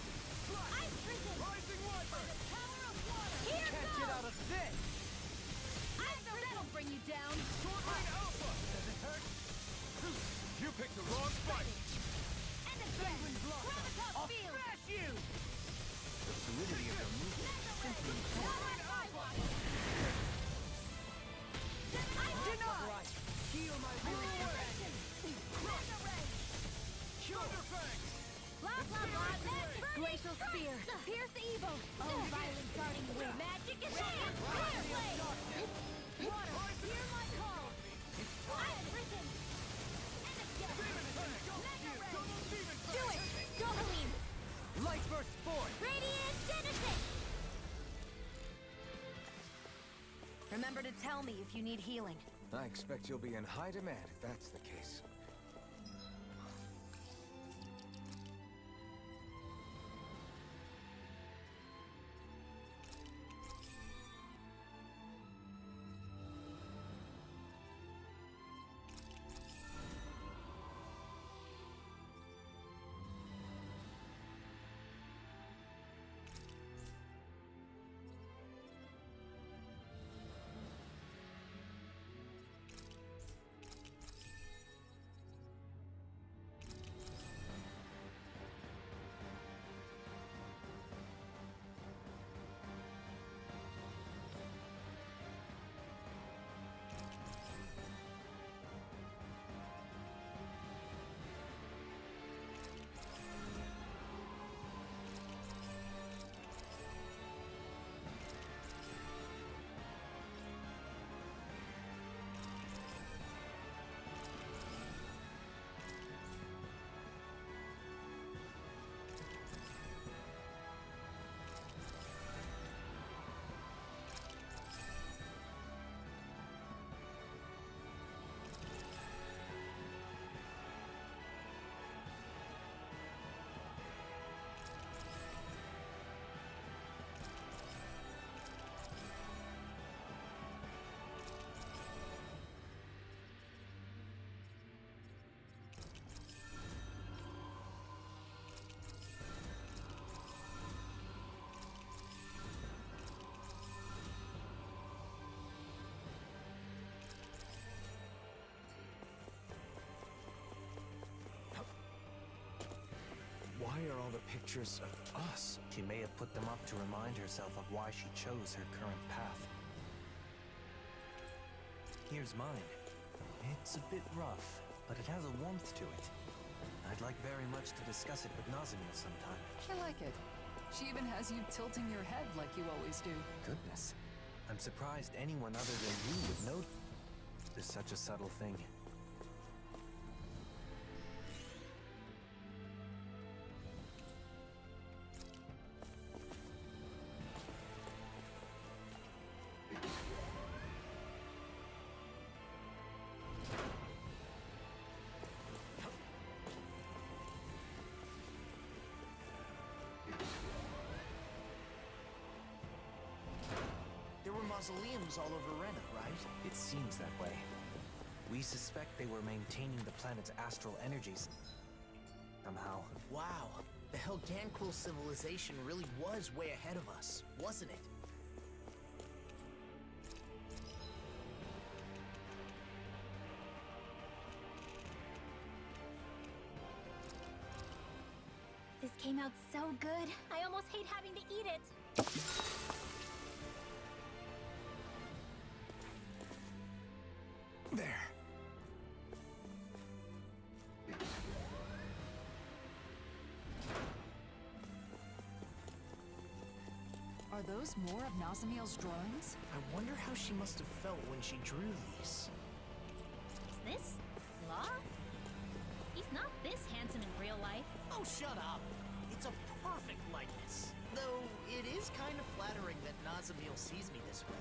Ice prison. Rising Wyvern! The power of water. Here Can't goes. get out of this! Ice that'll bring you down. Sword Rain Alpha! Does it hurt? You picked the wrong fight! And again. Gravitas I'll field. smash you! The fluidity of your movement is simply Right. Heal my weary companion. Thunderfangs! Blah, blah, blah. Glacial spear. Pierce evil. Oh, violent darting wind. Magic is here. Clear blade. Water. Hear my call. Ice prison. And again. Do it. Dohalim. Light burst forth! Radiant Genesis. Remember to tell me if you need healing. I expect you'll be in high demand if that's the case. Why are all the pictures of us? She may have put them up to remind herself of why she chose her current path. Here's mine. It's a bit rough, but it has a warmth to it. I'd like very much to discuss it with Nazimil sometime. I like it. She even has you tilting your head like you always do. Goodness. I'm surprised anyone other than you would know there's such a subtle thing. mausoleums all over Rena, right? It seems that way. We suspect they were maintaining the planet's astral energies somehow. Wow, the Helganquil civilization really was way ahead of us, wasn't it? This came out so good. I almost hate having to eat it. There. Are those more of Nazamiel's drawings? I wonder how she must have felt when she drew these. Is this Law? He's not this handsome in real life. Oh, shut up. It's a perfect likeness. Though it is kind of flattering that Nazamiel sees me this way.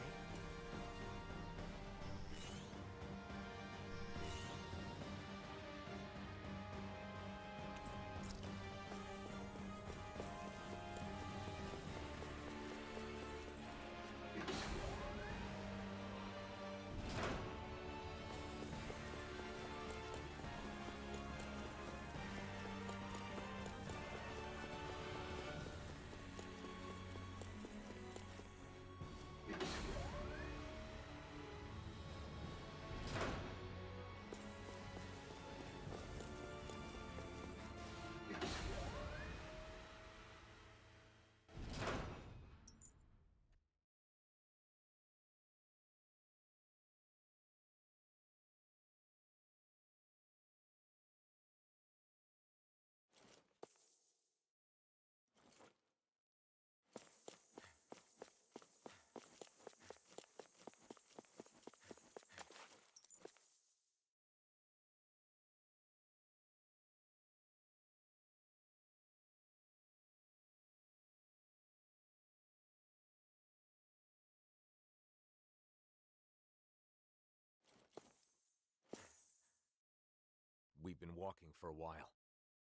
We've been walking for a while.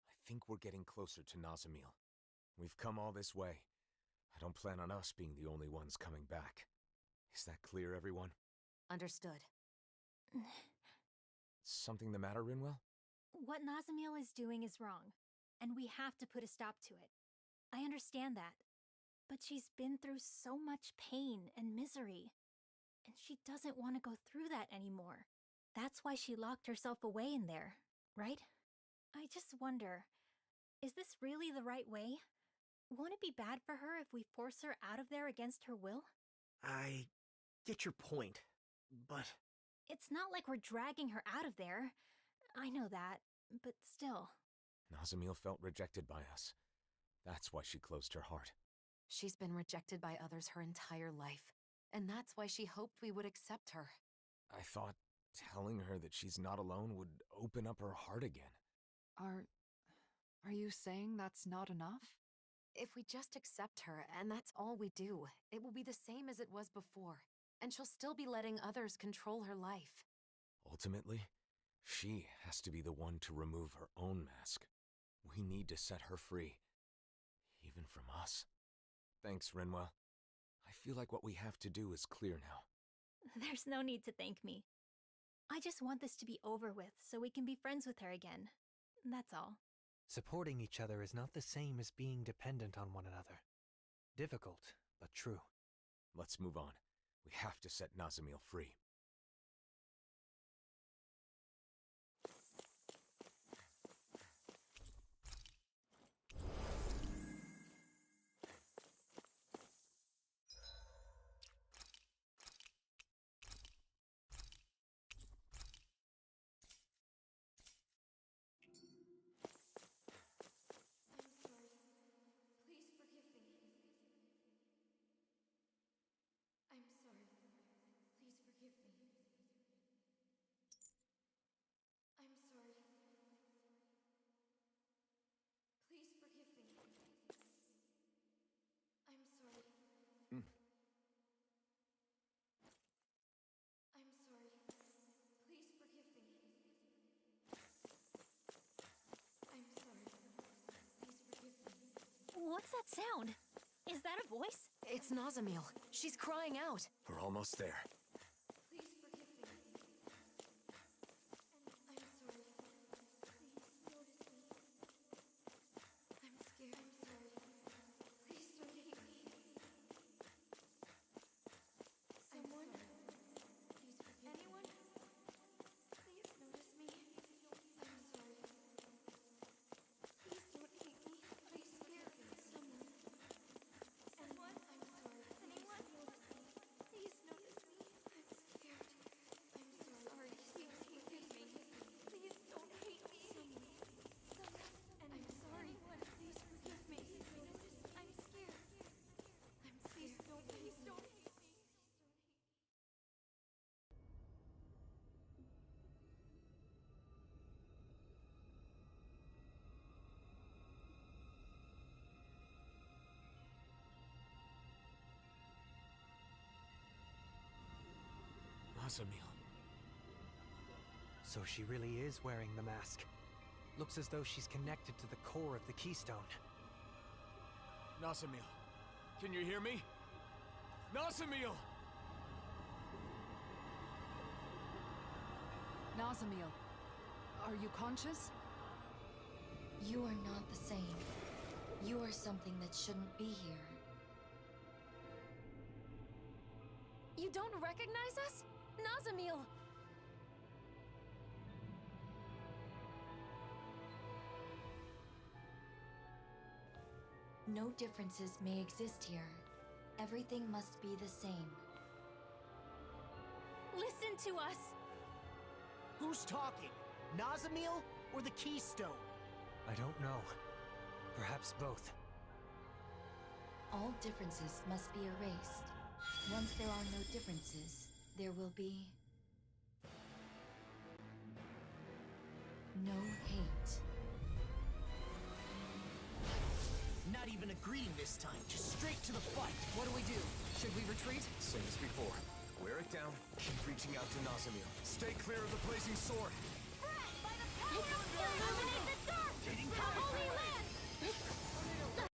I think we're getting closer to Nazamiel. We've come all this way. I don't plan on us being the only ones coming back. Is that clear, everyone? Understood. Something the matter, Rinwell? What Nazamiel is doing is wrong, and we have to put a stop to it. I understand that, but she's been through so much pain and misery, and she doesn't want to go through that anymore. That's why she locked herself away in there, right? I just wonder, is this really the right way? Won't it be bad for her if we force her out of there against her will? I get your point, but... It's not like we're dragging her out of there. I know that, but still. Nazamiel felt rejected by us. That's why she closed her heart. She's been rejected by others her entire life, and that's why she hoped we would accept her. I thought telling her that she's not alone would open up her heart again. Are you saying that's not enough? If we just accept her, and that's all we do, it will be the same as it was before, and she'll still be letting others control her life. Ultimately, she has to be the one to remove her own mask. We need to set her free. Even from us. Thanks, Rinwell. I feel like what we have to do is clear now. There's no need to thank me. I just want this to be over with so we can be friends with her again. That's all. Supporting each other is not the same as being dependent on one another. Difficult, but true. Let's move on. We have to set Nazamiel free. What's that sound? Is that a voice? It's Nazamil. She's crying out. We're almost there. Nazamil. So she really is wearing the mask. Looks as though she's connected to the core of the Keystone. Nazamil, can you hear me? Nazamil! Nazamil, are you conscious? You are not the same. You are something that shouldn't be here. You don't recognize us? Nazamil! No differences may exist here. Everything must be the same. Listen to us! Who's talking? Nazamil or the Keystone? I don't know. Perhaps both. All differences must be erased. Once there are no differences, there will be no hate. Not even a greeting this time, just straight to the fight. What do we do? Should we retreat? Same as before. Wear it down. Keep reaching out to Nazamil. Stay clear of the blazing sword. Illuminate the dark! Holy land!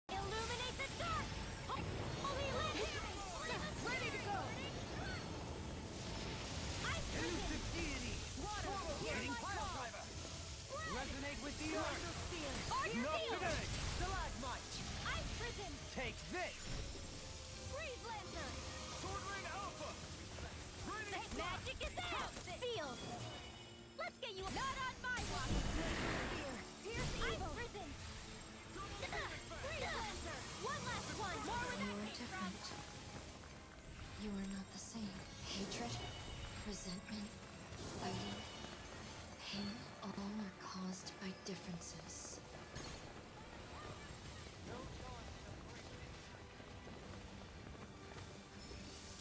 Illuminate the dark! Holy land! Ready to go! Ice prison! Deity! Water! Hitting pile driver! Resonate with the earth! Not today! Stalagmite! Ice prison! Take this! Freeze Lancer! Sword Ring Alpha! Magic is out! Sealed! Let's get you not on my watch! Pierce evil! Ice prison! Freeze Lancer! One last one! More with You that are hate different. You are not the same. Hatred, resentment, fighting, pain, all are caused by differences.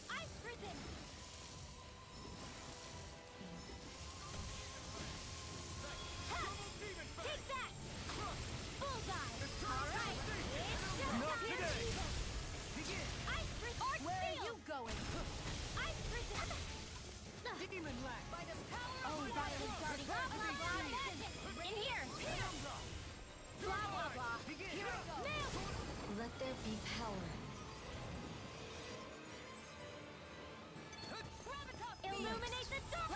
Ice prison! Take that! Bullseye! Alright! It's just Not today! Begin! Ice prison! Where are you going? Ice prison! Demon Lack! By the power of violent guardian! Blah, blah, blah, magic! In here! Blah, blah, blah! Here we go! Nail! Let there be power. Illuminate the dark!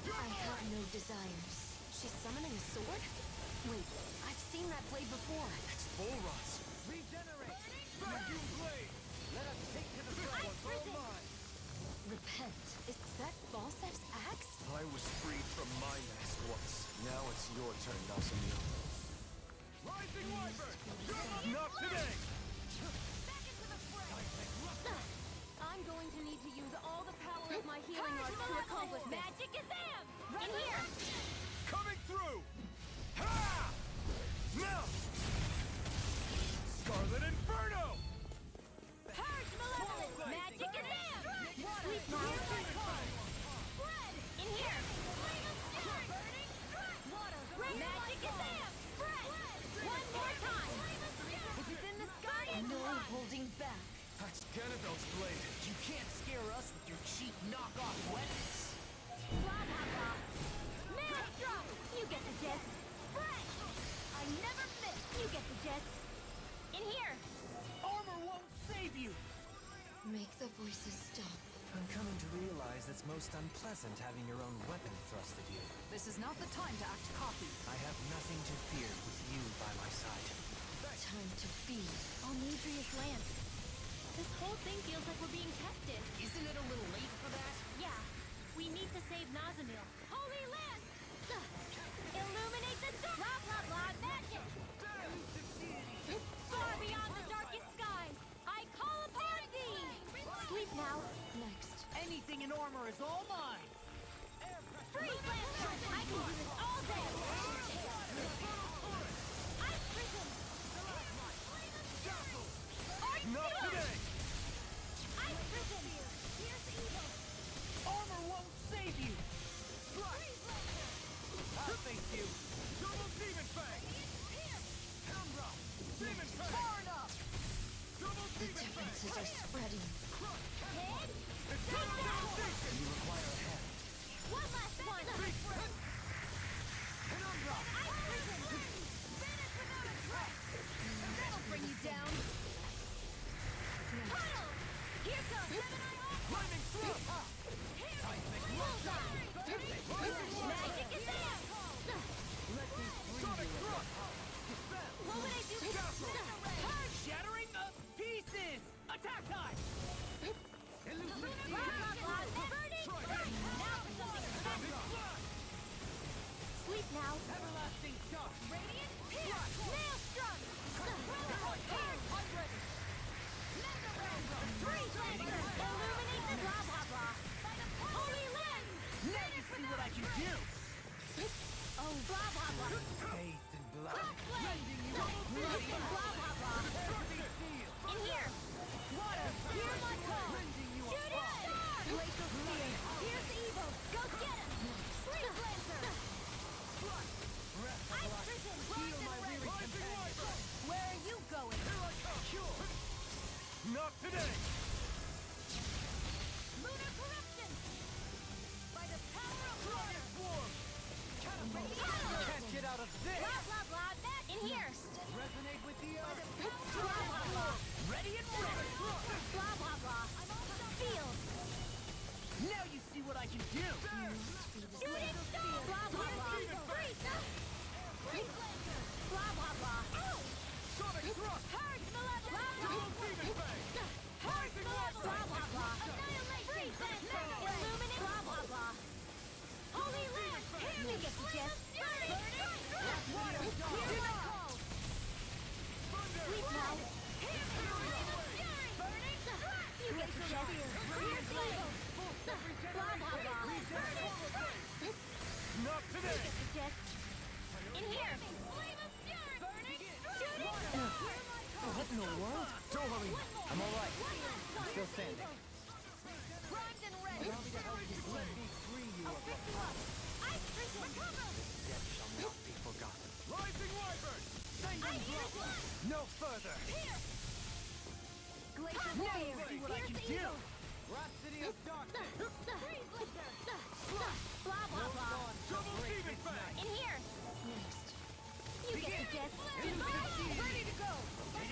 I have no desires. She's summoning a sword? Wait, I've seen that blade before. It's Bull Rods. Regenerate! Legume Blade! Let us take to the fray! mine! Repent. Is that Falsef's axe? I was freed from my mask once. Now it's your turn, Nazamil. Rising Wyvern! Not today! I'm going to need to use all the power of my healing arts to accomplish this. Magic is am! In here! Coming through! Ha! Now! Scarlet Inferno! Purge Malevolence! Magic is am! Sweep fire! Spread! In here! Water! Magic is am! Spread! One more time! If it's in the sky, it's No holding back. That's Ganondorf's blade. You can't scare us with your cheap knockoff weapons. Blah, blah, blah. Magic! Make the voices stop. I'm coming to realize it's most unpleasant having your own weapon thrust at you. This is not the time to act cocky. I have nothing to fear with you by my side. Time to feed. Alnedria's lance. This whole thing feels like we're being tested. Isn't it a little late for that? Yeah. We need to save Nazamil. Holy lance! Illuminate the dark! Blah, blah, blah, magic! Far beyond the darkest skies, I call upon thee! Sleep now. Next. Anything in armor is all mine! Freeze Lancer! I can do this all day! Ice Prism! Not today! Ice Prism! Here's evil! Armor won't save you! I'll face you! Double Demon Fang! Hamra! Demon Fang! Far enough! Double The Demon Fang! differences are spreading. Head! It's time to foundation! You require a hand. One last one! Penumbra! Ice Prism! Finish without a trace! That'll bring you down! Puddle! Here comes Gemini Hawk! Flaming Thrust! Bullseye! Magic is there! Sonic Thrust! What would I do? Purge! Shattering of pieces! Attack time! Blah, blah, blah! Burning! Now for something special! Sleep now. Everlasting shock! Radiant Pierce! Maelstrom! Purge! I'm ready! Freeze Lancer! Illuminate the blah, blah, blah! Holy Lens! Now you see what I can do! Oh, blah, blah, blah! Bathed in blood. Crossblade! Bloody blah, blah, blah! In here! Water! Hear my call! Shoot it! Glacial Spear! Here's evil! Go get him! Freeze Lancer! Ice Prism! Blind and red! Where are you going? Not today! Lunar Corruption! By the power of water! Can't get out of this! Blah, blah, blah! Back in here! Resonate with the earth! Blah, blah, blah! Ready and ready! Blah, blah, blah! Feel! Now you see what I can do! Shooting star! Blah, blah, blah! Freeze! Freeze Lancer! Blah, blah, blah! Sonic Thrust! Purge Malevolence! Double Demon Fang! Purge Malevolence! Blah, blah, blah! Annihilation! Freeze Lancer! Illuminate! Blah, blah, blah! Holy Lance! You get the gist! Water! Hear my call! Sleep now! Burning! You get the gist! Here's evil! Blah, blah, blah! Not today! You get the gist! In here! Flame of fury! Burning! Shooting! What in the world? Don't worry, I'm alright. Still standing. Primed and ready! Allow me to help you let me free you I'll of pick you up! Ice Prism! death shall not be forgotten. Rising Wyvern! Ice Prism! No further! Glacial Now Spear! you see what I can do! Rhapsody of Darkness! Freeze Lancer! Blah, blah, blah! Double Demon Fang! In here! Next. You get the gist! Ready to go!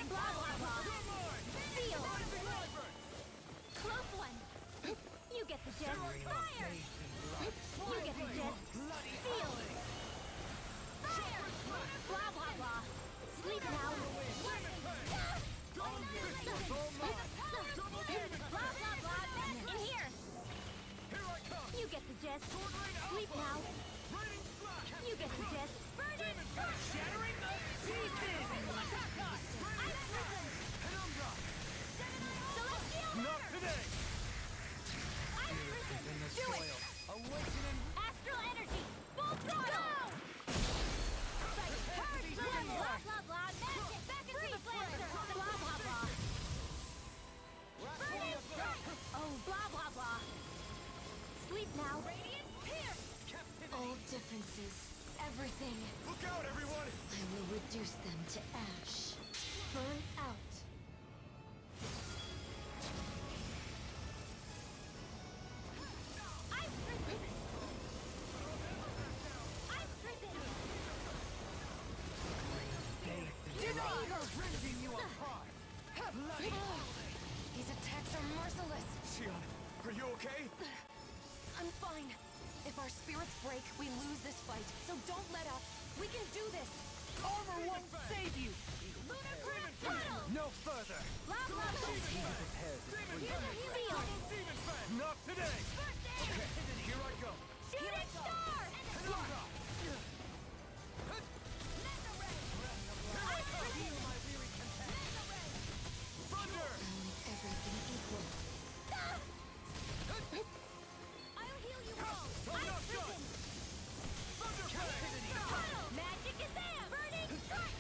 Blah, blah, blah! Feel! Rising Wyvern! Close one! You get the gist! Fire! You get the gist! Feel! Fire! Blah, blah, blah! Sleep now! Blah, blah, blah! In here! You get the gist! Sleep now! You get the gist! Burning! Shattering of pieces! Attack time! Ice Prism! Penumbra! Celestial Not Hammer! today! Ice Prism! Do it! Awakening! Astral Energy! Full throttle! Purge! Blah, blah, blah! Magic! Back into the Lancer! Blah, blah, blah! Burning Strike! Oh, blah, blah, blah! Sleep now! Radiant Pierce! All differences, everything. Look out, everyone! I will reduce them to ash. Burn out. Ice Prism! Ice Prism! Give evil! Rending you apart! These attacks are merciless. Shion, are you okay? I'm fine. If our spirits break, we lose this fight. So don't let up. We can do this. Armor won't save you! Lunar Craft Battle! No further! Blah, blah, blah. Be prepared to free. Seal! Not today! Okay, here I go. Shooting Star! Penumbra! Ice Prison! Thunder! Everything equal. I'll heal you all! I'm not Ice done! Prison! Thunder Fang! Magic is there! Burning Strike!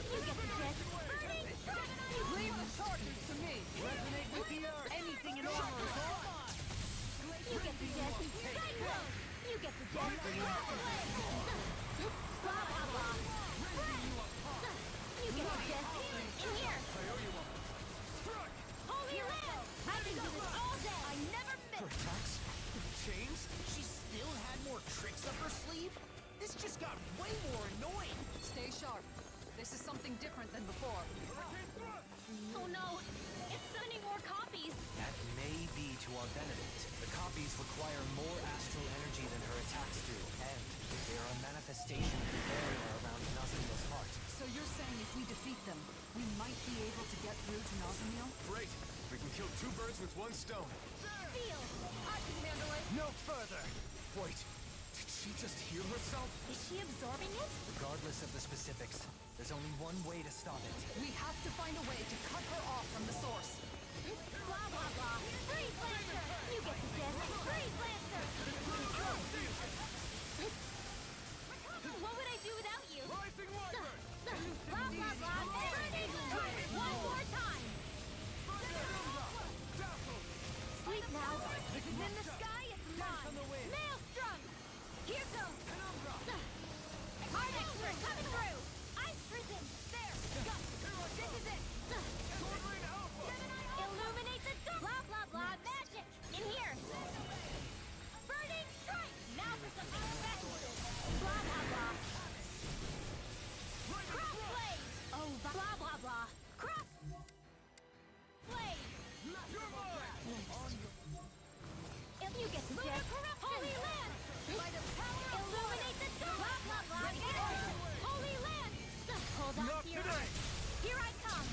You get the gist! Burning Strike! Leave the charges to me! Resonate with the earth! Anything in armor is all mine! You get the gist! Cyclone! You get the gist! Blah, blah, blah! You get the gist! In here! Holy Land! I can do this all day! I never miss! Her attacks? Changed? She still had more tricks up her sleeve? This just got way more annoying! Stay sharp. This is something different than before. Oh no! It's sending more copies! That may be to our benefit. The copies require more astral energy than her attacks do, and they are a manifestation of the barrier around Nazamiel's heart. So you're saying if we defeat them, we might be able to get through to Nazamiel? Great! We can kill two birds with one stone. Seal! I can handle it! No further! Wait, did she just heal herself? Is she absorbing it? Regardless of the specifics, there's only one way to stop it. We have to find a way to cut her off from the source. Blah, blah, blah! Freeze Lancer! You get the gist! Freeze Lancer! What would I do without you? Rising Wyvern! Blah, blah, blah! Burning Strike! One more time! Sleep now! This is in the sky, it's mine! Maelstrom! Here goes! Hard Expert coming through! Ice Prison! There! Go! This is it! Illuminate the dark! Blah, blah, blah! Magic! In here! Burning Strike! Now for some effect! Blah, blah, blah! Cross Blade! Oh, blah, blah, blah! Cross Blade! If you get the gist, Holy Land! By the power of illuminate the dark! Blah, blah, blah! Holy Land! Hold on to your heart. Here I come!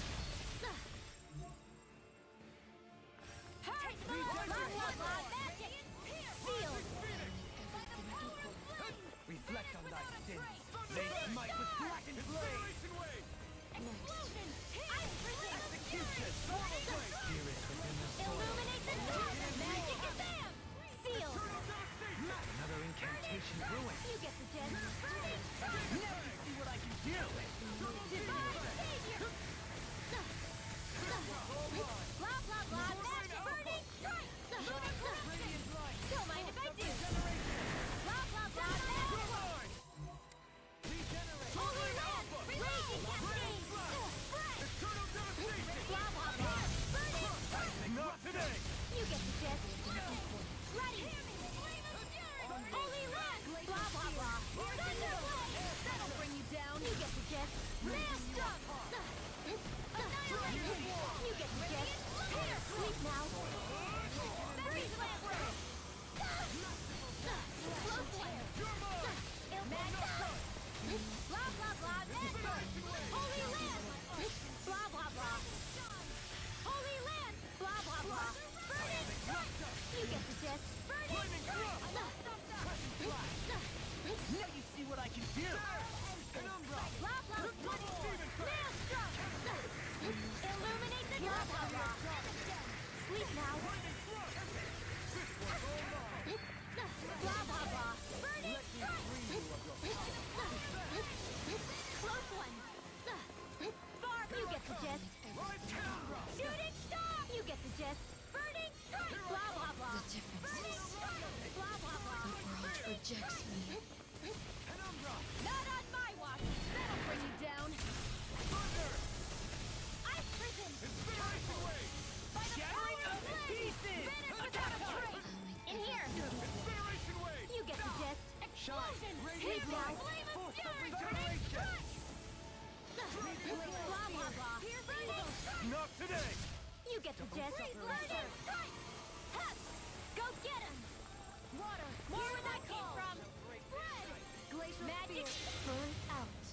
Take the blah, blah, blah! Magic! Seal! Reflect on thy sins. They smite with blackened blade! Explosion! Ice Prison! Execution! Spirit within the soul. Illuminate the dark! Magic is there! Seal! Another incantation ruined. You get the gist. Burning Strike! Now you see what I can do! Divine Savior! Blah, blah, blah! Magic! Burning Strike! Lunar Corruption! Don't mind if I do! Blah, blah, blah! Magic! Holy Land! Raging Cascade! Spread! Blah, blah, blah! Burning Strike! Not today! You get the gist. Ready! Holy Land! Blah, blah, blah! Thunderblade! That'll bring you down! You get the gist. Maelstrom! Annihilation! You get the gist. Here! Sleep now! Freeze Lancer! Close Flare! Magnet! Blah, blah, blah! Holy Land! Blah, blah, blah! Holy Land! Blah, blah, blah! Burning Strike! You get the gist. Burning Strike! Now you see what I can do! Penumbra! Blah, blah, blah! Maelstrom! Illuminate the dark! Blah, blah, blah! Sleep now! Blah, blah, blah! Burning Strike! Close one! Barb, you get the gist! Shooting Star! You get the gist! Burning Strike! Blah, blah, blah! The difference Burning is Strike! Blah, blah, blah! the world rejects me. Not on my watch! That'll bring you down! Ice Prison! By the power of flame! Vanish without a trace! In here! You get the gist! Explosion! Hit now! Flame of fury! Burning Strike! Blah, blah, blah! Burning Strike! Not today! You get get the gist. Burning strike! Hup! Go get him! Water! More where that came from! Spread! Glacial magic! Burn out!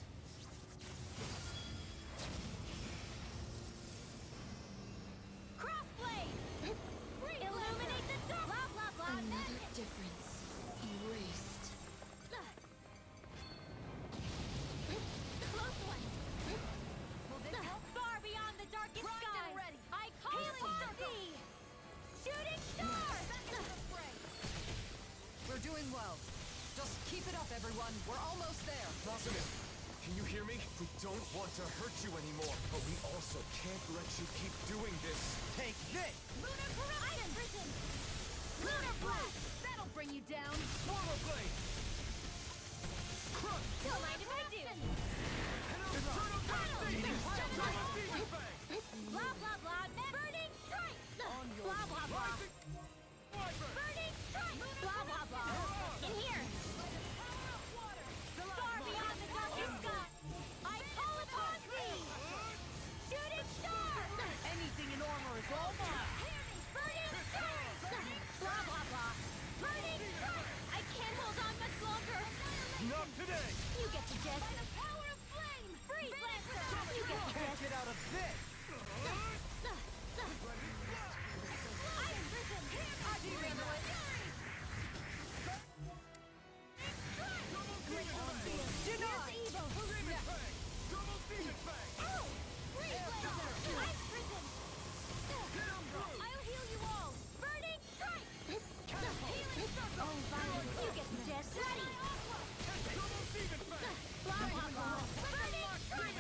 Crossblade! Illuminate the dark! Blah, blah, blah! Another difference erased. Close one! Far beyond the darkest skies! I call upon thee! Shooting star! We're doing well. Just keep it up, everyone. We're almost there. Nazamil, can you hear me? We don't want to hurt you anymore, but we also can't let you keep doing this. Take this! Lunar corruption! Prison! Lunar blast! That'll bring you down! Swallow blade! Crush! Don't mind if I do! Inferno Destiny! Blah, blah, blah! Burning strike! Blah, blah, blah! Burning strike! Blah, blah, blah! In here! Far beyond the darkest sky! I call upon thee! Shooting star! Anything in armor is all mine! Burning strike! Blah, blah, blah! Burning strike! I can't hold on much longer! Not today! You get the gist! By the power of flame! Freeze Lancer! You get the Can't gist! get out of this! Iron Prison! I derailed it! Denied! Evil! Double Demon Fang! Ow! Freeze Lancer! Ice Prison! I'll heal you all! Burning strike! Healing circle! Oh, violence! You get the gist! Ready! Double Demon Fang! Blah, blah, blah! Burning strike!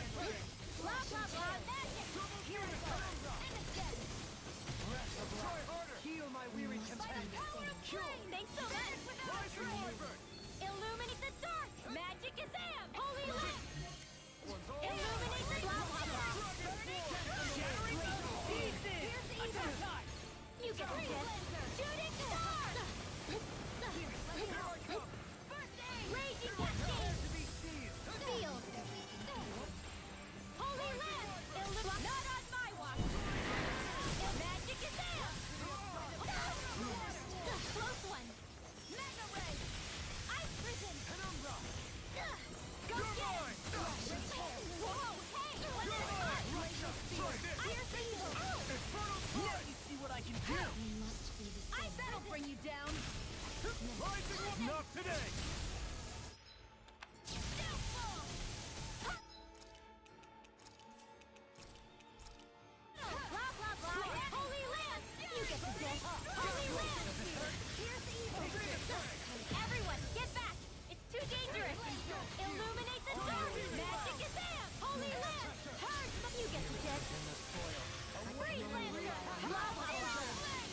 Blah, blah, blah! Magic! Here we go! And again! Try harder! Heal my weary By the companion! power of flame! Thanks so much! Rising Wyvern! Illuminate the dark! Magic is am! Holy lamp! Illuminate the blah, blah, blah! Shattering pieces! Here's the evil! You get the gist! Shooting star! Raging cascade! Sealed! Holy lamp! Not on my watch! Magic is am! Close one! Mega ray! Ice prison! Penumbra! Go get him! Whoa, hey! What's this? Here's the evil! Now you see what I can do! We must be the I same. that'll bring you down! Rising Not today! Downfall! Blah, blah, blah! Holy Lance! You get the gist! Holy Lance! Here's the evil! Everyone, get back! It's too dangerous! Illuminate the dark! Magic is am! Holy Lance! Purge! You get the gist! Freeze Lancer! Blah, blah, blah!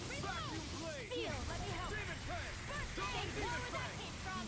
Reload! Seal! Let me help! Demon Fang! First aid! Where that came from!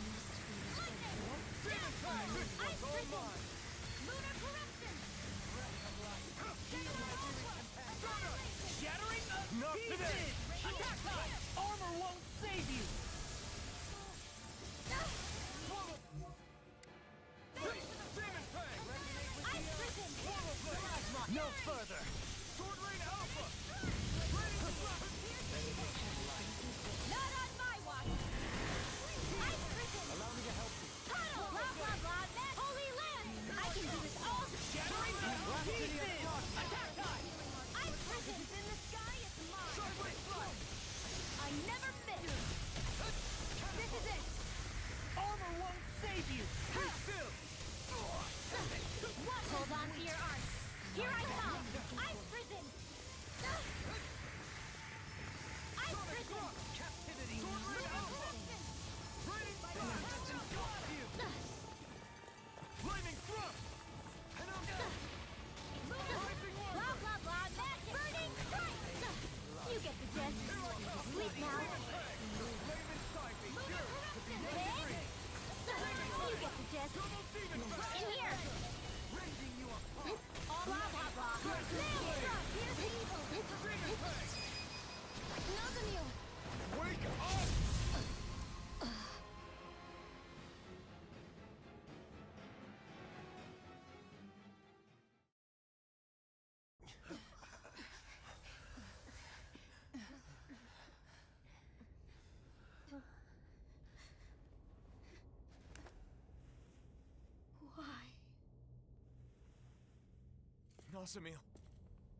Nazamil,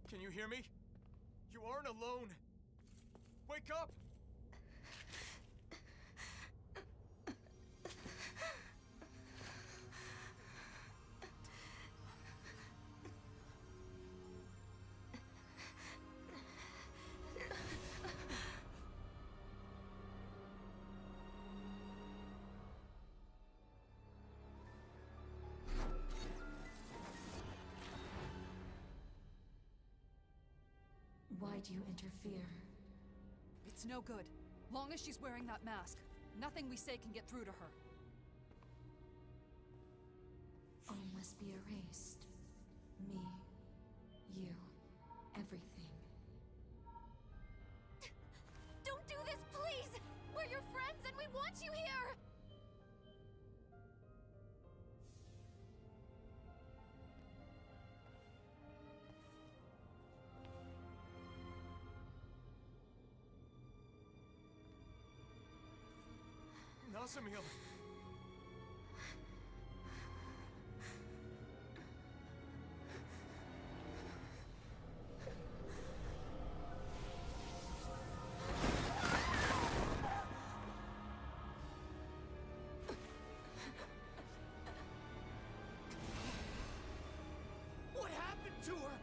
can you hear me? You aren't alone. Wake up! Why do you interfere? It's no good. Long as she's wearing that mask, nothing we say can get through to her. All must be erased. Me, you, everything. Don't do this, please! We're your friends and we want you here! Nazamil! What happened to her?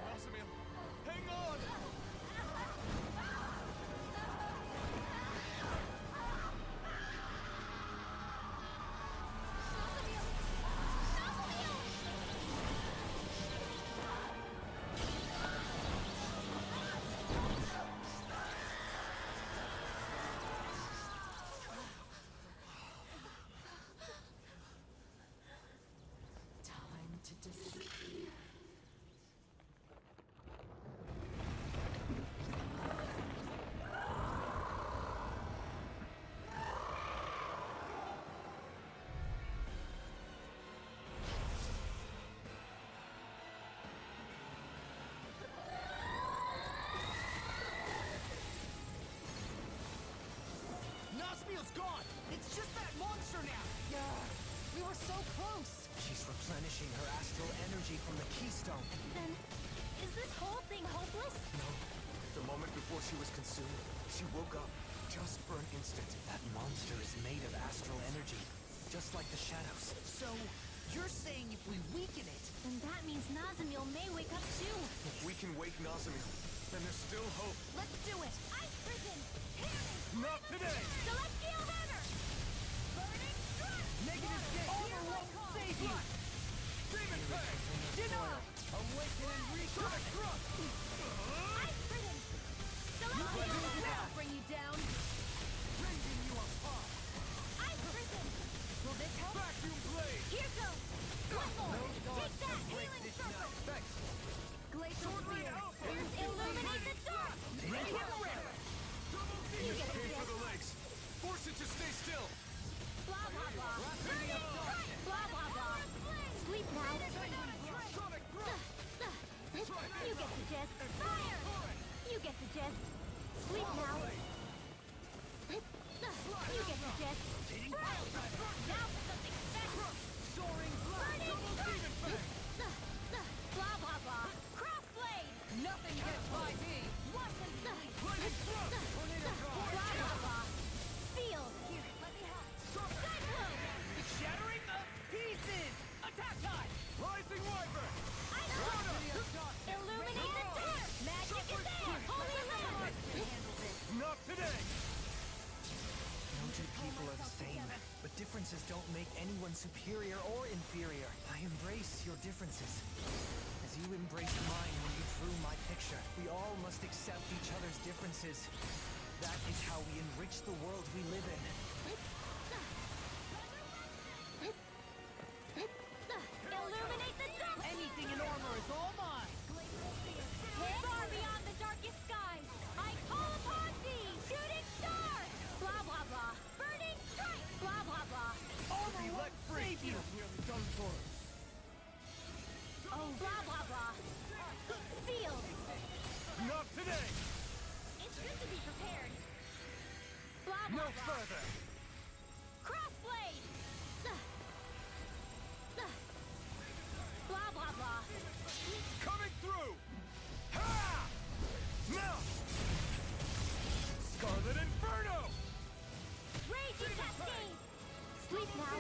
Nazamil, hang on! Time to disappear. Nazmiel's gone! It's just that monster now! Yeah, We were so close! she's replenishing her astral energy from the keystone. Then, is this whole thing hopeless? No. The moment before she was consumed, she woke up just for an instant. That monster is made of astral energy, just like the shadows. So, you're saying if we weaken it... Then that means Nazamil may wake up too. If we can wake Nazamil, then there's still hope. Let's do it! Ice Prison! Not today! Celestial Hammer! Burning Strike! Negative Dick! Here won't I save you! Demon Fang! Deny! Awaken and Sonic Thrust! Ice Prison! Celestial Hammer! I'll bring you down! Rending you apart! Ice Prison! Will this help? Vacuum Blade! Here goes! One more! No Take gods that! can break Healing this Circle! night. Thanks. Glacial Spear! Here's Illuminate the Dark! Ready for the rally! You get Pay it, for the legs! Force it to stay still! Blah blah blah! Burning Strike! Blah blah blah! Sleep now! Sonic Thrust! You get the gist! Fire! You get the gist! Sleep now! You get the gist! Now for something special! Soaring Burning Demon Fang! Blah blah blah! Crossblade! Nothing gets by me! Watch them sleep! Lightning Thrust! Tornado Blah Drive! blah blah! Field! Here, let me help! Cyclone! Shattering the pieces! Attack time! Rising Wyvern! Ice Blast! Illuminate the dark! Magic is there! Holy Lamb! Not today! No two people are the same, but differences don't make anyone superior or inferior. I embrace your differences. As you embraced mine when you drew my picture, we all must accept each other's differences. That is how we enrich the world we live in. Illuminate the dark! Anything in armor is all mine! Far beyond the darkest skies, I call upon thee! Shooting star! Blah blah blah! Burning strike! Blah blah blah! Armor won't save you! Nearly done for. Oh, blah blah blah! Sealed! Not today! It's good to be prepared. blah, No blah. further! Crossblade! Blah, blah, blah. Coming through! Ha! Now! Scarlet Inferno! Raging Cascade! Sleep now.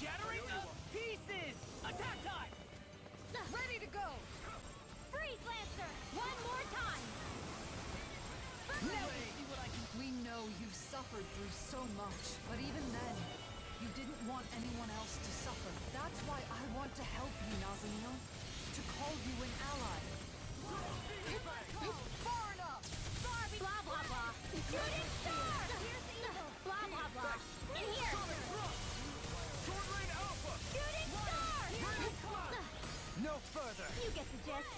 Shattering to pieces! Attack time! Ready to go! Freeze Lancer! One more time! Now we see what I can. We know you've suffered through so much, but even then, you didn't want anyone else to suffer. That's why I want to help you, Nazamil. To call you an ally. Far enough! Barbie! Blah, blah, blah. Shooting star! Here's evil! Blah, blah, blah. In here! Sword Lane Alpha! Shooting star! No further! You get the gist.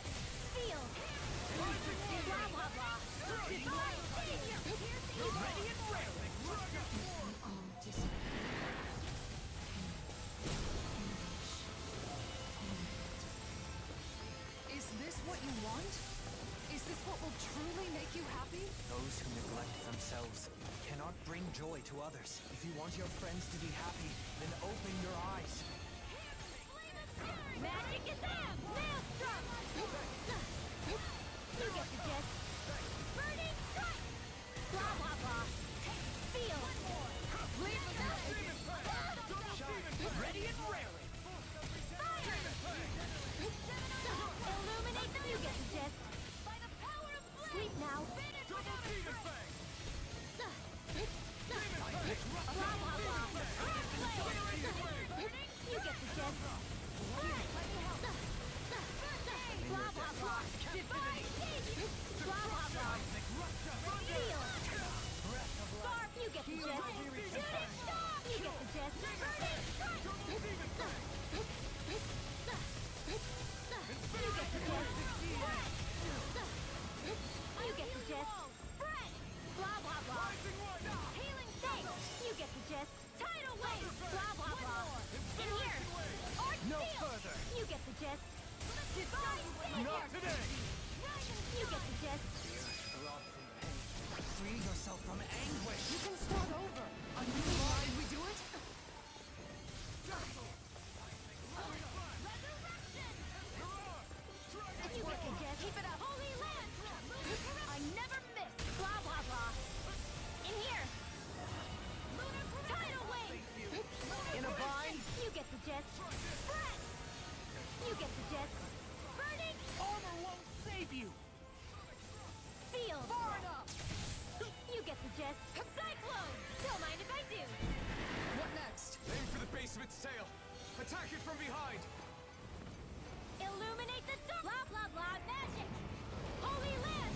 Seal! Blah, blah, blah. Divine Savior! Here's evil! Ready and railing! Is this what you want? Is this what will truly make you happy? Those who neglect themselves cannot bring joy to others. If you want your friends to be happy, then open your eyes. Magic is out! Maelstrom! You get the gist. Burning strike! Blah, blah, blah. Feel! Leave the Ready and railing! Fire! Illuminate them! You get the gist. By the power of flame! Sleep now. Double Demon Fang! Blah, blah, blah. Crossblade! You get the gist. Blah, blah, blah. Divine Savior! Blah, blah, blah. Seal! Barb, you get the gist. Shooting star! You get the gist. Burning strike! You get the gist. You get the gist. Spread! Blah, blah, blah. Healing Saint! You get the gist. Tidal wave! Blah, blah, blah. In here! Arch No Seal! further! You get the gist. Divine Savior! Not today! You get the gist. Free yourself from anguish! You can start over. A new line, we do it? You get the gist. Keep it up. Holy Land! I never miss. Blah, blah, blah. In here. Tidal wave! In a bind? You get the gist. Spread! You get the gist. Burning! Armor won't save you! Seal! Far enough! You get the gist. Cyclone! Don't mind if I do. What next? Aim for the base of its tail! Attack it from behind! Illuminate the dark! Blah, blah, blah, magic! Holy Land!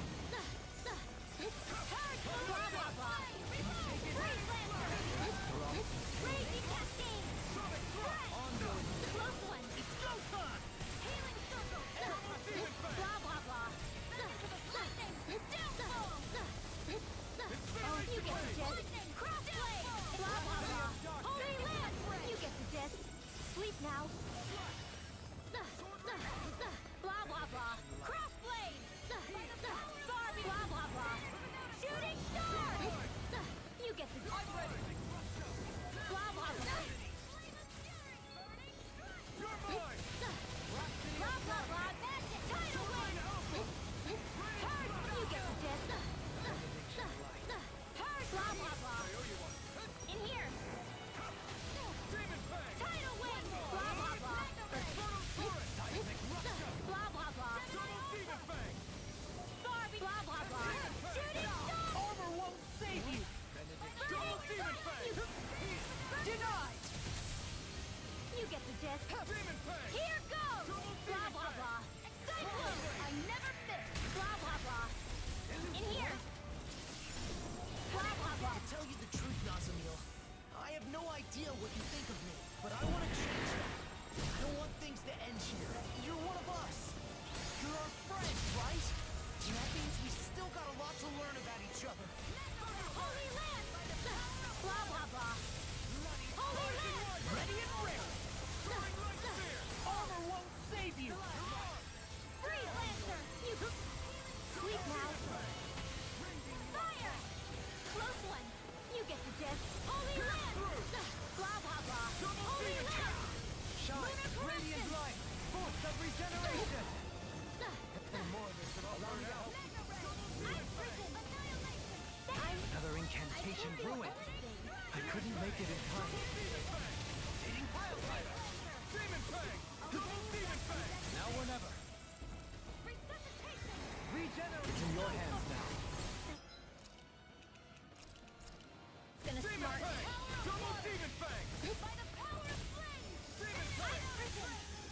Charge! Blah, blah, blah! Freeze Lancer! Raging Cascade! Spread! Close one! It's go time! Healing Circle! Blah, blah, blah! Downfall! Oh, you get the gist! Crossblade! Blah, blah, blah! Holy Land! You get the gist! Sleep now! Blah, blah, blah. Crossblade! Barbie! Blah, blah, blah. Shooting star! You get the... I'm ready! Blah, blah, blah. You're mine! Blah, blah, blah. Magic! Tidal wave! Hurt! You get the gist. Hurt! Blah, blah, blah. In here! Demon Fang! Tidal wave! Blah, blah, blah. Blah, blah, blah. Double Demon Fang! Barbie! Blah, blah, blah. Shooting star! Armor won't save you! Double Demon Fang! Denied! You get the gist. Demon Fang! Here goes! Blah, blah, blah. Cyclone! I never miss! Blah, blah, blah. In here! Blah, blah, blah. To tell you the truth, Nazamil, I have no idea what you think of me, but I want to change that. I don't want things to end here. You're one of us. You're our friends, right? And that means we still got a lot to learn about each other. Holy Land! Blah, blah, blah. Holy Land! Ready and ready! Armor won't save you! Freeze Lancer! You... Sleep couldn't make it in time. Eating pile driver! Demon Fang! Demon Fang! Now or never. Regenerate! It's in your hands now. Gonna Demon smart. Fang! Double Demon Fang! By the power of flames! Demon Fang!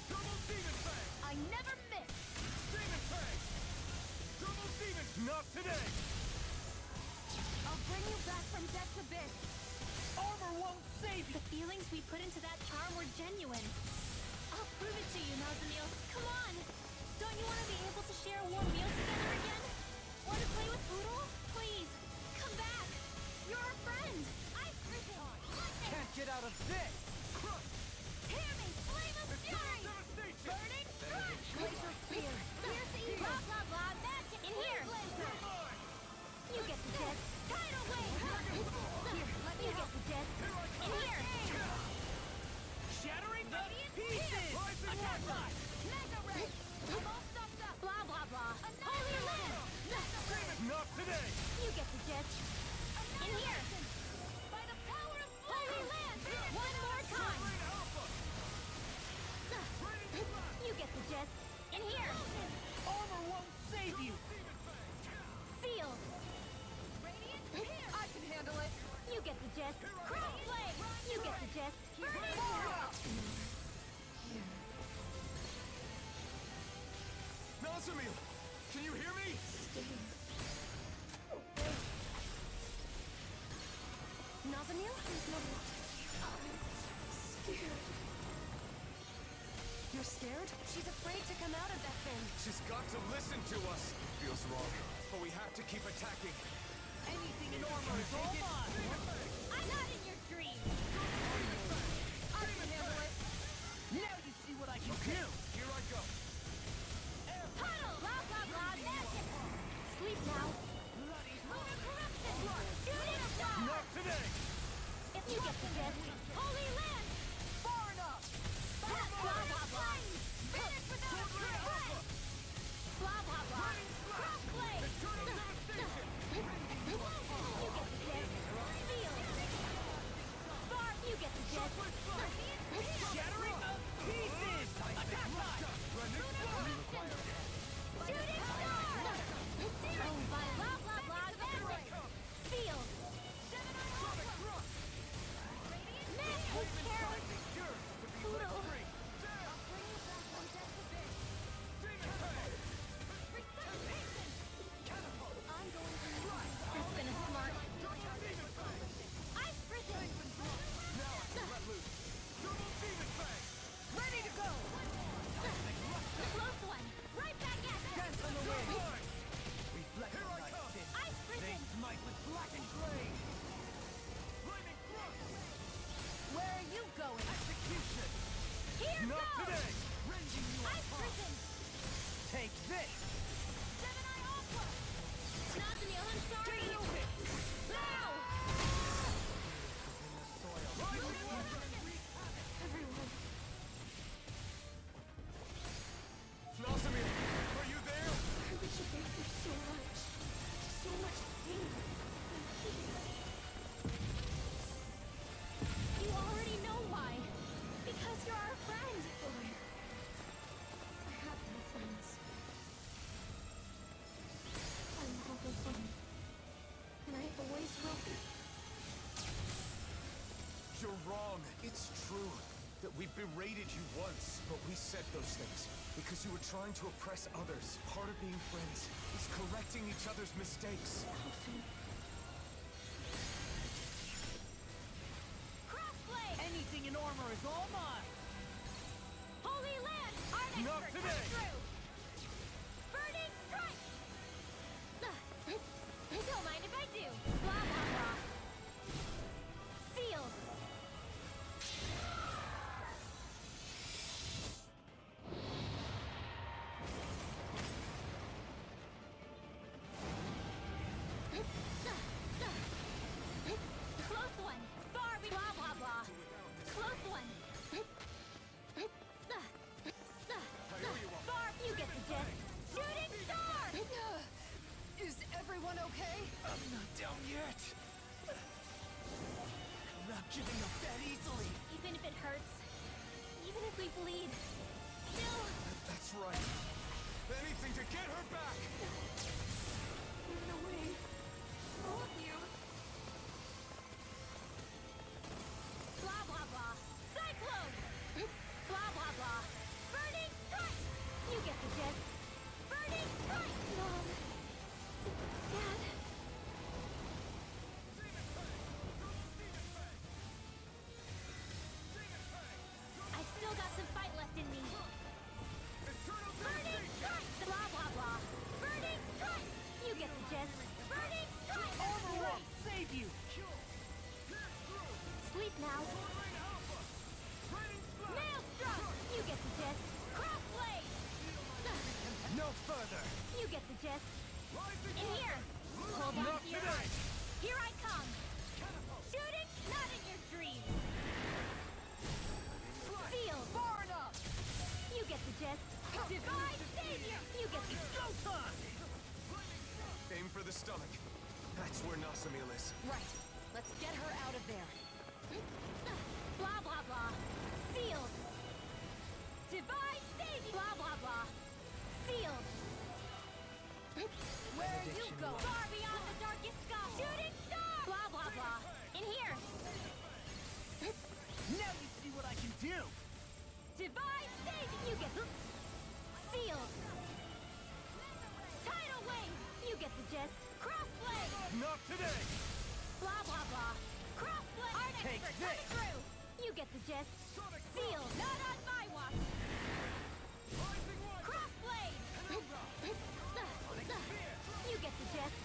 Double Demon Fang! I never miss! Demon Fang! Double Demon! Not today! I'll bring you back from death's abyss. Armor won't save you! The feelings we put into that charm were genuine. I'll prove it to you, Nazamil. Come on! Don't you want to be able to share a warm meal together again? Want to play with Poodle? Please, come back! You're our friend! I've risen! Can't get out of this! Hear me! Flame of fury! Burning crush! Glacial spear! Piercing blah blah blah magic! In here! You get the disc! Tidal wave! Here, let me get the disc! In here! Shattering the Radiant pieces! Attack time! Mega ray! I'm all stuffed up! Blah blah blah! Holy land! Not today! You get the disc! In here! By the power of Holy land! One more time! You get the gist. In here! Armor won't save you! Sealed! I can handle it! You get the gist. Cross blade! You get the gist. Burning! Nazamil! Can you hear me? Nazamil? You're scared? She's afraid to come out of that thing. She's got to listen to us. Feels wrong, but we have to keep attacking. Anything in armor is all mine! I'm not in your dreams! I can handle it! Now you see what I can do! Here I go. Puddle! Blah blah blah magic! Sleep now! Lunar corruption! Shooting star! Not today! If you get the gist, Holy land! Far enough! Blah blah blah blah! Finish without a prayer! Blah blah blah! Cross blade! You get the gist. Seal! Barb, you get the gist. Shattering the pieces! Attack time! Lunar corruption! Shooting star! Owned by blah blah blah magic! Sealed! Man, who's careless? Poodle! That's been a smart. I've risen! Ready to go! Close one! Right back at you! Dance on the wind! Reflect Here I like come. this. I've risen! Smite with black and gray! Lightning thrust! Where are you going? Execution! Here Not goes! today! Rending you I've apart! risen! Take this! Gemini Aqua! Nazamil, I'm sorry! Now! Everyone. Nazamil, are you there? I wish you gave her so much. So much pain. You already know why. Because you're our friend. Boy, I have no friends. I'm all alone. And I always will be. You're wrong. It's true that we berated you once, but we said those things because you were trying to oppress others. Part of being friends is correcting each other's mistakes. Crossblade! Anything in armor is all mine! Holy land! Our next Not turn, today! come through! Burning strike! Don't mind if I do. Blah blah blah. Sealed. Close one. Barbie. Blah blah blah. Close one. giving up that easily. Even if it hurts, even if we bleed, still. That's right. Anything to get her back! Run away. All of you. Blah, blah, blah. Cyclone! Blah, blah, blah. Burning strike! You get the gist. Burning strike! Mom. Dad. I still got some fight left in me. Burning strike! Blah, blah, blah. Burning strike! You get the gist. Burning strike! Armor won't save you! Sleep now. Maelstrom! You get the gist. Crossblade! No further! You get the gist. In here! Hold on to your heart. Here I come! Shooting? Not in your dreams! Sealed! Far enough! You get the gist. Divine Savior! You get the Showtime! Aim for the stomach. That's where Nasamil is. Right. Let's get her out of there. Blah, blah, blah. Sealed. Divine Savior! Blah, blah, blah. Sealed. Where you go? Far beyond the darkest sky! Shooting star! Blah, blah, blah. In here! Now you see what I can do! Divine Savior! You get the... Sealed. Tidal wave! You get the gist. Crossblade! Not today! Blah, blah, blah. Crossblade! Art Take expert this. coming through! You get the gist. Sealed. Not on my watch! Crossblade! You get the gist.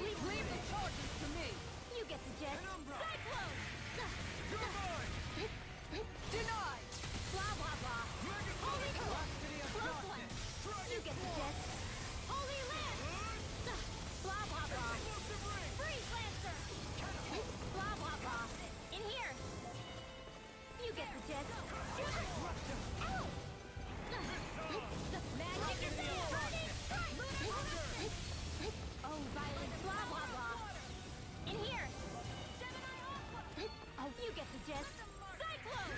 Leave the charges to me! You get the gist. Cyclone! Denied! Blah, blah, blah. Holy close one! You get the gist. Holy land! Blah, blah, blah. Freeze Lancer! Blah, blah, blah. In here! You get the gist. Ow! Magic is there! Burning strike! Oh, violence! Blah, blah, blah. In here! Oh, you get the gist. Cyclone!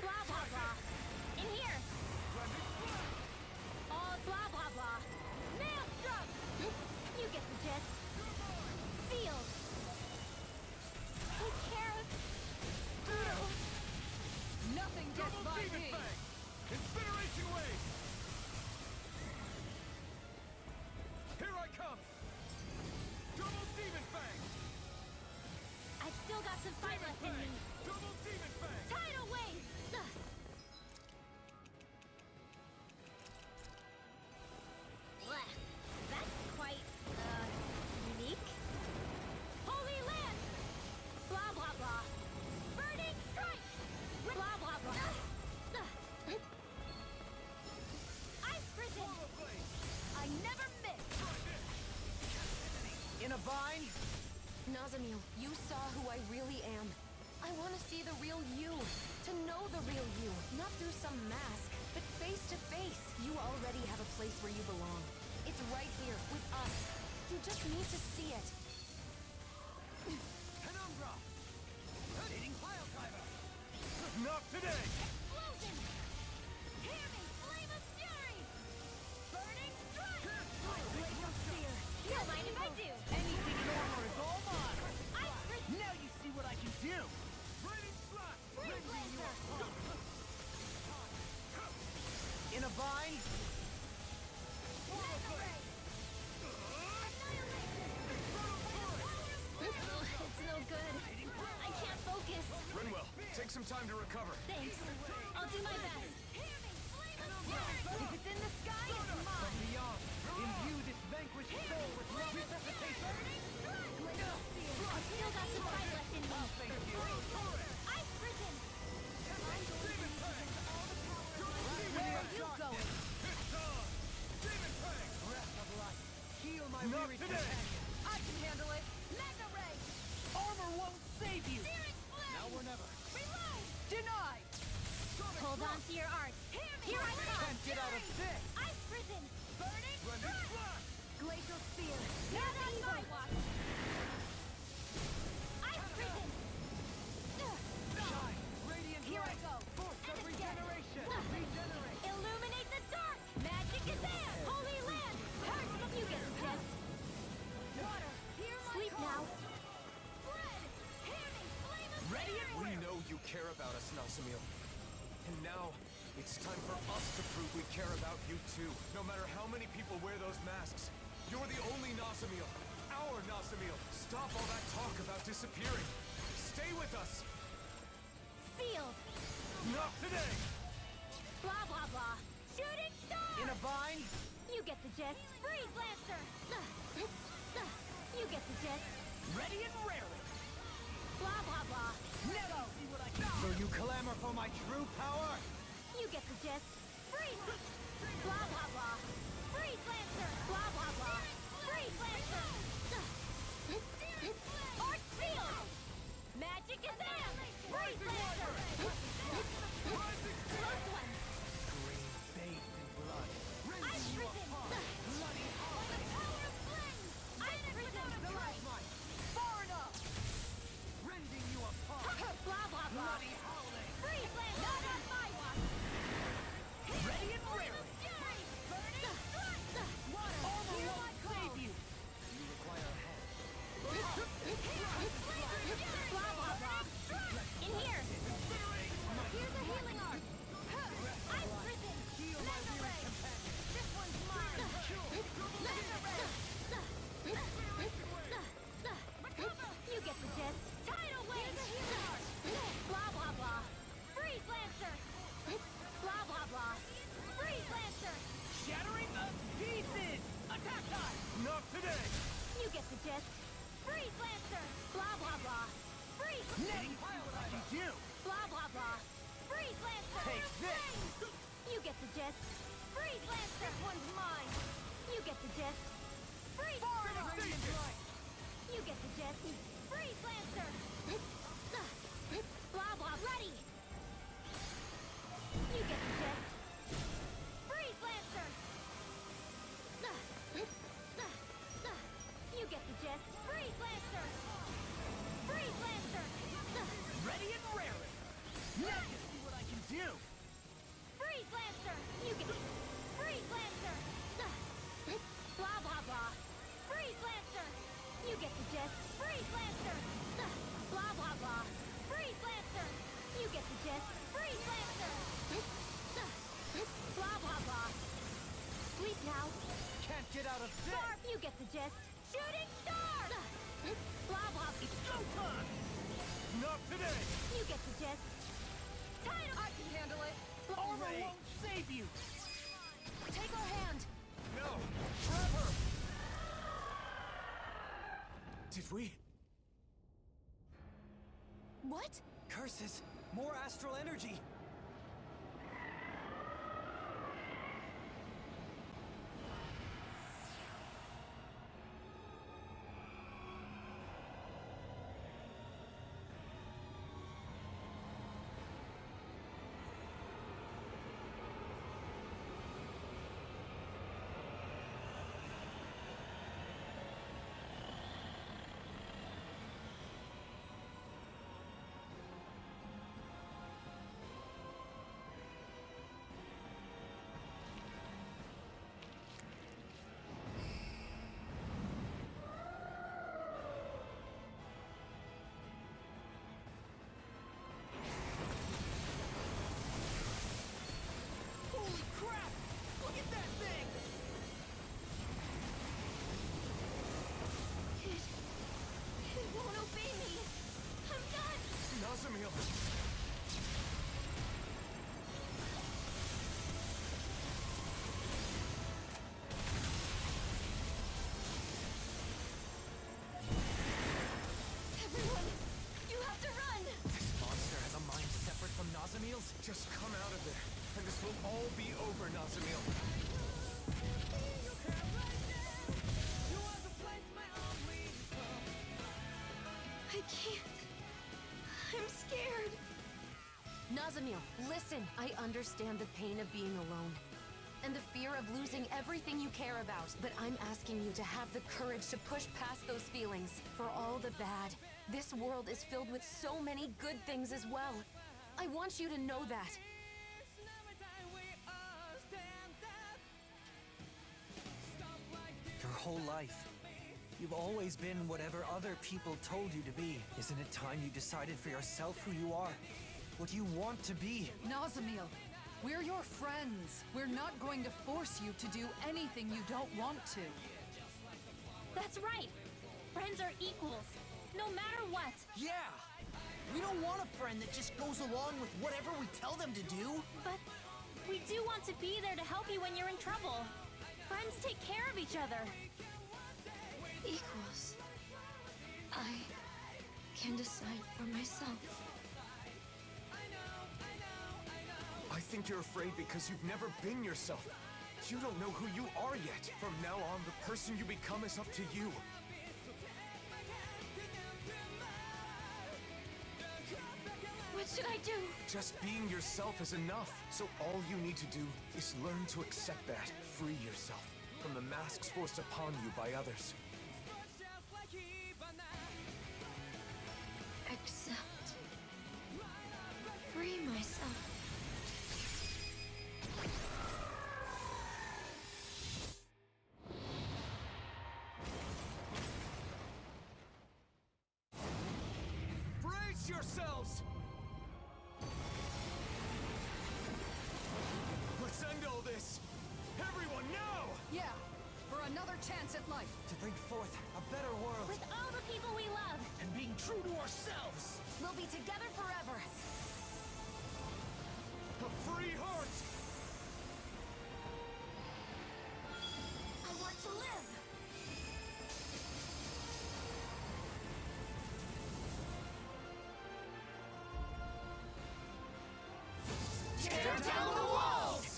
Blah, blah, blah. In here! All blah, blah, blah. Maelstrom! You get the gist. Sealed. Take care of... Nothing gets by me. Incineration wave! Here I come! Double Demon Fang! I've still got some fight left in me. Double Demon Fang! Tidal wave! Blech. That's quite, unique. Holy land! Blah, blah, blah. Burning strike! Blah, blah, blah. Ice prison! I never miss! In a vine? Nazamil, you saw who I really am. I want to see the real you. To know the real you. Not through some mask, but face to face. You already have a place where you belong. It's right here, with us. You just need to see it. Penumbra! Needing pile driver! Not today! Explosion! Hear me! Flame of fury! Burning strike! Glacial spear! Don't mind if I do! Anything in armor is all mine! Ice prison! Now you see what I can do! Raining Slash! Freeze Lancer! In a vine? Mega ray! It's no good. I can't focus. Renwell, take some time to recover. Thanks. I'll do my best. If it's in the sky, it's mine! From beyond, imbue this vanquished soul with love resuscitation! I've still got some fight left in me. Thank you! Ice prison! Where are you going? It's on! Demon Fang! Breath of life, heal my Not weary today. companion! I can handle it. Mega ray! Armor won't save you! Searing flame! Now or never. Reload! Denied! Hold on to your art. Here I come! Can't get out of this! Ice prison! Burning Running strike! Slash! Glacial spear! Not on my watch! Ice prison! you care about us, Nazamil. And now, it's time for us to prove we care about you too. No matter how many people wear those masks, you're the only Nazamil. Our Nazamil. Stop all that talk about disappearing. Stay with us. Sealed! Not today! Blah, blah, blah. Shooting star! In a bind? You get the gist. Freeze Lancer! You get the gist. Ready and raring! Blah, blah, blah. Never! See what I can do! So you clamor for my true power? You get the gist. Freeze! Blah, blah, blah. Freeze Lancer! Blah, blah, blah. Freeze Lancer! Arch Field! Magic is in! Freeze Lancer! Close one! Green bathed in blood. I've risen! Bloody By the power of flames! I've risen! Far enough! Rending you apart! Blah, blah, blah. Bloody howling! Freeze Lancer! Not on my watch! Ready and raring! Armor won't save you! You require a hand. Blah, blah, blah. In here! Here's a healing arc! I've risen! Laser ray! This one's mine! Laser ray! You get the gist. Tidal wave! Here's a healing arc! Blah, blah, blah. Freeze Lancer! Blah, blah, blah. Freeze Lancer! Shattering the pieces! Attack time! Not today! You get the gist. Freeze Lancer! Blah, blah, blah. Freeze! Next! What I can do! Blah, blah, blah. Freeze Lancer! Take this! You get the gist. Freeze Lancer! This one's mine! You get the gist. Freeze! You get the gist. Freeze Lancer! Blah, blah, ready! You get the gist. Freeze Lancer! You get the gist. Freeze Lancer! Freeze Lancer! Ready and raring! Now you see what I can do! Freeze Lancer! You get Freeze Lancer! Blah, blah, blah. Freeze Lancer! You get the gist. Freeze Lancer! Blah, blah, blah. Freeze Lancer! You get the gist. Freeze Lancer! Blah, blah, blah. Sleep now. Can't get out of this! Sharp! You get the gist. Shooting star! Blah, blah. It's showtime! Not today! You get the gist. Tidal! I can handle it. Armor won't save you! Take our hand. No! Trevor! Did we? What? Curses! More astral energy! Holy crap! Look at that thing! It won't obey me. I'm done. Nazamil! Everyone, you have to run. This monster has a mind separate from Nazamil's? Just come out of there, and this will all be over, Nazamil. I can't. I'm scared. Nazamil, listen. I understand the pain of being alone and the fear of losing everything you care about. But I'm asking you to have the courage to push past those feelings. For all the bad, this world is filled with so many good things as well. I want you to know that. Your whole life, You've always been whatever other people told you to be. Isn't it time you decided for yourself who you are? What you want to be? Nazamil, we're your friends. We're not going to force you to do anything you don't want to. That's right. Friends are equals, no matter what. Yeah! We don't want a friend that just goes along with whatever we tell them to do. But we do want to be there to help you when you're in trouble. Friends take care of each other. Equals. I can decide for myself. I think you're afraid because you've never been yourself. You don't know who you are yet. From now on, the person you become is up to you. What should I do? Just being yourself is enough. So all you need to do is learn to accept that. Free yourself from the masks forced upon you by others. Accept. Free myself. Brace yourselves! Let's end all this! Everyone now! Yeah, for another chance at life. To bring forth a better world. With all the people we love. And being true to ourselves. We'll be together forever. A free heart! I want to live. Tear down the walls!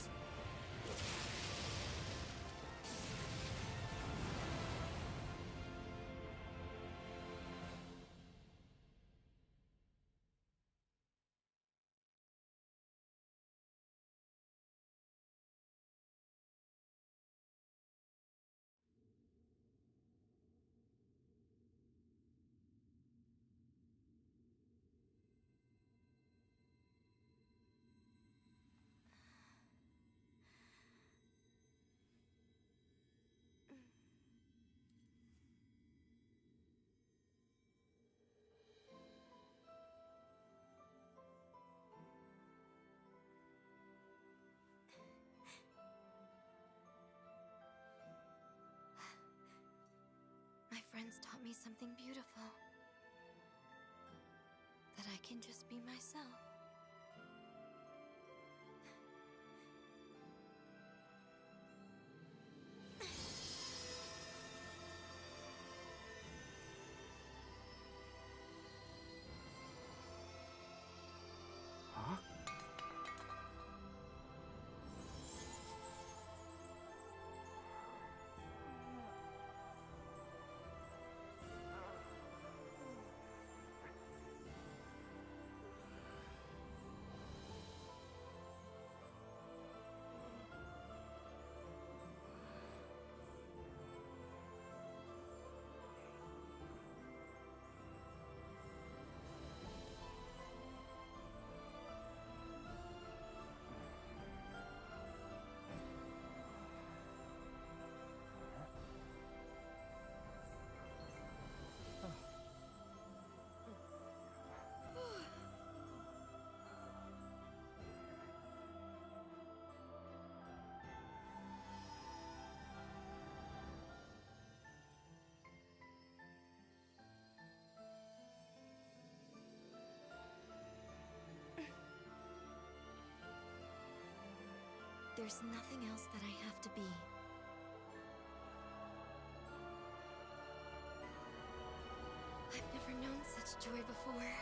My friends taught me something beautiful. That I can just be myself. Huh? There's nothing else that I have to be. I've never known such joy before.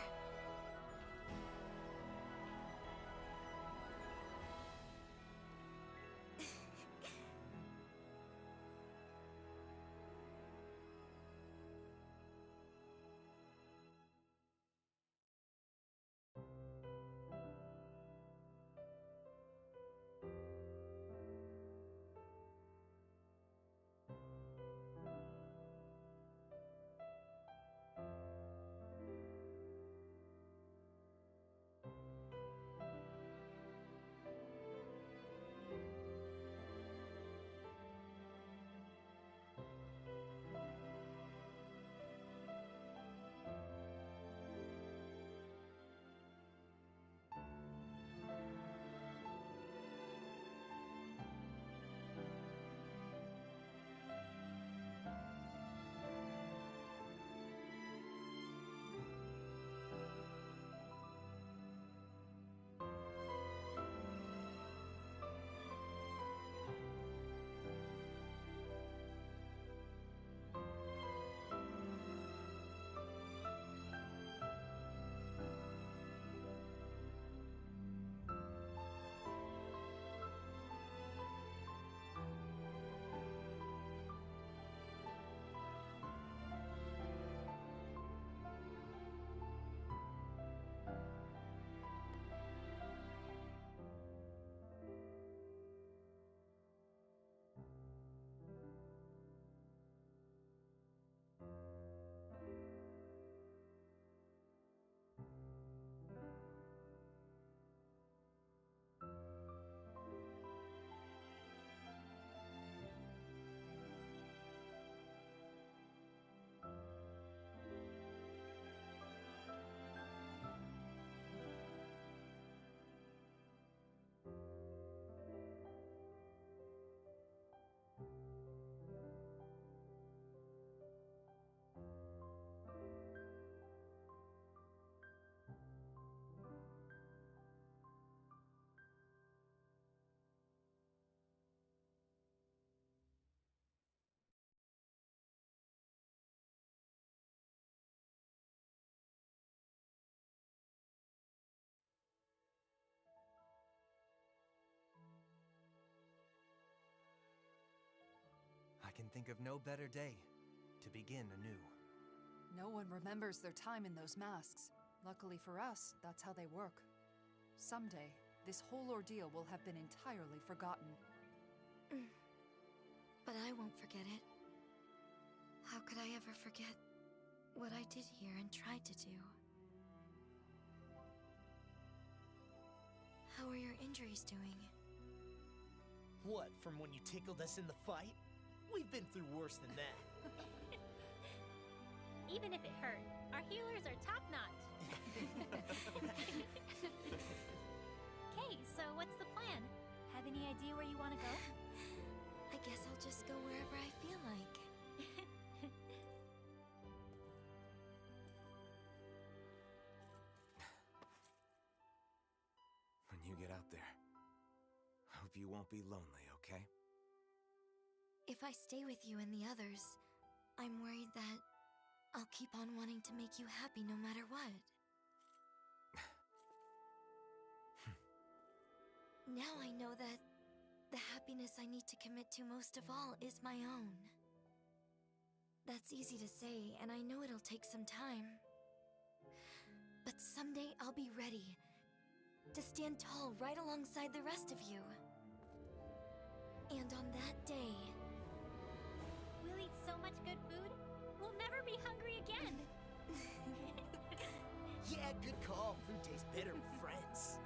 think of no better day to begin anew. No one remembers their time in those masks. Luckily for us, that's how they work. Someday, this whole ordeal will have been entirely forgotten. But I won't forget it. How could I ever forget what I did here and tried to do? How are your injuries doing? What, from when you tickled us in the fight? We've been through worse than that. Even if it hurt, our healers are top-notch. Okay, so what's the plan? Have any idea where you want to go? I guess I'll just go wherever I feel like. When you get out there, hope you won't be lonely, okay? If I stay with you and the others, I'm worried that I'll keep on wanting to make you happy no matter what. Now I know that the happiness I need to commit to most of all is my own. That's easy to say, and I know it'll take some time. But someday I'll be ready to stand tall right alongside the rest of you. And on that day... We'll eat so much good food, we'll never be hungry again. Yeah, good call. Food tastes better with friends.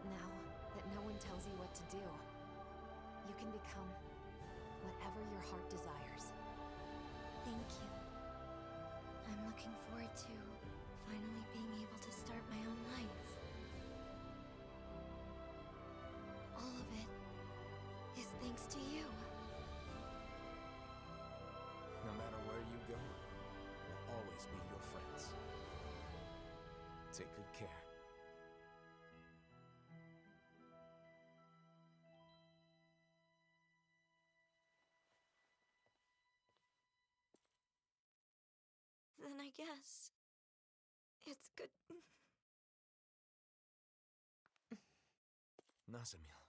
Now that no one tells you what to do, you can become whatever your heart desires. Thank you. I'm looking forward to finally being able to start my own life. All of it is thanks to you. No matter where you go, we'll always be your friends. Take good care. Then I guess it's good. Nazamil.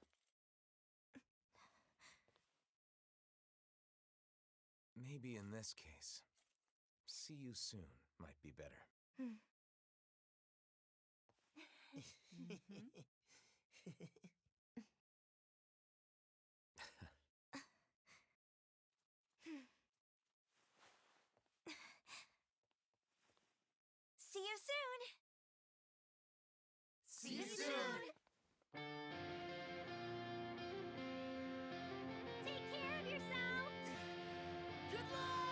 Maybe in this case, see you soon might be better. See you soon! See you soon! Take care of yourself! Good luck!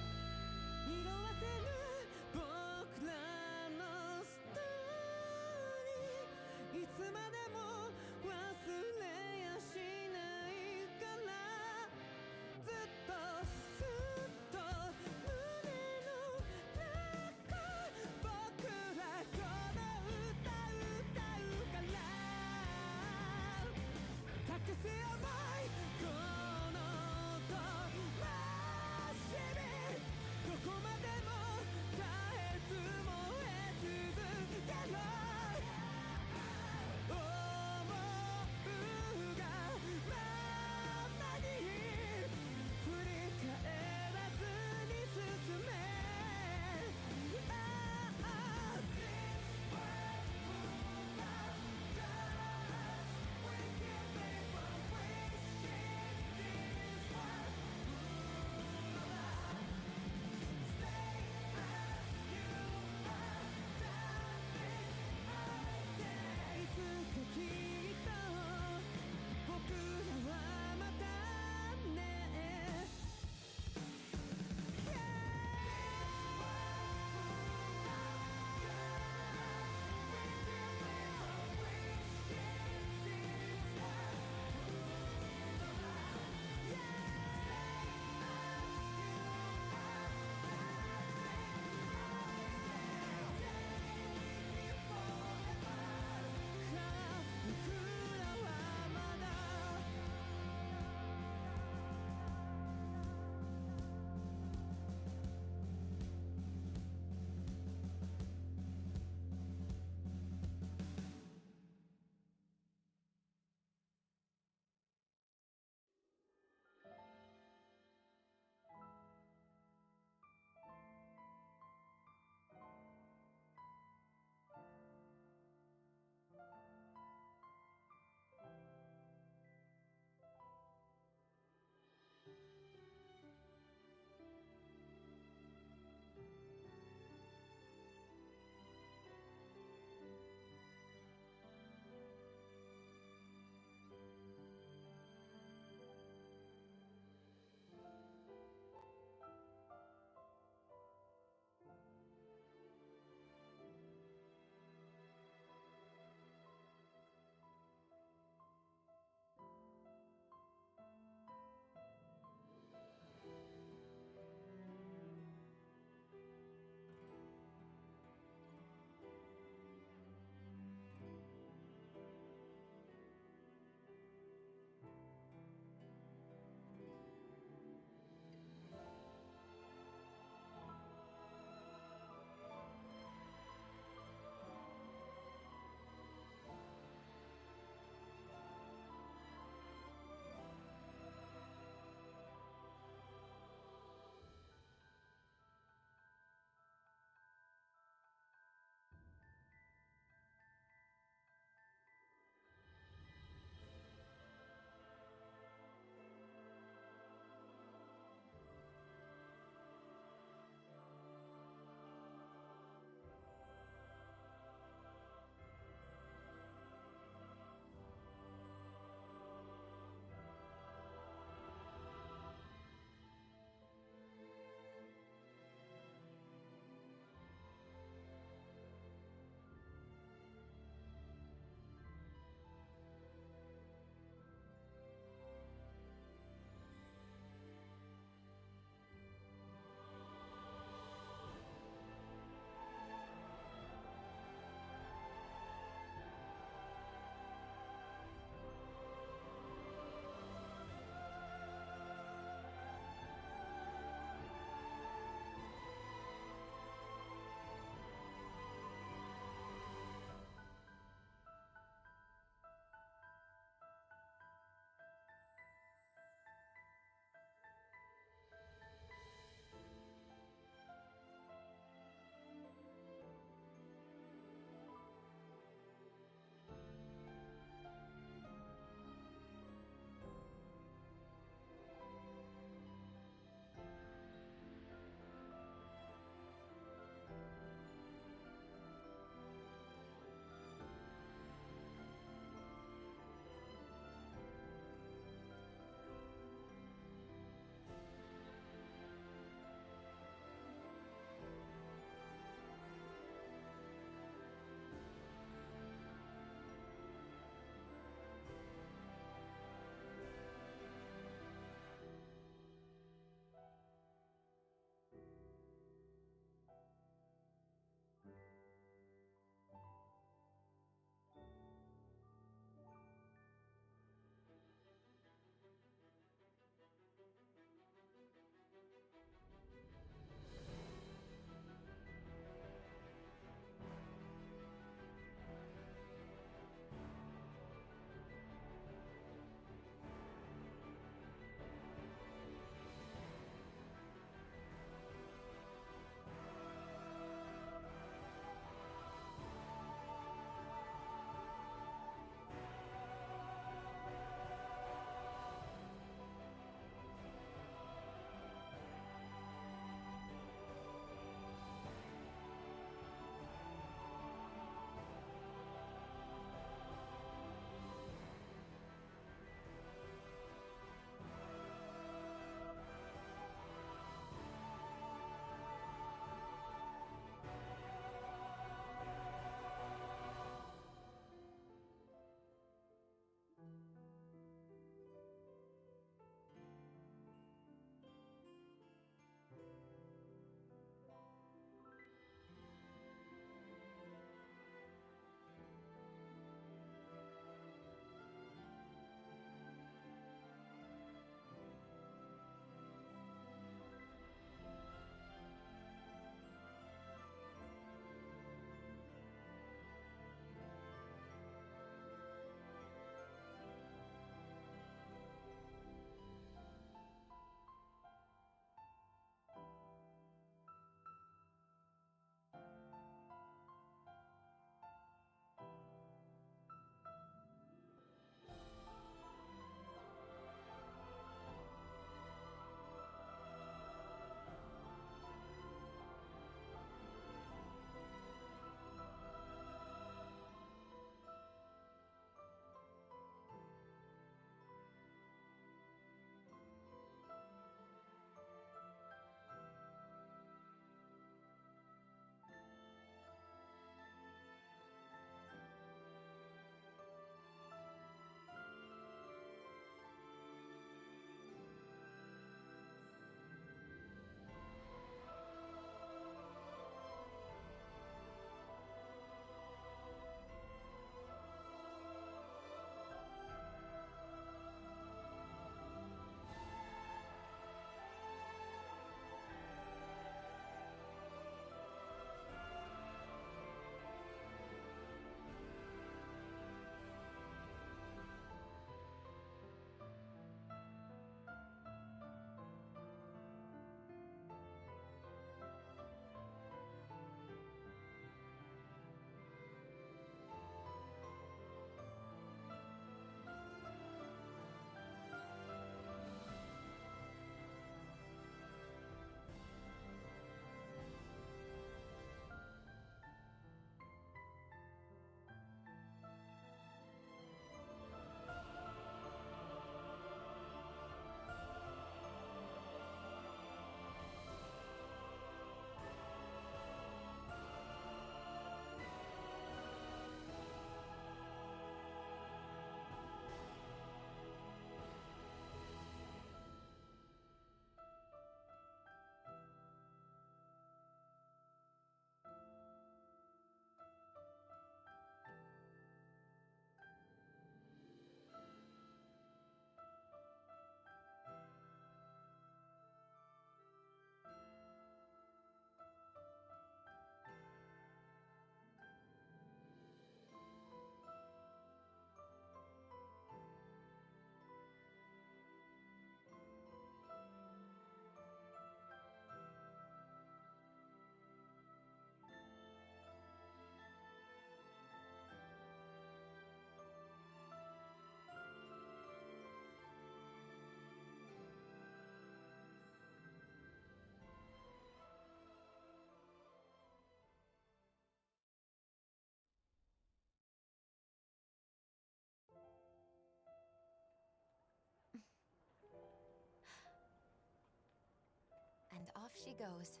Off she goes.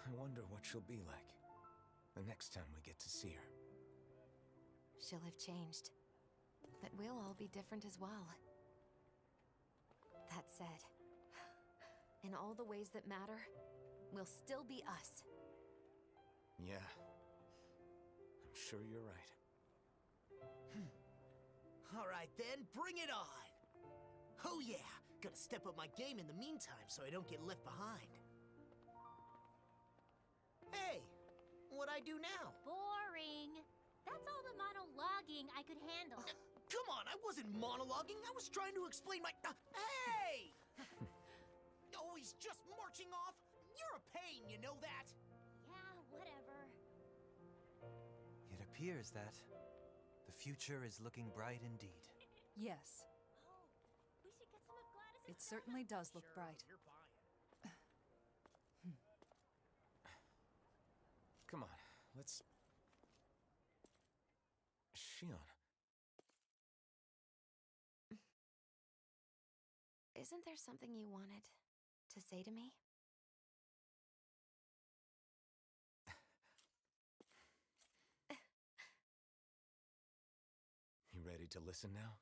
I wonder what she'll be like the next time we get to see her. She'll have changed. But we'll all be different as well. That said, in all the ways that matter, we'll still be us. Yeah. I'm sure you're right. All right then, bring it on! Oh yeah, gotta step up my game in the meantime so I don't get left behind. Hey, what'd I do now? Boring. That's all the monologuing I could handle. Come on, I wasn't monologuing. I was trying to explain my... hey! Always just marching off. You're a pain, you know that? Yeah, whatever. It appears that the future is looking bright indeed. Yes, We should get some of Gladys's... it certainly does look bright. Come on, let's... Shion. Isn't there something you wanted to say to me? You ready to listen now?